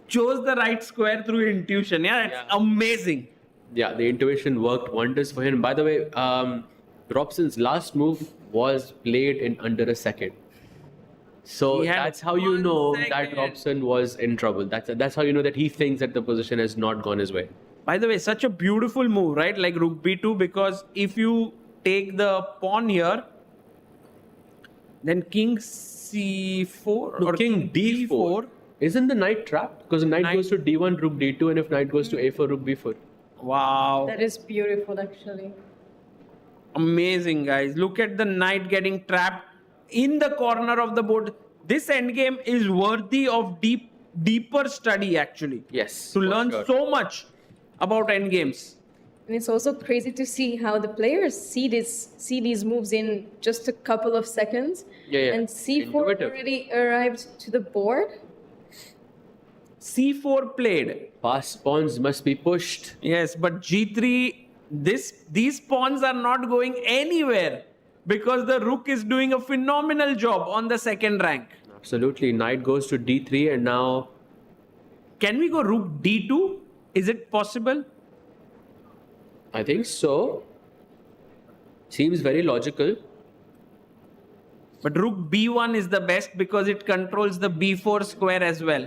Speaker 5: chose the right square through intuition. Yeah, that's amazing.
Speaker 7: Yeah, the intuition worked wonders for him. By the way, Robson's last move was played in under a second. So that's how you know that Robson was in trouble. That's how you know that he thinks that the position has not gone his way.
Speaker 5: By the way, such a beautiful move, right? Like rook b2, because if you take the pawn here, then king c4 or
Speaker 7: king d4. Isn't the knight trapped? Because the knight goes to d1, rook d2, and if knight goes to a4, rook b4.
Speaker 5: Wow.
Speaker 9: That is beautiful, actually.
Speaker 5: Amazing, guys. Look at the knight getting trapped in the corner of the board. This endgame is worthy of deeper study, actually.
Speaker 7: Yes.
Speaker 5: To learn so much about endgames.
Speaker 9: And it's also crazy to see how the players see these moves in just a couple of seconds.
Speaker 7: Yeah.
Speaker 9: And c4 already arrived to the board.
Speaker 5: C4 played.
Speaker 7: Past pawns must be pushed.
Speaker 5: Yes, but G3, these pawns are not going anywhere because the rook is doing a phenomenal job on the second rank.
Speaker 7: Absolutely. Knight goes to D3 and now...
Speaker 5: Can we go rook D2? Is it possible?
Speaker 7: I think so. Seems very logical.
Speaker 5: But rook B1 is the best because it controls the B4 square as well.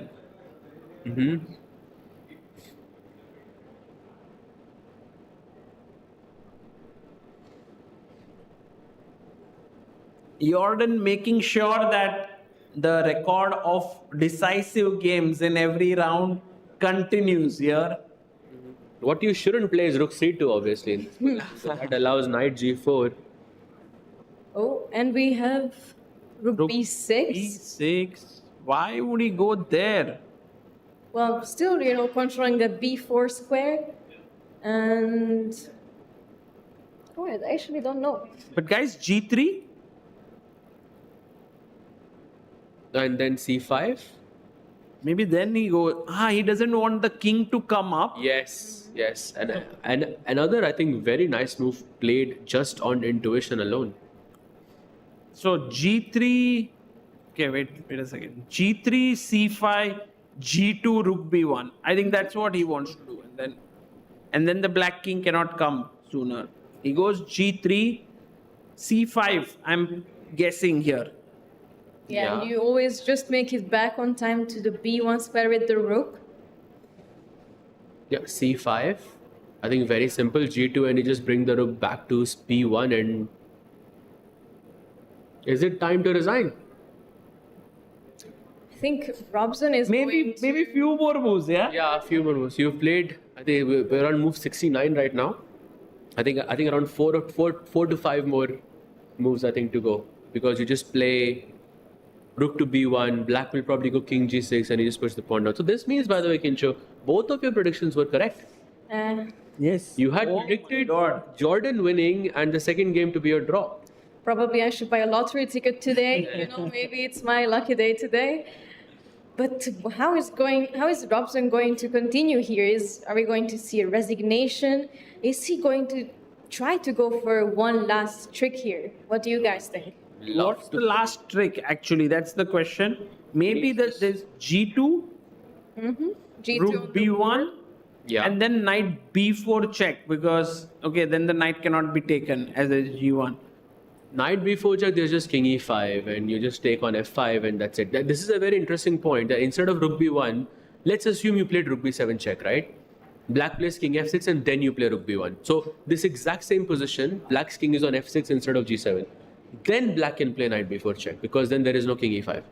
Speaker 5: Jordan making sure that the record of decisive games in every round continues here.
Speaker 7: What you shouldn't play is rook C2, obviously. That allows knight G4.
Speaker 9: Oh, and we have rook B6.
Speaker 5: B6. Why would he go there?
Speaker 9: Well, still, controlling the B4 square. And... Oh, I actually don't know.
Speaker 5: But guys, G3?
Speaker 7: And then C5.
Speaker 5: Maybe then he he doesn't want the king to come up.
Speaker 7: Yes. And another, I think, very nice move played just on intuition alone.
Speaker 5: So G3, okay, wait a second. G3, C5, G2, rook B1. I think that's what he wants to do. And then the black king cannot come sooner. He goes G3, C5, I'm guessing here.
Speaker 9: Yeah, you always just make it back on time to the B1 square with the rook.
Speaker 7: Yeah, C5. I think very simple. G2 and you just bring the rook back to B1 and... Is it time to resign?
Speaker 9: I think Robson is
Speaker 5: maybe few more moves, yeah?
Speaker 7: Yeah, a few more moves. You've played, I think we're on move 69 right now. I think around four to five more moves, I think, to go. Because you just play rook to B1, black will probably go king G6 and you just push the pawn down. So this means, by the way, Kincho, both of your predictions were correct.
Speaker 5: Yes.
Speaker 7: You had predicted Jordan winning and the second game to be a draw.
Speaker 9: Probably I should buy a lottery ticket today. Maybe it's my lucky day today. But how is Robson going to continue here? Are we going to see a resignation? Is he going to try to go for one last trick here? What do you guys think?
Speaker 5: What's the last trick, actually? That's the question. Maybe there's G2,
Speaker 9: G2
Speaker 5: rook B1, and then knight B4 check because, then the knight cannot be taken as a G1.
Speaker 7: Knight B4 check, there's just king E5 and you just take on F5 and that's it. This is a very interesting point. Instead of rook B1, let's assume you played rook B7 check, right? Black plays king F6 and then you play rook B1. So this exact same position, black's king is on F6 instead of G7. Then black can play knight B4 check because then there is no king E5.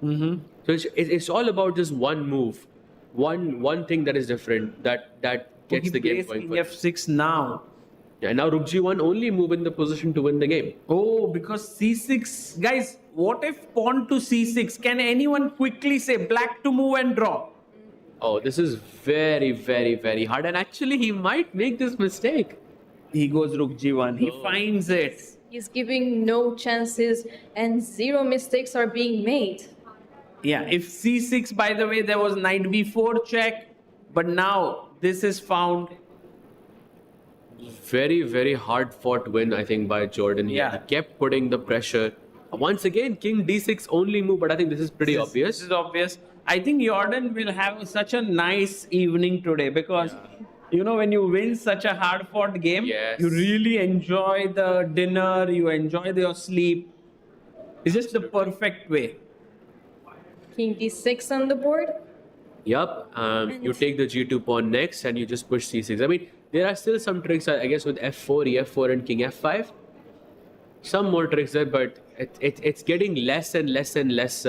Speaker 7: So it's all about just one move, one thing that is different that gets the game going.
Speaker 5: King F6 now.
Speaker 7: Yeah, now rook G1 only move in the position to win the game.
Speaker 5: Oh, because C6. Guys, what if pawn to C6? Can anyone quickly say black to move and draw?
Speaker 7: Oh, this is very, very, very hard. And actually, he might make this mistake.
Speaker 5: He goes rook G1. He finds it.
Speaker 9: He's giving no chances and zero mistakes are being made.
Speaker 5: Yeah, if C6, by the way, there was knight B4 check. But now this is found.
Speaker 7: Very, very hard fought win, I think, by Jordan.
Speaker 5: Yeah.
Speaker 7: He kept putting the pressure. Once again, king D6 only move, but I think this is pretty obvious.
Speaker 5: This is obvious. I think Jordan will have such a nice evening today because, when you win such a hard fought game, you really enjoy the dinner, you enjoy your sleep. It's just the perfect way.
Speaker 9: King D6 on the board.
Speaker 7: Yup. You take the G2 pawn next and you just push C6. I mean, there are still some tricks, I guess, with F4, E4 and king F5. Some more tricks there, but it's getting less and less and less.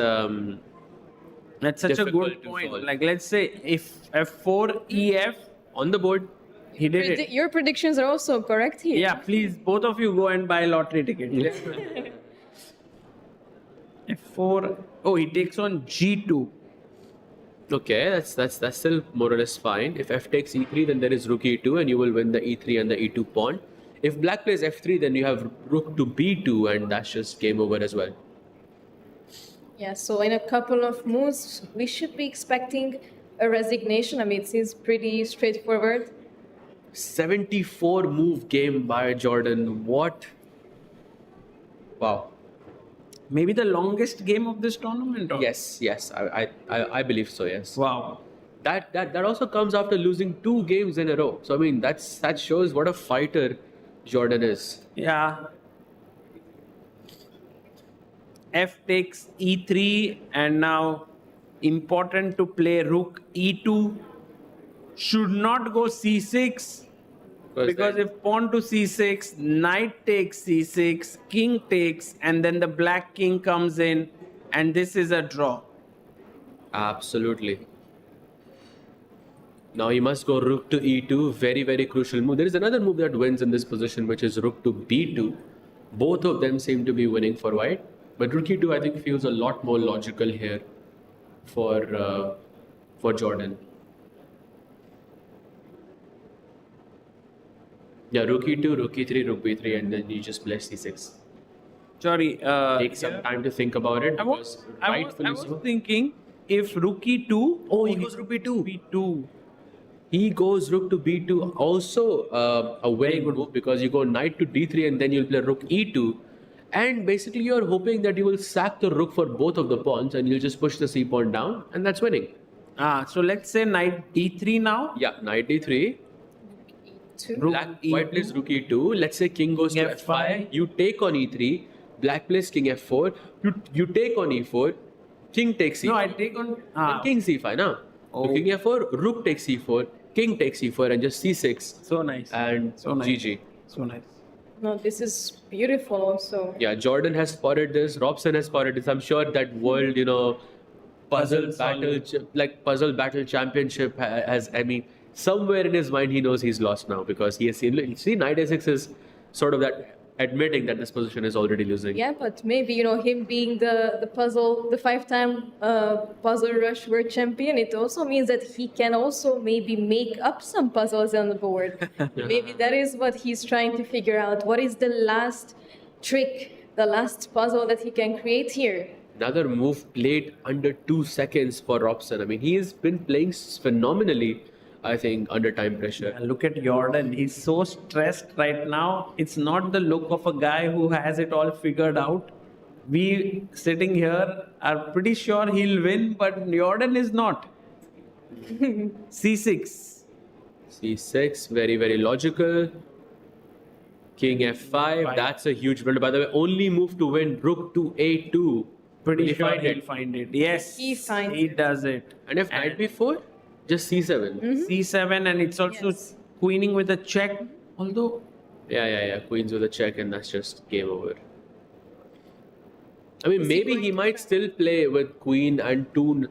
Speaker 5: That's such a good point. Like, let's say if F4, EF
Speaker 7: on the board,
Speaker 5: he did it.
Speaker 9: Your predictions are also correct here.
Speaker 5: Yeah, please, both of you go and buy a lottery ticket. F4. Oh, he takes on G2.
Speaker 7: Okay, that's still more or less fine. If F takes E3, then there is rook E2 and you will win the E3 and the E2 pawn. If black plays F3, then you have rook to B2 and that's just game over as well.
Speaker 9: Yeah, so in a couple of moves, we should be expecting a resignation. I mean, it seems pretty straightforward.
Speaker 7: 74 move game by Jordan. What? Wow.
Speaker 5: Maybe the longest game of this tournament? Or?
Speaker 7: Yes, I believe so, yes.
Speaker 5: Wow.
Speaker 7: That also comes after losing 2 games in a row. So I mean that shows what a fighter Jordan is.
Speaker 5: Yeah. F takes e3, and now important to play rook e2. Should not go c6. Because if pawn to c6, knight takes c6, king takes, and then the black king comes in, and this is a draw.
Speaker 7: Absolutely. Now he must go rook to e2, very, very crucial move. There is another move that wins in this position, which is rook to b2. Both of them seem to be winning for white. But rook e2, I think, feels a lot more logical here for Jordan. Yeah, rook e2, rook e3, rook b3, and then you just play c6.
Speaker 5: Sorry.
Speaker 7: Take some time to think about it.
Speaker 5: I was thinking if rook e2.
Speaker 7: Oh, he goes rook b2.
Speaker 5: b2.
Speaker 7: He goes rook to b2. Also a very good move, because you go knight to d3 and then you'll play rook e2. And basically you're hoping that you will sack the rook for both of the pawns and you'll just push the c pawn down, and that's winning.
Speaker 5: So let's say knight d3 now.
Speaker 7: Yeah, knight d3. White plays rook e2. Let's say king goes to f5. You take on e3. Black plays king f4. You take on e4. King takes c5.
Speaker 5: No, I take on...
Speaker 7: Then king c5 now. So king f4, rook takes c4, king takes c4, and just c6.
Speaker 5: So nice.
Speaker 7: And
Speaker 5: so nice.
Speaker 7: GG.
Speaker 5: So nice.
Speaker 9: No, this is beautiful also.
Speaker 7: Yeah, Jordan has spotted this. Robson has spotted this. I'm sure that world, puzzle battle championship has, I mean, somewhere in his mind he knows he's lost now, because he has seen, knight a6 is sort of that admitting that this position is already losing.
Speaker 9: Yeah, but maybe, him being the 5-time puzzle rush world champion, it also means that he can also maybe make up some puzzles on the board. Maybe that is what he's trying to figure out. What is the last trick, the last puzzle that he can create here?
Speaker 7: Another move played under 2 seconds for Robson. I mean, he has been playing phenomenally, I think, under time pressure.
Speaker 5: And look at Jordan. He's so stressed right now. It's not the look of a guy who has it all figured out. We sitting here are pretty sure he'll win, but Jordan is not. c6.
Speaker 7: c6, very, very logical. King f5, that's a huge blunder. By the way, only move to win, rook to a2.
Speaker 5: Pretty sure he'll find it. Yes, he does it.
Speaker 7: And if knight b4? Just c7.
Speaker 5: c7, and it's also queening with a check. Although...
Speaker 7: Yeah. Queens with a check, and that's just game over. I mean, maybe he might still play with queen and two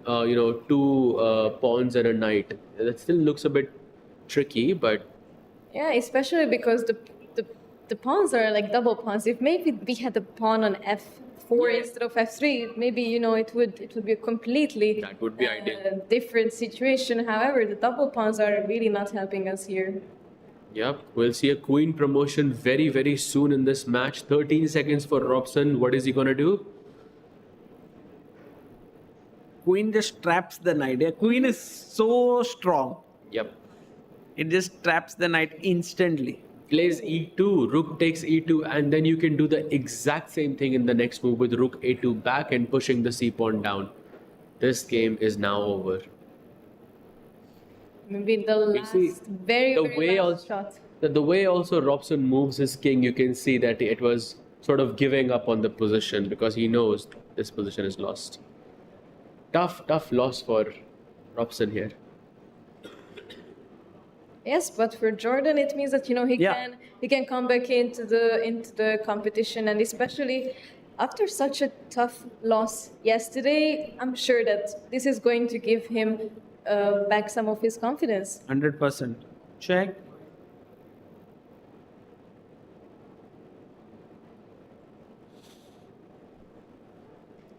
Speaker 7: pawns and a knight. That still looks a bit tricky, but...
Speaker 9: Yeah, especially because the pawns are like double pawns. If maybe we had a pawn on f4 instead of f3, maybe it would be a completely
Speaker 7: that would be ideal.
Speaker 9: Different situation. However, the double pawns are really not helping us here.
Speaker 7: Yep, we'll see a queen promotion very, very soon in this match. 13 seconds for Robson. What is he gonna do?
Speaker 5: Queen just traps the knight. Yeah, queen is so strong.
Speaker 7: Yep.
Speaker 5: It just traps the knight instantly.
Speaker 7: Plays e2, rook takes e2, and then you can do the exact same thing in the next move with rook a2 back and pushing the c pawn down. This game is now over.
Speaker 9: Maybe the last very last shot.
Speaker 7: The way also Robson moves his king, you can see that it was sort of giving up on the position because he knows this position is lost. Tough loss for Robson here.
Speaker 9: Yes, but for Jordan, it means that he can come back into the competition, and especially after such a tough loss yesterday, I'm sure that this is going to give him back some of his confidence.
Speaker 5: 100%. Check.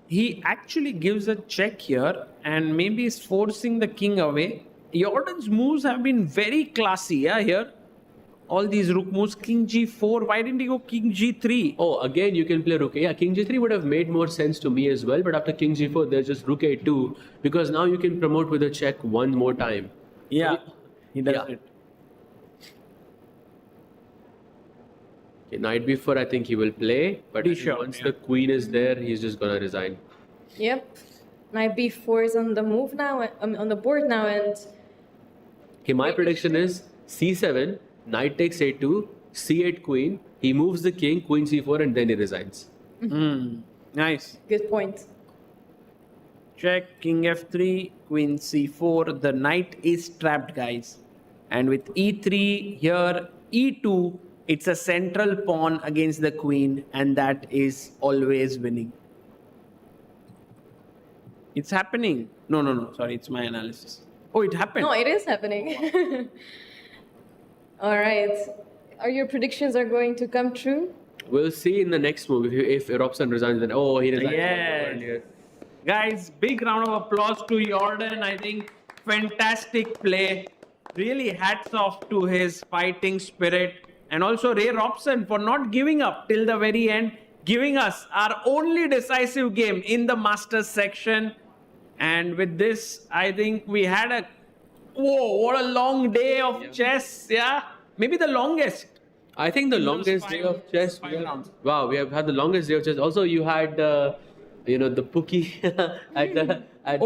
Speaker 5: He actually gives a check here and maybe is forcing the king away. Jordan's moves have been very classy, here. all these rook moves. King G4. Why didn't he go King G3?
Speaker 7: Oh, again, you can play rook. Yeah, King G3 would have made more sense to me as well. But after King G4, there's just rook A2 because now you can promote with a check one more time.
Speaker 5: Yeah, he does
Speaker 7: Yeah.
Speaker 5: it.
Speaker 7: Okay, knight B4, I think he will play. But
Speaker 5: Pretty sure,
Speaker 7: once
Speaker 5: yeah.
Speaker 7: the queen is there, he's just gonna resign.
Speaker 9: Yep. Knight b4 is on the move now, on the board now, and
Speaker 7: Okay, my prediction is C7, knight takes A2, C8 queen. He moves the king, queen C4, and then he resigns.
Speaker 5: Nice.
Speaker 9: good point.
Speaker 5: Check, king f3, queen c4. The knight is trapped, guys. And with e3 here, e2, it's a central pawn against the queen, and that is always winning. It's happening. No. Sorry, it's my analysis. Oh, it happened.
Speaker 9: No, it is happening. All right. Are your predictions are going to come true?
Speaker 7: We'll see in the next move. If Robson resigns, then he resigns.
Speaker 5: Yes.
Speaker 7: Earlier.
Speaker 5: Guys, big round of applause to Jordan. I think fantastic play. Really hats off to his fighting spirit. And also Ray Robson for not giving up till the very end, giving us our only decisive game in the Masters section. And with this, I think we had a... Whoa, what a long day of chess. Yeah, maybe the longest.
Speaker 7: I think the
Speaker 5: Those
Speaker 7: longest day of chess.
Speaker 5: five rounds.
Speaker 7: Wow, we have had the longest day of chess. Also, you had, the Pookie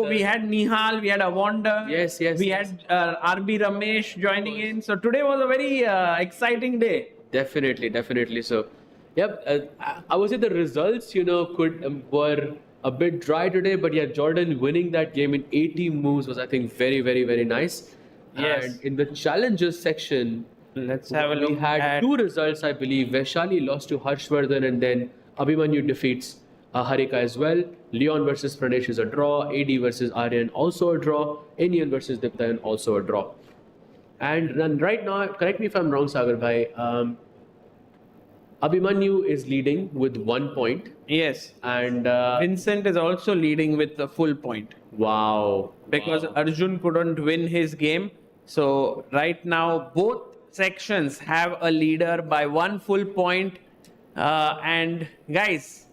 Speaker 5: We had Nihal, we had Awonder.
Speaker 7: Yes.
Speaker 5: We had RB Ramesh joining in. So today was a very exciting day.
Speaker 7: Definitely. So, yep. I would say the results, were a bit dry today, but yeah, Jordan winning that game in 80 moves was, I think, very, very, very nice.
Speaker 5: Yes.
Speaker 7: And in the challenges section,
Speaker 5: Let's have a
Speaker 7: we
Speaker 5: look
Speaker 7: had
Speaker 5: at...
Speaker 7: two results, I believe. Vaishali lost to Harshvardhan, and then Abhimanyu defeats Harika as well. Leon versus Pranesh is a draw. AD versus Aryan also a draw. Enian versus Diptayan also a draw. And right now, correct me if I'm wrong, Sagar Bhai, Abhimanyu is leading with 1 point.
Speaker 5: Yes.
Speaker 7: And
Speaker 5: Vincent is also leading with a full point.
Speaker 7: wow.
Speaker 5: Because Arjun couldn't win his game. So right now, both sections have a leader by 1 full point. And guys,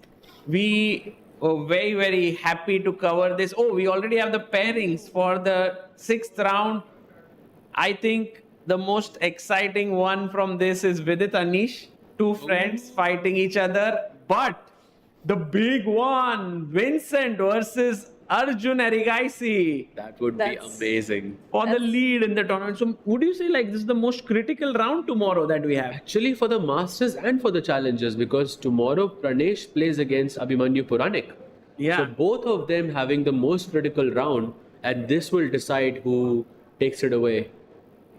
Speaker 5: we were very, very happy to cover this. Oh, we already have the pairings for the 6th round. I think the most exciting one from this is Vidit Anish. Two friends fighting each other. But the big one, Vincent versus Arjun Erigaisi
Speaker 7: That would be amazing.
Speaker 5: for the lead in the tournament. So would you say like this is the most critical round tomorrow that we have?
Speaker 7: Actually, for the Masters and for the Challengers, because tomorrow Pranesh plays against Abhimanyu Puranik.
Speaker 5: Yeah.
Speaker 7: So both of them having the most critical round, and this will decide who takes it away.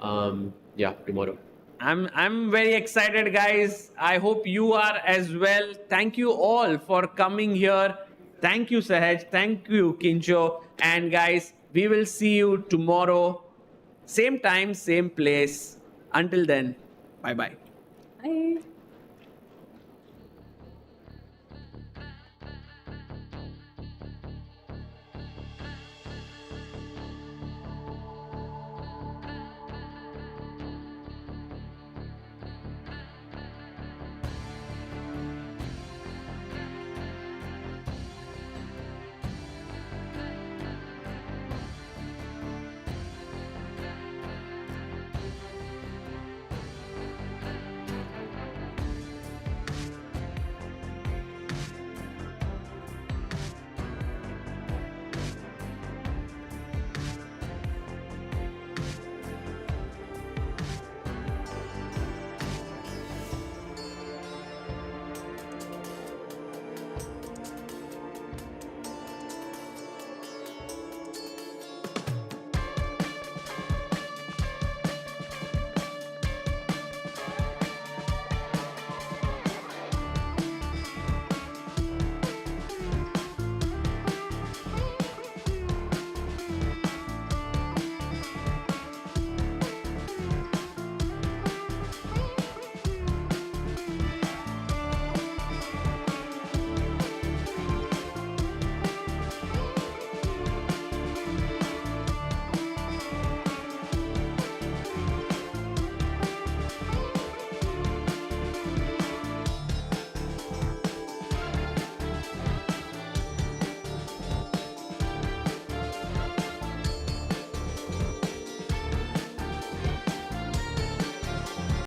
Speaker 7: Tomorrow.
Speaker 5: I'm very excited, guys. I hope you are as well. Thank you all for coming here. Thank you, Sahaj. Thank you, Kincho. And guys, we will see you tomorrow. Same time, same place. Until then, bye-bye.
Speaker 9: Bye.